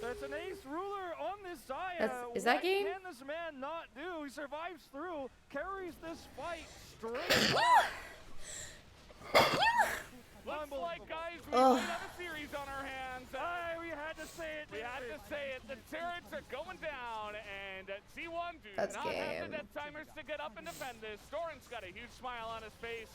That's an ace. Ruler on this Saya. Is that game? What can this man not do? He survives through, carries this fight straight. Looks like, guys, we Ugh. might have a series on our hands. We had to say it. We had to say it. The turrets are going down, and T1 do That's not have game. the death timers to get up and defend this. Doran's got a huge smile on his face.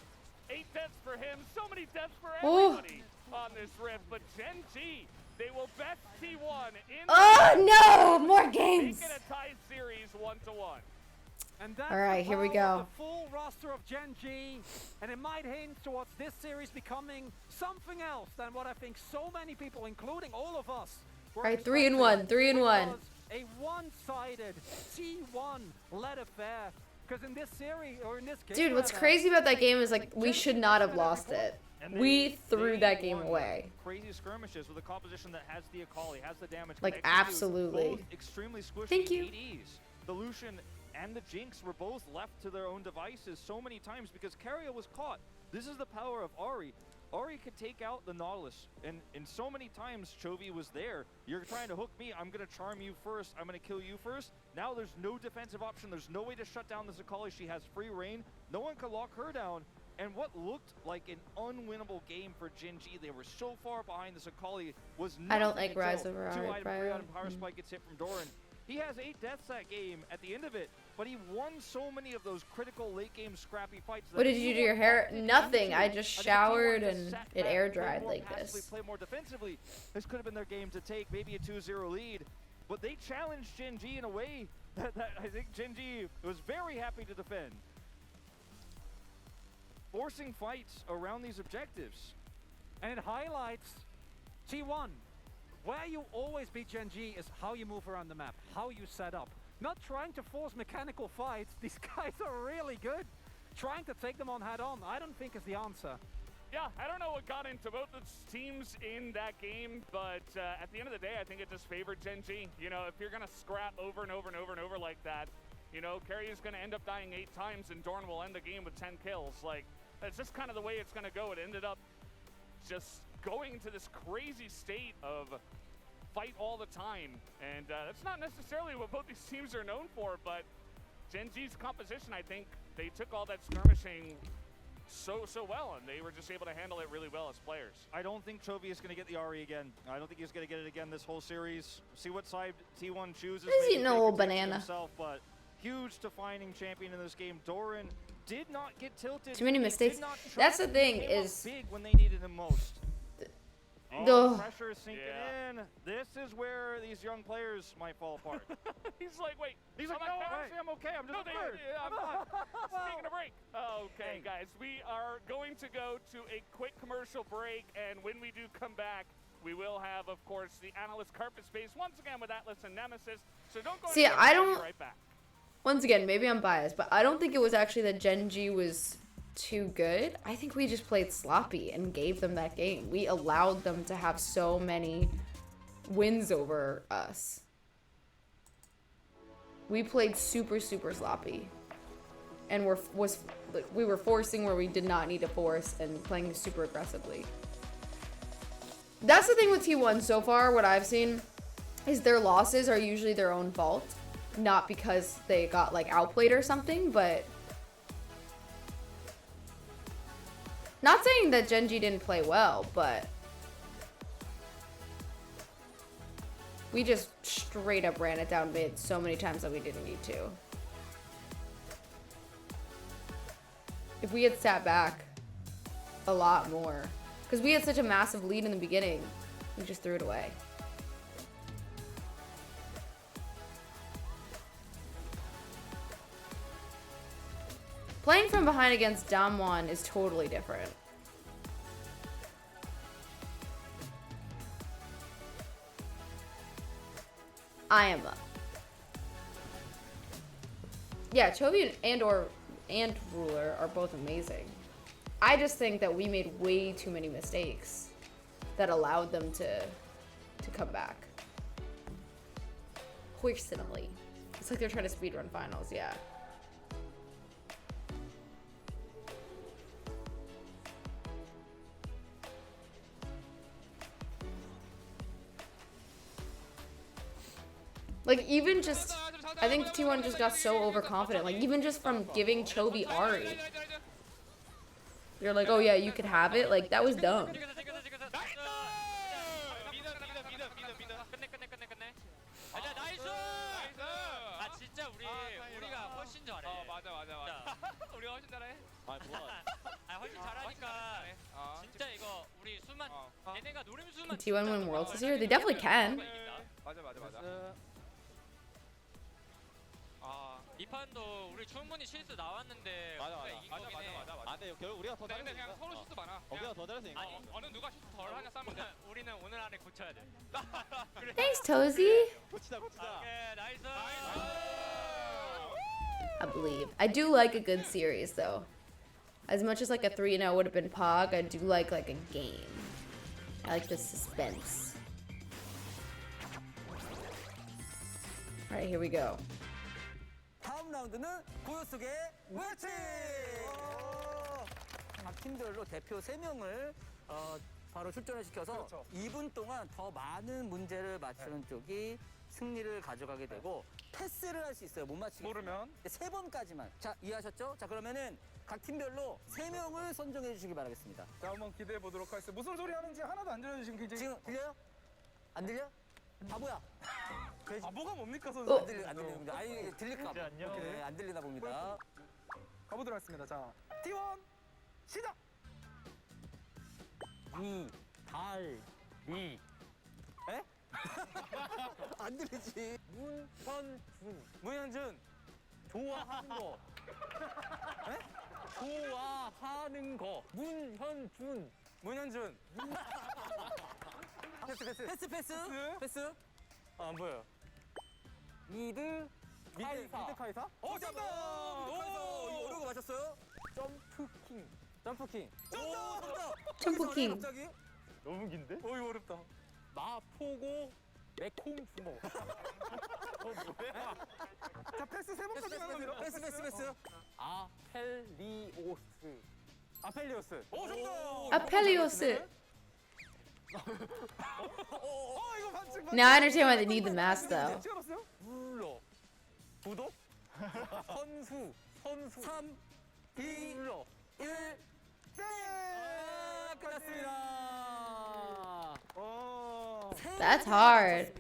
8 deaths for him. So many deaths for everybody on this rift. But Gen G, they will best T1 in. Oh no! More games. Making a tie series 1-1. And that's All right, the here we power of go. the full roster of Gen G, and it might hint towards this series becoming something else than what I think so many people, including all of us, were All right, expecting, 3-1, 3-1. which was a one-sided T1-led affair. Because in this series, or in this game, Dude, what's crazy about that game is like we should not have lost it. We threw that game away. Crazy skirmishes with a composition that has the Akali, has the damage. Like, can execute absolutely. Both extremely squishy Thank you. ADs. The Lucian and the Jinx were both left to their own devices so many times because Carrier was caught. This is the power of Ahri. Ahri could take out the Nautilus, and so many times Chovy was there. You're trying to hook me, I'm going to charm you first, I'm going to kill you first. Now there's no defensive option, there's no way to shut down this Akali. She has free reign, no one can lock her down. And what looked like an unwinnable game for Gen G, they were so far behind this Akali, was nothing I don't like until Rise over 2 Ahri, item, 3 Brian. item power spike gets hit from Doran. He has 8 deaths that game at the end of it, but he won so many of those critical late game scrappy fights. What did you do to your hair? Nothing. I just showered and it air dried like this. Play more defensively. This could have been their game to take, maybe a 2-0 lead, but they challenged Gen G in a way that I think Gen G was very happy to defend. Forcing fights around these objectives. And it highlights T1. Where you always beat Gen G is how you move around the map, how you set up. Not trying to force mechanical fights. These guys are really good. Trying to take them on head on, I don't think is the answer. Yeah, I don't know what got into both the teams in that game, but at the end of the day, I think it just favored Gen G. You know, if you're going to scrap over and over and over and over like that, you know, Carrier's going to end up dying 8 times and Dorn will end the game with 10 kills. Like, that's just kind of the way it's going to go. It ended up just going to this crazy state of fight all the time, and that's not necessarily what both these teams are known for, but Gen G's composition, I think they took all that skirmishing so well, and they were just able to handle it really well as players. I don't think Chovy is going to get the Ahri again. I don't think he's going to get it again this whole series. See what side T1 chooses. He's Maybe eating a Faker little takes it banana. Himself, but huge defining champion in this game. Doran did not get tilted. Too many He mistakes. did not That's the trap. thing He came up is big when they needed him most. Oh, pressure is sinking in. This is where these young players might fall apart. He's like, wait. He's like, no, actually, I'm okay. I'm just third. I'm not. Taking a break. Okay, guys, we are going to go to a quick commercial break, and when we do come back, we will have, of course, the analyst carpet space once again with Atlas and Nemesis. So don't go. See, I don't. Right back. Once again, maybe I'm biased, but I don't think it was actually that Gen G was too good. I think we just played sloppy and gave them that game. We allowed them to have so many wins over us. We played super sloppy, and we were forcing where we did not need to force and playing super aggressively. That's the thing with T1 so far. What I've seen is their losses are usually their own fault. Not because they got like outplayed or something, but not saying that Gen G didn't play well, but we just straight up ran it down mid so many times that we didn't need to. If we had sat back a lot more, because we had such a massive lead in the beginning, we just threw it away. Playing from behind against Damwon is totally different. I am up. Yeah, Chovy and Ruler are both amazing. I just think that we made way too many mistakes that allowed them to come back. Personally. It's like they're trying to speedrun finals, yeah. Like, even just, I think T1 just got so overconfident. Like, even just from giving Chovy Ari. You're like, oh yeah, you could have it. Like, that was dumb. Can T1 win Worlds this year? They definitely can. 이 판도 우리 충분히 실수 나왔는데 우리가 이긴 거긴 해. 근데 결국 우리가 더 잘해서 그냥 서로 실수 많아. 우리가 더 잘해서 아니, 어느 누가 실수 덜 하냐 싸면 돼. 우리는 오늘 안에 고쳐야 돼. Thanks, Tozy. 고치자. 오케이, 나이스. I believe. I do like a good series, though. As much as like a 3-0 would have been Pog, I do like a game. I like the suspense. Alright, here we go. 다음 라운드는 고요 속의 매치! 각 팀별로 대표 3명을 바로 출전을 시켜서 그렇죠. 2분 동안 더 많은 문제를 맞추는 쪽이 승리를 가져가게 되고 패스를 할 수 있어요. 못 맞히게. 모르면 3번까지만. 자, 이해하셨죠? 자, 그러면은 각 팀별로 3명을 선정해 주시기 바라겠습니다. 자, 한번 기대해 보도록 하겠습니다. 무슨 소리 하는지 하나도 안 들려주시면 굉장히 지금 들려요? 안 들려? 바보야. 바보가 뭡니까, 선수? 안 들립니다. 아니, 들릴까 봐. 오케이, 안 들리나 봅니다. 가보도록 하겠습니다. 자, T1 시작! 이. 에? 안 들리지. 문현준. 좋아하는 거. 에? 좋아하는 거. 문현준. 패스. 안 보여요. 미드 카이사. 정답! 이거 어려운 거 맞췄어요? 점프킹. 점프킹. 갑자기? 너무 긴데? 이거 어렵다. 마포고 매콤 주먹. 뭐야? 자, 패스 3번까지 나갑니다. 패스. 아펠리오스. 정답! Apelios. 이거 반칙. Now I understand why they need the mask, though. 불러. 구독? 선수. 3, 2, 1. 끝났습니다. That's hard.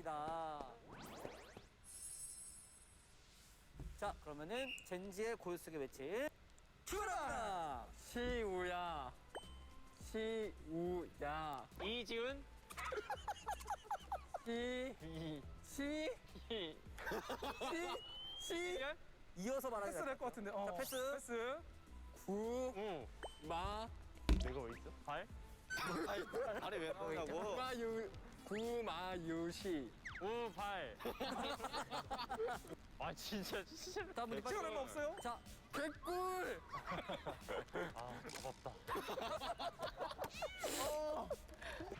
자, 그러면은 젠지의 고요 속의 매치. 시우야. 이지훈. 이어서 말하는 패스 될 것 같은데. 자, 패스. 패스. 9 내가 왜 있어? 발? 발이 왜 나오냐고? 구마유시 5, 8. 아 진짜. 시간 얼마 없어요? 자, 개꿀. 아 잡았다.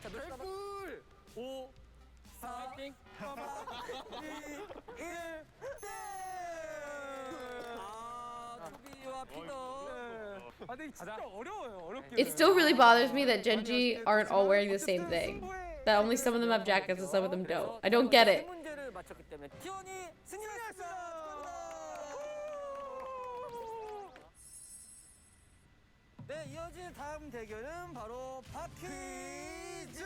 자, 개꿀. 5 4 3 2 1 투비와 피더. 아, 근데 진짜 어려워요. 어렵게. It still really bothers me that Genji aren't all wearing the same thing. That only some of them have jackets and some of them don't. I don't get it. 문제를 맞췄기 때문에 티원이 승리했습니다. 네, 이어진 다음 대결은 바로 바퀴즈입니다.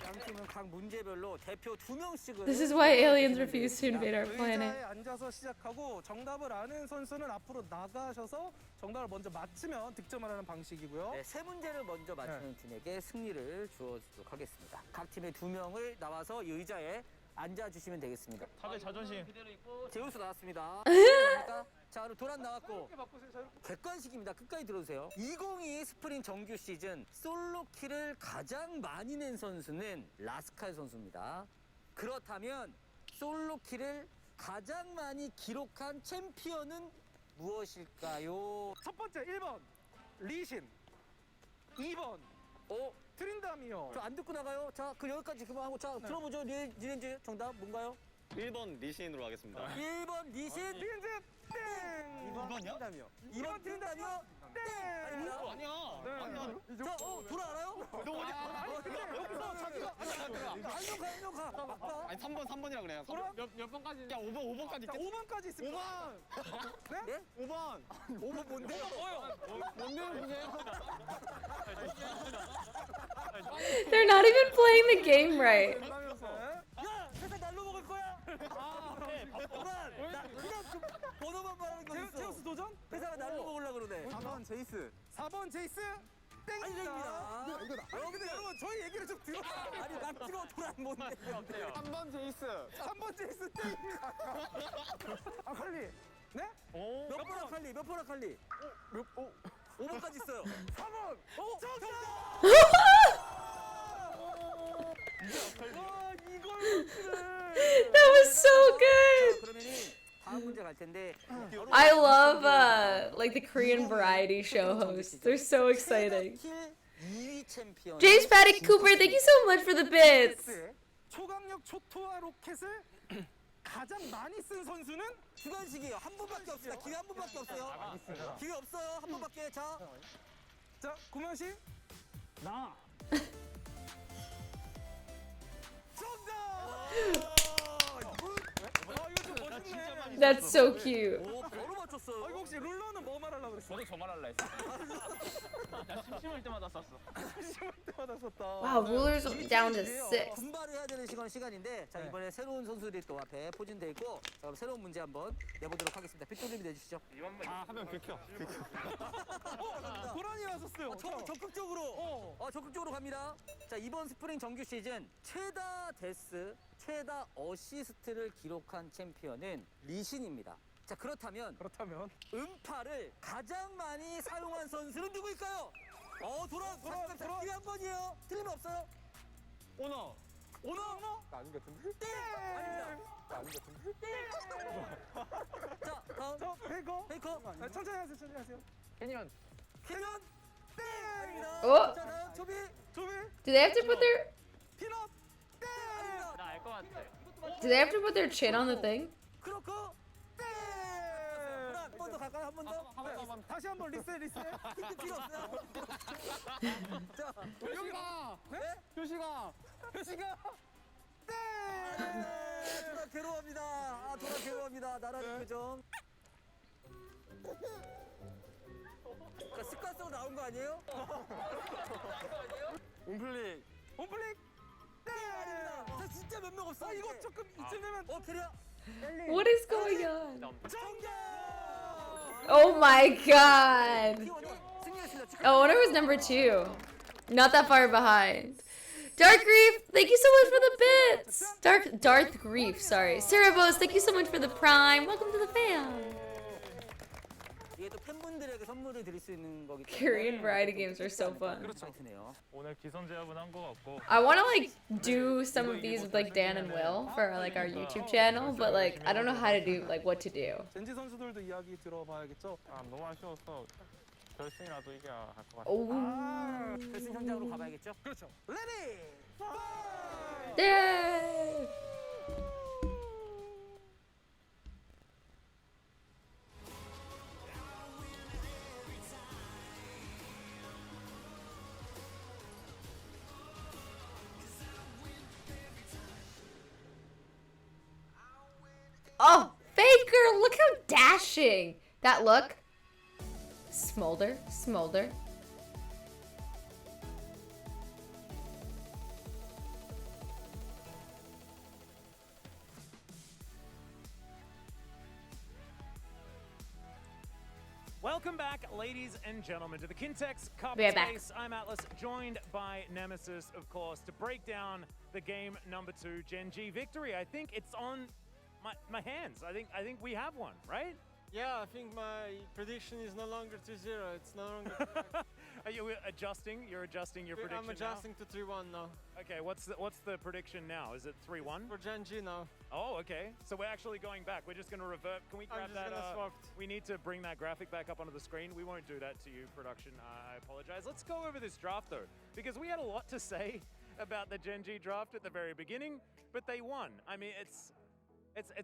양 팀은 각 문제별로 대표 2명씩을. This is why aliens refuse to invade our 의자에 planet. 앉아서 시작하고 정답을 아는 선수는 앞으로 나가셔서 정답을 먼저 맞히면 득점을 하는 방식이고요. 네, 세 문제를 먼저 맞추는 팀에게 승리를 주어주도록 하겠습니다. 각 팀의 2명을 나와서 이 의자에 앉아주시면 되겠습니다. 탑의 자존심. 제우스 나왔습니다. 자, 그럼 도란 나왔고 객관식입니다. 끝까지 들어주세요. 2022 스프링 정규 시즌 솔로 킬을 가장 많이 낸 선수는 라스칼 선수입니다. 그렇다면 솔로 킬을 가장 많이 기록한 챔피언은 무엇일까요? 첫 번째 1번 리신, 2번 트린다미요. 저 안 듣고 나가요. 자, 그 여기까지 그만하고 자 들어보죠. 리렌즈 정답 뭔가요? 1번 리신으로 하겠습니다. 1번 리신. 리렌즈 땡. 2번이요? 2번 트린다미요? 땡. 아닙니다. 아니야. 아니야. 자, 돌아 알아요? 너 어디? 여기서 자기가 가. 아니 3번이라 그래요. 몇 번까지? 야 5번까지. 5번까지 있습니다. 5번. 네? 5번. 5번 뭔데? 뭔데요 그게? They're not even playing the game right. 야, 회사 날로 먹을 거야. 도란. 나 그냥 그 번호만 말하는 거 있어. 제우스 도전? 회사가 날로 먹으려고 그러네. 4번 제이스. 4번 제이스. 땡입니다. 이거다. 근데 여러분 저희 얘기를 좀 들어. 아니 낙지로 도란 뭔데? 3번 제이스. 3번 제이스 땡. 아 칼리. 네? 몇 번아 칼리? 몇 번아 칼리? 5번까지 있어요. 4번. 정답. 와 이걸 That was so good. 그러면은 다음 문제 갈 텐데. I love like the Korean variety show hosts. They're so exciting. 2위 챔피언. James Paddock Cooper, thank you so much for the bits. 초강력 초토화 로켓을 가장 많이 쓴 선수는 주관식이에요. 한 번밖에 없습니다. 기회 한 번밖에 없어요. 기회 없어요. 한 번밖에. 자, 구명식. 나. 정답. 이거 좀 멋있네. That's so cute. 바로 맞췄어요. 이거 혹시 룰러는 뭐 말하려고 그랬어? 저도 저 말할라 했어. 나 심심할 때마다 썼어. 심심할 때마다 썼다. Wow, rulers down to 6. 분발을 해야 되는 시간인데 자 이번에 새로운 선수들이 또 앞에 포진돼 있고 자 그럼 새로운 문제 한번 내보도록 하겠습니다. 빅토리님 내주시죠. 하면 긁혀. 도란이 나섰어요. 적극적으로. 적극적으로 갑니다. 자 이번 스프링 정규 시즌 최다 데스, 최다 어시스트를 기록한 챔피언은 리신입니다. 자 그렇다면 음파를 가장 많이 사용한 선수는 누구일까요? 도란 기회 한 번이에요. 틀리면 없어요. 오너. 나 아닌 것 같은데? 땡! 아닙니다. 나 아닌 것 같은데? 땡! 자 다음. 페이커. 천천히 하세요. 캐년. 땡! 아닙니다. Oh. 자 다음 초비. Do they have to put their 피넛. 땡! 나 알 것 같아. Do they have to put their chin on the thing? 크로커. 땡! 한 번 더 갈까요? 한 번 더? 다시 한번 리셋. 힌트 필요 없어요. 자 여기가. 네? 표시가. 땡! 도란 괴로워합니다. 도란 괴로워합니다. 나라는 표정. 그러니까 습관적으로 나온 거 아니에요? 온플릭. 땡! 아닙니다. 저 진짜 몇 명 없어. 이거 조금 이쯤 되면. 캐리어. What is going on? 정답! Oh my god. 승리했습니다. Oh, Owner was number 2. Not that far behind. Dark Grief, thank you so much for the bits. Darth Grief, sorry. Cerebos, thank you so much for the prime. Welcome to the fam. 이게 또 팬분들에게 선물을 드릴 수 있는 거기 때문에 Korean variety games are so fun. 파이트네요. 오늘 기선제압은 한 것 같고. I want to like do some of these with like Dan and Will for like our YouTube channel, but like I don't know how to do like what to do. 젠지 선수들도 이야기 들어봐야겠죠? 아 너무 아쉬워서 결승이라도 이겨야 할 것 같아요. Oh. 결승 현장으로 가봐야겠죠? 그렇죠. 레디! Yay! Oh, Faker, look how dashing. That look. Smolder, smolder. Welcome back, ladies and gentlemen, to the Kintex Cup We are back. Space. I'm Atlas, joined by Nemesis, of course, to break down the game number 2, Gen G victory. I think it's on my hands. I think we have one, right? Yeah, I think my prediction is no longer 2-0. It's no longer correct. Are you adjusting? You're adjusting your prediction I'm adjusting to 3-1 now. Okay, what's the prediction now? Is it 3-1? For Gen G now. Oh, okay. So we're actually going back. We're just going to revert. Can we grab I'm just that? gonna swap. We need to bring that graphic back up onto the screen. We won't do that to you, production. I apologize. Let's go over this draft, though, because we had a lot to say about the Gen G draft at the very beginning, but they won. I mean, it's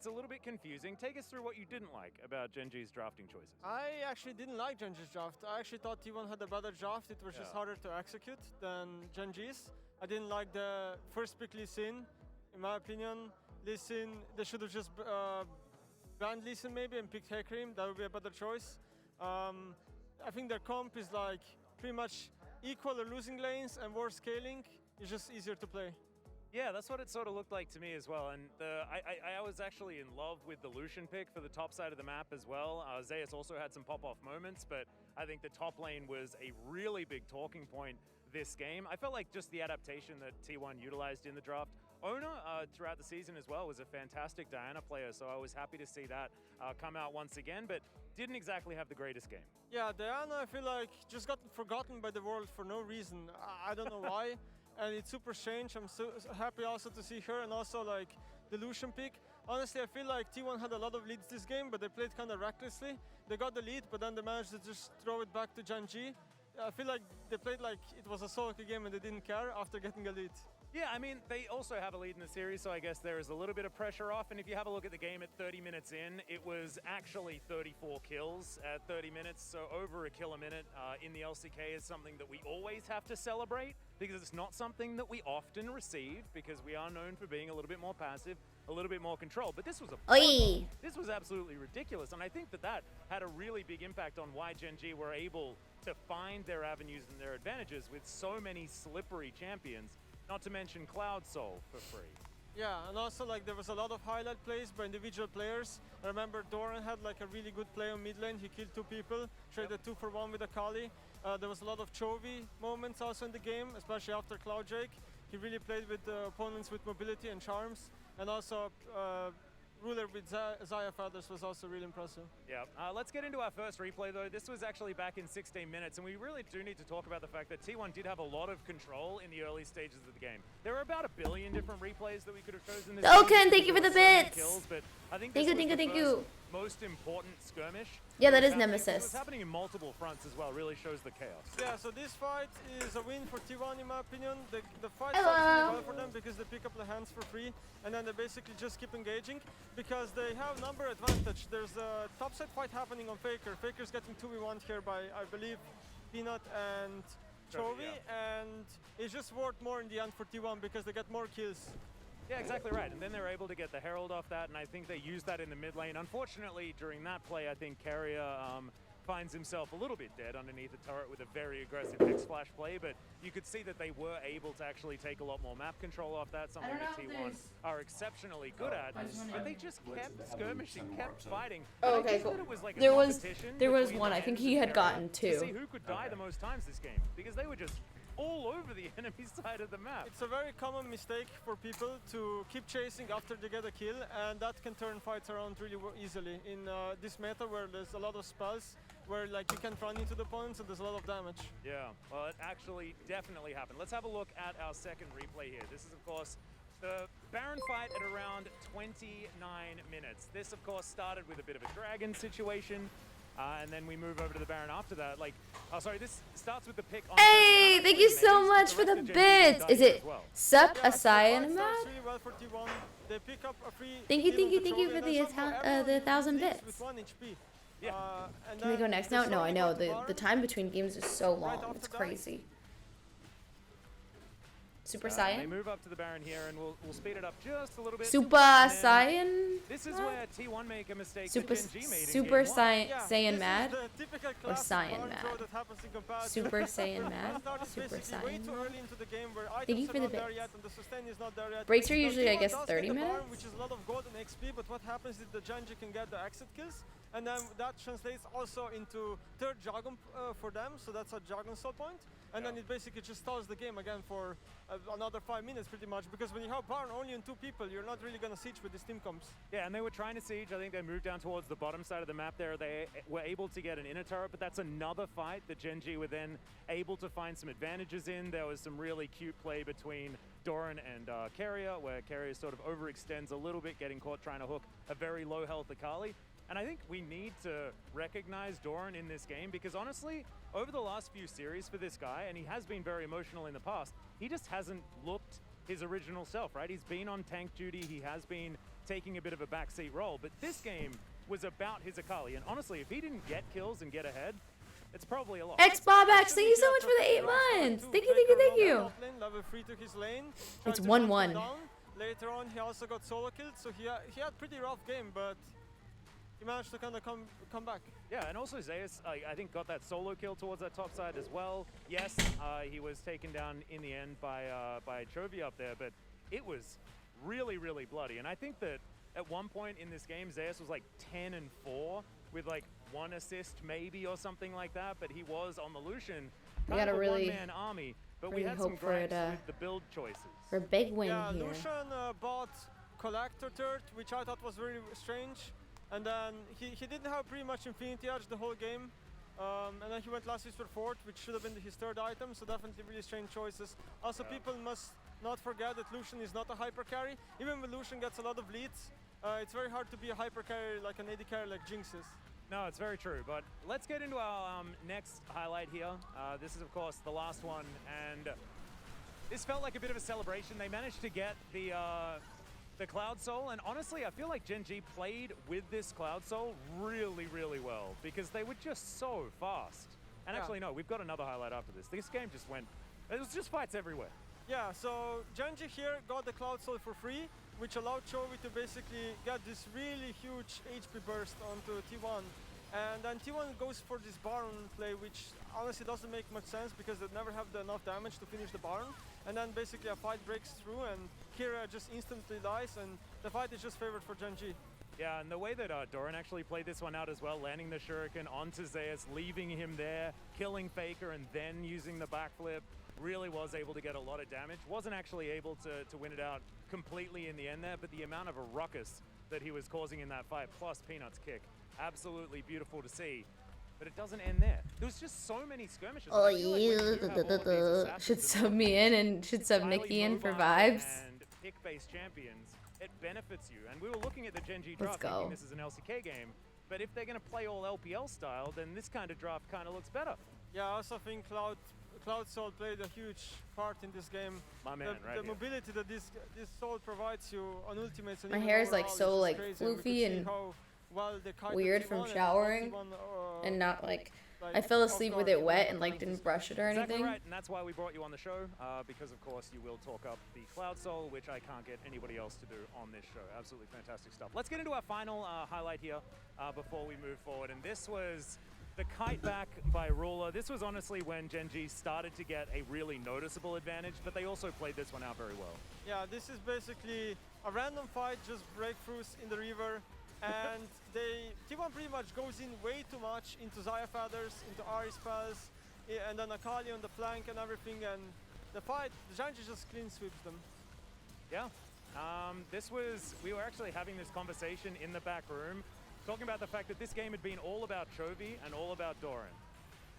a little bit confusing. Take us through what you didn't like about Gen G's drafting choices. I actually didn't like Gen G's draft. I actually thought T1 had a better draft. It was just harder to execute than Gen G's. I didn't like the first pick Lee Sin. In my opinion, Lee Sin, they should have just banned Lee Sin maybe and picked Hecarim. That would be a better choice. I think their comp is like pretty much equal or losing lanes and worse scaling. It's just easier to play. Yeah, that's what it sort of looked like to me as well. And I was actually in love with the Lucian pick for the top side of the map as well. Zeus also had some pop-off moments, but I think the top lane was a really big talking point this game. I felt like just the adaptation that T1 utilized in the draft. Ona, throughout the season as well, was a fantastic Diana player, so I was happy to see that come out once again, but didn't exactly have the greatest game. Yeah, Diana, I feel like just got forgotten by the world for no reason. I don't know why. And it's super strange. I'm so happy also to see her, and also like the Lucian pick. Honestly, I feel like T1 had a lot of leads this game, but they played kind of recklessly. They got the lead, but then they managed to just throw it back to Gen G. I feel like they played like it was a solo game and they didn't care after getting a lead. Yeah, I mean, they also have a lead in the series, so I guess there is a little bit of pressure off. And if you have a look at the game at 30 minutes in, it was actually 34 kills at 30 minutes. So over a kill a minute in the LCK is something that we always have to celebrate, because it's not something that we often receive, because we are known for being a little bit more passive, a little bit more controlled. But this was this was absolutely ridiculous. And I think that had a really big impact on why Gen G were able to find their avenues and their advantages with so many slippery champions. Not to mention Cloud Soul for free. Yeah, and also like there was a lot of highlight plays by individual players. I remember Doran had like a really good play on mid lane. He killed 2 people, traded 2-for-1 with Akali. There was a lot of Chovy moments also in the game, especially after Cloud Drake. He really played with the opponents with mobility and charms. And also Ruler with Zaya Feathers was also really impressive. Yeah, let's get into our first replay though. This was actually back in 16 minutes, and we really do need to talk about the fact that T1 did have a lot of control in the early stages of the game. There were about 1 billion different replays that we could have chosen this Oken, thank you for the bits! Kills, but I think thank you. Most important skirmish. Yeah, that is Nemesis. What's happening in multiple fronts as well really shows the chaos. Yeah, so this fight is a win for T1 in my opinion. The fight starts really well for them because they pick up the hands for free, and then they basically just keep engaging because they have number advantage. There's a topside fight happening on Faker. Faker's getting 2v1 here by, I believe, Peanut and Chovy, and it's just worth more in the end for T1 because they get more kills. Yeah, exactly right. And then they're able to get the Herald off that, and I think they used that in the mid lane. Unfortunately, during that play, I think Carrier finds himself a little bit dead underneath the turret with a very aggressive X-Flash play, but you could see that they were able to actually take a lot more map control off that, something that T1 are exceptionally good at, but they just kept skirmishing, kept fighting. Oh, okay, cool. There was one. I think he had gotten 2. To see who could die the most times this game, because they were just all over the enemy side of the map. It's a very common mistake for people to keep chasing after they get a kill, and that can turn fights around really easily in this meta where there's a lot of spells, where like you can run into the opponents and there's a lot of damage. Yeah, well, it actually definitely happened. Let's have a look at our second replay here. This is, of course, the Baron fight at around 29 minutes. This, of course, started with a bit of a dragon situation, and then we move over to the Baron after that. Like, oh, sorry, this starts with the pick on... Hey, thank you so much for the bits. Is it Sup Asayan Mad? Really well for T1. They pick up a free Thank you for the 1,000 bits. with 1 HP. Yeah. Can we go next now? No, I know. The time between games is so long. It's crazy. Super They Saiyan? move up to the Baron here, and we'll speed it up just a little bit. Super And then Saiyan? This is where T1 make a mistake Super, that Gen G made in Super game one. Saiyan Mad? Or Saiyan Draw Mad? that happens in comparative. Super Saiyan Mad? Started Super basically way Saiyan too Mad? early into the game where Thank you items for are the not there bits. yet and the sustain is not there yet. Breaks are Now, usually, I T1 guess, does 30 get the Baron, minutes? which is a lot of gold and XP, but what happens is the Genji can get the exit kills, and then that translates also into third Jargon for them, so that's a Jargon soul point, and then it basically just stalls the game again for another 5 minutes pretty much, because when you have Baron only on 2 people, you're not really gonna siege with these team comps. Yeah, and they were trying to siege. I think they moved down towards the bottom side of the map there. They were able to get an inner turret, but that's another fight that Gen G were then able to find some advantages in. There was some really cute play between Doran and Keria, where Keria sort of overextends a little bit, getting caught trying to hook a very low health Akali. And I think we need to recognize Doran in this game, because honestly, over the last few series for this guy, and he has been very emotional in the past, he just hasn't looked his original self, right? He's been on tank duty, he has been taking a bit of a backseat role, but this game was about his Akali, and honestly, if he didn't get kills and get ahead, it's probably a lot. X Bob X, thank you so much for the 8 months. Thank you. Level 3 took his lane. It's tried to 1-1. hunt him down. Later on, he also got solo killed, so he had pretty rough game, but he managed to kind of come back. Yeah, and also Zeus, I think, got that solo kill towards that top side as well. Yes, he was taken down in the end by Chovy up there, but it was really, really bloody. And I think that at one point in this game, Zeus was like 10-4 with like 1 assist maybe or something like that, but he was on the Lucian, kind of a one-man army. But we really had some hope for it, gripes with the build choices. For a big win yeah, here. Lucian bought Collector Turret, which I thought was very strange. And then he didn't have pretty much Infinity Edge the whole game. And then he went last for Fort, which should have been his third item, so definitely really strange choices. Also, people must not forget that Lucian is not a hyper carry. Even when Lucian gets a lot of leads, it's very hard to be a hyper carry like an AD carry like Jinx is. No, it's very true, but let's get into our next highlight here. This is, of course, the last one, and this felt like a bit of a celebration. They managed to get the Cloud Soul, and honestly, I feel like Gen G played with this Cloud Soul really, really well, because they were just so fast. And actually, no, we've got another highlight after this. This game just went, it was just fights everywhere. Yeah, so Gen G here got the Cloud Soul for free, which allowed Chovy to basically get this really huge HP burst onto T1. And then T1 goes for this Baron play, which honestly doesn't make much sense because they never have enough damage to finish the Baron. And then basically a fight breaks through and Kira just instantly dies, and the fight is just favored for Gen G. Yeah, and the way that Doran actually played this one out as well, landing the Shuriken onto Zeus, leaving him there, killing Faker, and then using the backflip, really was able to get a lot of damage. Wasn't actually able to win it out completely in the end there, but the amount of a ruckus that he was causing in that fight, plus Peanut's kick, absolutely beautiful to see. But it doesn't end there. There was just so many skirmishes. Oh, yeah. Should sub me in and should sub Nikki in for vibes. And pick-based champions, it benefits you. And we were looking at the Gen G draft thinking this is an LCK game, but if they're going to play all LPL style, then this kind of draft kind of looks better. Yeah, I also think Cloud Soul played a huge part in this game. My man, the mobility that this Soul provides you on ultimates. And my even hair is overall like so like crazy. floofy and weird from showering and not like I fell asleep with it wet and like didn't brush it or anything. Exactly right, and that's why we brought you on the show, because of course you will talk up the Cloud Soul, which I can't get anybody else to do on this show. Absolutely fantastic stuff. Let's get into our final highlight here before we move forward, and this was the kite back by Ruler. This was honestly when Gen G started to get a really noticeable advantage, but they also played this one out very well. Yeah, this is basically a random fight, just breakthroughs in the river. And T1 pretty much goes in way too much into Xayah Feathers, into Ahri spells, and then Akali on the flank and everything, and the fight, Janji just clean sweeps them. Yeah. We were actually having this conversation in the back room, talking about the fact that this game had been all about Chovy and all about Doran.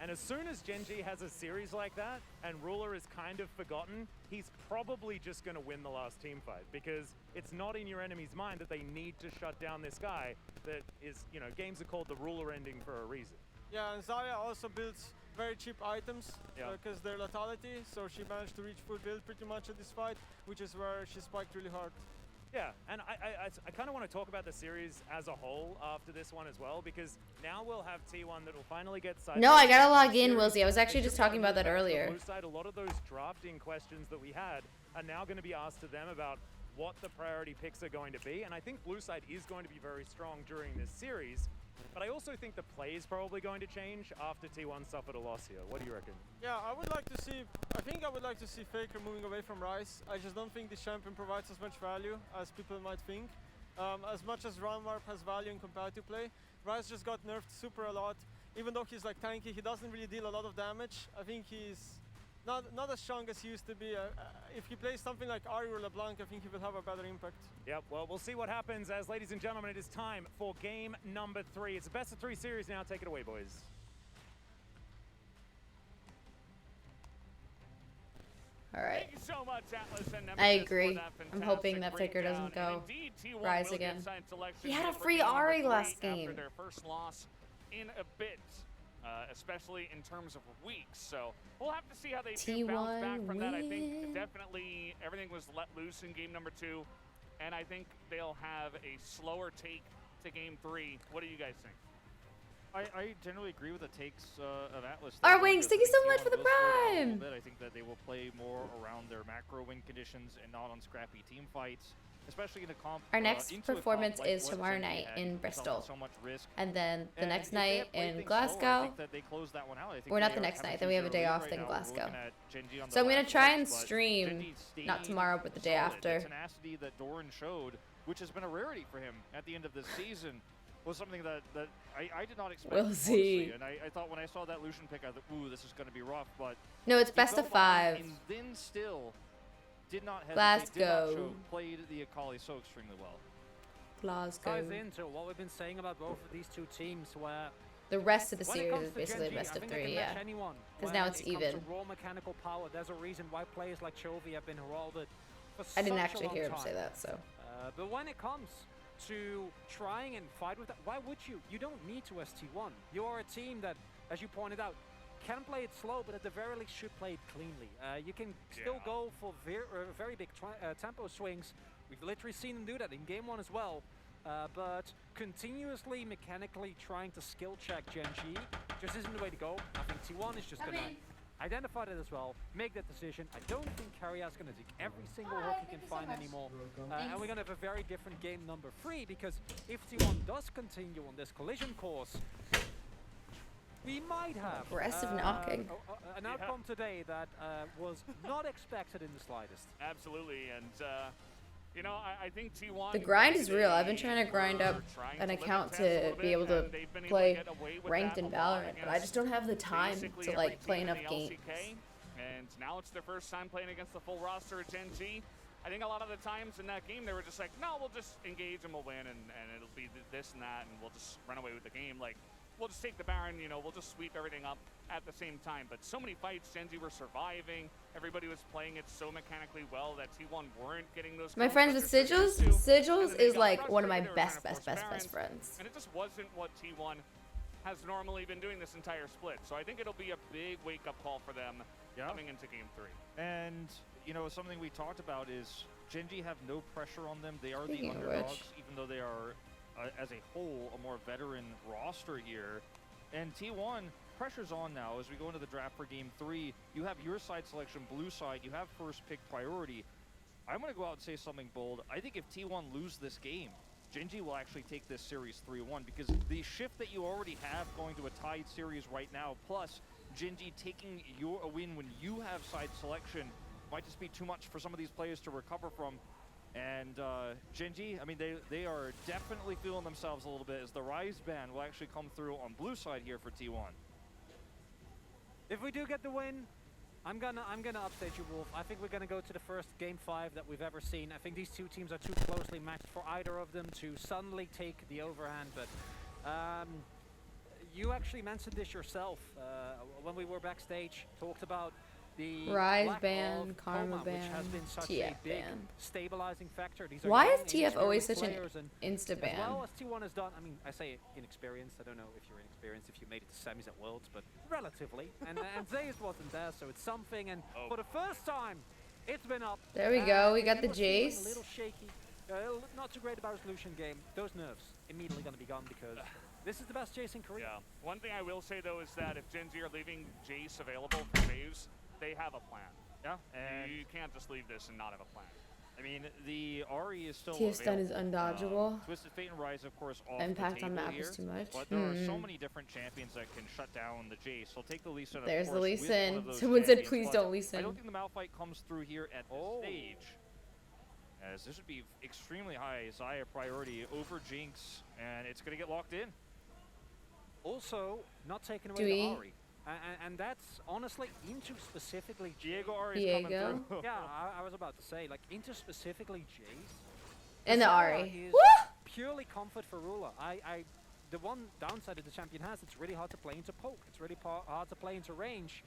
And as soon as Genji has a series like that and Ruler is kind of forgotten, he's probably just going to win the last team fight, because it's not in your enemy's mind that they need to shut down this guy that is, you know, games are called the Ruler ending for a reason. Yeah, and Zarya also builds very cheap items because they're lethality, so she managed to reach full build pretty much at this fight, which is where she spiked really hard. Yeah, and I kind of want to talk about the series as a whole after this one as well, because now we'll have T1 that will finally get side. No, I gotta log in, Wilsey. I was actually just talking about that earlier. Blue side, a lot of those drafting questions that we had are now going to be asked to them about what the priority picks are going to be, and I think blue side is going to be very strong during this series. But I also think the play is probably going to change after T1 suffered a loss here. What do you reckon? Yeah, I would like to see Faker moving away from Ryze. I just don't think this champion provides as much value as people might think. As much as Run Warp has value in competitive play, Ryze just got nerfed super a lot. Even though he's like tanky, he doesn't really deal a lot of damage. I think he's not as strong as he used to be. If he plays something like Ari or LeBlanc, I think he will have a better impact. Yep, well, we'll see what happens as, ladies and gentlemen, it is time for game number 3. It's a best of 3 series now. Take it away, boys. All right. Thank you so much, Atlas and Nemesis, I agree. for that I'm hoping that Faker doesn't go Rise again. He had a free Ari last game. After their first loss in a bit, especially in terms of weeks. So we'll have to see how they do bounce back from that. I think definitely everything was let loose in game number 2, and I think they'll have a slower take to game 3. What do you guys think? I generally agree with the takes of Atlas. Our Wings, thank you so much for the prime! I think that they will play more around their macro win conditions and not on scrappy team fights, especially in a comp. Our next performance is tomorrow night in Bristol. So much risk. And then the next night in Glasgow. I think that they closed that one out. Or not the next night, then we have a day off in Glasgow. So I'm going to try and stream, not tomorrow, but the day after. The tenacity that Doran showed, which has been a rarity for him at the end of this season, was something that I did not expect. We'll see. Honestly. And I thought when I saw that Lucian pick, I thought, ooh, this is going to be rough. But no, it's best of 5. And then still did not hesitate, Glasgow. Played the Akali so extremely well. Glasgow. Ties into what we've been saying about both of these two teams, where the rest of the series is basically a best of 3, yeah. Because now it's even. Raw mechanical power, there's a reason why players like Chovy have been heralded for I didn't such actually a long hear him time. say that, so. But when it comes to trying and fight with that, why would you? You don't need to ST1. You are a team that, as you pointed out, can play it slow, but at the very least should play it cleanly. You can still go for very big tempo swings. We've literally seen them do that in game 1 as well. But continuously, mechanically trying to skill check Genji just isn't the way to go. I think T1 is just going to identify that as well, make that decision. I don't think Carrier's going to take every single hook he can find anymore. And we're going to have a very different game number 3, because if T1 does continue on this collision course, we might have aggressive knocking. An outcome today that was not expected in the slightest. Absolutely, and you know, I think T1. The grind is real. I've been trying to grind up an account to be able to play ranked in Valorant, but I just don't have the time to like play enough games. And now it's their first time playing against the full roster at Genji. I think a lot of the times in that game they were just like, no, we'll just engage and we'll win, and it'll be this and that, and we'll just run away with the game. Like, we'll just take the Baron, you know, we'll just sweep everything up at the same time. But so many fights, Genji were surviving. Everybody was playing it so mechanically well that T1 weren't getting those. My friends with Sigils? Sigils is like one of my best friends. And it just wasn't what T1 has normally been doing this entire split. So I think it'll be a big wake-up call for them coming into game 3. And, you know, something we talked about is Genji have no pressure on them. They are Speaking the underdogs, even though they are, as a whole, a more veteran roster here. And T1, pressure's on now as we go into the draft for game 3. You have your side selection, blue side. You have first pick priority. I'm going to go out and say something bold. I think if T1 lose this game, Genji will actually take this series 3-1, because the shift that you already have going to a tied series right now, plus Genji taking a win when you have side selection, might just be too much for some of these players to recover from. And Genji, I mean, they are definitely feeling themselves a little bit as the Rise ban will actually come through on blue side here for T1. If we do get the win, I'm gonna upstage you, Wolf. I think we're gonna go to the first Game 5 that we've ever seen. I think these two teams are too closely matched for either of them to suddenly take the overhand. But you actually mentioned this yourself when we were backstage. Talked about the Rise lack ban, of Karma which has been ban, such TF a big ban. stabilizing factor. These are Why young, is TF always inexperienced such an players, and insta as ban? well as T1 has done, I mean, I say inexperienced. I don't know if you're inexperienced if you made it to semis at Worlds, but relatively. and Zayas wasn't there, so it's something. And for the first time, it's been up. There we go. We If got he the was feeling Jace. A little shaky, not too great about resolution game. Those nerves immediately going to be gone because this is the best Jace in Korea. Yeah. One thing I will say though is that if Gen G are leaving Jace available for saves, they have a plan. Yeah, and you can't just leave this and not have a plan. I mean, the Ari is still TF stun is available. undodgeable. Twisted Fate and Rise, of course, off Impact the on table map here, is too much. but there are so many different champions that can shut down the Jace. So take the Lee Sin. There's of the course, Lee with Sin. one of those Someone said, champions, "Please but don't Lee Sin." I don't think the Malphite comes through here at this stage, as this would be extremely high Xayah priority over Jinx, and it's going to get locked in. Also, not taking Do away the we? Ari. And that's honestly into specifically Diego Ari is Diego? coming through. Yeah, I was about to say, like, into specifically Jace. And the Xayah Ari. is Woo! purely comfort for Ruler. The one downside that the champion has, it's really hard to play into poke. It's really hard to play into range.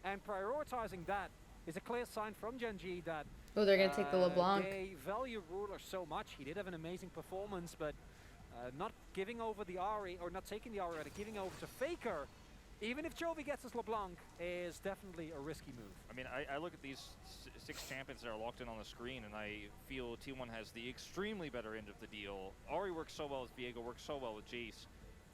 And prioritizing that is a clear sign from Gen G that Oh, they're gonna take the LeBlanc. they value Ruler so much. He did have an amazing performance, but not giving over the Ari, or not taking the Ari, rather giving over to Faker, even if Jovi gets his LeBlanc, is definitely a risky move. I mean, I look at these 6 champions that are locked in on the screen, and I feel T1 has the extremely better end of the deal. Ari works so well with Viego, works so well with Jace.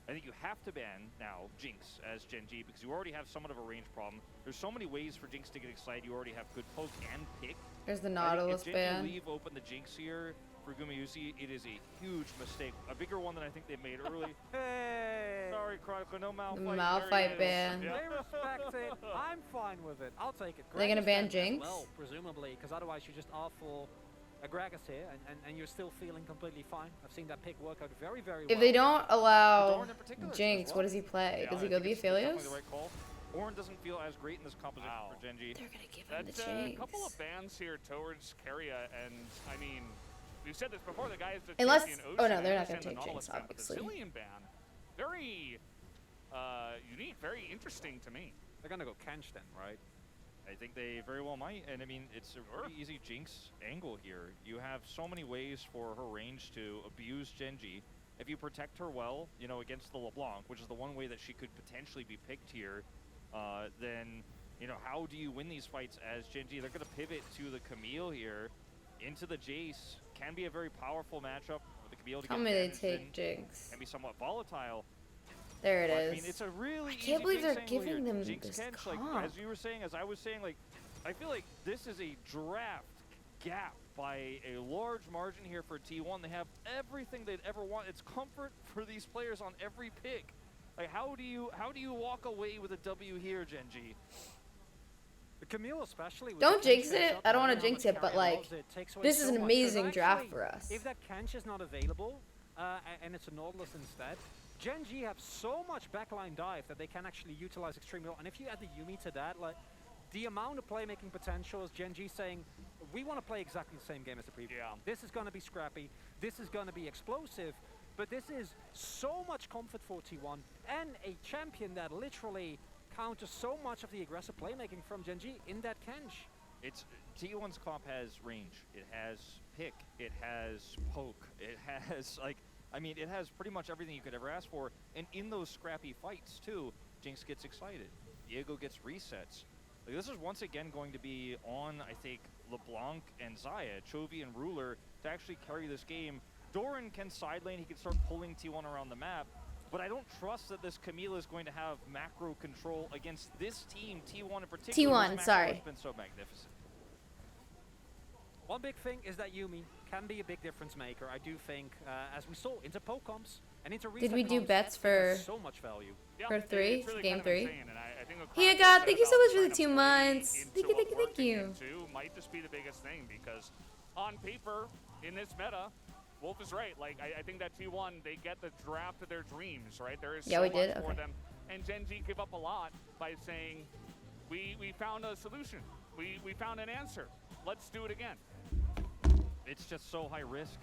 I think you have to ban now Jinx as Gen G because you already have somewhat of a range problem. There's so many ways for Jinx to get excited. You already have good poke and pick. There's the I think Nautilus if Gen ban. G leave open the Jinx here for Gumayusi, it is a huge mistake. A bigger one than I think they made early. Hey! Sorry, Chronicle, no Malphite. The Malphite ban. They respect it. I'm fine with it. I'll take it. Are they gonna Gragas ban as Jinx? Well, presumably, because otherwise you just are full a Gragas here, and you're still feeling completely fine. I've seen that pick work out very, very well. If they don't allow Dorn in particular Jinx, as well. what does he play? Yeah, Does he I go think the it's definitely Aphelios? the right call. Ornn doesn't feel as great in this composition for Gen G. They're gonna give him That's the a Jinx. couple of bans here towards Keria, and I mean, we've said this before. The guy is the Unless- champion. oh, Ocean, no, they're I not gonna understand the take Nautilus Jinx, ban, but the obviously. Zilean ban, very unique, very interesting to me. They're gonna go Kench then, right? I think they very well might, and I mean, it's a pretty easy Jinx angle here. You have so many ways for her range to abuse Gen G. If you protect her well, you know, against the LeBlanc, which is the one way that she could potentially be picked here, then, you know, how do you win these fights as Gen G? They're going to pivot to the Camille here, into the Jace. Can be a very powerful matchup with the Camille to Tell get me they advantage take in. Jinx. Can be somewhat volatile. There it But, is. I mean, it's a really I can't easy believe they're Jinx angle giving here. them Jinx this Kench, like, comp. as you were saying, as I was saying, like, I feel like this is a draft gap by a large margin here for T1. They have everything they'd ever want. It's comfort for these players on every pick. Like, how do you walk away with a W here, Gen G? The Camille especially. with Don't the Kench jinx it. heads up, I don't and want to how jinx much it, but Carrion like, loves it, takes away this is so an much. 'Cause amazing draft actually, for us. If that Kench is not available, and it's a Nautilus instead, Gen G have so much backline dive that they can actually utilize extremely well. And if you add the Yuumi to that, like, the amount of playmaking potential is Gen G saying, we want to play exactly the same game as the previous. Yeah. This is going to be scrappy. This is going to be explosive. But this is so much comfort for T1 and a champion that literally counters so much of the aggressive playmaking from Gen G in that Kench. It's T1's comp has range. It has pick. It has poke. It has, like, I mean, it has pretty much everything you could ever ask for. And in those scrappy fights, too, Jinx gets excited. Diego gets resets. Like, this is once again going to be on, I think, LeBlanc and Xayah, Chovy and Ruler, to actually carry this game. Doran can side lane. He can start pulling T1 around the map. But I don't trust that this Camille is going to have macro control against this team, T1 in particular. T1, whose macro sorry. has been so magnificent. One big thing is that Yuumi can be a big difference maker. I do think, as we saw, into poke comps and into reset Did we do comps, bets that for has so much value. for three? It's really Game kind of 3? insane, and I think the Hey, concept God, set thank you so about much for the trying 2 to play months. into Thank you, a thank you, thank working you. game 2 might just be the biggest thing, because on paper, in this meta, Wolf is right. Like, I think that T1, they get the draft of their dreams, right? There is Yeah, so we much did? for Okay. them. And Gen G give up a lot by saying, We found a solution. We found an answer. Let's do it again. It's just so high risk.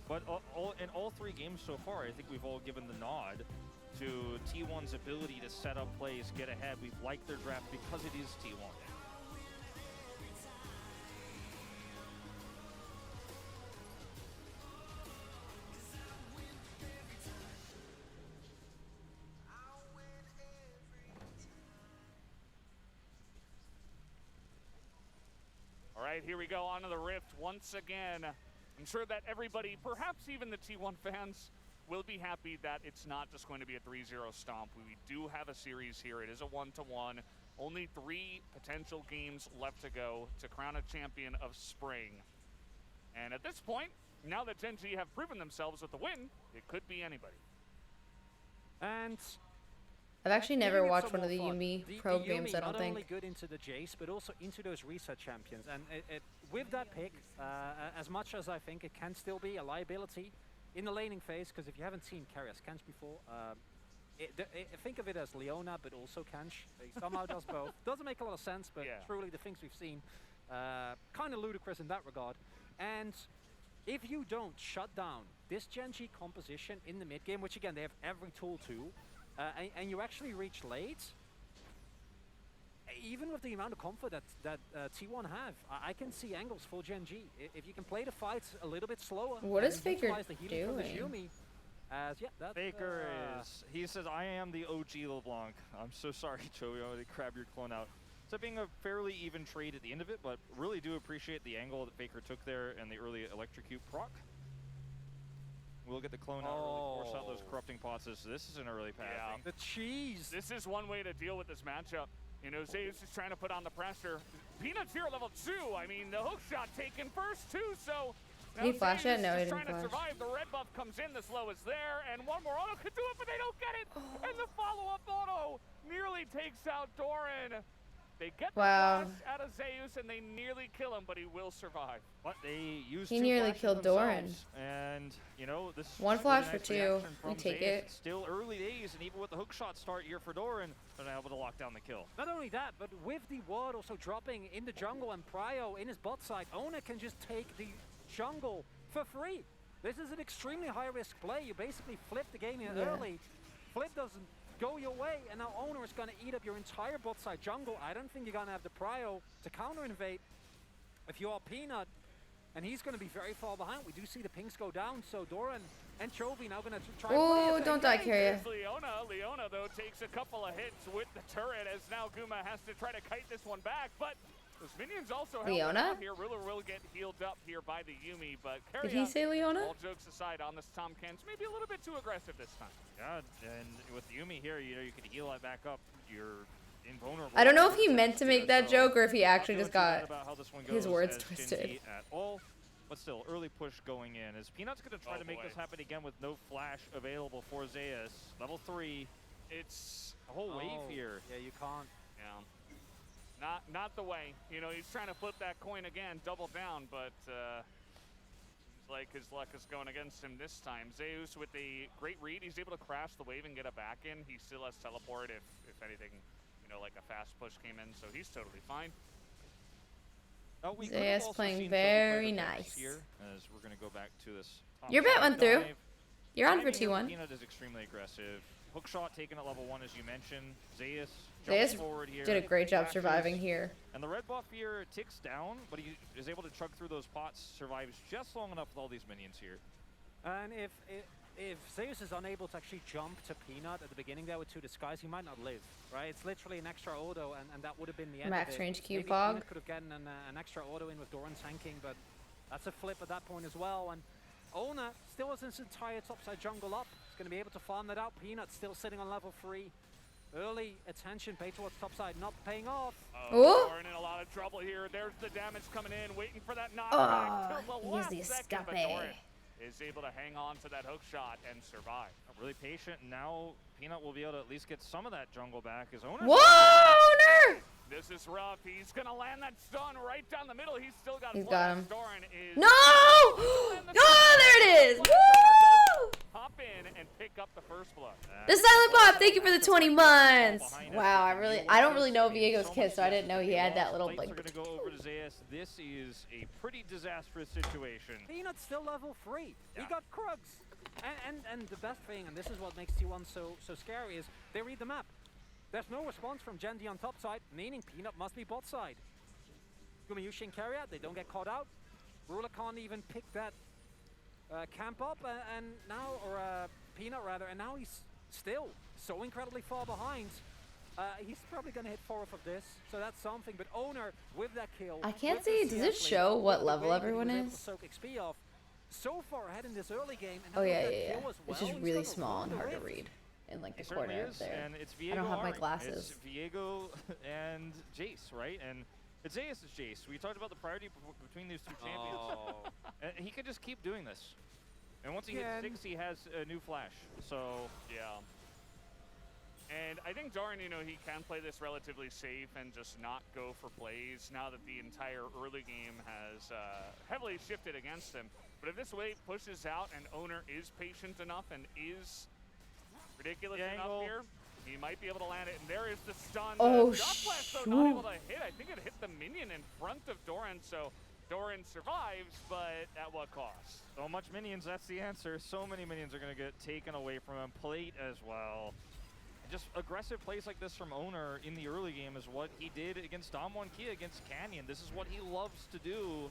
But in all 3 games so far, I think we've all given the nod to T1's ability to set up plays, get ahead. We've liked their draft because it is T1. All right, here we go onto the Rift once again. I'm sure that everybody, perhaps even the T1 fans, will be happy that it's not just going to be a 3-0 stomp. We do have a series here. It is a 1-1. Only 3 potential games left to go to crown a champion of spring. And at this point, now that Gen G have proven themselves with the win, it could be anybody. And I've actually never watched one of the Yumi Pro the games, Yumi I don't not think. only good into the Jace, but also into those reset champions. And with that pick, as much as I think it can still be a liability in the laning phase, because if you haven't seen Karius Kench before, think of it as Leona, but also Kench. He somehow does both. Doesn't make a lot of sense, but truly the things we've seen, kind of ludicrous in that regard. And if you don't shut down this Gen G composition in the mid game, which again, they have every tool to, and you actually reach late, even with the amount of comfort that T1 have, I can see angles for Gen G. If you can play the fights a little bit slower. What is Faker utilize the healing from this doing? Yumi, as that's, Faker he says, I am the OG LeBlanc. I'm so sorry, Joey, I already grabbed your clone out. So being a fairly even trade at the end of it, but really do appreciate the angle that Faker took there and the early electrocute proc. We'll get the clone out early, force out those corrupting pots. So this is an early path. Yeah. The cheese. This is one way to deal with this matchup. You know, Zeus is trying to put on the pressure. Peanuts here level 2. I mean, the hook shot taken first too, so now Did he flash it? No, he trying didn't to flash. survive. The red buff comes in, the slow is there, and one more auto could do it, but they don't get it. And the follow-up auto nearly takes out Doran. They get the Wow. flash out of Zeus, and they nearly kill him, but he will survive. But they used He two nearly flashes killed Doran. themselves, and you know this. One was flash a for nice 2. reaction We from take Zeus. it. It's still early days, and even with the hook shot start here for Doran, they're not able to lock down the kill. Not only that, but with the ward also dropping in the jungle and Prio in his bot side, Ona can just take the jungle for free. This is an extremely high-risk play. You basically flip the game in early. Flip doesn't go your way, and now Owner is going to eat up your entire bot side jungle. I don't think you're going to have the Prio to counter-invade if you are Peanut, and he's going to be very far behind. We do see the pings go down, so Doran and Chovy now going to try and Oh, play don't die, Kyria. Leona, though, takes a couple of hits with the turret as now Guma has to try to kite this one back, but those minions also help Leona? out here. Ruler will get healed up here by the Yumi, but Did he say Leona? all jokes aside, on this Tom Kens, maybe a little bit too aggressive this time. Yeah, and with Yumi here, you know, you can heal that back up. You're invulnerable. I don't know if he meant to make that joke or if he actually Not just feeling too got bad about how this one his goes words as twisted. Gen G at all. But still, early push going in. As Peanut's going to try to make this happen again with no flash available for Zeus. Level 3. It's a whole wave here. Yeah, you can't. Yeah. Not the way. You know, he's trying to flip that coin again, double down, but seems like his luck is going against him this time. Zeus with a great read. He's able to crash the wave and get it back in. He still has teleport if anything, you know, like a fast push came in, so he's totally fine. Zeus playing very nice. Here, as we're going to go back to this. Your bet went through. You're on for Timing here T1. Peanut is extremely aggressive. Hook shot taken at level 1, as you mentioned. Zeus Zeus jumps forward here. did a great job crashes. surviving here. And the red buff here ticks down, but he is able to chug through those pots, survives just long enough with all these minions here. And if Zeus is unable to actually jump to Peanut at the beginning there with 2 disguise, he might not live, right? It's literally an extra auto, and that would have been the end Max of it. range Q Maybe Pog. Peanut could have gotten an extra auto in with Doran tanking, but that's a flip at that point as well. And Ona still has his entire topside jungle up. He's going to be able to farm that out. Peanut still sitting on level 3. Early attention paid towards topside, not paying off. Doran in a lot of trouble here. There's the damage coming in, waiting for that knockback. Till the last easy second, but escape. Doran is able to hang on to that hook shot and survive. Really patient, and now Peanut will be able to at least get some of that jungle back. His owner. Whoa, Owner! This is rough. He's gonna land that stun right down the middle. He's still got He's flash. got him. Doran is No! Oh, there it is! Woo! hop in and pick up the first blood. The Silent Bob, thank you for the 20 months. Wow, I don't really know Viego's kid, so I didn't know he had that little like. We're gonna go over to Zayas. This is a pretty disastrous situation. Peanut's still level 3. Yeah. He got Krugs. And the best thing, and this is what makes T1 so scary, is they read the map. There's no response from Genji on top side, meaning Peanut must be bot side. Gumayushi and Carrier, they don't get caught out. Ruler can't even pick that camp up, and now, or Peanut rather, and now he's still so incredibly far behind. He's probably gonna hit 4th of this, so that's something. But Owner with that kill. I can't with the see. Does it CS show lead, what the level way that he everyone was able to is? soak XP off, so far ahead in this early game. And Oh now yeah, with yeah, that yeah. kill as It's well, just he's really gonna small run and the hard to rift. read in like the It certainly corner is, there. and it's I Viego don't have my Ari. glasses. It's Viego and Jace, right? And it's Zayas' Jace. We talked about the priority between these two champions. Oh. And he could just keep doing this. And once he hits 6, he has a new flash. So Yeah. And I think Doran, you know, he can play this relatively safe and just not go for plays now that the entire early game has heavily shifted against him. But if this wave pushes out and Owner is patient enough and is ridiculous enough here, he might be able to land it. And there is the stun. Oh, Shot flash, though, not able to hit. I think it hit the minion in front of Doran, so Doran survives, but at what cost? So much minions, that's the answer. So many minions are going to get taken away from him. Plate as well. Just aggressive plays like this from Owner in the early game is what he did against Dom1 Kia against Canyon. This is what he loves to do.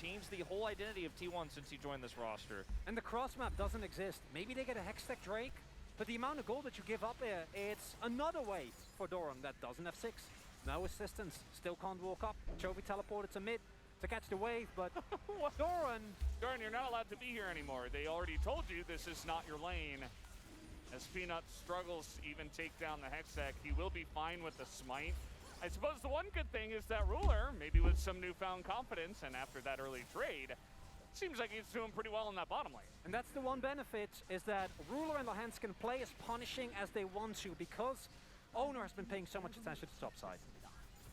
Change the whole identity of T1 since he joined this roster. And the cross map doesn't exist. Maybe they get a Hextech Drake, but the amount of gold that you give up here, it's another way for Doran that doesn't have 6. No assistance, still can't walk up. Chovy teleported to mid to catch the wave, but Doran, you're not allowed to be here anymore. They already told you this is not your lane. As Peanut struggles to even take down the Hextech, he will be fine with the smite. I suppose the one good thing is that Ruler, maybe with some newfound confidence and after that early trade, seems like he's doing pretty well in that bottom lane. and that's the one benefit, is that Ruler and Lahans can play as punishing as they want to, because Owner has been paying so much attention to top side.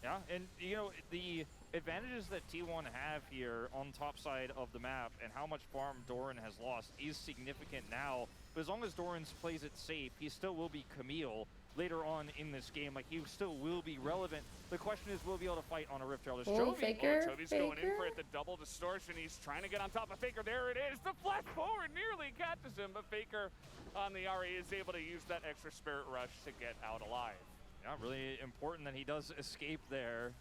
Yeah, and you know, the advantages that T1 have here on top side of the map and how much farm Doran has lost is significant now. But as long as Doran plays it safe, he still will be Camille later on in this game. Like, he still will be relevant. The question is, will he be able to fight on a Rift Herald? Oh, Faker, Chovy's going in for it, the double distortion. He's trying to get on top of Faker. There it is. The flash forward nearly catches him, but Faker on the RE is able to use that extra Spirit Rush to get out alive. Yeah, really important that he does escape there.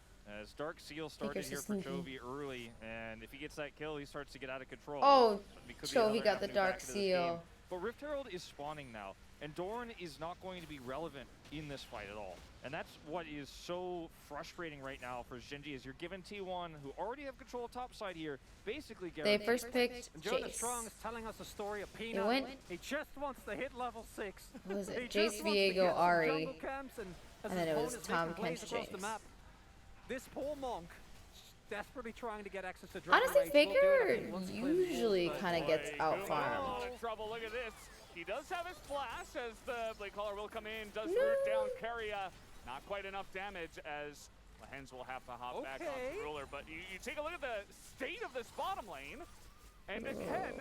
As Dark Seal started here for Chovy early, and if he gets that kill, he starts to get out of control. Oh, Could be Chovy another got the avenue Dark back into this Seal. game. But Rift Herald is spawning now, and Doran is not going to be relevant in this fight at all. And that's what is so frustrating right now for Genji, is you're given T1, who already have control of top side here, basically They first picked Joe the Jace. Strong is telling us a story of Peanut. went- He just wants to hit level 6. What was it? He Jace, just wants to Viego, get some Ari. jungle camps and then it was opponents Tom, making plays Kent, across the James. map. This poor monk desperately trying to get access to Dragon Honestly, Rage. Will do it, I Faker think, once he clears the usually walls, kind of but- gets out A farmed. lot of trouble. Look at this. He does have his flash as the Blade Caller will come in, does root down Keria. Not quite enough damage as Lahens will have to hop back onto Ruler. But you take a look at the state of this bottom lane, and again,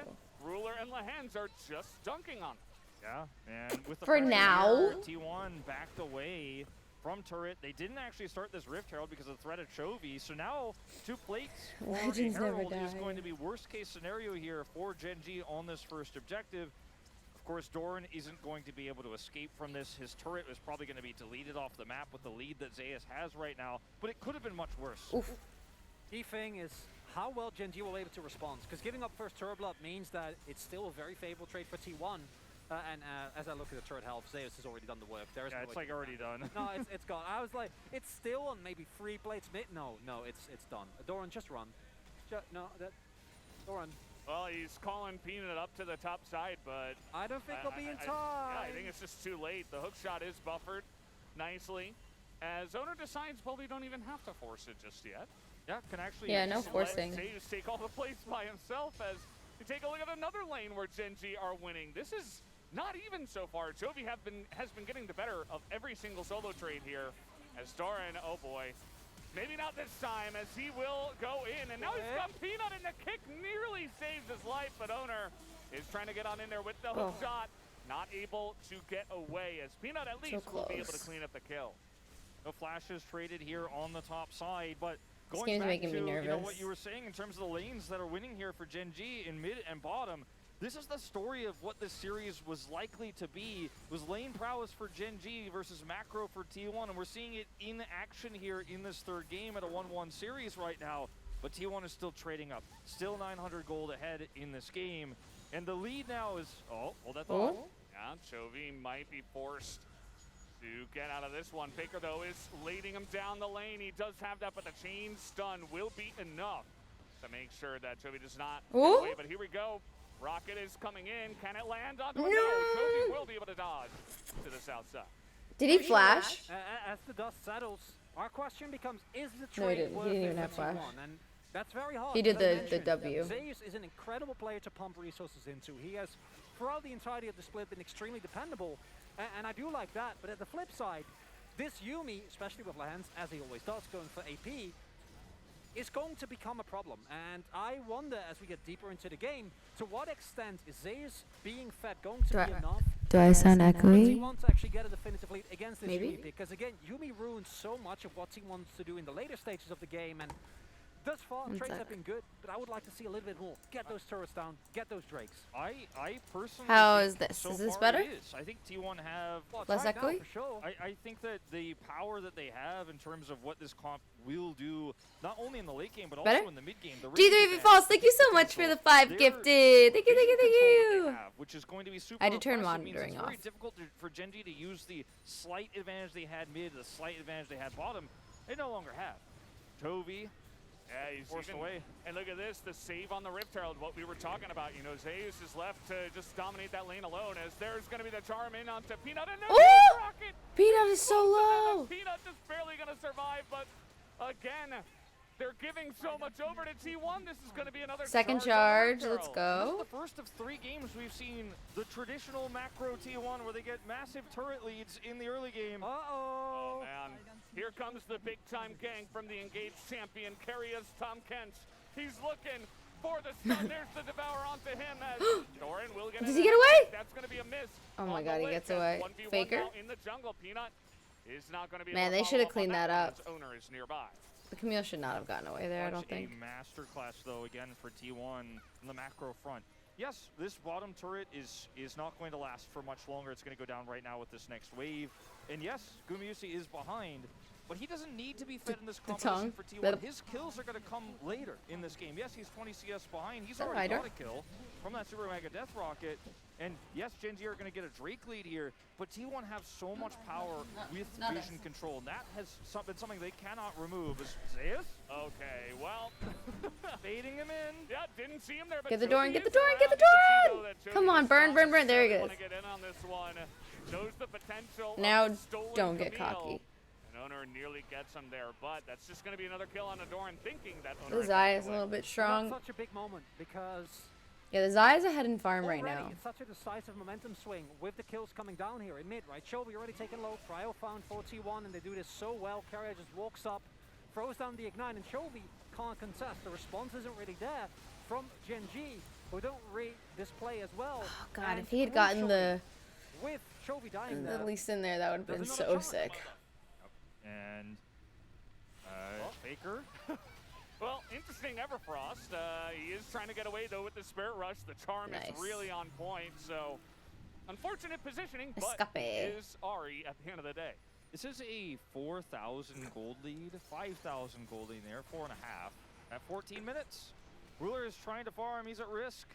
Ruler and Lahens are just dunking on him. Yeah, and with the For pressure now. here, T1 backed away from turret. They didn't actually start this Rift Herald because of the threat of Chovy. So now 2 plates for Legends a never Herald is die. going to be worst case scenario here for Genji on this first objective. Of course, Doran isn't going to be able to escape from this. His turret is probably going to be deleted off the map with the lead that Zayas has right now, but it could have been much worse. Key thing is how well Genji will be able to respond, because giving up first turret blood means that it's still a very favorable trade for T1. As I look at the turret health, Zayas has already done the work. There is Yeah, no it's way like to already done. No, it's gone. I was like, it's still on maybe 3 plates mid. No, it's done. Doran, just run. Doran. Well, he's calling Peanut up to the top side, but I don't think he'll be in time. Yeah, I think it's just too late. The hook shot is buffered nicely, as Owner decides, well, we don't even have to force it just yet. Yeah, can actually. Yeah, no just forcing. let Zayas take all the plates by himself. As you take a look at another lane where Genji are winning. This is not even so far. Chovy has been getting the better of every single solo trade here. As Doran, oh boy, maybe not this time, as he will go in. And now he's got Peanut, and the kick nearly saves his life, but Owner is trying to get on in there with the hook shot. not able to get away, as Peanut at least will be able to clean up the kill. No flashes traded here on the top side, but This going game's back making to me nervous. what you were saying in terms of the lanes that are winning here for Gen G in mid and bottom, this is the story of what this series was likely to be. It was lane prowess for Gen G versus macro for T1, and we're seeing it in action here in this third game at a 1-1 series right now. But T1 is still trading up, still 900 gold ahead in this game, and the lead now is hold that thought. Yeah, Chovy might be forced to get out of this one. Faker, though, is leading him down the lane. He does have that, but the chain stun will be enough to make sure that Chovy does not get away. But here we go. Rocket is coming in. Can it land onto him? No, Chovy will be able to dodge to the south side. Did he flash? As the dust settles, our question becomes, is the No, he trade didn't. worth He didn't even it have for flash. T1? And that's very hard. He did as I the mentioned. W. Zeus is an incredible player to pump resources into. He has, throughout the entirety of the split, been extremely dependable, and I do like that. But at the flip side, this Yuumi, especially with Lance, as he always does, going for AP, is going to become a problem. And I wonder, as we get deeper into the game, to what extent is Zeus being fed going to be enough? Do I sound for echoey? T1 to actually get a definitive lead against this Maybe? Yuumi? Because again, Yuumi ruins so much of what T1 wants to do in the later stages of the game, and thus far, One trades sec. have been good, but I would like to see a little bit more. Get those turrets down, get those Drakes. I personally How think is this? so Is this far better? it is. I think T1 have Less right now, echoey? for sure. I think that the power that they have in terms of what this comp will do, not only in the late game but also Better? in the mid game. The G3V Falls, thank you so much for the 5 gifted. Thank you, thank you, thank you. which is going to be super I did turn impressive. It means monitoring it's very off. difficult for Gen G to use the slight advantage they had mid, the slight advantage they had bottom. They no longer have. Chovy. Yeah, he's forced even, away. And look at this, the save on the Rift Herald, what we were talking about. You know, Zeus is left to just dominate that lane alone, as there's going to be the charm in onto Peanut, and there's Ooh! Rocket! Peanut is so low. Peanut just barely going to survive, but again, they're giving so much over to T1. This is going to be another Second charge. charge, let's This go. is the first of 3 games we've seen the traditional macro T1 where they get massive turret leads in the early game. Oh, man. Here comes the big-time gang from the engaged champion, Carriers Tom Kent. He's looking for the stun. There's the Devour onto him as Doran will get Does it he get out. away? That's going to be a miss. Oh my on god, the he list, gets as away. 1v1 Faker? now in the jungle. Peanut is not going to be Man, able to they should have follow cleaned up on that up. as Owner is nearby. The Camille should not have gotten away there, I don't Such think. a masterclass, though, again for T1 on the macro front. Yes, this bottom turret is not going to last for much longer. It's going to go down right now with this next wave. And yes, Gumayusi is behind, but he doesn't need to be fed in this competition for T1. His kills are going to come later in this game. Yes, he's 20 CS behind. He's already got a kill from that Super Mega Death Rocket. And yes, Gen G are going to get a Drake lead here, but T1 have so much power with vision control, and that has been something they cannot remove. Zeus? Okay, well, baiting him in. Yeah, didn't see him there, but Get the door in, Chovy get the is door in, get the around. door You in! can see, though, that Come Chovy on, is burn, burn, burn. There he really goes. wanna get in on this one. Knows the potential of Now, the stolen don't get Camille. cocky. And Owner nearly gets him there, but that's just going to be another kill on Adoran, thinking that Owner The Zaya is a little bit strong. That's such a big moment because Yeah, the Zaya's ahead in farm right already now. it's such a decisive momentum swing with the kills coming down here in mid, right? Chovy already taken low, Cryo found 4T1, and they do this so well. Carrier just walks up, throws down the Ignite, and Chovy can't contest. The response isn't really there from Gen G, who don't read this play as well. Oh god, And if he had gotten the with Chovy dying there, at least in there, that would have been there's so another sick. And Faker. Well, interesting Everfrost. He is trying to get away, though, with the Spirit Rush. The charm Nice. is really on point, so unfortunate positioning, but Escape. is Ari at the end of the day. This is a 4,000 gold lead, 5,000 gold lead there, 4.5 at 14 minutes. Ruler is trying to farm, he's at risk.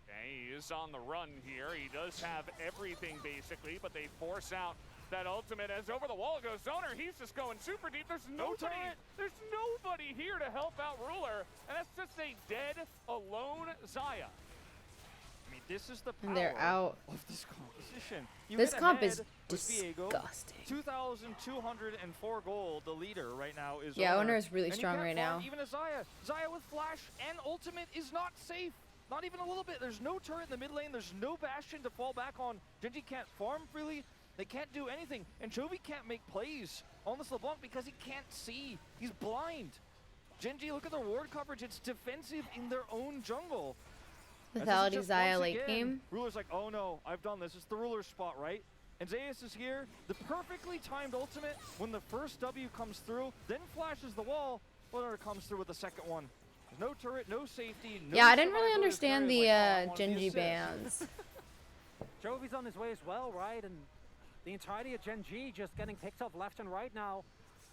Okay, he is on the run here. He does have everything, basically, but they force out that ultimate as over the wall goes Owner. He's just going super deep. There's nobody here to help out Ruler, and that's just a dead, alone Zaya. I mean, this is the power And they're out. of this composition. You This get comp ahead is with Viego, disgusting. 2,204 gold. The leader right now is Yeah, Owner is really and he strong can't right farm now. Even a Zaya. Zaya with flash and ultimate is not safe. Not even a little bit. There's no turret in the mid lane. There's no Bastion to fall back on. Gen G can't farm freely. They can't do anything. And Chovy can't make plays on this LeBlanc because he can't see. He's blind. Gen G, look at their ward coverage. It's defensive in their own jungle. Lethality Zaya late game. Ruler's like, oh no, I've done this. It's the Ruler's spot, right? And Zeus is here. The perfectly timed ultimate when the first W comes through, then flashes the wall. Owner comes through with the second one. There's no turret, no safety. No Yeah, I didn't really survivor. understand the Genji bans. Jovi's on his way as well, right? And the entirety of Genji just getting picked up left and right now.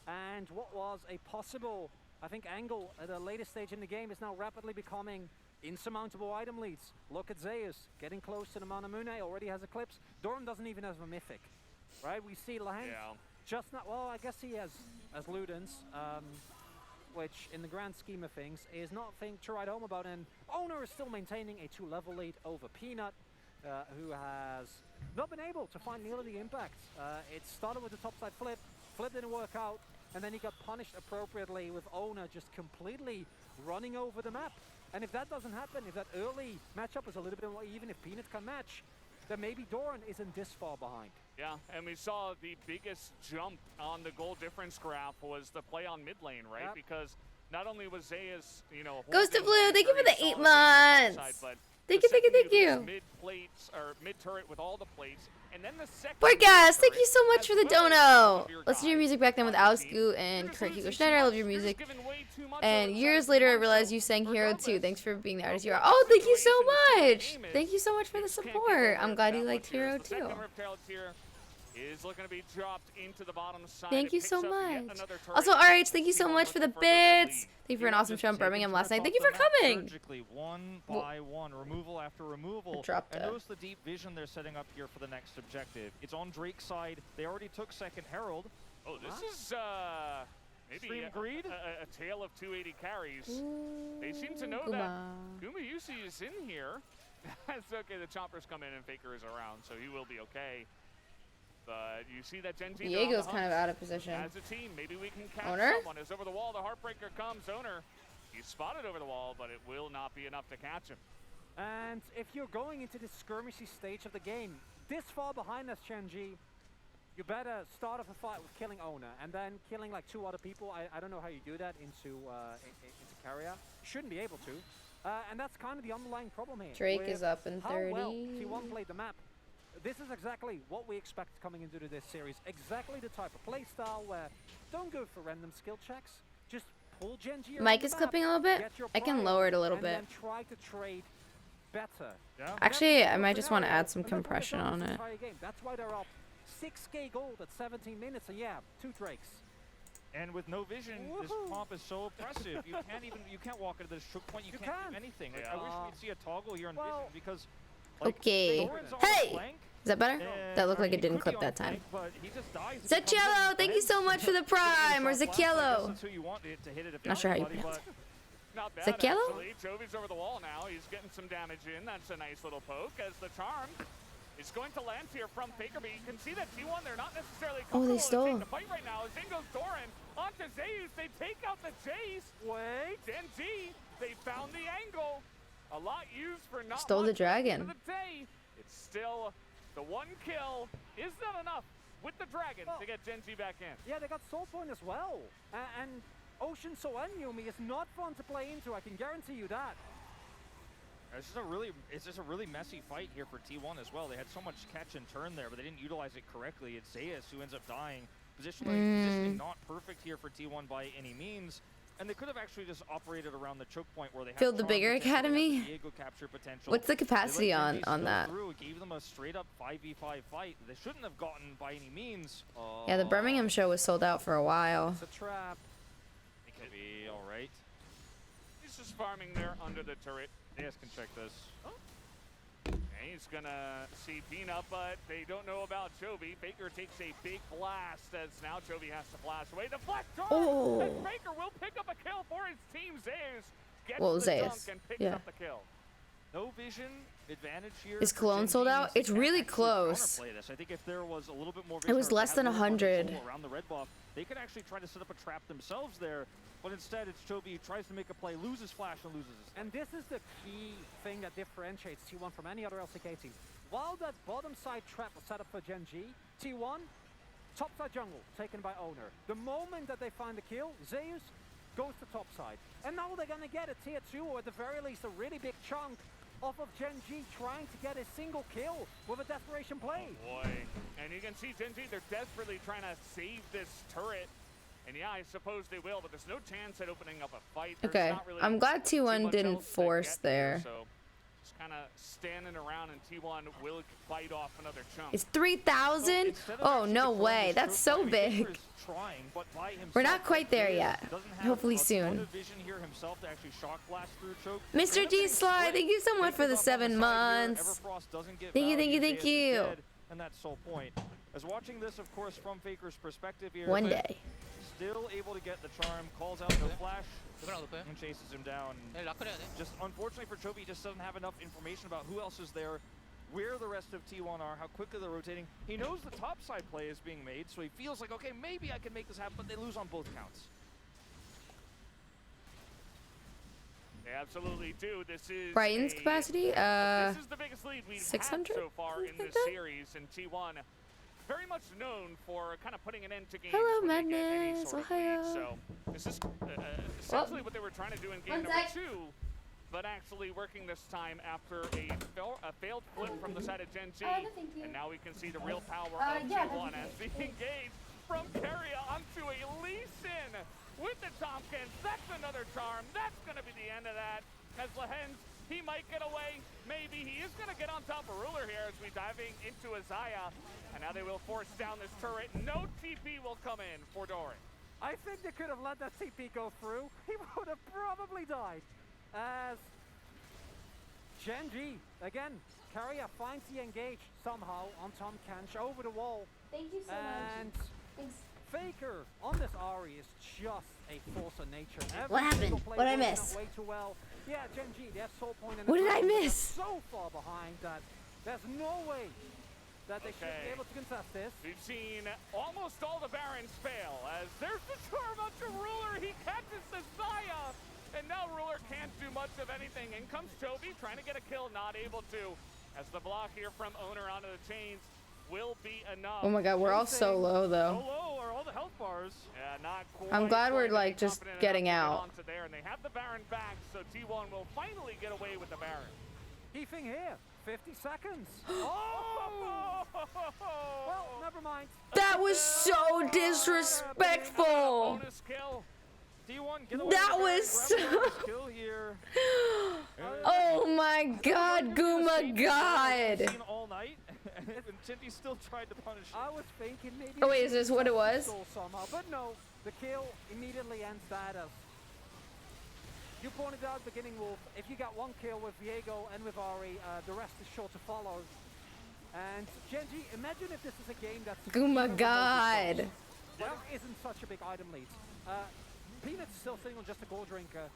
And what was a possible, I think, angle at a later stage in the game is now rapidly becoming insurmountable item leads. Look at Zeus getting close to the Manamune, already has Eclipse. Doran doesn't even have a Mythic, right? We see Lahent just not, well, I guess he has as Ludens, which in the grand scheme of things is not a thing to write home about. And Owner is still maintaining a 2-level lead over Peanut, who has not been able to find nearly the impact. It started with the topside flip didn't work out, and then he got punished appropriately with Owner just completely running over the map. And if that doesn't happen, if that early matchup is a little bit more even, if Peanut can match, then maybe Doran isn't this far behind. Yeah, and we saw the biggest jump on the goal difference graph was the play on mid lane, right? Yep. Because not only was Zeus, you know, Ghost of Blue, thank you for the 8 months. Thank you. Mid plates or mid turret with all the plates, and then the second. Podcast, thank you so much for the dono. Listen to your music back then with Alex Gu and Chrissy Costanza. I love your music. And years later, I realized you sang Hero 2. Thanks for being the artist you are. Oh, thank you so much. Thank you so much for the support. I'm glad you liked Hero 2. Is looking to be dropped into the bottom side. Thank you so much. Also, RH, thank you so much for the bits. Thank you for an awesome show in Birmingham last night. Thank you for coming. Surgically, one by one, removal after removal. And notice the deep vision they're setting up here for the next objective. It's on Drake's side. They already took second Herald. Oh, this is maybe a tale of 280 carries. They seem to know that Gumayusi is in here. That's okay. The choppers come in and Faker is around, so he will be okay. But you see that Genji Diego's kind of out of position. As a team, maybe we can catch Owner? someone. As over the wall, the Heartbreaker comes. Owner, he's spotted over the wall, but it will not be enough to catch him. And if you're going into this skirmishy stage of the game, this far behind us, Genji, you better start off a fight with killing Owner, and then killing like 2 other people. I don't know how you do that into carrier. Shouldn't be able to. And that's kind of the underlying problem here. Drake is up in 30. How well T1 played the map. This is exactly what we expect coming into this series. Exactly the type of playstyle where don't go for random skill checks. Just pull Genji around Mic the is map, clipping a little bit. get your I can pride, lower it a little and bit. then try to trade better. Yeah. Actually, I might just want to add some compression on it. That's why they're up 6k gold at 17 minutes, and yeah, 2 Drakes. And with no vision, this comp is so oppressive. You can't walk into this choke point. You can't do anything. Like, I wish we'd see a toggle here on vision because. Like, Okay. Hey! Is that better? That looked like it didn't clip that time. Zacchiello, thank you so much for the prime, or Zacchiello. Not sure how you pronounce it. Not bad, Zacchiello? actually. Jovi's over the wall now. He's getting some damage in. That's a nice little poke as the charm is going to land here from Faker. But you can see that T1, they're not necessarily Oh, they comfortable stole. in the fight right now. As in goes Doran onto Zeus. They take out the Jace. Wait. Genji, they found the angle. A lot used for not Stole the much at the end dragon. of the day. It's still the 1 kill. Is that enough with the dragon to get Genji back in? Yeah, they got Soul Point as well. And Ocean Soen Yumi is not fun to play into, I can guarantee you that. It's just a really messy fight here for T1 as well. They had so much catch and turn there, but they didn't utilize it correctly. It's Zeus who ends up dying. Positionally not perfect here for T1 by any means. And they could have actually just operated around the choke point where they Build the bigger academy? Diego capture potential. What's the capacity on that? It gave them a straight up 5v5 fight. They shouldn't have gotten by any means. Yeah, the Birmingham show was sold out for a while. It's a trap. It could be alright. He's just farming there under the turret. You guys can check this. And he's gonna see Peanut, but they don't know about Chovy. Faker takes a big blast as now Chovy has to blast away. The flash charge! And Faker will pick up a kill for his team. Zeus gets the dunk and picks up the kill. No vision advantage here. Is Cologne sold out? It's really close. I think if there was a little bit more It was less than 100. Around the red buff, they could actually try to set up a trap themselves there. But instead, it's Chovy who tries to make a play, loses flash, and loses his. And this is the key thing that differentiates T1 from any other LCK team. While that bottom side trap was set up for Genji, T1, top side jungle taken by Owner. The moment that they find the kill, Zeus goes to top side. And now they're gonna get a tier 2, or at the very least a really big chunk off of Gen G trying to get a single kill with a desperation play. Oh boy. And you can see Gen G, they're desperately trying to save this turret. And yeah, I suppose they will, but there's no chance at opening up a fight. There's Okay, not really I'm glad too T1 much didn't else to force get there. here, so just kind of standing around, and T1 will bite off another chunk. It's 3,000? Oh, no way. That's so big. We're not quite there yet. Hopefully soon. Mr. G Sly, thank you so much for the 7 months. Thank you, thank you, thank you. And that's the whole point. As watching this, of course, from Faker's perspective here. One day. Still able to get the charm, calls out no flash, and chases him down. Just unfortunately for Chovy, he just doesn't have enough information about who else is there, where the rest of T1 are, how quickly they're rotating. He knows the top side play is being made, so he feels like, okay, maybe I can make this happen, but they lose on both counts. They absolutely do. This is Brighton's capacity? this is the biggest lead we've 600? had so far in this series, and T1 very much known for kind of putting an end to games. Hello, when they get any Madness. sort of Ohio. lead. So this is essentially what they were trying to do in game number 2, but actually working this time after a failed flip from the side of Gen G. And now we can see the real power of T1 as they engage from Carrier onto a Lee Sin with the Tompkins. That's another charm. That's going to be the end of that. As Lehens, he might get away. Maybe he is going to get on top of Ruler here as we diving into Azaya. And now they will force down this turret. No TP will come in for Doran. I think they could have let that TP go through. He would have probably died. As Gen G, again, Carrier finds the engage somehow on Tom Kench over the wall. Thank you so and much. Thanks. Faker on this Ahri is just a force of nature. What happened? What did I miss? Way too well. Yeah, Gen G, their soul point in What the did I back is miss? so far behind that there's no way that they should be able to contest this. We've seen almost all the Barons fail as there's the charm onto Ruler. He catches the Zaya, and now Ruler can't do much of anything. In comes Chovy trying to get a kill, not able to. As the block here from Owner onto the chains will be enough. Oh my god, we're all so low though. So low are all the health bars. Yeah, not quite. I'm glad we're like just getting out. Onto there, and they have the Baron back, so T1 will finally get away with the Baron. Heathing here, 50 seconds. Oh! Well, never mind. That was so disrespectful. Bonus kill. That was so... Oh my god, Gooma god. All night, and Chinty still tried to punish him. I was thinking maybe... Oh wait, is this what it was? Somehow, but no, the kill immediately ends that as... You pointed out at the beginning, Wolf, if you got one kill with Viego and with Ahri, the rest is sure to follow. And Genji, imagine if this is a game that's... Gooma god. There isn't such a big item lead. Peanut's still sitting on just a gold drinker.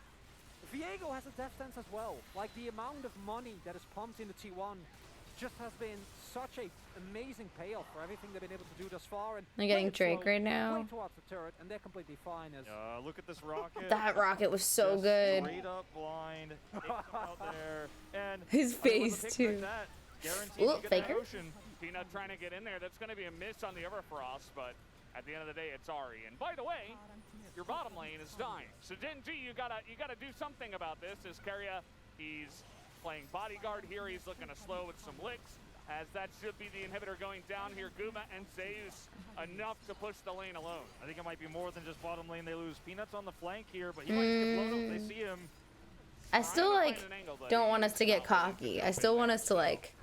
Viego has a death stance as well. Like, the amount of money that is pumped into T1 just has been such a amazing payoff for everything they've been able to do thus far. And I'm getting Drake right now. Way towards the turret, and they're completely fine. As look at this rocket. That rocket was so good. Straight up blind. Out there. And his face too. Ooh, Faker. Peanut trying to get in there. That's going to be a miss on the Everfrost, but at the end of the day, it's Ahri. And by the way, your bottom lane is dying. So Gen G, you gotta do something about this. As Carrier, he's playing bodyguard here. He's looking to slow with some licks, as that should be the inhibitor going down here. Guma and Zeus enough to push the lane alone. I think it might be more than just bottom lane they lose. Peanut's on the flank here, but he might get blown up if they see him. I still like don't want us to get cocky. I still want us to like...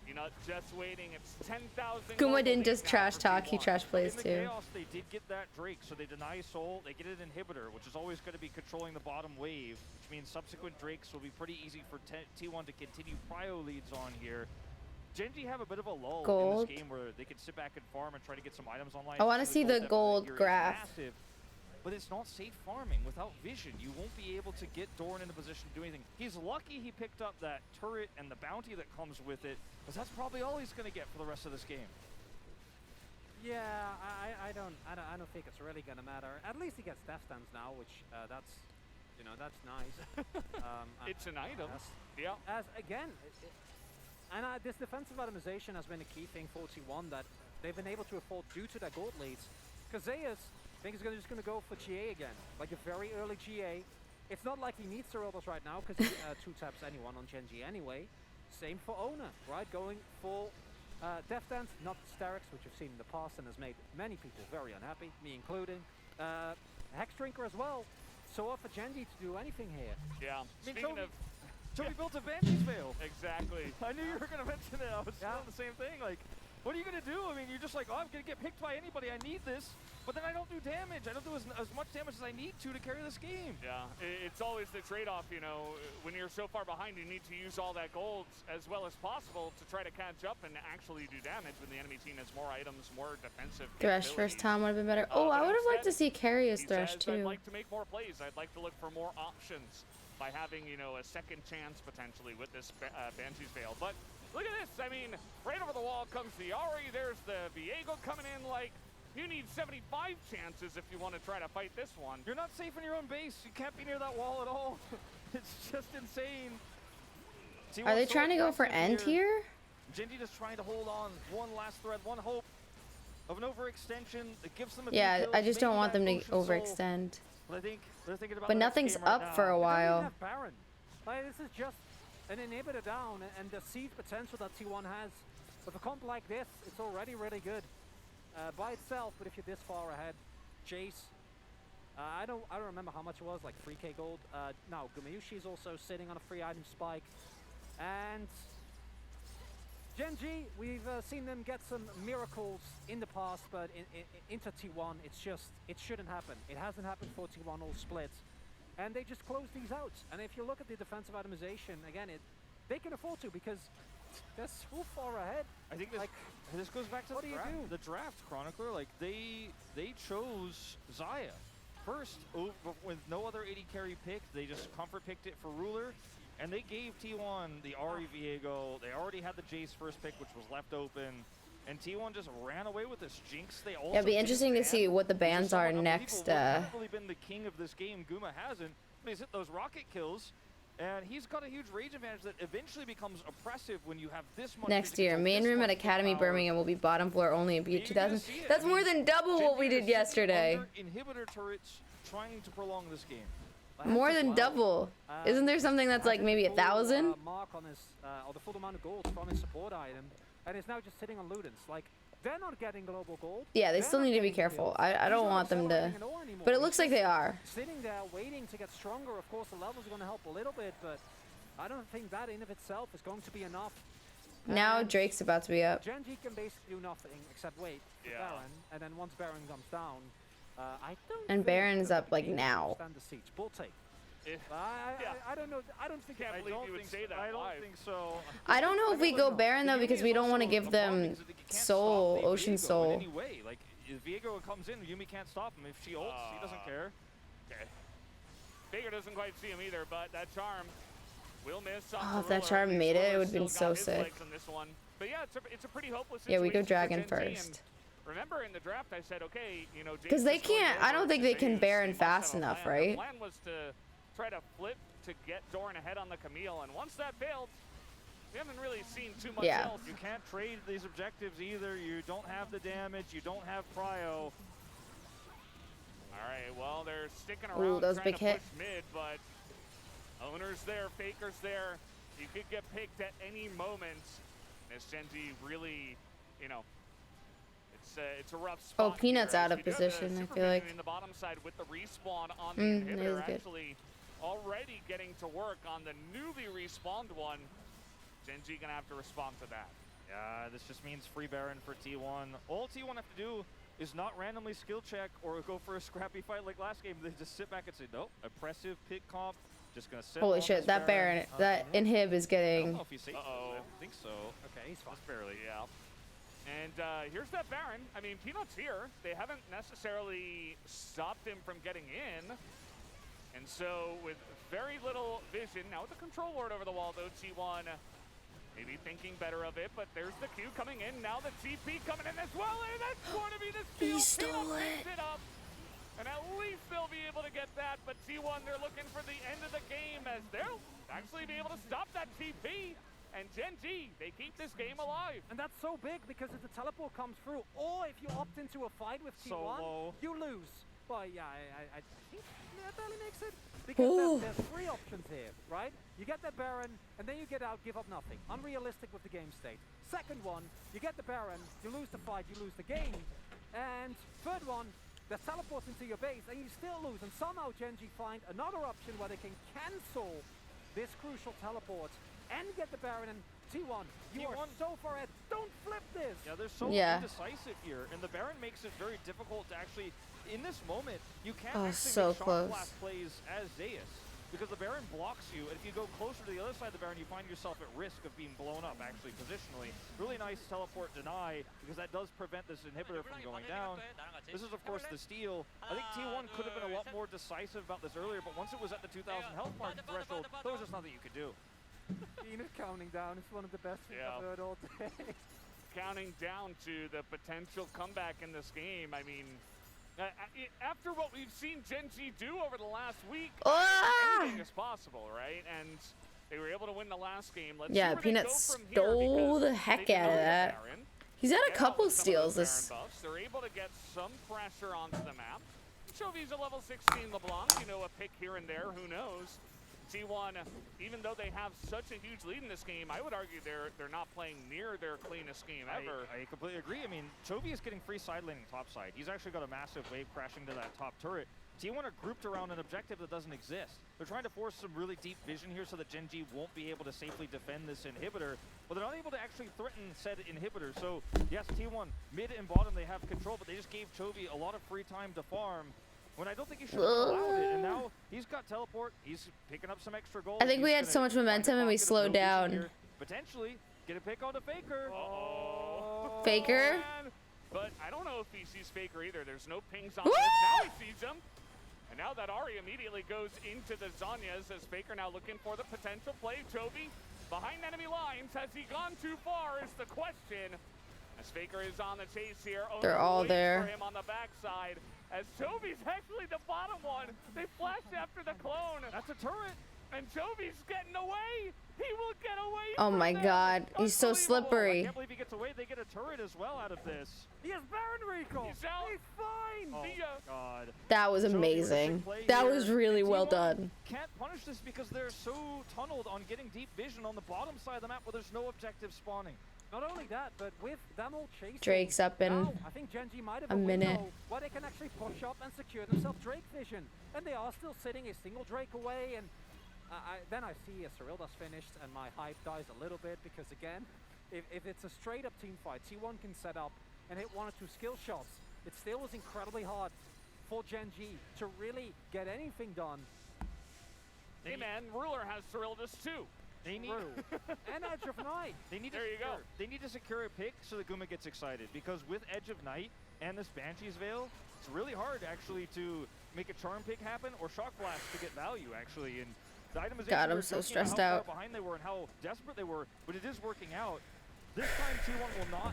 Peanut just waiting. It's 10,000. Guma didn't just trash talk, he trash plays in the too. Chaos, they did get that Drake, so they deny Soul. They get an inhibitor, which is always going to be controlling the bottom wave, which means subsequent Drakes will be pretty easy for T1 to continue prio leads on here. Genji have a bit of a lull in this game where they can sit back and farm and try to get some items online. I want to see the gold graph. Massive, but it's not safe farming without vision. You won't be able to get Doran in a position to do anything. He's lucky he picked up that turret and the bounty that comes with it, because that's probably all he's going to get for the rest of this game. Yeah, I don't think it's really gonna matter. At least he gets death stance now, which that's nice. It's an item. Yeah. As again, this defensive itemization has been a key thing for T1 that they've been able to afford due to their gold leads. Because Zeus, I think he's just gonna go for GA again, like a very early GA. It's not like he needs to roll this right now because he two taps anyone on Genji anyway. Same for Ona, right? Going full Death Dance, not Hysterics, which you've seen in the past and has made many people very unhappy, me including. Hex Drinker as well. So off for Genji to do anything here. Yeah. Speaking of... Toby built a Banshee's Veil. Exactly. I knew you were going to mention it. I was doing the same thing. Like, what are you going to do? I mean, you're just like, oh, I'm going to get picked by anybody. I need this. But then I don't do damage. I don't do as much damage as I need to carry this game. Yeah, it's always the trade-off, you know. When you're so far behind, you need to use all that gold as well as possible to try to catch up and actually do damage when the enemy team has more items, more defensive Thresh first time would have been better. Oh, I would have liked to see carry as Thresh too. I'd like to make more plays. I'd like to look for more options by having, you know, a second chance potentially with this Banshee's Veil. But look at this. I mean, right over the wall comes the Ahri. There's the Viego coming in like... You need 75 chances if you want to try to fight this one. You're not safe in your own base. You can't be near that wall at all. It's just insane. Are they trying to go for end here? Genji just trying to hold on. One last thread, one hope of an overextension that gives them a Yeah, I just don't want them to overextend. But I think they're thinking about But nothing's up for a while. Baron. Like, this is just an inhibitor down, and the siege potential that T1 has. With a comp like this, it's already really good. By itself, but if you're this far ahead, Jace, I don't remember how much it was, like 3k gold. No, Gumayushi is also sitting on a free item spike, and Genji, we've seen them get some miracles in the past, but into T1, it shouldn't happen. It hasn't happened for T1 all split, and they just close these out. And if you look at the defensive itemization, again, they can afford to because they're so far ahead. I think this goes back to the draft, Chronicler. Like, they chose Xayah first with no other 80 carry pick. They just comfort picked it for Ruler, and they gave T1 the Ahri Viego. They already had the Jace first pick, which was left open, and T1 just ran away with this Jinx. They also It'd be interesting to see what the bans are next. Probably been the king of this game. Guma hasn't, but he's hit those rocket kills. And he's got a huge rage advantage that eventually becomes oppressive when you have this much. Next year, main room at Academy Birmingham will be bottom floor only in B2000. That's more than double what we did yesterday. Inhibitor turrets trying to prolong this game. More than double. Isn't there something that's like maybe 1,000? Mark on his, or the full amount of gold from his support item, and it's now just sitting on Ludens. Like, they're not getting global gold. Yeah, they still need to be careful. I don't want them to, but it looks like they are. Sitting there waiting to get stronger. Of course, the levels are going to help a little bit, but I don't think that in of itself is going to be enough. Now Drake's about to be up. Genji can basically do nothing except wait for Baron, and then once Baron comes down, I don't. And Baron's up like now. Stand the siege. Bull take. I don't know. I don't think. Can't believe you would say that. I don't think so. I don't know if we go Baron though because we don't want to give them Soul, Ocean Soul. Anyway, like if Viego comes in, Yumi can't stop him. If she ults, he doesn't care. Okay. Veigar doesn't quite see him either, but that charm will miss. Oh, if that charm made it, it would have been so sick. But yeah, it's a pretty hopeless situation. Yeah, we go for Dragon Genji, first. Remember in the draft, I said, okay, you know, because they can't. I don't think they can Baron fast enough, right? The plan was to try to flip to get Doran ahead on the Camille, and once that failed, we haven't really seen too much else. You can't trade these objectives either. You don't have the damage. You don't have Cryo. All right, well, they're sticking around trying to push mid, but Owner's there, Faker's there. You could get picked at any moment. As Genji really, you know, it's a rough spot. Oh, Peanut's out of position, I feel like. In the bottom side with the respawn on the inhibitor, actually already getting to work on the newly respawned one. Genji gonna have to respond to that. Yeah, this just means free Baron for T1. All T1 have to do is not randomly skill check or go for a scrappy fight like last game. They just sit back and say, nope, oppressive pick comp. Just gonna sit. Holy shit, that Baron, that inhib is getting. I don't know if he's safe. I think so. Okay, he's fine. Just barely, yeah. And here's that Baron. I mean, Peanut's here. They haven't necessarily stopped him from getting in. And so with very little vision, now with the control ward over the wall though, T1 maybe thinking better of it, but there's the Q coming in. Now the TP coming in as well, and that's going to be the steal. He stole it. Up. And at least they'll be able to get that, but T1, they're looking for the end of the game as they'll actually be able to stop that TP. And Genji, they keep this game alive. And that's so big because if the teleport comes through, or if you opt into a fight with T1, you lose. But yeah, I think that barely makes it. Because there's three options here, right? You get the Baron, and then you get out, give up nothing. Unrealistic with the game state. Second one, you get the Baron, you lose the fight, you lose the game. And third one, there's teleports into your base, and you still lose. And somehow Genji find another option where they can cancel this crucial teleport and get the Baron. And T1, you are so far ahead. Don't flip this. Yeah, they're so indecisive here, and the Baron makes it very difficult to actually, in this moment, you can't actually so make close. shot blast plays as Zeus, because the Baron blocks you, and if you go closer to the other side of the Baron, you find yourself at risk of being blown up, actually, positionally. Really nice teleport deny, because that does prevent this inhibitor from going down. This is, of course, the steal. I think T1 could have been a lot more decisive about this earlier, but once it was at the 2,000 health mark threshold, there was just nothing you could do. Enid counting down is one of the best things I've heard all day. Counting down to the potential comeback in this game. I mean, after what we've seen Genji do over the last week, anything is possible, right? And they were able to win the last game. Let's see where Peanut they go from stole here, the heck out of that. He's had a couple steals this. They're able to get some pressure onto the map. Chovy's a level 16 LeBlanc, you know, a pick here and there, who knows? T1, even though they have such a huge lead in this game, I would argue they're not playing near their cleanest game ever. I completely agree. I mean, Chovy is getting free side laning topside. He's actually got a massive wave crashing to that top turret. T1 are grouped around an objective that doesn't exist. They're trying to force some really deep vision here so that Genji won't be able to safely defend this inhibitor, but they're not able to actually threaten said inhibitor. So yes, T1, mid and bottom, they have control, but they just gave Chovy a lot of free time to farm, when I don't think he should have allowed it. And now he's got teleport. He's picking up some extra gold. I think we had so much momentum and we slowed down. Potentially get a pick on the Faker. Faker? Man. But I don't know if he sees Faker either. There's no pings on this. Now he sees him. And now that Ari immediately goes into the Zanyas as Faker now looking for the potential play. Chovy behind enemy lines. Has he gone too far is the question. As Faker is on the chase here. They're all there. For him on the backside. As Chovy's actually the bottom one. They flash after the clone. That's a turret. And Chovy's getting away. He will get away. Oh my god, he's so slippery. I can't believe he gets away. They get a turret as well out of this. He has Baron recall. He's out. He's fine. Oh god. That was amazing. That was really well done. Can't punish this because they're so tunneled on getting deep vision on the bottom side of the map where there's no objective spawning. Not only that, but with them all chasing, Drake's up in now, I think Genji might have a minute. where they can actually push up and secure themselves Drake vision. And they are still sitting a single Drake away. And then I see Cyrilda's finished and my hype dies a little bit because again, if it's a straight up team fight, T1 can set up and hit 1 or 2 skill shots. It still is incredibly hard for Genji to really get anything done. Hey man, Ruler has Cyrilda's too. They need and Edge of Night. They need there you go. They need to secure a pick so that Guma gets excited because with Edge of Night and this Banshee's Veil, it's really hard actually to make a charm pick happen or shock blast to get value actually. And the itemization, God, I'm so stressed how out. far behind they were and how desperate they were, but it is working out. This time T1 will not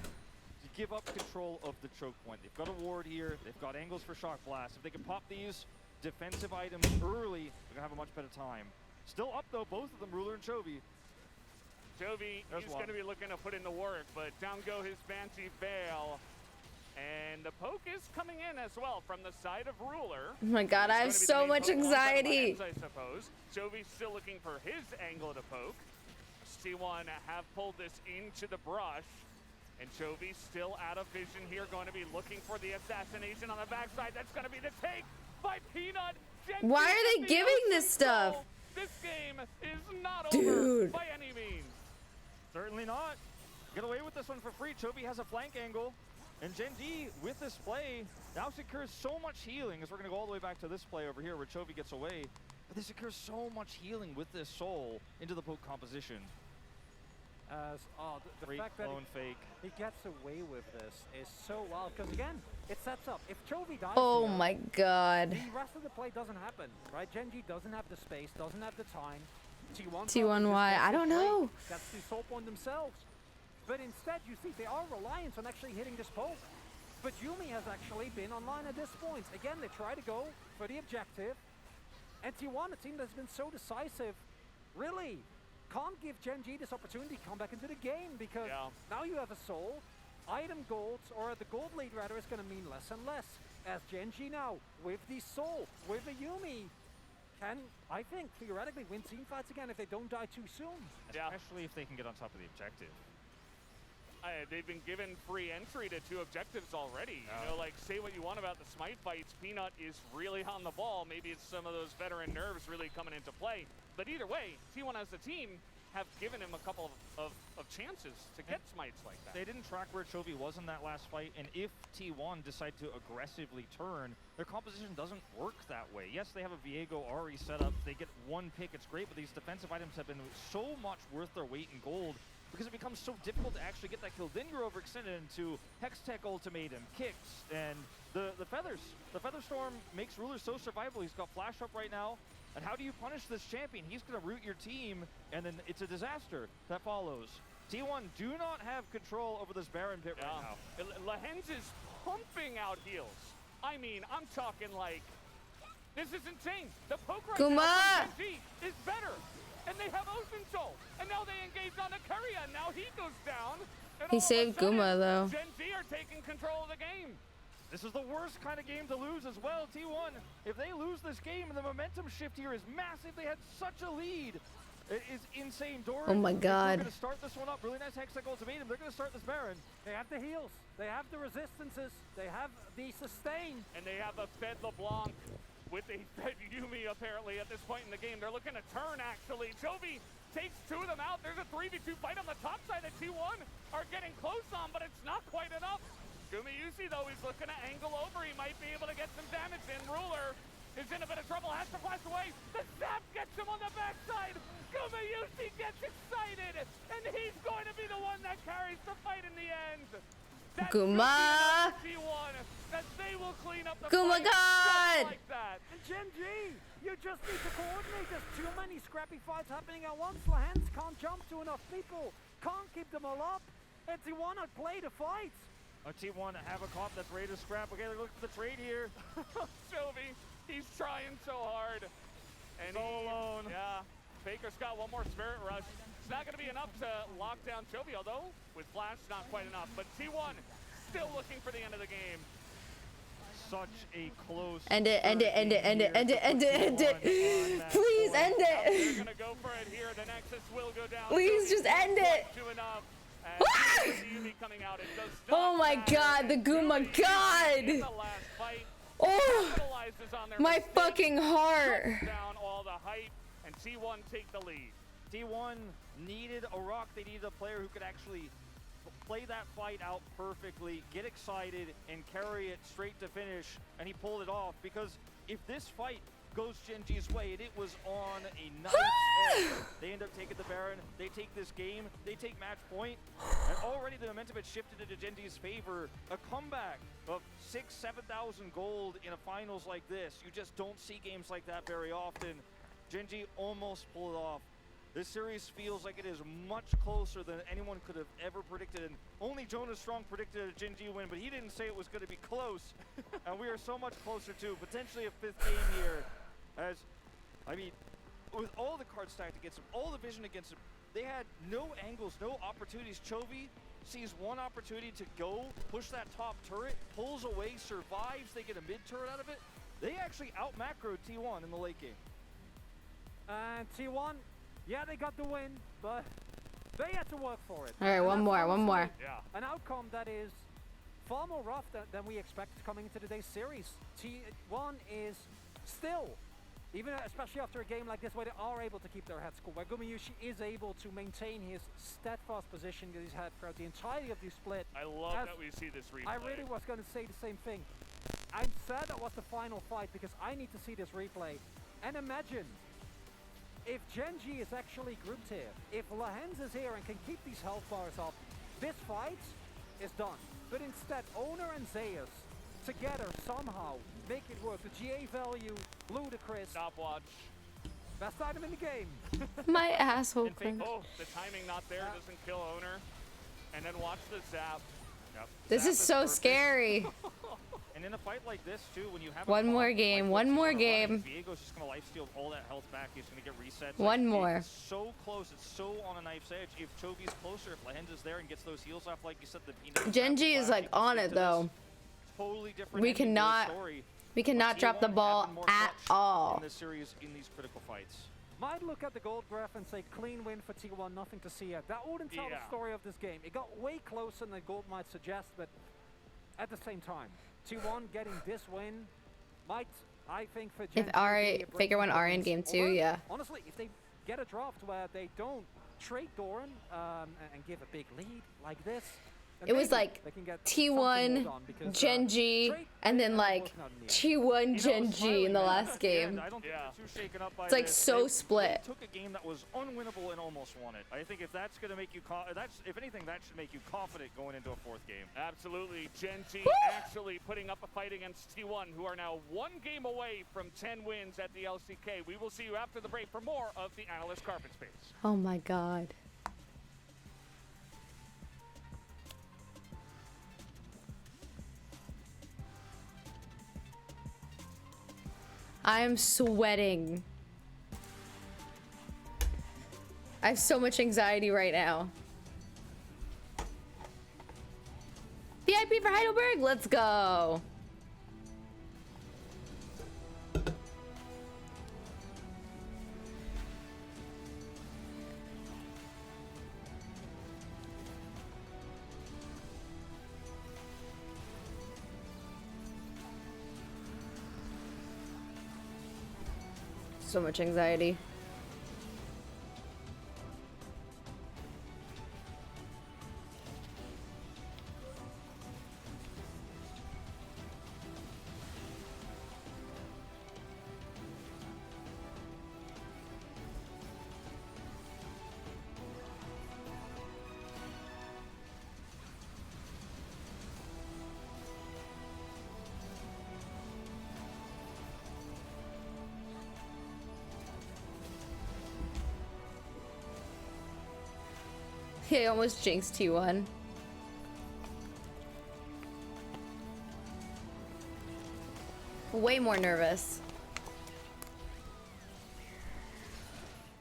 give up control of the choke point. They've got a ward here. They've got angles for shock blast. If they can pop these defensive items early, they're gonna have a much better time. Still up though, both of them, Ruler and Chovy. Chovy, he's going to be looking to put in the work, but down go his Banshee Veil. And the poke is coming in as well from the side of Ruler. Oh my god, I have so much anxiety. I suppose. Chovy's still looking for his angle to poke. T1 have pulled this into the brush. And Chovy still out of vision here, going to be looking for the assassination on the backside. That's going to be the take by Peanut. Why are they giving this stuff? This game is not over by any means. Certainly not. Get away with this one for free. Chovy has a flank angle. And Genji, with this play, now secures so much healing, as we're going to go all the way back to this play over here where Chovy gets away. But they secure so much healing with this soul into the poke composition. As the fact that he gets away with this is so wild, because again, it sets up. If Chovy dies, oh my god, the rest of the play doesn't happen, right? Genji doesn't have the space, doesn't have the time. T1Y, I don't know. That's the soul point themselves. But instead, you see, they are reliant on actually hitting this poke. But Yuumi has actually been online at this point. Again, they try to go for the objective. And T1, a team that's been so decisive, really can't give Genji this opportunity to come back into the game because now you have a soul. Item golds, or the gold lead rather, is going to mean less and less. as Genji now, with the Soul, with the Yumi, can, I think, theoretically win team fights again if they don't die too soon. Especially if they can get on top of the objective. They've been given free entry to 2 objectives already. You know, like, say what you want about the Smite fights, Peanut is really on the ball. Maybe it's some of those veteran nerves really coming into play. But either way, T1 as a team have given him a couple of chances to get Smites like that. They didn't track where Chovy was in that last fight, and if T1 decide to aggressively turn, their composition doesn't work that way. Yes, they have a Viego Ari set up. They get 1 pick, it's great, but these defensive items have been so much worth their weight in gold because it becomes so difficult to actually get that kill. Then you're overextended into Hextech Ultimatum, kicks, and the Feathers. The Feather Storm makes Ruler so survivable. He's got Flash up right now. And how do you punish this champion? He's going to root your team, and then it's a disaster that follows. T1 do not have control over this Baron pit right now. Lahenz is pumping out heals. I mean, I'm talking like, this is insane. The poke right now from Genji is better. And they have Ocean Soul. And now they engage on Akaria. And now he goes down. And He saved Guma though. Genji are taking control of the game. This is the worst kind of game to lose as well, T1. If they lose this game, the momentum shift here is massive. They had such a lead. It is insane. Doran, Oh my God. They're going to start this one up. Really nice Hextech Ultimatum. They're going to start this Baron. They have the heals. They have the resistances. They have the sustain. And they have a Fed LeBlanc with a Fed Yumi apparently at this point in the game. They're looking to turn actually. Chovy takes 2 of them out. There's a 3v2 fight on the top side that T1 are getting close on, but it's not quite enough. Gumayusi, though, he's looking to angle over. He might be able to get some damage in. Ruler is in a bit of trouble, has to flash away. The zap gets him on the backside. Gumayusi gets excited, and he's going to be the one that carries the fight in the end. Guma! T1, that they will clean up the Guma fight God! just like that. And Genji, you just need to coordinate. There's too many scrappy fights happening at once. Lahenz can't jump to enough people. Can't keep them all up. And T1 not play the fight. T1 have a cop that's ready to scrap. Okay, they're looking for the trade here. Chovy, he's trying so hard. And so alone. Yeah, Faker's got one more Spirit Rush. It's not going to be enough to lock down Chovy, although with Flash, not quite enough. But T1 still looking for the end of the game. Such a close. End it, end it, end it, end it, end it, end it, end it. Please end it. They're going to go for it here. The Nexus will go down. Please just end it. Oh my God, the Guma God! Oh, my fucking heart! Down all the hype, and T1 take the lead. T1 needed a rock. They needed a player who could actually play that fight out perfectly, get excited, and carry it straight to finish. And he pulled it off because if this fight goes Genji's way, and it was on a knife's edge. They end up taking the Baron, they take this game, they take match point, and already the momentum had shifted into Genji's favor. A comeback of 6,000-7,000 gold in a finals like this. You just don't see games like that very often. Genji almost pulled it off. This series feels like it is much closer than anyone could have ever predicted, and only Jonas Strong predicted a Genji win, but he didn't say it was going to be close. And we are so much closer to potentially a 5th game here. As, I mean, with all the cards stacked against him, all the vision against him, they had no angles, no opportunities. Chovy sees one opportunity to go, push that top turret, pulls away, survives, they get a mid-turret out of it. They actually out-macroed T1 in the late game. And T1, yeah, they got the win, but they had to work for it. All right, one more. Yeah. An outcome that is far more rough than we expected coming into today's series. T1 is still, even especially after a game like this where they are able to keep their heads cool, where Gumayusi is able to maintain his steadfast position that he's had throughout the entirety of the split. I love that we see this replay. I really was going to say the same thing. I'm sad that was the final fight because I need to see this replay. And imagine if Genji is actually grouped here, if Lahenz is here and can keep these health bars up, this fight is done. But instead, Owner and Zeus together somehow make it work. The GA value, ludicrous. Stopwatch. Best item in the game. My asshole. Oh, the timing not there doesn't kill Owner. And then watch the zap. Yep. This is so scary. And in a fight like this, too, when you have One more game, one more game. Viego's just going to lifesteal all that health back. He's going to get reset. One more. It's so close. It's so on a knife's edge. If Chovy's closer, if Lahenz is there and gets those heals off, like you said, the peanut. Genji is like on it though. totally different. We ending to the cannot. story. We cannot drop the T1 ball have been more at clutch all. in this series, in these critical fights. Might look at the gold graph and say clean win for T1, nothing to see yet. That wouldn't tell the story of this game. It got way closer than gold might suggest, but at the same time, T1 getting this win might, I think, for If Ari Faker won Ari in game 2, yeah. Honestly, if they get a draft where they don't trade Doran and give a big lead like this, It was like T1, Genji, and then like T1, Genji in the last game. I don't think they're too shaken up by It's like this. so They split. took a game that was unwinnable and almost won it. I think if that's going to make you, if anything, that should make you confident going into a fourth game. Absolutely. Genji actually putting up a fight against T1, who are now 1 game away from 10 wins at the LCK. We will see you after the break for more of the Analyst Carpet Space. Oh my god. I am sweating. I have so much anxiety right now. VIP for Heidelberg, let's go. So much anxiety. He almost jinxed T1. Way more nervous.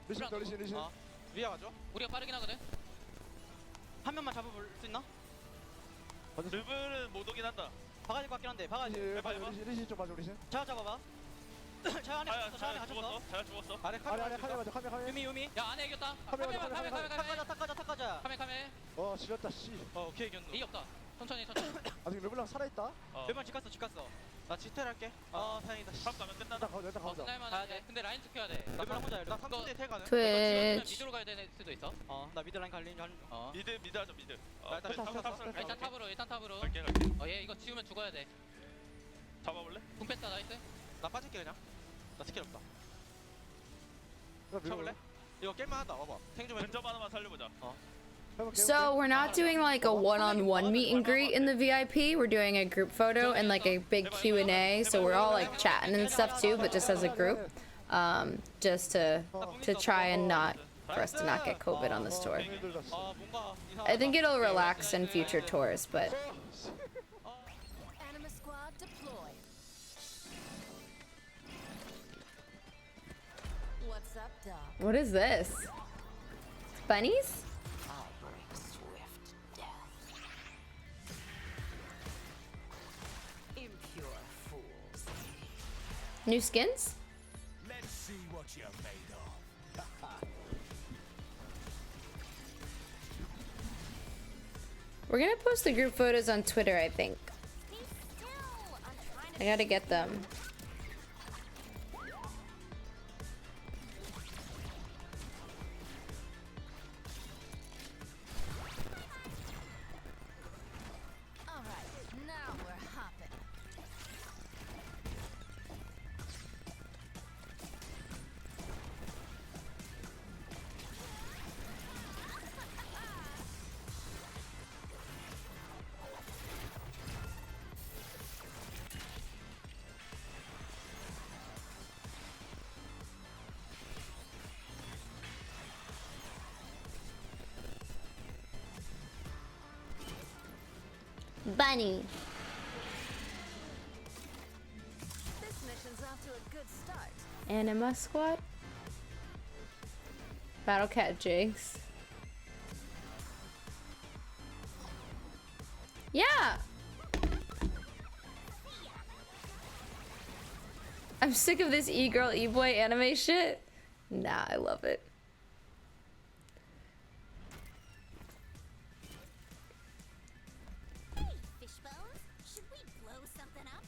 리신 더 리신 리신. 위에 가죠. 우리가 빠르긴 하거든. 한 명만 잡아볼 수 있나? 드블은 못 오긴 한다. 박아질 것 같긴 한데. 박아지. 리신 좀 봐줘 리신. 자 잡아봐. 자 안에 갇혔어. 자 안에 갇혔어. 잘 죽었어. 아래 카메라 맞아. 카메라. 유미. 야 안에 이겼다. 카메라. 탁가자. 카메. 지렸다 씨. 오케이 이겼노. 이 없다. 천천히. 아직 르블랑 살아있다. 르블랑 집 갔어. 나 지텔 할게. 다행이다. 탑 가면 끝난다. 일단 가보자. 가야 돼. 근데 라인 지켜야 돼. 르블랑 혼자 나 3분대 텔 가는. 트위치. 미드로 가야 될 수도 있어. 나 미드 라인 갈린 줄 미드 하자 미드. 일단 탑으로. 갈게. 얘 이거 지우면 죽어야 돼. 잡아볼래? 궁 뺐다 나이스. 나 빠질게 그냥. 나 스킬 없다. 쳐볼래? 이거 깰만 하다. 와봐. 탱 좀 해. 근접 하나만 살려보자. So we're not doing like a one-on-one meet and greet in the VIP. We're doing a group photo and like a big Q&A. So we're all like chatting and stuff too, but just as a group, just to try and not for us to not get COVID on this tour. I think it'll relax in future tours, but. Anima squad deployed. What's up, dog? What is this? Bunnies? New skins? Let's see what you're made of. We're gonna post the group photos on Twitter, I think. I gotta get them. Alright, now we're hopping. Bunny. This mission's off to a good start. Anima squad? Battle Cat Jinx. Yeah! I'm sick of this e-girl, e-boy anime shit. Nah, I love it. Hey, Fishbones, should we blow something up?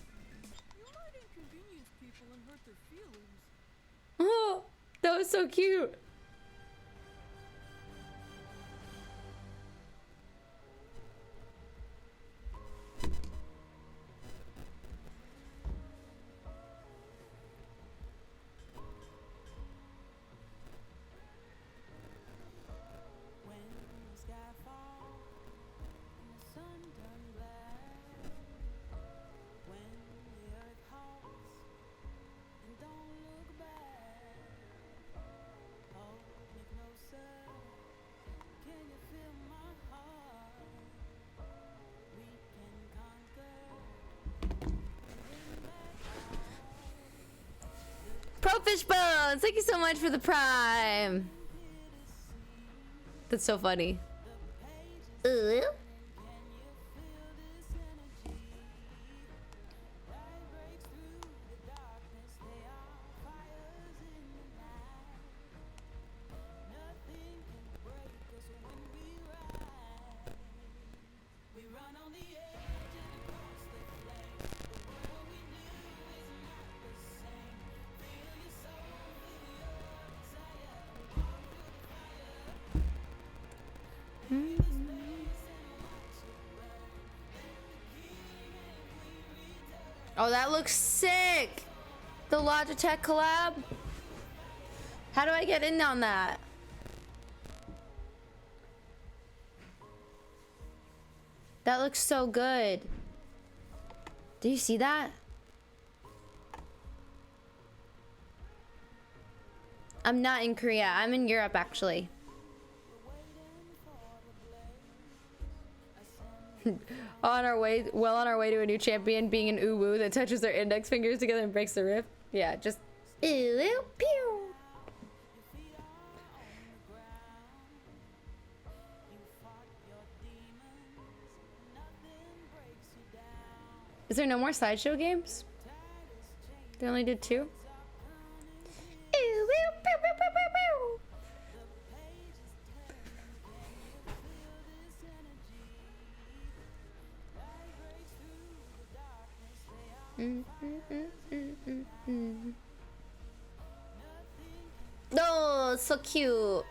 You might inconvenience people and hurt their feelings. Oh, that was so cute. Pro Fishbones, thank you so much for the prime. That's so funny. Ooh. Oh, that looks sick. The Logitech collab. How do I get in on that? That looks so good. Do you see that? I'm not in Korea. I'm in Europe, actually. On our way to a new champion being an uwu that touches their index fingers together and breaks the rift. Yeah, just ooh, pew. Is there no more sideshow games? They only did 2? Ooh, pew, pew, pew, pew, pew. Oh, so cute.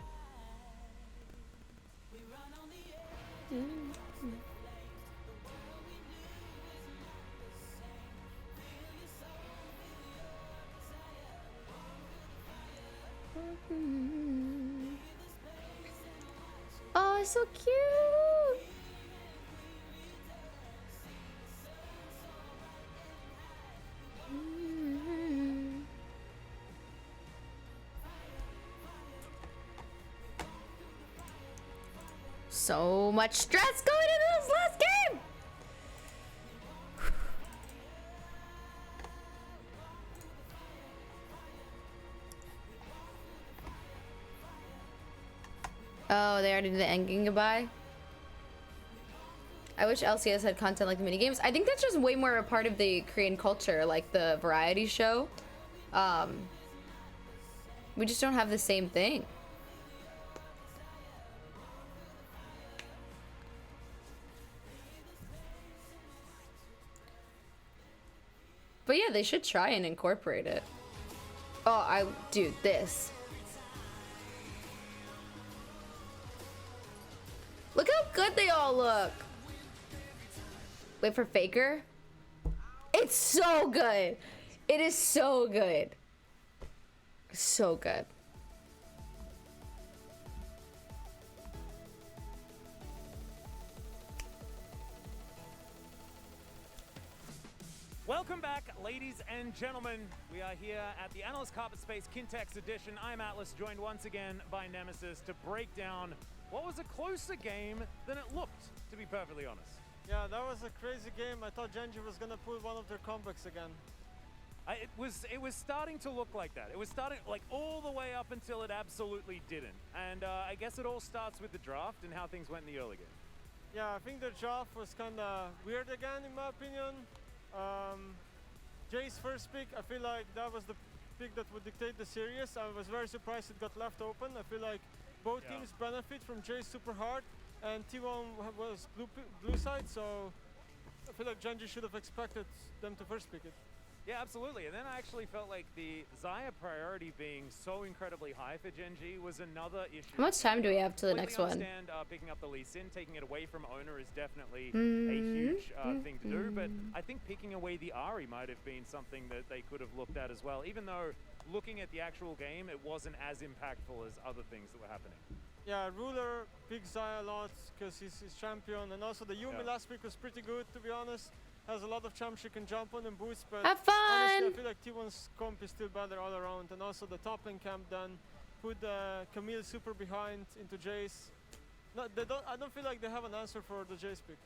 Oh, so cute. So much stress going into this last game. Oh, they already did the endgame goodbye. I wish LCS had content like the minigames. I think that's just way more a part of the Korean culture, like the variety show. We just don't have the same thing. But yeah, they should try and incorporate it. Oh, dude, this. Look how good they all look. Wait for Faker. It's so good. It is so good. So good. Welcome back, ladies and gentlemen. We are here at the Analyst Carpet Space Kintex edition. I'm Atlas, joined once again by Nemesis to break down what was a closer game than it looked, to be perfectly honest. Yeah, that was a crazy game. I thought Genji was gonna pull one of their comebacks again. It was starting to look like that. It was starting like all the way up until it absolutely didn't. And I guess it all starts with the draft and how things went in the early game. Yeah, I think the draft was kind of weird again, in my opinion. Jay's first pick, I feel like that was the pick that would dictate the series. I was very surprised it got left open. I feel like both teams benefit from Jay super hard, and T1 was blue side, so I feel like Genji should have expected them to first pick it. Yeah, absolutely. And then I actually felt like the Xayah priority being so incredibly high for Genji was another issue. How much time do we have to the next one? I understand picking up the Lee Sin, taking it away from Owner is definitely a huge thing to do, but I think picking away the Ahri might have been something that they could have looked at as well, even though looking at the actual game, it wasn't as impactful as other things that were happening. Yeah, Ruler picks Xayah a lot because he's his champion, and also the Yumi last pick was pretty good, to be honest. Has a lot of champs she can jump on and boost, but have fun! Honestly, I feel like T1's comp is still better all around, and also the top lane camp done. Put Camille super behind into Jace. No, I don't feel like they have an answer for the Jace pick.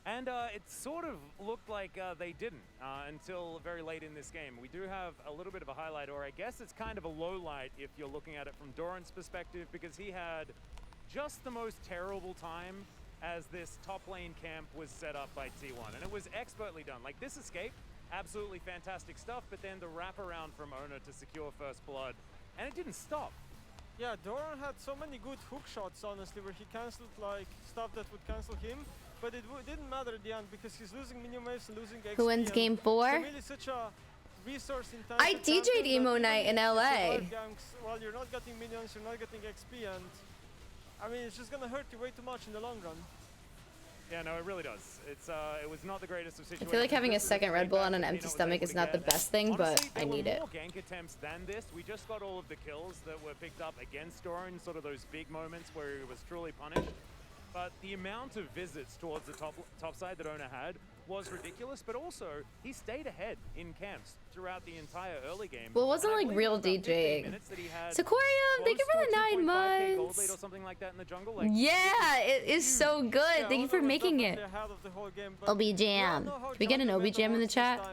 And it sort of looked like they didn't until very late in this game. We do have a little bit of a highlight, or I guess it's kind of a low light if you're looking at it from Doran's perspective, because he had just the most terrible time as this top lane camp was set up by T1, and it was expertly done. Like, this escape, absolutely fantastic stuff, but then the wraparound from Owner to secure first blood, and it didn't stop. Yeah, Doran had so many good hook shots, honestly, where he cancelled like stuff that would cancel him, but it didn't matter at the end because he's losing minion waves and losing XP. Who wins game 4? Camille is such a resource-intensive I DJ'd Emo Night in LA. Well, you're not getting minions, you're not getting XP, and I mean, it's just gonna hurt you way too much in the long run. Yeah, no, it really does. It's it was not the greatest of situations. I feel like having a second Red Bull on an empty stomach is not the best thing, but I need it. There were more gank attempts than this. We just got all of the kills that were picked up against Doran, sort of those big moments where he was truly punished. But the amount of visits towards the top side that Owner had was ridiculous, but also he stayed ahead in camps throughout the entire early game. Well, it wasn't like real DJing. Sequorium, thank you for the 9 months. Or something like that in the jungle. Like, yeah, it is so good. Yeah, thank you for making it. OB Jam. Did we get an OB Jam in the chat?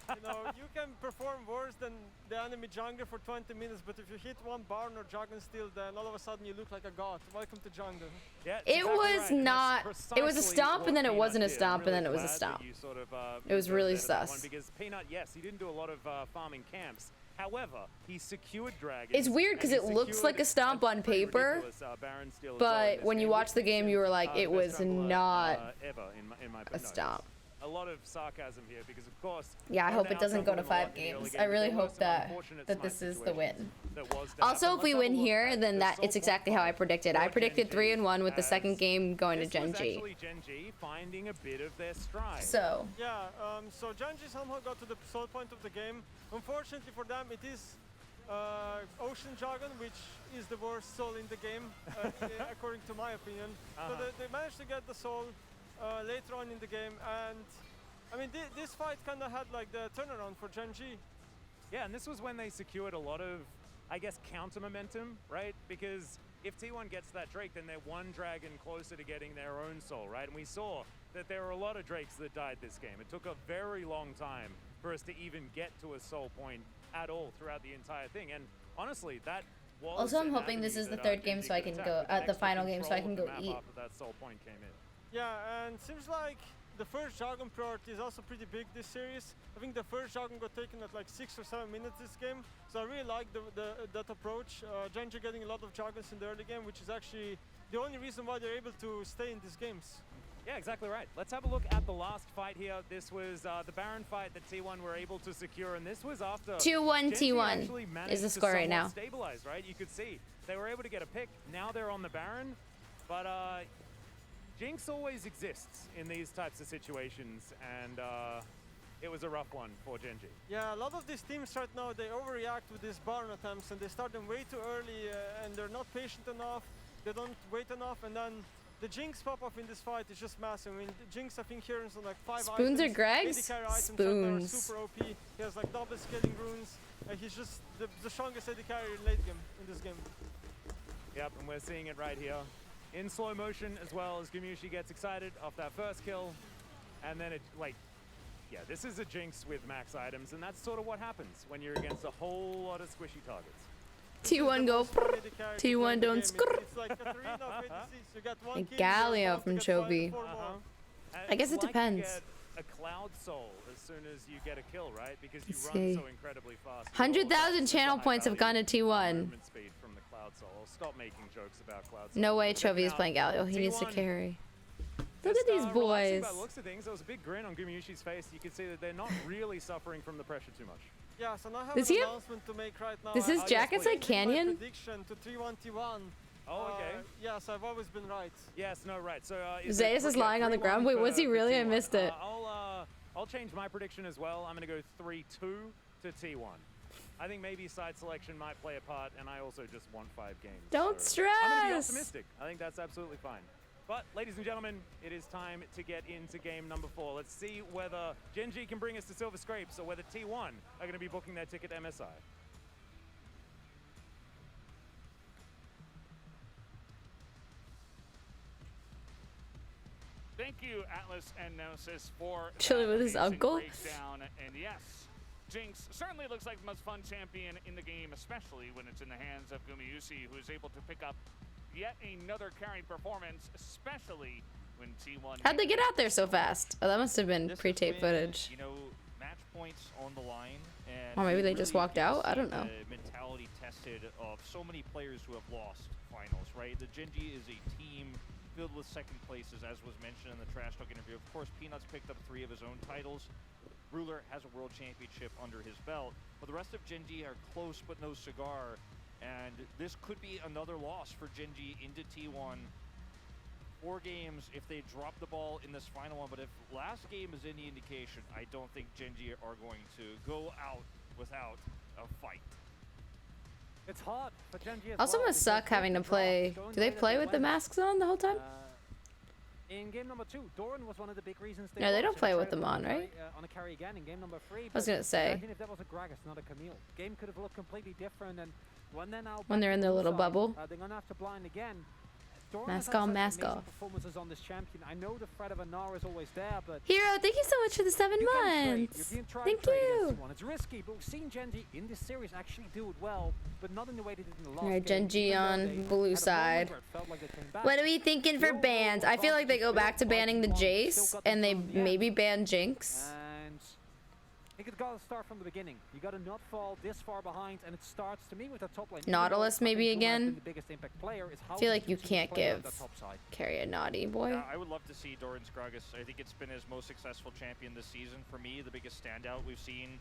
You know, you can perform worse than the enemy jungler for 20 minutes, but if you hit one Baron or Dragon Steel, then all of a sudden you look like a god. Welcome to jungle. Yeah, it was not. It was a stomp, and then it wasn't a stomp, and then it was a stomp. Sort of, it was really sus. Because Peanut, yes, he didn't do a lot of farming camps. However, he secured dragons. It's weird because it looks like a stomp on paper, but when you watch the game, you were like, it was not a stomp. A lot of sarcasm here because, of course. Yeah, I hope it doesn't go to 5 games. I really hope that this is the win. Also, if we win here, then it's exactly how I predicted. I predicted 3-1 with the second game going to Genji. Genji finding a bit of their stride. So. Yeah, so Genji somehow got to the soul point of the game. Unfortunately for them, it is Ocean Dragon, which is the worst soul in the game, according to my opinion. So they managed to get the soul later on in the game, and I mean this fight kind of had like the turnaround for Genji. Yeah, and this was when they secured a lot of, I guess, counter momentum, right? Because if T1 gets that Drake, then they're one dragon closer to getting their own soul, right? And we saw that there were a lot of Drakes that died this game. It took a very long time for us to even get to a soul point at all throughout the entire thing. And honestly, that was also, I'm hoping this is the third game so I can go at the final game so I can go eat. After that soul point came in. Yeah, and seems like the first Dragon priority is also pretty big this series. I think the first Dragon got taken at like 6 or 7 minutes this game, so I really like that approach. Genji getting a lot of Dragons in the early game, which is actually the only reason why they're able to stay in these games. Yeah, exactly right. Let's have a look at the last fight here. This was the Baron fight that T1 were able to secure, and this was after 2-1 T1 is the score right now. Stabilize, right? You could see they were able to get a pick. Now they're on the Baron, but Jinx always exists in these types of situations, and it was a rough one for Genji. Yeah, a lot of these teams right now, they overreact with these Baron attempts, and they start them way too early, and they're not patient enough, they don't wait enough, and then the Jinx pop-off in this fight is just massive. I mean, Jinx, I think, here is on like 5 Spoons items. or Gregs? Spoons. Super OP. He has like double scaling runes, and he's just the strongest AD carry in late game in this game. Yep, and we're seeing it right here. In slow motion as well as Gumushi gets excited off that first kill. And then it, like, yeah, this is a Jinx with max items, and that's sort of what happens when you're against a whole lot of squishy targets. T1 go, T1 don't skrrr. It's like Katarina of ADCs. You get one And kill, Galio from Chovy. I guess it depends. a Cloud Soul as soon as you get a kill, right? Because you Let's run see. so incredibly fast. 100,000 channel points have gone to T1. Movement speed from the Cloud Soul. I'll stop making jokes about Cloud Soul. No way But check Chovy it is out. playing Galio. He needs to T1 carry. Look just, at these relaxing boys. by the looks of things. There was a big grin on Gumayusi's face. You can see that they're not really suffering from the pressure too much. Yeah, so now I have Does an he have- announcement to make right now. Does his jacket say Canyon? My prediction to 3-1 T1. Oh, okay. Yes, I've always been right. Yes, no, right. So Zeus is lying on the ground. Wait, was he really? I missed it. I'll change my prediction as well. I'm going to go 3-2 to T1. I think maybe side selection might play a part, and I also just want 5 games. Don't so I'm going to be stress. optimistic. I think that's absolutely fine. But, ladies and gentlemen, it is time to get into game number 4. Let's see whether Gen.G can bring us to Silver Scrapes or whether T1 are going to be booking their ticket to MSI. Thank you, Atlas and Gnosis, for Chilling with his amazing uncle. breakdown. And yes, Jinx certainly looks like the most fun champion in the game, especially when it's in the hands of Gumayusi, who is able to pick up yet another carrying performance, especially when T1... How'd they get out there so fast? Oh, that must have been This has pre-tape been, footage. You know, match points on the line. And Or maybe we they just really walked get to out? I see don't know. The mentality tested of so many players who have lost finals, right? The Gen.G is a team filled with second places, as was mentioned in the Trash Talk interview. Of course, Peanuts picked up 3 of his own titles. Ruler has a world championship under his belt. But the rest of Gen.G are close but no cigar. And this could be another loss for Gen.G into T1. 4 games if they drop the ball in this final one. But if last game is any indication, I don't think Gen.G are going to go out without a fight. It's hard for Gen.G as Also well, must because suck having to play. Do they play with the masks on the whole time? In game number 2, Doran was one of the big reasons No, they don't lost. play They with tried them to on, carry, right? On a carry again in game number 3. I was gonna say. Imagine if that was a Gragas, not a Camille. Game could have looked completely different, and when they're now When back they're in to their the little side, bubble. they're gonna have to blind again. Doran Mask has had on, such mask amazing off. performances on this champion. I know the threat of a Nara is always there, but Hero, thank you so much for the 7 you can trade. months. You can try Thank and trade against you. someone. It's risky, but we've seen Gen.G in this series actually do it well, but not in the way they did in the last Alright, game. Gen.G Even though on they had a blue moment side. where it felt like they came back. What are we thinking for bans? I feel like they go back to banning the Jace, and they maybe ban Jinx. And I think it's got to start from the beginning. You got to not fall this far behind, and it starts to me with the top lane. Even though Nautilus I think maybe Doom has been again? the biggest impact player, is how I feel the like you two teams can't play on give that top side. carry a naughty boy. Yeah, I would love to see Doran's Gragas. I think it's been his most successful champion this season. For me, the biggest standout we've seen.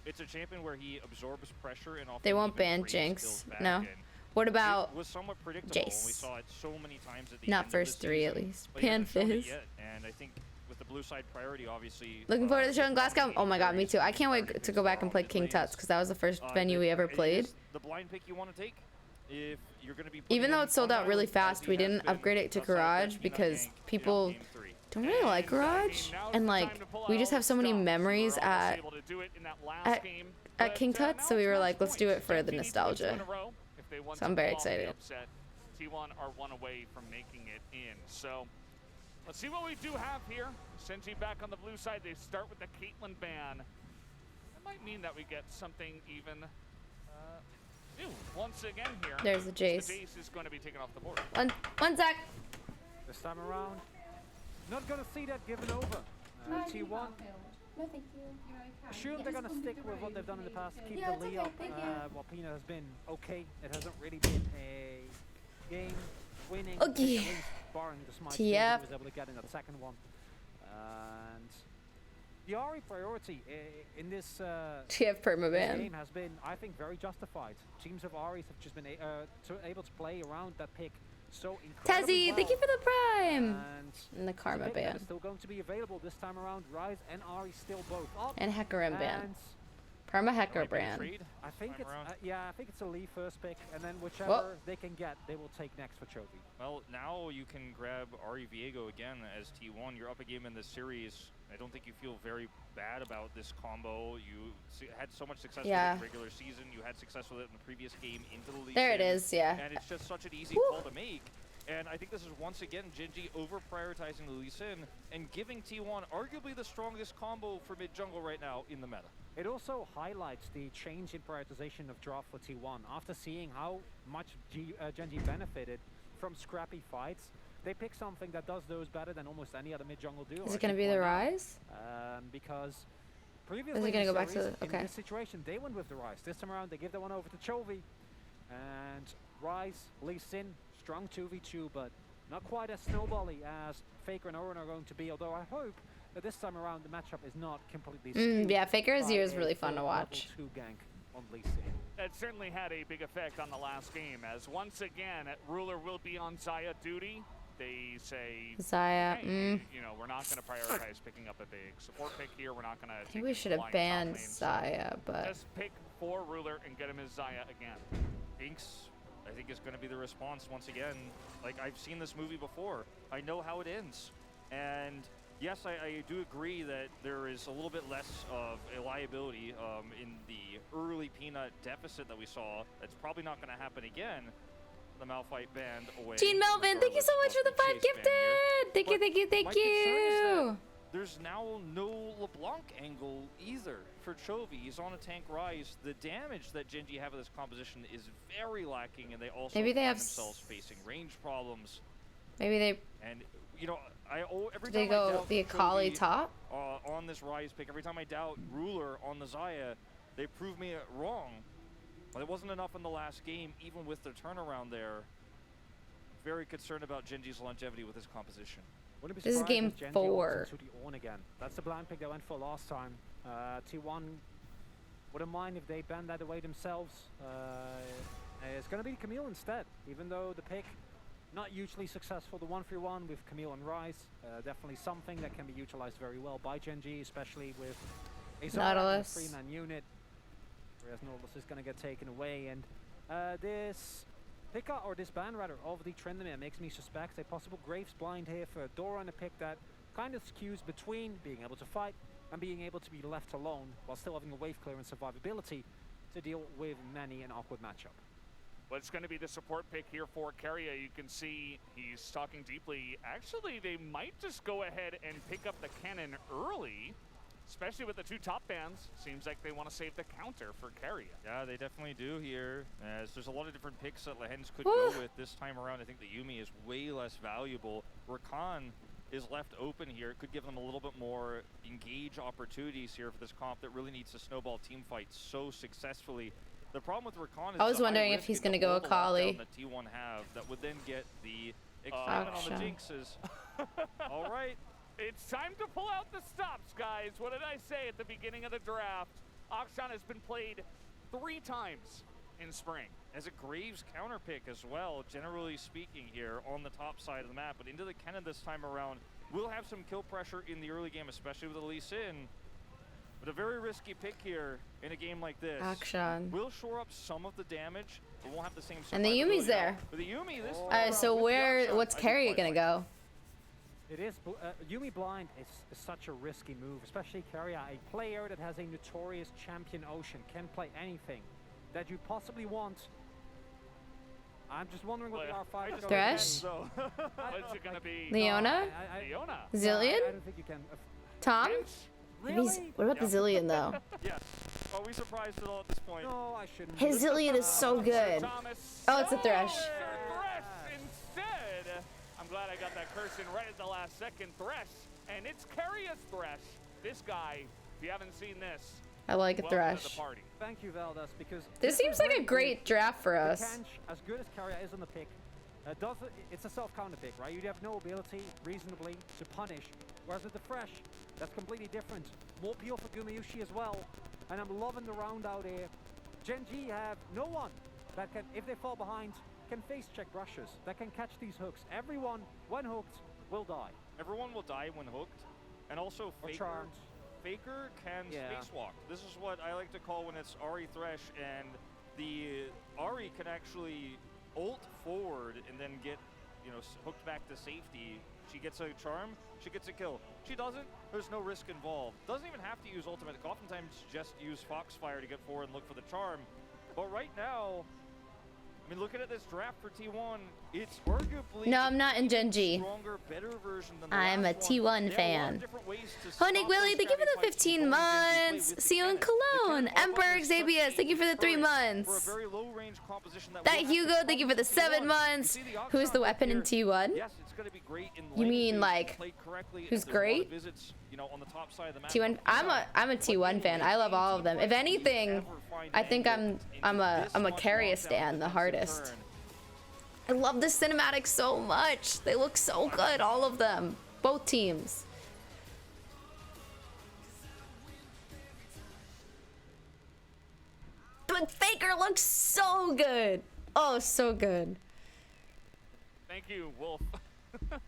It's a champion where he absorbs pressure and often They won't even ban trades Jinx. skills back, No. and What about it was somewhat predictable, and we Jace? saw it so many times at the Not end of first the 3 at season, least. but he Pan hasn't shown it Fizz. yet, and I think with the blue side priority, obviously. Looking forward to the show in Glasgow. Oh my god, me too. I can't wait to go back and play King Tut's because that was the first venue we ever played. The blind pick you want to take, if you're going to be Even though it's sold out really fast, we didn't upgrade it to Garage because people don't really like Garage, and like we just have so many memories at King Tut's, so we were like, let's do it for the nostalgia. So I'm very excited. T1 are 1 away from making it in. So let's see what we do have here. Senji back on the blue side. They start with the Caitlyn ban. That might mean that we get something even new once again here. There's the Jace. The Jace is going to be taken off the board. One sec. This time around, not going to see that given over. T1. No, thank you. Assume they're going to stick with what they've done in the past, keep Yeah, the it's lead okay, up. thank you. While Pina has been okay, it hasn't really been a game winning, Okay. at least barring the smite TF. he was able to get in that second one. And the Ahri priority in this TF permaban. game has been, I think, very justified. Teams of Ahris have just been able to play around that pick so incredibly Tezzy, well. thank you for the prime. And the Karma pick that ban. is still going to be available this time around. Rise and Ahri still both up. And Hecarim ban. And Perma Hecker brand. I think it's I think it's a Lee first pick, and then whichever Whoa. they can get, they will take next for Chovy. Well, now you can grab Ari Viego again as T1. You're up a game in this series. I don't think you feel very bad about this combo. You had so much success with it in the regular season. You had success with it in the previous game into the league. There it is, yeah. And it's just such an easy Woo. call to make. And I think this is once again Gen.G over-prioritizing the Lee Sin and giving T1 arguably the strongest combo for mid-jungle right now in the meta. It also highlights the change in prioritization of draft for T1. After seeing how much Gen.G benefited from scrappy fights, they pick something that does those better than almost any other mid jungle duo. Is it going to be the Rise? Because previously Is it going to go back to in this situation, they went with the Rise. This time around, they give that one over to Chovy. And Rise, Lee Sin, strong 2v2, but not quite as snowbally as Faker and Oren are going to be, although I hope that this time around the matchup is not completely skewed. Yeah, Faker by Azir is really a fun to full watch. level 2 gank on Lee Sin. That certainly had a big effect on the last game, as once again, Ruler will be on Xayah duty. They say, Xayah, hey, you know, we're not going to prioritize picking up a big support pick here. We're not going to. I think we should have banned Xayah, but just pick for Ruler and get him his Xayah again. Inks, I think, is going to be the response once again. Like, I've seen this movie before. I know how it ends. And yes, I do agree that there is a little bit less of a liability in the early Peanut deficit that we saw. That's probably not going to happen again. The Malphite band away. Gene Melvin, thank you so much for the 5 gifted. Thank you, thank you, thank you. There's now no LeBlanc angle either for Chovy. He's on a tank Rise. The damage that Genji have with this composition is very lacking, and they also Maybe they find have themselves facing range problems. Maybe they. And you know, every Did they time I go doubt the Akali Chovy, top? On this Rise pick, every time I doubt Ruler on the Xayah, they prove me wrong. But it wasn't enough in the last game, even with their turnaround there. Very concerned about Genji's longevity with his composition. This is game 4. To the Ornn again. That's the blind pick they went for last time. T1 wouldn't mind if they banned that away themselves. It's going to be Camille instead, even though the pick not hugely successful. The 1-3-1 with Camille and Rise, definitely something that can be utilized very well by Genji, especially with a Nautilus. 3-man unit. Whereas Nautilus is going to get taken away, and this pick or this ban rather of the Tryndamere makes me suspect a possible Graves blind here for Dora on a pick that kind of skews between being able to fight and being able to be left alone while still having a wave clear and survivability to deal with many an awkward matchup. Well, it's going to be the support pick here for Keria. You can see he's talking deeply. Actually, they might just go ahead and pick up the cannon early. Especially with the 2 top bans, seems like they want to save the counter for Keria. Yeah, they definitely do here. As there's a lot of different picks that Lehens could go with. This time around, I think the Yuumi is way less valuable. Rakan is left open here. It could give them a little bit more engage opportunities here for this comp that really needs to snowball team fight so successfully. The problem with Rakan is I was wondering if he's going to go Akali. That T1 have that would then get the excitement on the jinxes. All right. It's time to pull out the stops, guys. What did I say at the beginning of the draft? Akshan has been played 3 times in spring. As a Graves counter pick as well, generally speaking here on the top side of the map. But into the cannon this time around, we'll have some kill pressure in the early game, especially with the Lee Sin. But a very risky pick here in a game like this. Akshan. We'll shore up some of the damage, but won't have the same. And the Yuumi's there. But the Yuumi this time so what's Keria going to go? It is, Yuumi blind is such a risky move, especially Keria, a player that has a notorious champion Ocean, can play anything that you possibly want. I'm just wondering what the R5 is. Thresh? What's it going to be? Leona? Leona? Zillion? I don't think you can. Tom? Really? What about the Zillion, though? Yeah. Are we surprised at all at this point? No, I shouldn't. His Zillion is so good. Oh, it's a Thresh. Instead, I'm glad I got that curse in right at the last second. Thresh, and it's Keria's Thresh. This guy, if you haven't seen this, I like a welcome Thresh. to the party. Thank you, Veldas, because This seems like a great draft for us. Kanch, as good as Keria is on the pick, it's a self-counter pick, right? You have no ability reasonably to punish. Whereas with the Thresh, that's completely different. More peel for Gumayushi as well. And I'm loving the round out here. Genji have no one that can, if they fall behind, can face check rushes, that can catch these hooks. Everyone, when hooked, will die. Everyone will die when hooked. And also Faker can spacewalk. This is what I like to call when it's Ahri Thresh, and the Ahri can actually ult forward and then get, hooked back to safety. She gets a charm, she gets a kill. She doesn't, there's no risk involved. Doesn't even have to use ultimate. Oftentimes just use Foxfire to get forward and look for the charm. But right now, I mean, looking at this draft for T1, it's arguably No, I'm not in Genji. stronger, better version than the I'm a last one. T1 There are a lot of fan. different ways to Honig stop Willie, those thank you for scabby the fights 15 from going Genji play months. with the See you in cannon. Cologne. The cannon Emperor offers such Xavius, thank you for the 3 deterrent months. for a very low-range composition that That will have to Hugo, thank you for the come 7 T1. months. You see the Who's the Akshon weapon in right here. T1? Yes, it's going to be great in You lane mean, phase, like, played correctly, who's and there's a lot of great? visits, you know, on the top side of the map. T1. I'm a T1 fan. I love all of them. If anything, I think I'm a Carrier stan the hardest. I love the cinematics so much. They look so good, all of them. Both teams. But Faker looks so good. Oh, so good. Thank you, Wolf.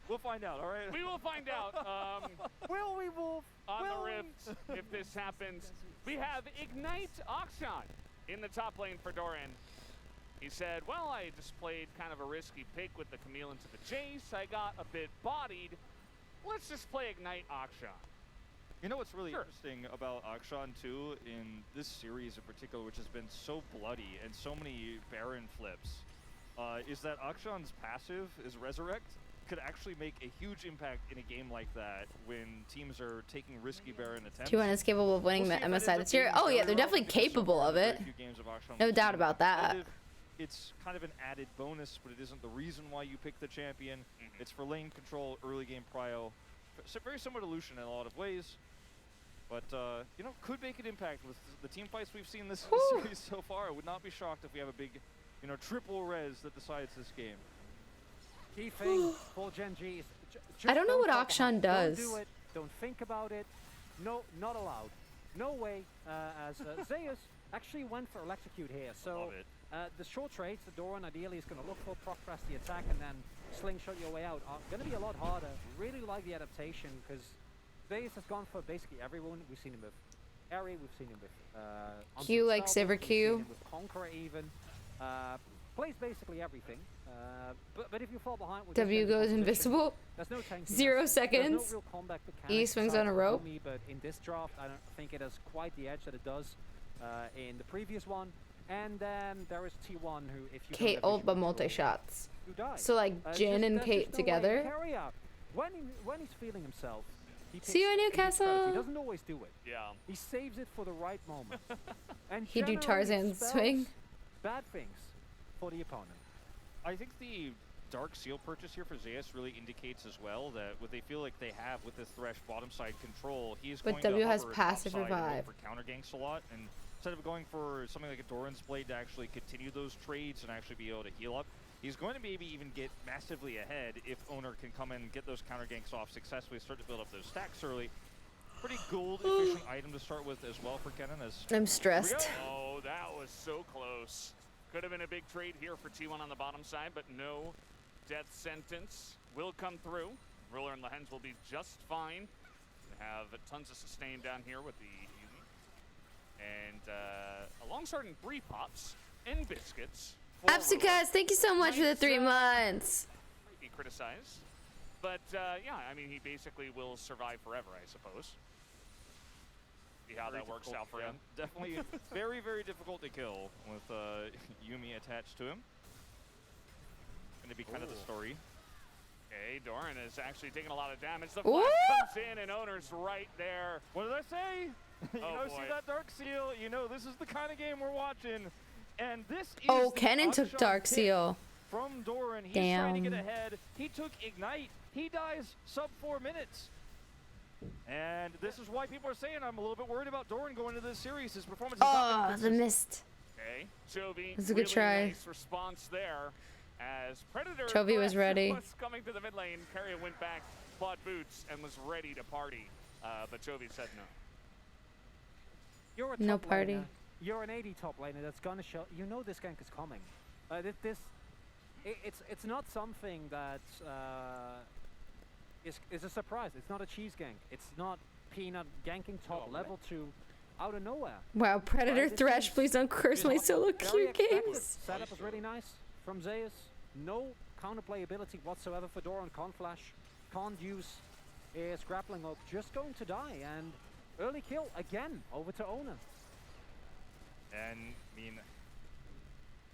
We'll find out, all right? We will find out. Will we, Wolf? On the Rift, if this happens. We have Ignite Akshan in the top lane for Doran. He said, well, I just played kind of a risky pick with the Camille into the chase. I got a bit bodied. Let's just play Ignite Akshan. You know what's really interesting about Akshan too, in this series in particular, which has been so bloody and so many Baron flips, is that Akshan's passive, is Resurrect, could actually make a huge impact in a game like that when teams are taking risky Baron attempts. T1 is capable of winning the MSI this year. Oh yeah, they're definitely capable of it. No doubt about that. It's kind of an added bonus, but it isn't the reason why you pick the champion. It's for lane control, early game prio. So very similar to Lucian in a lot of ways. But, you know, could make an impact with the team fights we've seen this series so far. I would not be shocked if we have a big, you know, triple res that decides this game. Key thing for Genji is I don't know what talk Akshan about does. it. Don't do it. Don't think about it. No, not allowed. No way. As Zeus actually went for electrocute here. So the short trades, the Doran ideally is going to look for proc press the attack and then slingshot your way out. Are going to be a lot harder. Really like the adaptation because Zeus has gone for basically everyone. We've seen him with Eri. We've seen him with Q like Salvo, Saber we've seen Q. him with Conqueror even. Plays basically everything. But if you fall behind with W goes invisible. there's no tanking. 0 There's seconds. no real combat mechanics E swings aside on a from rope. Yumi, but in this draft, I don't think it has quite the edge that it does in the previous one. And then there is T1, who if you Kate don't have Oldba visual multi control, shots. you die. So like Jin and there's Kate just no way. together. Carry out. When he's feeling himself, he See you in picks a huge Newcastle. credit. He doesn't always do it. Yeah. He saves it for the right moment. And He'd do generally Tarzan's spells swing. Bad things for the opponent. I think the Dark Seal purchase here for Zeus really indicates as well that what they feel like they have with this Thresh bottom side control, he is But going W to has hover passive top side and look revive. for counter ganks a lot, and instead of going for something like a Doran's Blade to actually continue those trades and actually be able to heal up, he's going to maybe even get massively ahead if Owner can come in and get those counter ganks off successfully, start to build up those stacks early. Pretty gold efficient item to start with as well for Kennen. I'm stressed. Oh, that was so close. Could have been a big trade here for T1 on the bottom side, but no death sentence will come through. Ruler and Lehens will be just fine. They have tons of sustain down here with the Yumi. And alongside in Bree Pops and Biscuits. Absikas, thank you so much for the 3 months. Might be criticized. But yeah, I mean, he basically will survive forever, I suppose. See how that works out for him. Definitely very, very difficult to kill with Yumi attached to him. Going to be kind of the story. Okay, Doran is actually taking a lot of damage. The Ooh! flash comes in and Owner's right there. What did I say? You Oh, know, boy. see that Dark Seal? You know, this is the kind of game we're watching. And this is Oh, the Kennen took Akshan Dark pick Seal. from Doran. He's trying to get Damn. ahead. He took Ignite. He dies sub 4 minutes. And this is why people are saying I'm a little bit worried about Doran going into this series. His performance has not Oh, been the consistent. mist. Okay, Chovy. That's a good really try. Nice response there. As Predator Chovy was ready. was coming to the mid lane. Carrier went back, bought boots, and was ready to party. But Chovy said no. You're a No top party. laner. You're an 80 top laner that's gonna show. You know this gank is coming. It's not something that is a surprise. It's not a cheese gank. It's not Peanut ganking top level 2 out of nowhere. Wow, Predator This Thresh, is- please don't curse my solo Very queue expected. games. Setup was really nice from Zeus. No counterplay ability whatsoever for Doran. Can't flash, can't use his grappling hook. Just going to die, and early kill again over to Owner. And I mean,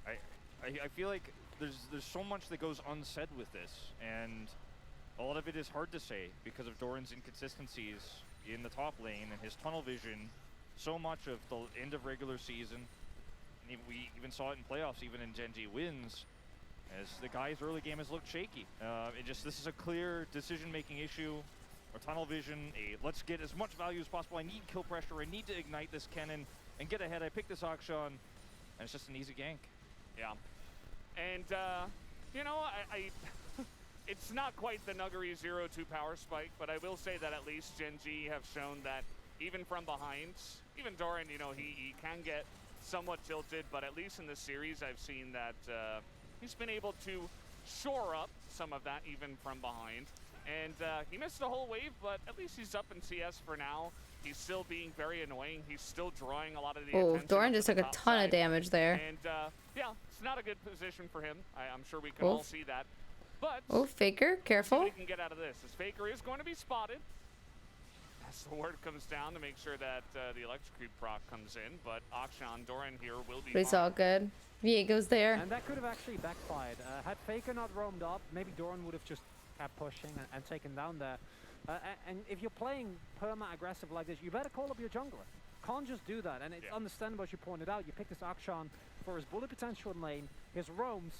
I feel like there's so much that goes unsaid with this, and a lot of it is hard to say because of Doran's inconsistencies in the top lane and his tunnel vision. So much of the end of regular season, and we even saw it in playoffs, even in Gen G wins, as the guy's early game has looked shaky. This is a clear decision-making issue, or tunnel vision. Let's get as much value as possible. I need kill pressure. I need to ignite this cannon and get ahead. I pick this Akshan, and it's just an easy gank. Yeah. And, you know, I it's not quite the Nuggery 0-2 power spike, but I will say that at least Gen G have shown that even from behind, even Doran, you know, he can get somewhat tilted, but at least in this series I've seen that he's been able to shore up some of that even from behind. And he missed the whole wave, but at least he's up in CS for now. He's still being very annoying. He's still drawing a lot of the attention. Doran just took a ton of damage there. And yeah, it's not a good position for him. I'm sure we can all see that. But Faker, careful. We can get out of this. This Faker is going to be spotted. As the word comes down to make sure that the electrocute proc comes in, but Akshan, Doran here will be. But it's all good. Viego's there. And that could have actually backfired. Had Faker not roamed up, maybe Doran would have just kept pushing and taken down there. And if you're playing perma-aggressive like this, you better call up your jungler. Can't just do that. And it's understandable, as you pointed out. You pick this Akshan for his bullet potential in lane, his roams,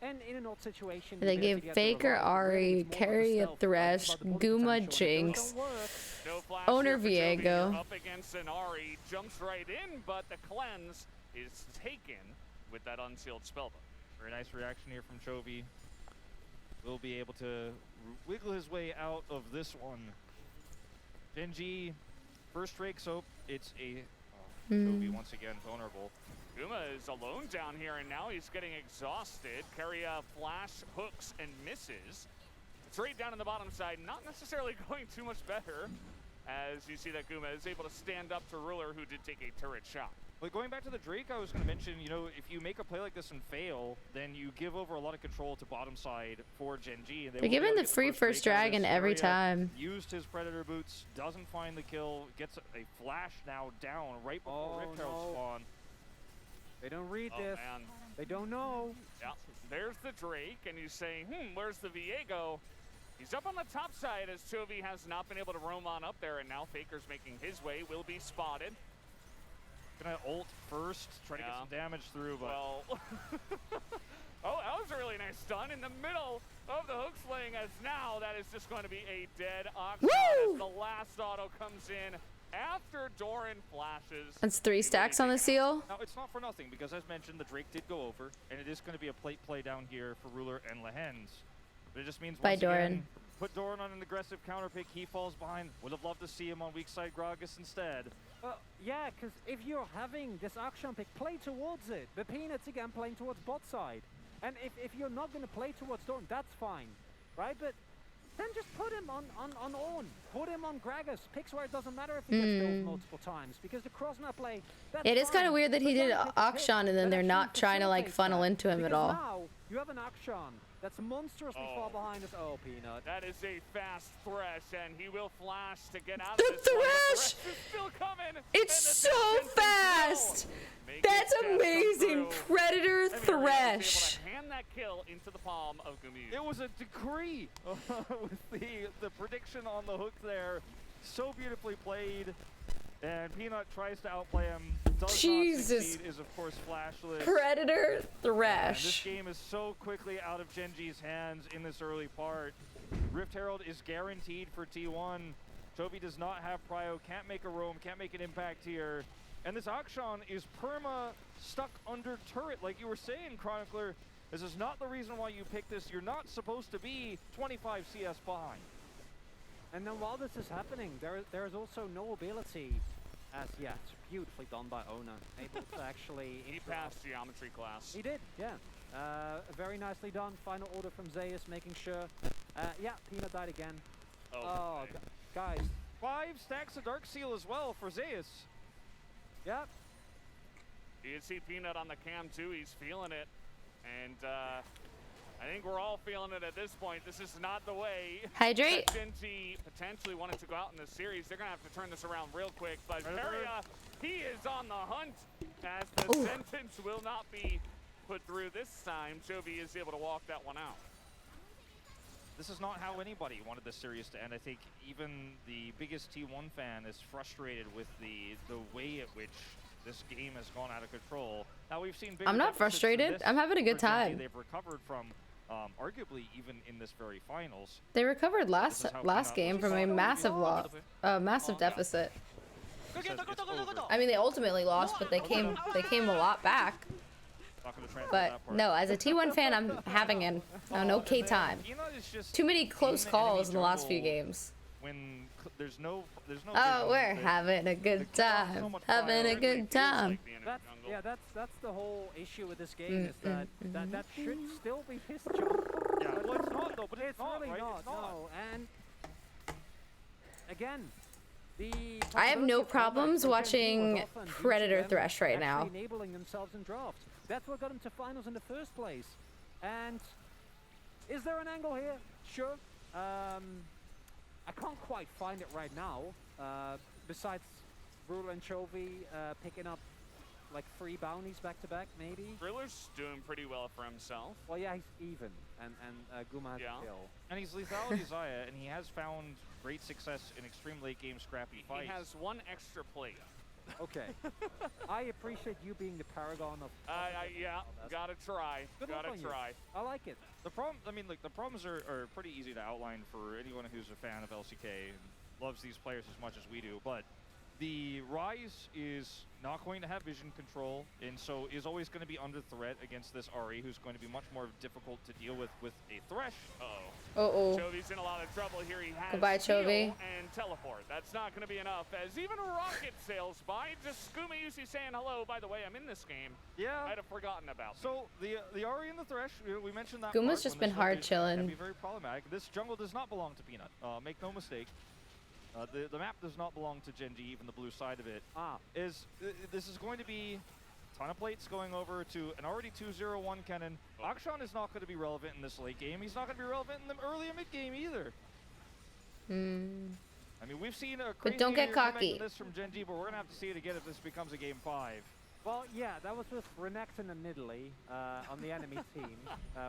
and in an odd situation. They gave Faker, Ahri, Carry, Thresh, Guma, Jinx, Owner Viego. Up against an Ahri, jumps right in, but the cleanse is taken with that unsealed spellbook. Very nice reaction here from Chovy. Will be able to wiggle his way out of this one. Gen G, first Drake soap. It's a Chovy once again vulnerable. Guma is alone down here, and now he's getting exhausted. Keria flash hooks and misses. Straight down on the bottom side, not necessarily going too much better, as you see that Guma is able to stand up to Ruler, who did take a turret shot. But going back to the Drake, I was going to mention, you know, if you make a play like this and fail, then you give over a lot of control to bottom side for Gen G. They're giving the free first dragon every time. Used his Predator boots, doesn't find the kill, gets a flash now down right before Rift Herald spawn. They don't read this. Man. They don't know. Yeah, there's the Drake, and he's saying, where's the Viego? He's up on the top side as Chovy has not been able to roam on up there, and now Faker's making his way, will be spotted. Gonna ult first, try to get some damage through, but... Well, oh, that was a really nice stun in the middle of the hook sling, as now that is just going to be a dead Akshan as the last auto comes in after Doran flashes. That's 3 stacks on the seal. Now, it's not for nothing, because as mentioned, the Drake did go over, and it is going to be a plate play down here for Ruler and Lehens. But it just means once again, put Doran on an aggressive counter pick, he falls behind. Would have loved to see him on weak side Gragas instead. Yeah, because if you're having this Akshan pick, play towards it. The Peanuts again playing towards bot side. And if you're not going to play towards Doran, that's fine, right? But then just put him on Ornn. Put him on Gragas. Picks where it doesn't matter if he gets killed multiple times, because the cross-map play, that's It is kind of weird that he did Akshan and then they're not trying to like funnel into him at all. Now you have an Akshan that's monstrously far behind us. Oh, Peanut. That is a fast Thresh, and he will flash to get out of this. The Thresh! Is still coming. It's so fast! That's amazing! Predator Thresh! Able to hand that kill into the palm of Gumi. It was a decree with the prediction on the hook there. So beautifully played. And Peanut tries to outplay him. Does Jesus. not succeed, is of course flashless. Predator And Thresh. this game is so quickly out of Gen G's hands in this early part. Rift Herald is guaranteed for T1. Chovy does not have prio, can't make a roam, can't make an impact here. And this Akshan is perma stuck under turret, like you were saying, Chronicler. This is not the reason why you picked this. You're not supposed to be 25 CS behind. And then while this is happening, there is also no ability as yet. Beautifully done by Owner. Able to actually... He passed geometry class. He did, yeah. Very nicely done. Final order from Zeus, making sure. Yeah, Peanut died again. Oh, guys. 5 stacks of Dark Seal as well for Zeus. Yep. You can see Peanut on the cam too. He's feeling it. And I think we're all feeling it at this point. This is not the way Hydrate. that Gen G potentially wanted to go out in this series. They're going to have to turn this around real quick. But Keria, he is on the hunt as the sentence will not be put through this time. Chovy is able to walk that one out. This is not how anybody wanted this series to end. I think even the biggest T1 fan is frustrated with the way at which this game has gone out of control. Now we've seen. I'm not frustrated. I'm having a good time. They've recovered from, arguably even in this very finals. They recovered last game from a massive loss, massive deficit. I mean, they ultimately lost, but they came a lot back. But no, as a T1 fan, I'm having an okay time. Too many close calls in the last few games. When there's no Oh, we're having a good time. Having a good time. That's the whole issue with this game is that that should still be piss jump. Yeah, well, it's not though, but it's not, really right? not. It's not. No, and again, I have no problems watching Predator Thresh right now. Enabling themselves in drafts. That's what got them to finals in the first place. And is there an angle here? Sure. I can't quite find it right now. Besides Ruler and Chovy picking up like 3 bounties back to back, maybe. Ruler's doing pretty well for himself. Well, yeah, he's even, and Guma has a kill. And he's lethality Zaya, and he has found great success in extreme late game scrappy fights. He has 1 extra plate. Okay. I appreciate you being the paragon of. Yeah, gotta try. Gotta try. I like it. The problem, I mean, like the problems are pretty easy to outline for anyone who's a fan of LCK and loves these players as much as we do. But the Ryze is not going to have vision control, and so is always going to be under threat against this Ahri, who's going to be much more difficult to deal with a Thresh. Uh-oh. Chovy's in a lot of trouble here. He has Goodbye, Chovy. And teleport. That's not going to be enough, as even Rocket sails by. Just Guma Yusi saying hello. By the way, I'm in this game. Yeah. I'd have forgotten about So the Ahri and the Thresh, we mentioned that. Guma's just been hard chilling. Can be very problematic. This jungle does not belong to Peanut. Make no mistake. The map does not belong to Genji, even the blue side of it. This is going to be a ton of plates going over to an already 2-0-1 Kennen. Akshan is not going to be relevant in this late game. He's not going to be relevant in the early and mid game either. I mean, we've seen a crazy But don't get cocky. this from Genji, but we're going to have to see it again if this becomes a game 5. Well, yeah, that was with Renekton and Nidalee on the enemy team,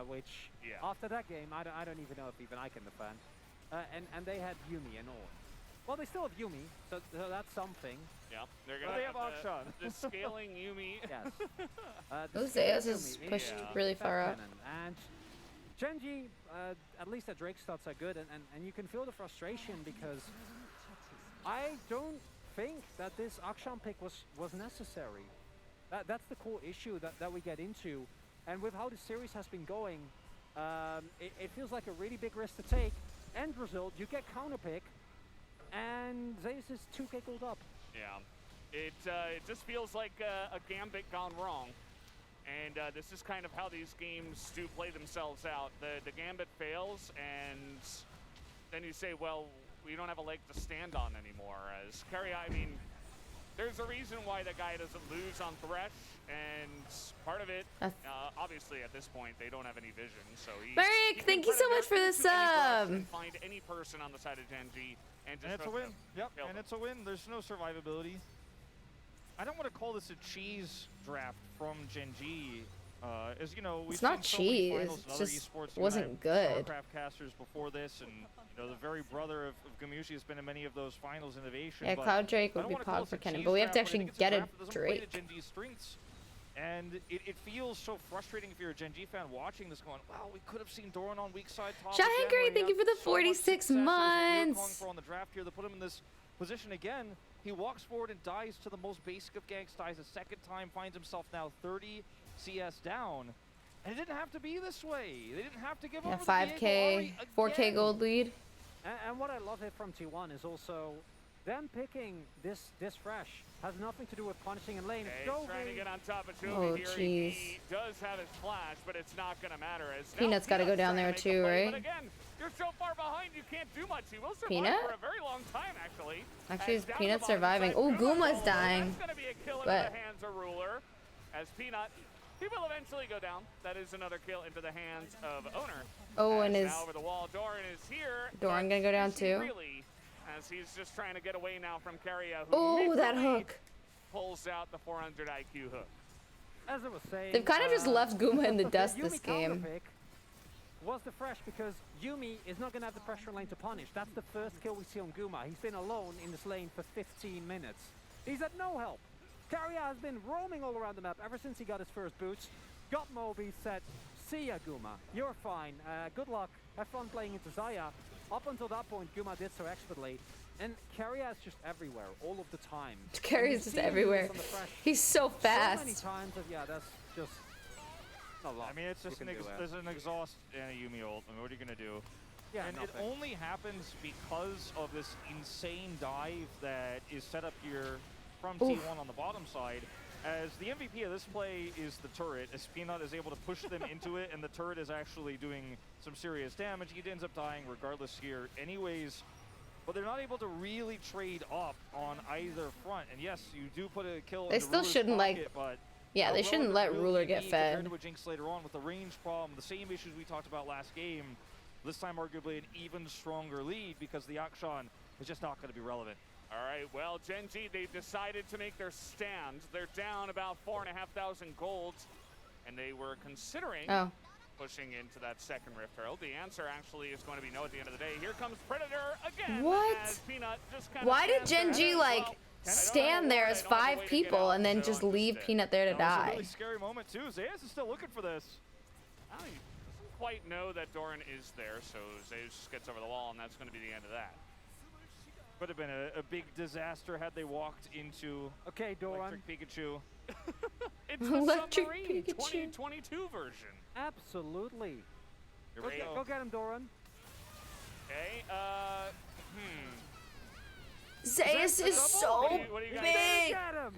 which after that game, I don't even know if even I can defend. And they had Yumi and all. Well, they still have Yumi, so that's something. Yeah, they're gonna have Akshan. The scaling Yumi. Yes. Those Zeus is pushed really far up. And Genji, at least the Drake stats are good, and you can feel the frustration because I don't think that this Akshan pick was necessary. That's the core issue that we get into. And with how the series has been going, it feels like a really big risk to take. End result, you get counter pick, and Zeus is 2k gold up. Yeah, it just feels like a gambit gone wrong. And this is kind of how these games do play themselves out. The gambit fails, and then you say, well, we don't have a leg to stand on anymore. As Carry, I mean, there's a reason why the guy doesn't lose on Thresh, and part of it, obviously at this point, they don't have any vision, so Maric, thank you so much for the sub. Find any person on the side of Genji, and just it's a win. Yep, and it's a win. There's no survivability. I don't want to call this a cheese draft from Genji. As you know, we've It's not seen so many cheese, finals it in other just esports. wasn't good. StarCraft casters before this, and you know, the very brother of Gamushi has been in many of those finals innovation. Yeah, but Cloud Drake I would don't be wanna call pog this for a Kennen, cheese but we have to draft, actually I think it's get a draft that doesn't play to Drake. Genji's strengths. And it feels so frustrating if you're a Genji fan watching this going, wow, we could have seen Doran on weak side top. Shah again, Hangry, where thank you for the so much 46 success. It was what we were months. calling for on the draft here. They put him in this position again. He walks forward and dies to the most basic of ganks, dies a second time, finds himself now 30 CS down. And it didn't have to be this way. They didn't have to give Yeah, over 5k, 4k gold lead. And what I love here from T1 is also them picking this fresh has nothing to do with punishing in lane. He's trying to get on top of Chovy Oh, here. jeez. He does have his flash, but it's not going to matter. As Peanut's got to go down there too, But right? again, you're so far behind, you can't do much. He will survive Peanut? for a very long time, actually. Actually, is As down Peanut the bottom surviving? side, Oh, Guma's Guma's over. dying. That's going to be a kill into But the hands of Ruler. As Peanut, he will eventually go down. That is another kill into the hands of Owner. Oh, and As is now over the wall, Doran is here. Doran but gonna go down is he too? Really, as he's just trying to get away now from Carrier, who Oh, that literally hook. pulls out the 400 IQ hook. as I was saying, They've kind of just left Guma in the dust Yumi this game. counter pick was the fresh because Yumi is not going to have the pressure lane to punish. That's the first kill we see on Guma. He's been alone in this lane for 15 minutes. He's had no help. Karya has been roaming all around the map ever since he got his first boots. Got Moby, said, see ya Guma, you're fine, good luck, have fun playing into Zaya. Up until that point, Guma did so expertly. And Karya is just everywhere, all of the time. Karya is just everywhere. He's so fast. So many times that, yeah, that's just not a lot. I mean, it's just there's an exhaust and a Yumi ult. I mean, what are you going to do? Yeah, and nothing. it only happens because of this insane dive that is set up here from Oof. T1 on the bottom side. As the MVP of this play is the turret, as Peanut is able to push them into it, and the turret is actually doing some serious damage. He ends up dying regardless here anyways, but they're not able to really trade up on either front. And yes, you do put a kill They in the still Ruler's shouldn't, pocket, like- but Yeah, they shouldn't let Ruler get fed. Compared to a Jinx later on with the range problem, the same issues we talked about last game, this time arguably an even stronger lead because the Akshan is just not going to be relevant. All right, well, Gen G, they've decided to make their stand. They're down about 4,500 golds, and they were considering pushing into that second Rift Herald. The answer actually is going to be no at the end of the day. Here comes Predator again. What? As Peanut just kind Why of did Gen stands G, there. like, Well, stand there as 5 people and then just leave Peanut there to That was a die? really scary moment too. Zayas is still looking for this. I don't quite know that Doran is there, so Zeus gets over the wall, and that's going to be the end of that. Would have been a big disaster had they walked into Doran. Electric Pikachu. It's the Electric Submarine Pikachu. 2022 version. Absolutely. Here Go we go. go get him, Doran. Okay, Zeus is so What do you guys big. Get him!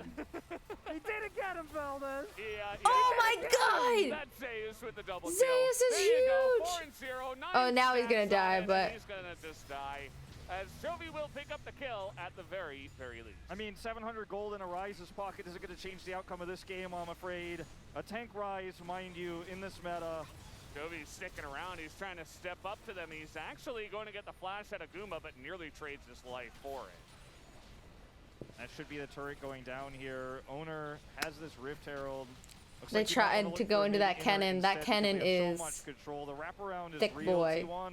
He didn't get him, Valdez! Yeah, Oh my god! That's Zeus with the double kill. Zeus is There you go, huge! 4-0, 9 Oh, now he's stats gonna on die, it, and but- he's gonna just die. As Chovy will pick up the kill at the very, very least. I mean, 700 gold in a Rise's pocket isn't going to change the outcome of this game, I'm afraid. A tank Rise, mind you, in this meta. Jovi's sticking around. He's trying to step up to them. He's actually going to get the flash out of Guma, but nearly trades his life for it. That should be the turret going down here. Owner has this Rift Herald. Looks They like he tried might to look go for a into that mid-inner cannon. That instead because cannon they have is so much control. The wraparound is thick real. boy. T1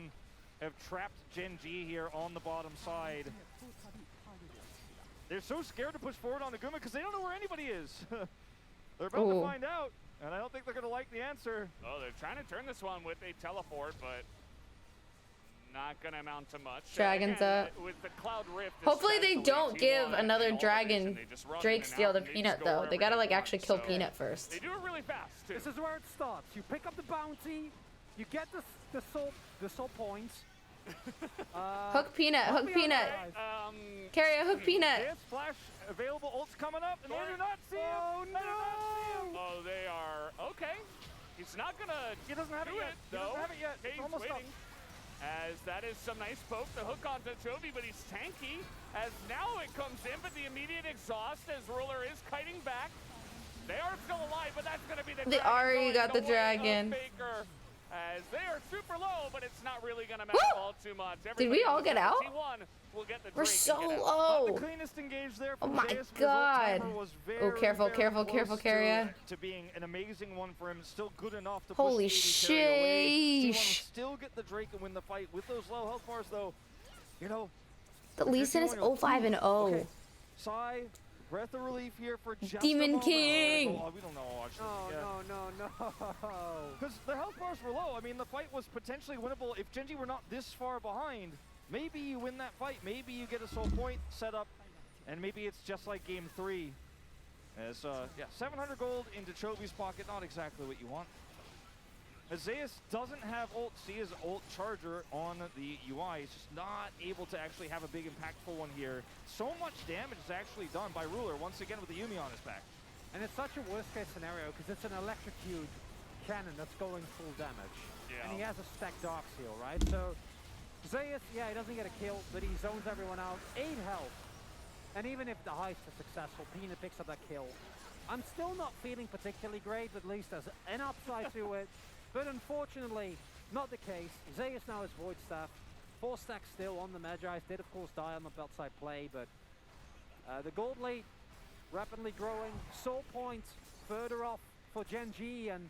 have trapped Gen G here on the bottom side. They're so scared to push forward on Aguma because they don't know where anybody is. They're about to Ooh. find out, and I don't think they're going to like the answer. Oh, they're trying to turn this one with a teleport, but not going to amount to much. Dragon's Again, up. With the Cloud Rift, Hopefully they especially don't give T1 another and all dragon of this, and they just run in Drake and steal out, to and they Peanut just go though. They wherever gotta they like want, actually kill so Peanut first. They do it really fast, too. This is where it starts. You pick up the bounty, you get the soul points. Hook Peanut, hook Peanut. Carry a hook Peanut. Yes, flash available. Ult's coming up, and they do not see him. Oh no! Oh, they are okay. He's not gonna. He doesn't have it do yet. He though. doesn't have it yet. It's Kane's almost waiting. As that is some nice poke. The hook onto Chovy, but he's tanky. As now it comes in, but the immediate exhaust as Ruler is kiting back. They are still alive, but that's gonna be the. They dragon already going got the way of dragon. Faker. As they are super low, but it's not really gonna matter all too much. Did we all get out? T1 will get the We're Drake so and get out. low. Not the cleanest engage there Oh from my Zeus, but his ult god. timer was Oh, very, careful, very careful, close careful, Carrier. to being an amazing one for him. Still good enough to Holy push the AD carry away. T1 will sheesh. still get the Drake and win the fight with those low health bars, though. You know, The Lee Sin is 05 and 0. okay. Sigh, breath of relief here for just Demon a moment. King. Oh, we don't know, actually. No. Because the health bars were low. I mean, the fight was potentially winnable if Genji were not this far behind. Maybe you win that fight. Maybe you get a soul point set up, and maybe it's just like game 3. As, yeah, 700 gold into Chovy's pocket, not exactly what you want. Zeus doesn't have ult. See his ult charger on the UI. He's just not able to actually have a big impactful one here. So much damage is actually done by Ruler, once again with the Yumi on his back. And it's such a worst case scenario because it's an electrocute cannon that's going full damage. Yeah. And he has a stacked Dark Seal, right? So Zeus, yeah, he doesn't get a kill, but he zones everyone out. 8 health. And even if the heist is successful, Peanut picks up that kill. I'm still not feeling particularly great, but at least there's an upside to it. But unfortunately, not the case. Zeus now has Void Staff. 4 stacks still on the Magi. Did of course die on the belt side play, but the gold lead rapidly growing. Soul point further off for Gen G, and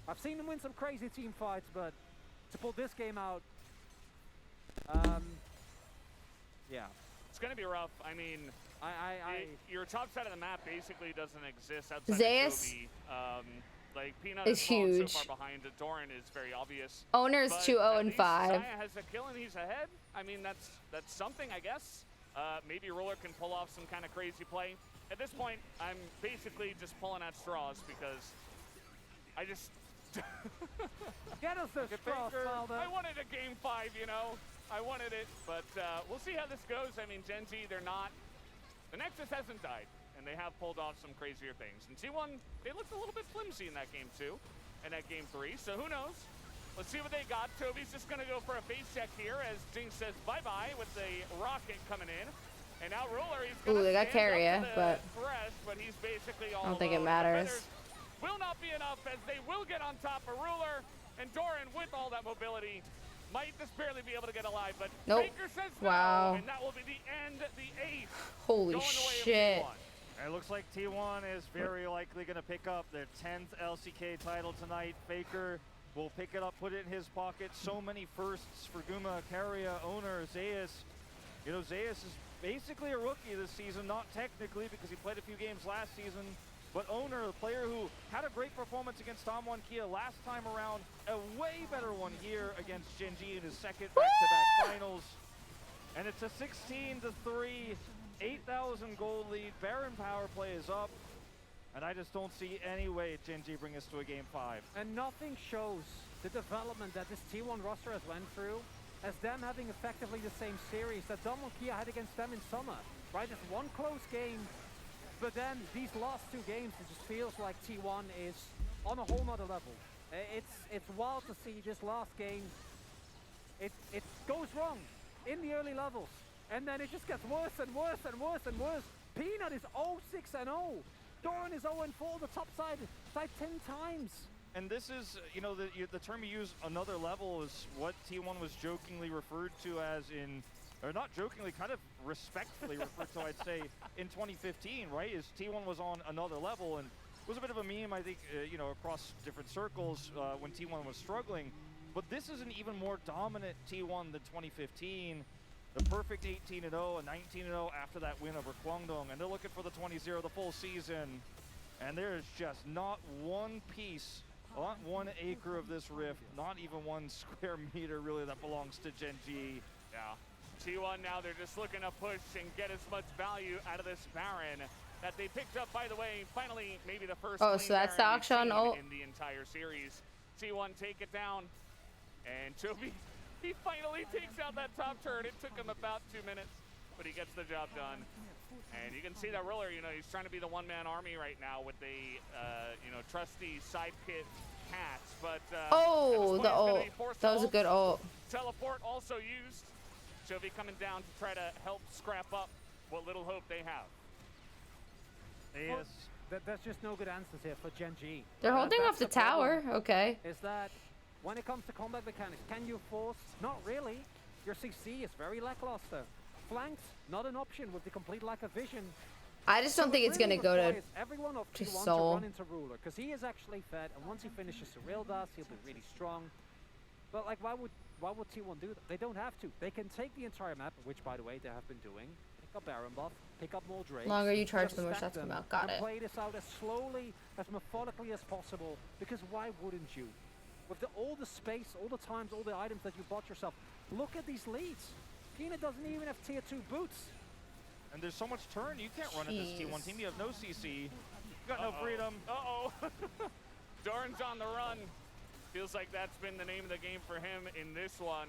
I've seen them win some crazy team fights, but to pull this game out, yeah. It's going to be rough. I mean, your top side of the map basically doesn't exist outside Zeus of Toby. Like, Peanut is has fallen huge. so far behind. Doran is very obvious. Owner's But 2-0 at and least 5. Saya has a kill and he's ahead. I mean, that's something, I guess. Maybe Ruler can pull off some kind of crazy play. At this point, I'm basically just pulling at straws because I just... Get us the straws, Wilder. I wanted a game 5, you know. I wanted it, but we'll see how this goes. I mean, Gen Z, they're not... The Nexus hasn't died, and they have pulled off some crazier things. And T1, they looked a little bit flimsy in that game 2 and that game 3, so who knows? Let's see what they got. Toby's just going to go for a face check here as Jinx says bye-bye with the rocket coming in. And now Ruler, he's going to Ooh, they got Carrier, but but he's basically all I don't think it alone. matters. Feathers will not be enough as they will get on top of Ruler. And Doran, with all that mobility, might just barely be able to get alive. But nope. Baker says Wow. no, and that will be the end, the 8th. Holy shit. It looks like T1 is very likely going to pick up their 10th LCK title tonight. Faker will pick it up, put it in his pocket. So many firsts for Guma, Carrier, Owner, Zeus. You know, Zeus is basically a rookie this season, not technically because he played a few games last season, but Owner, a player who had a great performance against Tom1 Kia last time around, a way better one here against Gen G in his second back-to-back finals. And it's a 16-3, 8,000 gold lead. Baron power play is up, and I just don't see any way Gen G bring us to a game 5. And nothing shows the development that this T1 roster has went through as them having effectively the same series that Tom1 Kia had against them in summer, right? It's one close game, but then these last 2 games, it just feels like T1 is on a whole nother level. It's wild to see this last game. It goes wrong in the early levels, and then it just gets worse and worse and worse and worse. Peanut is 0-6-0. Doran is 0-4, the top side 10 times. And this is, you know, the term you use, another level, is what T1 was jokingly referred to as in, or not jokingly, kind of respectfully referred to, I'd say, in 2015, right? Is T1 was on another level, and it was a bit of a meme, I think, you know, across different circles when T1 was struggling. But this is an even more dominant T1 than 2015. The perfect 18-0, a 19-0 after that win over Kwangdong, and they're looking for the 20-0 the full season. And there is just not one piece, not 1 acre of this rift, not even 1 square meter really that belongs to Gen G. Yeah. T1 now, they're just looking to push and get as much value out of this Baron that they picked up, by the way, finally, maybe the first so that's the auction in the entire series. T1 take it down, and Toby, he finally takes out that top turret. It took him about 2 minutes, but he gets the job done. And you can see that Ruler, you know, he's trying to be the one-man army right now with the, you know, trusty sidekick Cats. But oh, the ult. That was a good ult. Teleport also used. Chovy coming down to try to help scrap up what little hope they have. Well, there's just no good answers here for Gen G. They're holding off the tower. Okay. Is that when it comes to combat mechanics, can you force? Not really. Your CC is very lackluster. Flanks, not an option with the complete lack of vision. I just don't think it's gonna go to everyone of T1 Seoul. to run into Ruler because he is actually fed, and once he finishes the real dust, he'll be really strong. But like, why would T1 do that? They don't have to. They can take the entire map, which by the way they have been doing. Pick up Baron buff, pick up more Drakes. Longer you charge, just the more stack shots come them, out. Got and it. play this out as slowly, as methodically as possible. Because why wouldn't you? With all the space, all the times, all the items that you bought yourself, look at these leads. Peanut doesn't even have tier 2 boots. And there's so much turn, you can't run at this T1 team. You have no CC. You got no freedom. Uh-oh. Doran's on the run. Feels like that's been the name of the game for him in this one.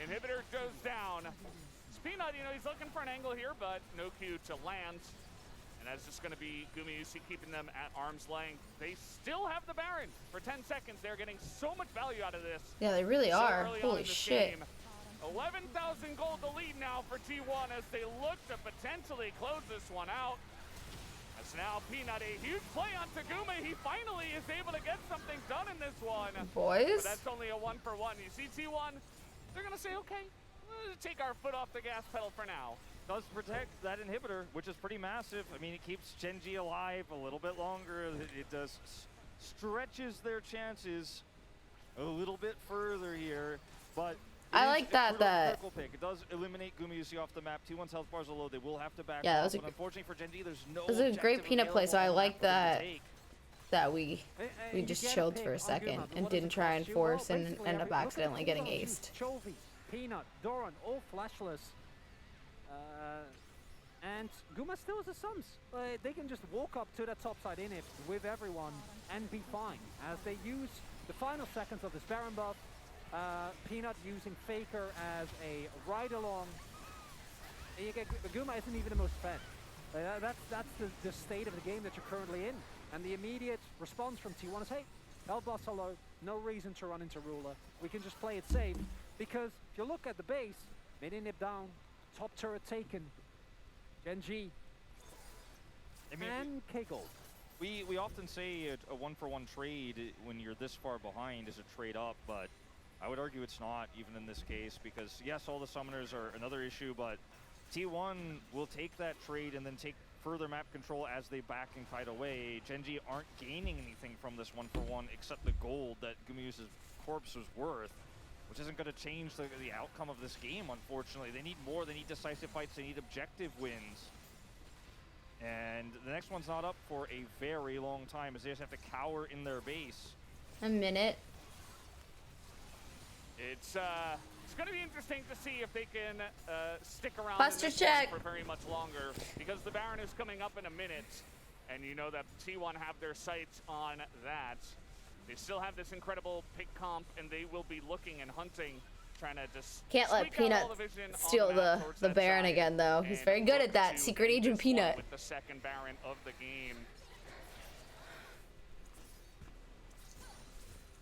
Inhibitor goes down. Peanut, you know, he's looking for an angle here, but no cue to land. And that's just going to be Gumayusi keeping them at arm's length. They still have the Baron for 10 seconds. They're getting so much value out of this. Yeah, they really so are. early Holy on in this shit. game. 11,000 gold to lead now for T1 as they look to potentially close this one out. As now Peanut, a huge play on Taguma. He finally is able to get something done in this one. Boys. But that's only a 1-for-1. You see T1, they're going to say, okay, we'll take our foot off the gas pedal for now. Does protect that inhibitor, which is pretty massive. I mean, it keeps Gen G alive a little bit longer. It does stretches their chances a little bit further here, but I like that. Critical pick. It does eliminate Gumiyusi off the map. T1's health bars are low. They will have to back Yeah, that off, was a but unfortunately for Genji, there's no. It was a great peanut play, so I like that. We you just get a chilled pick for a on second Guma, but and what does didn't it try cost and you? force Well, and basically end up look at the accidentally getting full options. aced. Chovy, Peanut, Doran, all flashless. And Guma still has the Suns. They can just walk up to that topside inhib with everyone and be fine as they use the final seconds of this Baron buff. Peanut using Faker as a ride-along. Guma isn't even the most fed. That's the state of the game that you're currently in. And the immediate response from T1 is, hey, L-boss hello, no reason to run into Ruler. We can just play it safe. Because if you look at the base, mid inhib down, top turret taken, Genji, and K-Gold. We often say a one-for-one trade when you're this far behind is a trade up, but I would argue it's not even in this case because yes, all the summoners are another issue, but T1 will take that trade and then take further map control as they back and kite away. Genji aren't gaining anything from this one-for-one except the gold that Gumiyusi's corpse was worth, which isn't going to change the outcome of this game, unfortunately. They need more, they need decisive fights, they need objective wins. And the next one's not up for a very long time as they just have to cower in their base. A minute. It's going to be interesting to see if they can stick around Buster in this check for very much longer because the Baron is coming up in a minute, and you know that T1 have their sights on that. They still have this incredible pick comp, and they will be looking and hunting, trying to just Can't let Peanut steal the Baron again, though. He's very good at that. Secret Agent Peanut. With the second Baron of the game.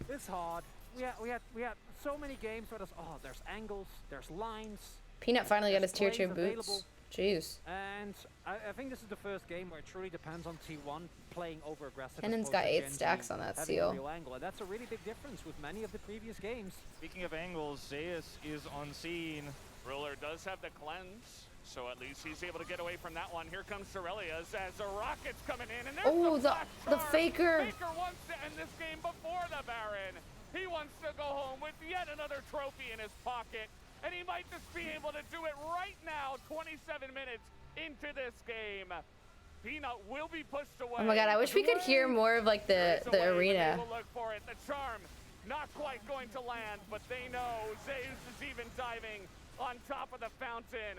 It's hard. We had so many games where there's angles, there's lines. Peanut finally got his tier 2 available. boots. Jeez. And I think this is the first game where it truly depends on T1 playing over aggressive. Kennan's got 8 stacks on that seal. Real angle, and that's a really big difference with many of the previous games. Speaking of angles, Zeus is unseen. Ruler does have the cleanse, so at least he's able to get away from that one. Here comes Cerelias as the rocket's coming in, and there's the Faker. Faker wants to end this game before the Baron. He wants to go home with yet another trophy in his pocket, and he might just be able to do it right now, 27 minutes into this game. Peanut will be pushed away. Oh my god, I wish we could hear more of like the arena. They will look for it. The charm not quite going to land, but they know Zeus is even diving on top of the fountain.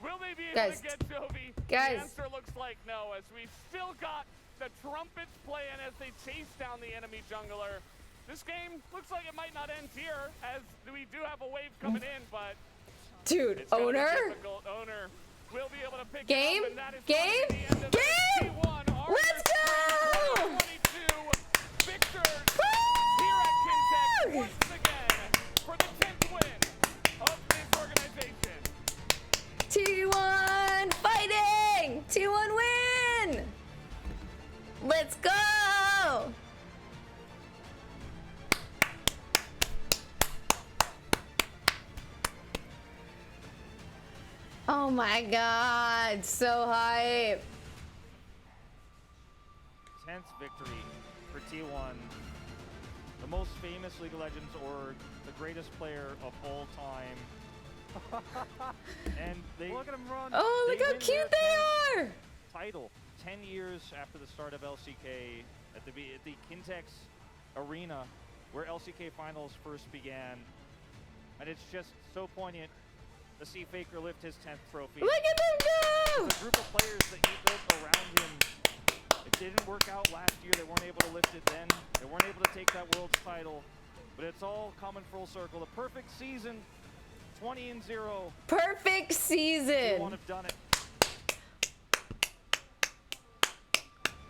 Will they be able to get Jovi? The answer looks like no, as we've still got the trumpets playing as they chase down the enemy jungler. This game looks like it might not end here, as we do have a wave coming in, but dude, Owner will be able to pick game, it up, and that is game. Let's go! 22 victors here at Kintex once again for the 10th win of this organization. T1 fighting! T1 win! Let's go! Oh my god, so hype. 10th victory for T1. The most famous League of Legends org, the greatest player of all time. And they look at them run. Oh, look how cute they are! Title 10 years after the start of LCK at the Kintex Arena where LCK finals first began. And it's just so poignant to see Faker lift his 10th trophy. Look at them go! The group of players that he built around him. It didn't work out last year. They weren't able to lift it then. They weren't able to take that world's title. But it's all coming full circle. The perfect season, 20-0. Perfect season. T1 have done it.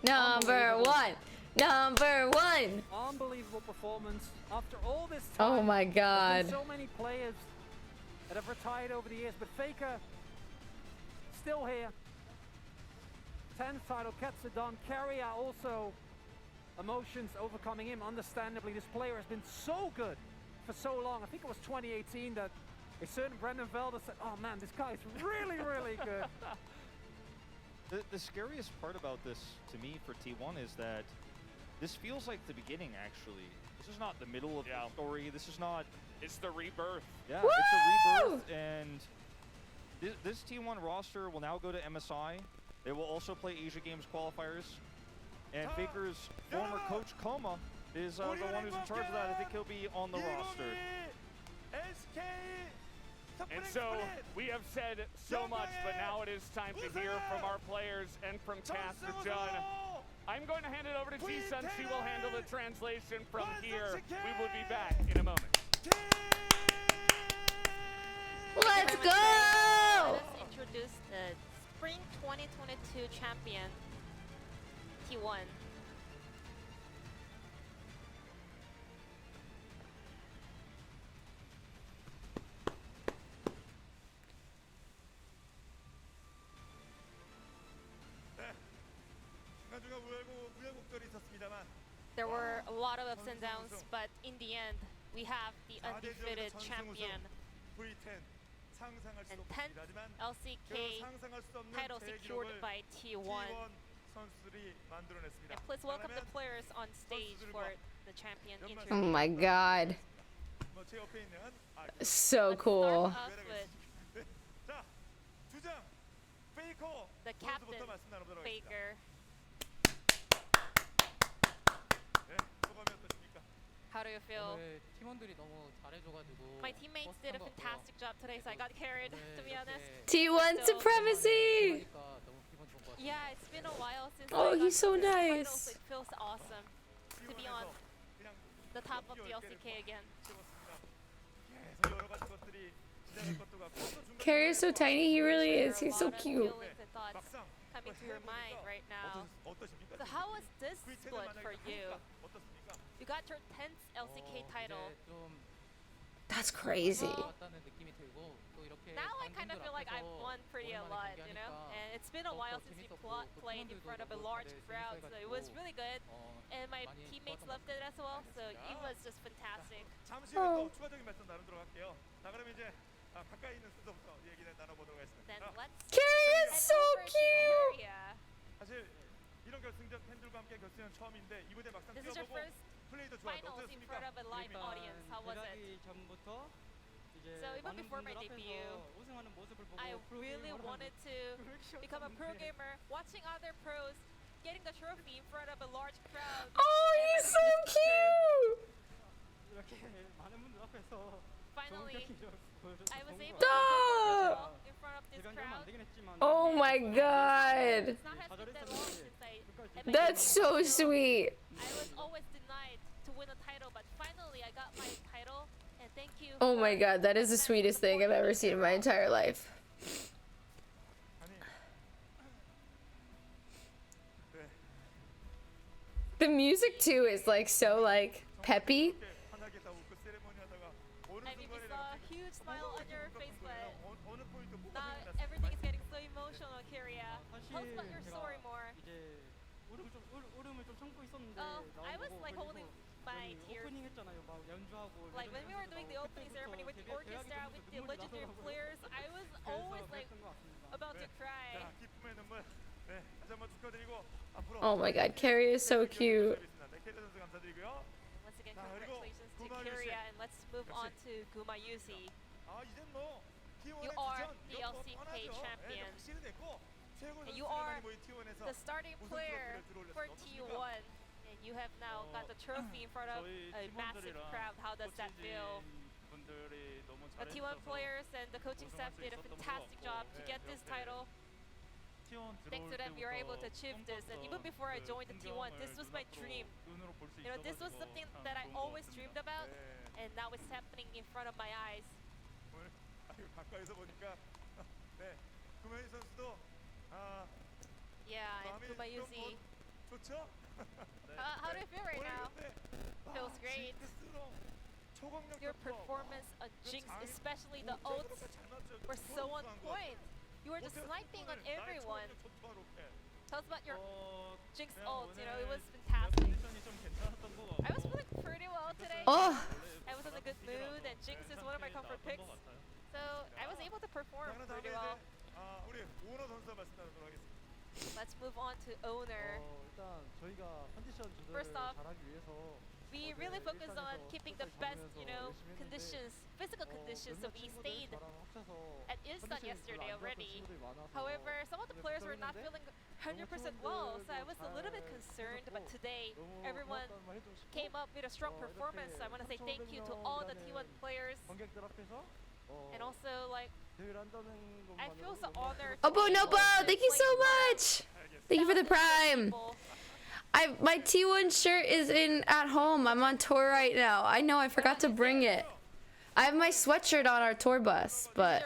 Number one. Number one. Unbelievable performance after all this time. Oh my god. There's been so many players that have retired over the years, but Faker still here. 10th title gets it done. Carrier also, emotions overcoming him. Understandably, this player has been so good for so long. I think it was 2018 that a certain Brendan Velda said, oh man, this guy is really, really good. The scariest part about this, to me, for T1 is that this feels like the beginning, actually. This is not the middle of the story. This is not... It's the rebirth. Yeah, it's a rebirth, and this T1 roster will now go to MSI. They will also play Asia Games qualifiers. And Faker's former coach, Koma, is the one who's in charge of that. I think he'll be on the roster. And so, we have said so much, but now it is time to hear from our players and from Caster Jun. I'm going to hand it over to G-Sun. She will handle the translation from here. We will be back in a moment. Let's go! Let us introduce the Spring 2022 champion, T1. There were a lot of ups and downs, but in the end, we have the undefeated champion. And 10th LCK title secured by T1. And please welcome the players on stage for the champion interview. Oh my god. So cool. Start off with the captain, Faker. How do you feel? My teammates did a fantastic job today, so I got carried, to be honest. T1 supremacy! Yeah, it's been a while since Oh, I got he's so this title, nice. so it feels awesome to be on the top of the LCK again. Carrier's so tiny, he really is. He's so cute. Feelings and thoughts coming to your mind right now. So how was this split for you? You got your 10th LCK title. That's crazy. Now I kind of feel like I've won pretty a lot, you know? And it's been a while since we played in front of a large crowd, so it was really good. And my teammates loved it as well, so it was just fantastic. Oh. Then let's Carrier is so head over to cute! Korea. This is your first finals in front of a live audience. How was it? So even before my debut, I really wanted to become a pro gamer, watching other pros getting the trophy in front of a large crowd. Oh, he's so cute! Finally, I was able Stop! to in front of this crowd. Oh my god. It's not has been that long since I That's so sweet. I was always denied to win a title, but finally I got my title, and thank you. Oh my god, that is the sweetest thing I've ever seen in my entire life. The music too is like so like peppy. I mean, we saw a huge smile on your face, but not everything is getting so emotional, Kyria. Tell us about your story more. I was like holding my tears. Like when we were doing the opening ceremony with the orchestra, with the legendary players, I was always like about to cry. Oh my god, Carrie is so cute. Once again, congratulations to Kyria, and let's move on to Gumayusi. You are the LCK champion. And you are the starting player for T1. And you have now got the trophy in front of a massive crowd. How does that feel? The T1 players and the coaching staff did a fantastic job to get this title. Thanks to them, we were able to achieve this. And even before I joined the T1, this was my dream. You know, this was something that I always dreamed about, and now it's happening in front of my eyes. Yeah, and Gumayusi. How do you feel right now? Feels great. Your performance on Jinx, especially the ults, were so on point. You were just sniping on everyone. Tell us about your Jinx ult, you know, it was fantastic. I was feeling pretty well today. Oh. I was in a good mood, and Jinx is one of my comfort picks. So I was able to perform pretty well. Let's move on to owner. 일단 저희가 컨디션 조절을 First off, 잘하기 위해서 we really focus on keeping the best, conditions, physical conditions. So we stayed at Ilsan yesterday already. However, some of the players were not feeling 100% well, so I was a little bit concerned. But today, everyone came up with a strong performance. I want to say thank you to all the T1 players. And also, like, I feel so honored. Obo Nobo, thank you so much. Thank you for the prime. My T1 shirt is at home. I'm on tour right now. I know I forgot to bring it. I have my sweatshirt on our tour bus, but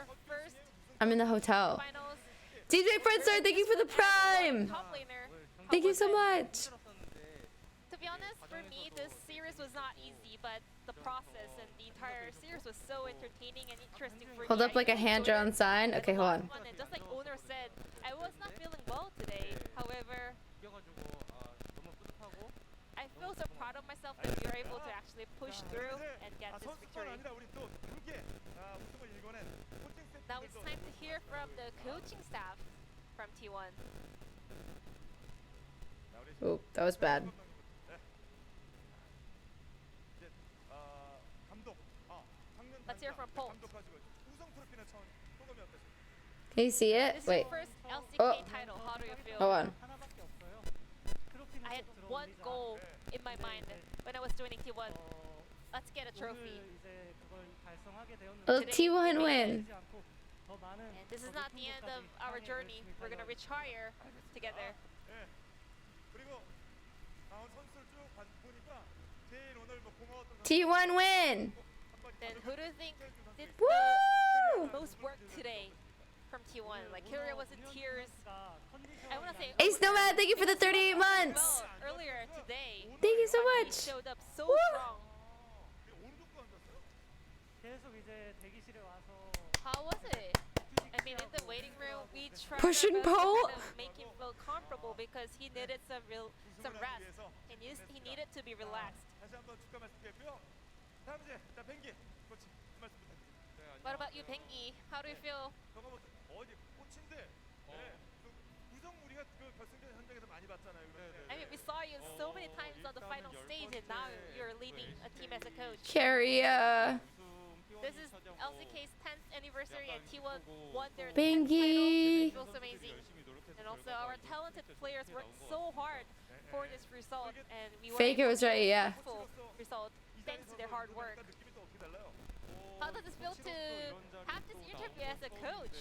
I'm in the hotel. DJ Friendstar, thank you for the prime. Thank you so much. To be honest, for me, this series was not easy, but the process and the entire series was so entertaining and interesting for me. Hold up like a hand-drawn sign. Okay, hold on. And just like owner said, I was not feeling well today. However, I feel so proud of myself that we were able to actually push through and get this victory. Now it's time to hear from the coaching staff from T1. Oh, that was bad. Let's hear from Paul. Can you see it? This is Wait. your first LCK Oh. title. How do you feel? Hold on. I had one goal in my mind when I was joining T1. Let's get a trophy. Oh, T1 win. And this is not the end of our journey. We're gonna reach higher together. T1 win. Then who do you think did Woo! the most work today from T1? Like Kyria was in tears. I wanna say Ace Nomad, thank you for the 38 months. well, earlier today. Thank you so He much. showed up so Woo! strong. How was it? I mean, in the waiting room, we tried Push and our best to pull? kind of make him feel comfortable because he needed some rest, and he needed to be relaxed. What about you, Pengi? How do you feel? I mean, we saw you so many times on the final stage, and now you're leading a team as a coach. Carrier. This is LCK's 10th anniversary, and T1 won their 10th Bingy. title. It feels amazing. And also, our talented players worked so hard for this result, and we were Faker able was to right, get a yeah. beautiful result thanks to their hard work. How does it feel to have this interview as a coach?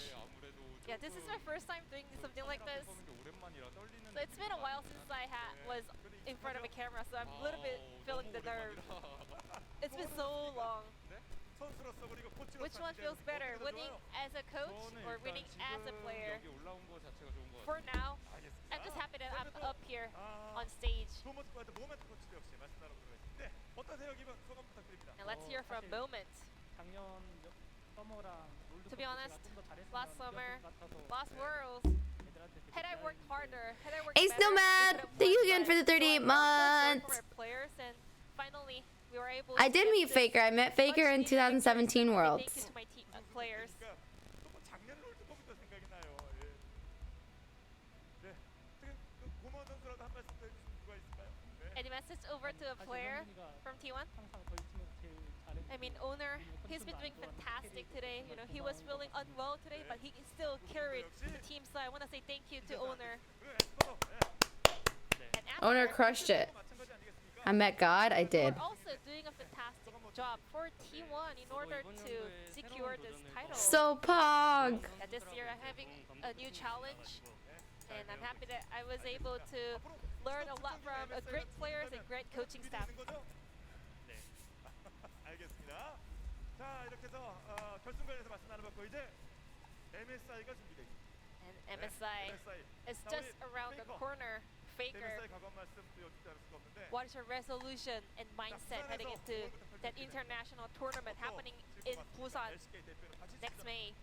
Yeah, this is my first time doing something like this. So it's been a while since I was in front of a camera, so I'm a little bit feeling the nerve. It's been so long. Which one feels better, winning as a coach or winning as a player? For now, I'm just happy that I'm up here on stage. And let's hear from Moment. To be honest, last summer, last Worlds, had I worked harder, had I worked Ace better, Nomad, we could have thank you won again this. for the 38 So I love those months. for our players, and finally, we were able I to did get meet this Faker. I met Faker in much needed 2017 victory. Worlds. Thank you to my players. Any message over to a player from T1? I mean, owner, he's been doing fantastic today. You know, he was feeling unwell today, but he still carried the team. So I want to say thank you to owner. And Owner crushed it. I met God. I did. we're also doing a fantastic job for T1 in order to secure this title. So pog. This year I'm having a new challenge, and I'm happy that I was able to learn a lot from great players and great coaching staff. 알겠습니다. 자, 이렇게 해서 결승전에서 말씀 나눠봤고 이제 MSI가 준비되어 있습니다. And MSI is just around the corner. Faker, MSI 과거 말씀 또 여쭙지 않을 수가 없는데 what is your resolution and mindset heading into that international tournament happening in Busan next May?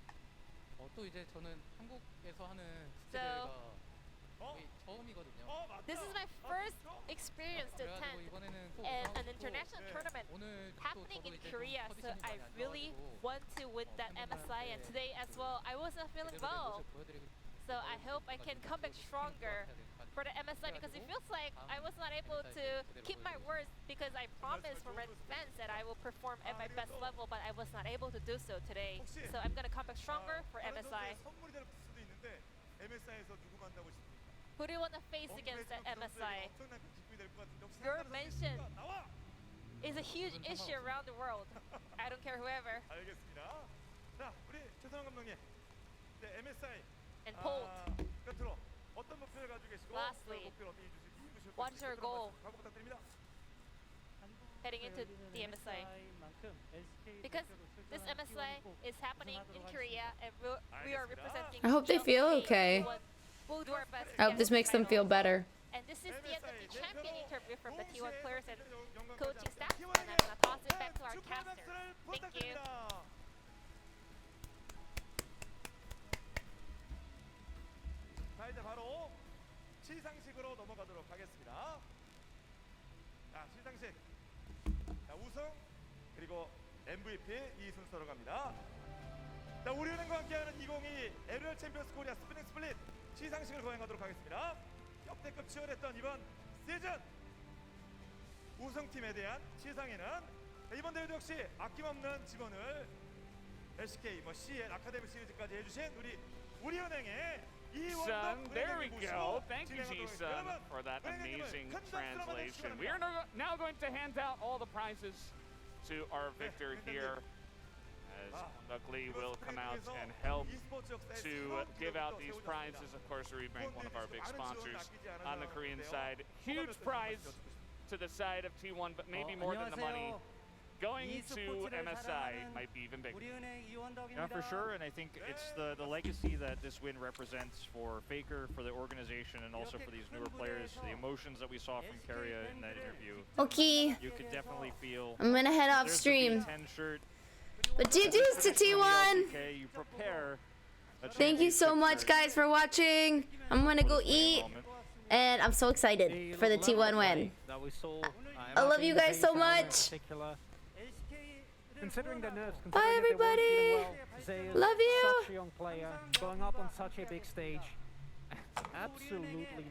또 이제 저는 한국에서 하는 So, 국제대회가 거의 처음이거든요. this is my first experience to attend an international tournament happening in Korea, so I really want to win that MSI, and today as well I wasn't feeling well. So So I hope I can come back stronger for the MSI because it feels like I was not able to keep my words because I promised for Red fans that I will perform at my best level, but I was not able to do so today. So I'm gonna come back stronger for MSI. 선물이 될 수도 있는데 MSI에서 누구 만나고 싶습니까? Who do you want to face against the MSI? 엄청난 기쁨이 될것 같은데 혹시 Your 상관없으십니까? mention 나와! is a huge issue around the world. I don't care whoever. 알겠습니다. 자, 우리 최선원 감독님. 네, MSI. And Polt. 끝으로 어떤 목표를 가지고 계시고 Lastly, 목표를 어떻게 이루실 what is your goal 각오 부탁드립니다. heading into the MSI? Because this MSI is happening in Korea and we are representing. I hope they feel okay. We'll do our best. I hope this makes them feel better. And this is the end of the champion interview from the T1 players and coaching staff. And I'm gonna toss it back to our casters. Thank you. 자, 이제 바로 시상식으로 넘어가도록 하겠습니다. 자, 시상식. 자, 우승 그리고 MVP 이 순서로 갑니다. 자, 우리은행과 함께하는 2022 LOL 챔피언스 코리아 스프링 스플릿 시상식을 거행하도록 하겠습니다. 역대급 치열했던 이번 시즌 우승팀에 대한 시상에는 이번 대회도 역시 아낌없는 지원을 LCK, CL, 아카데미 시리즈까지 해주신 우리은행의 Son, there we go. Thank you, G-Sun, for that amazing translation. We are now going to hand out all the prizes to our victor here, as Buckley will come out and help to give out these prizes. Of course, Rebank, one of our big sponsors on the Korean side. Huge prize to the side of T1, but maybe more than the money. Going to MSI might be even bigger. Yeah, for sure, and I think it's the legacy that this win represents for Faker, for the organization, and also for these newer players. The emotions that we saw from Keria in that interview. Okay. You could definitely feel. I'm gonna head off there's stream. The B10 shirt. But GG's to T1. Okay, you prepare. Thank you so much, guys, for watching. I'm gonna go eat, and I'm so excited for the T1 win. I love you guys so much. Considering the nerves, bye everybody. Love you. Such a young player going up on such a big stage. Absolutely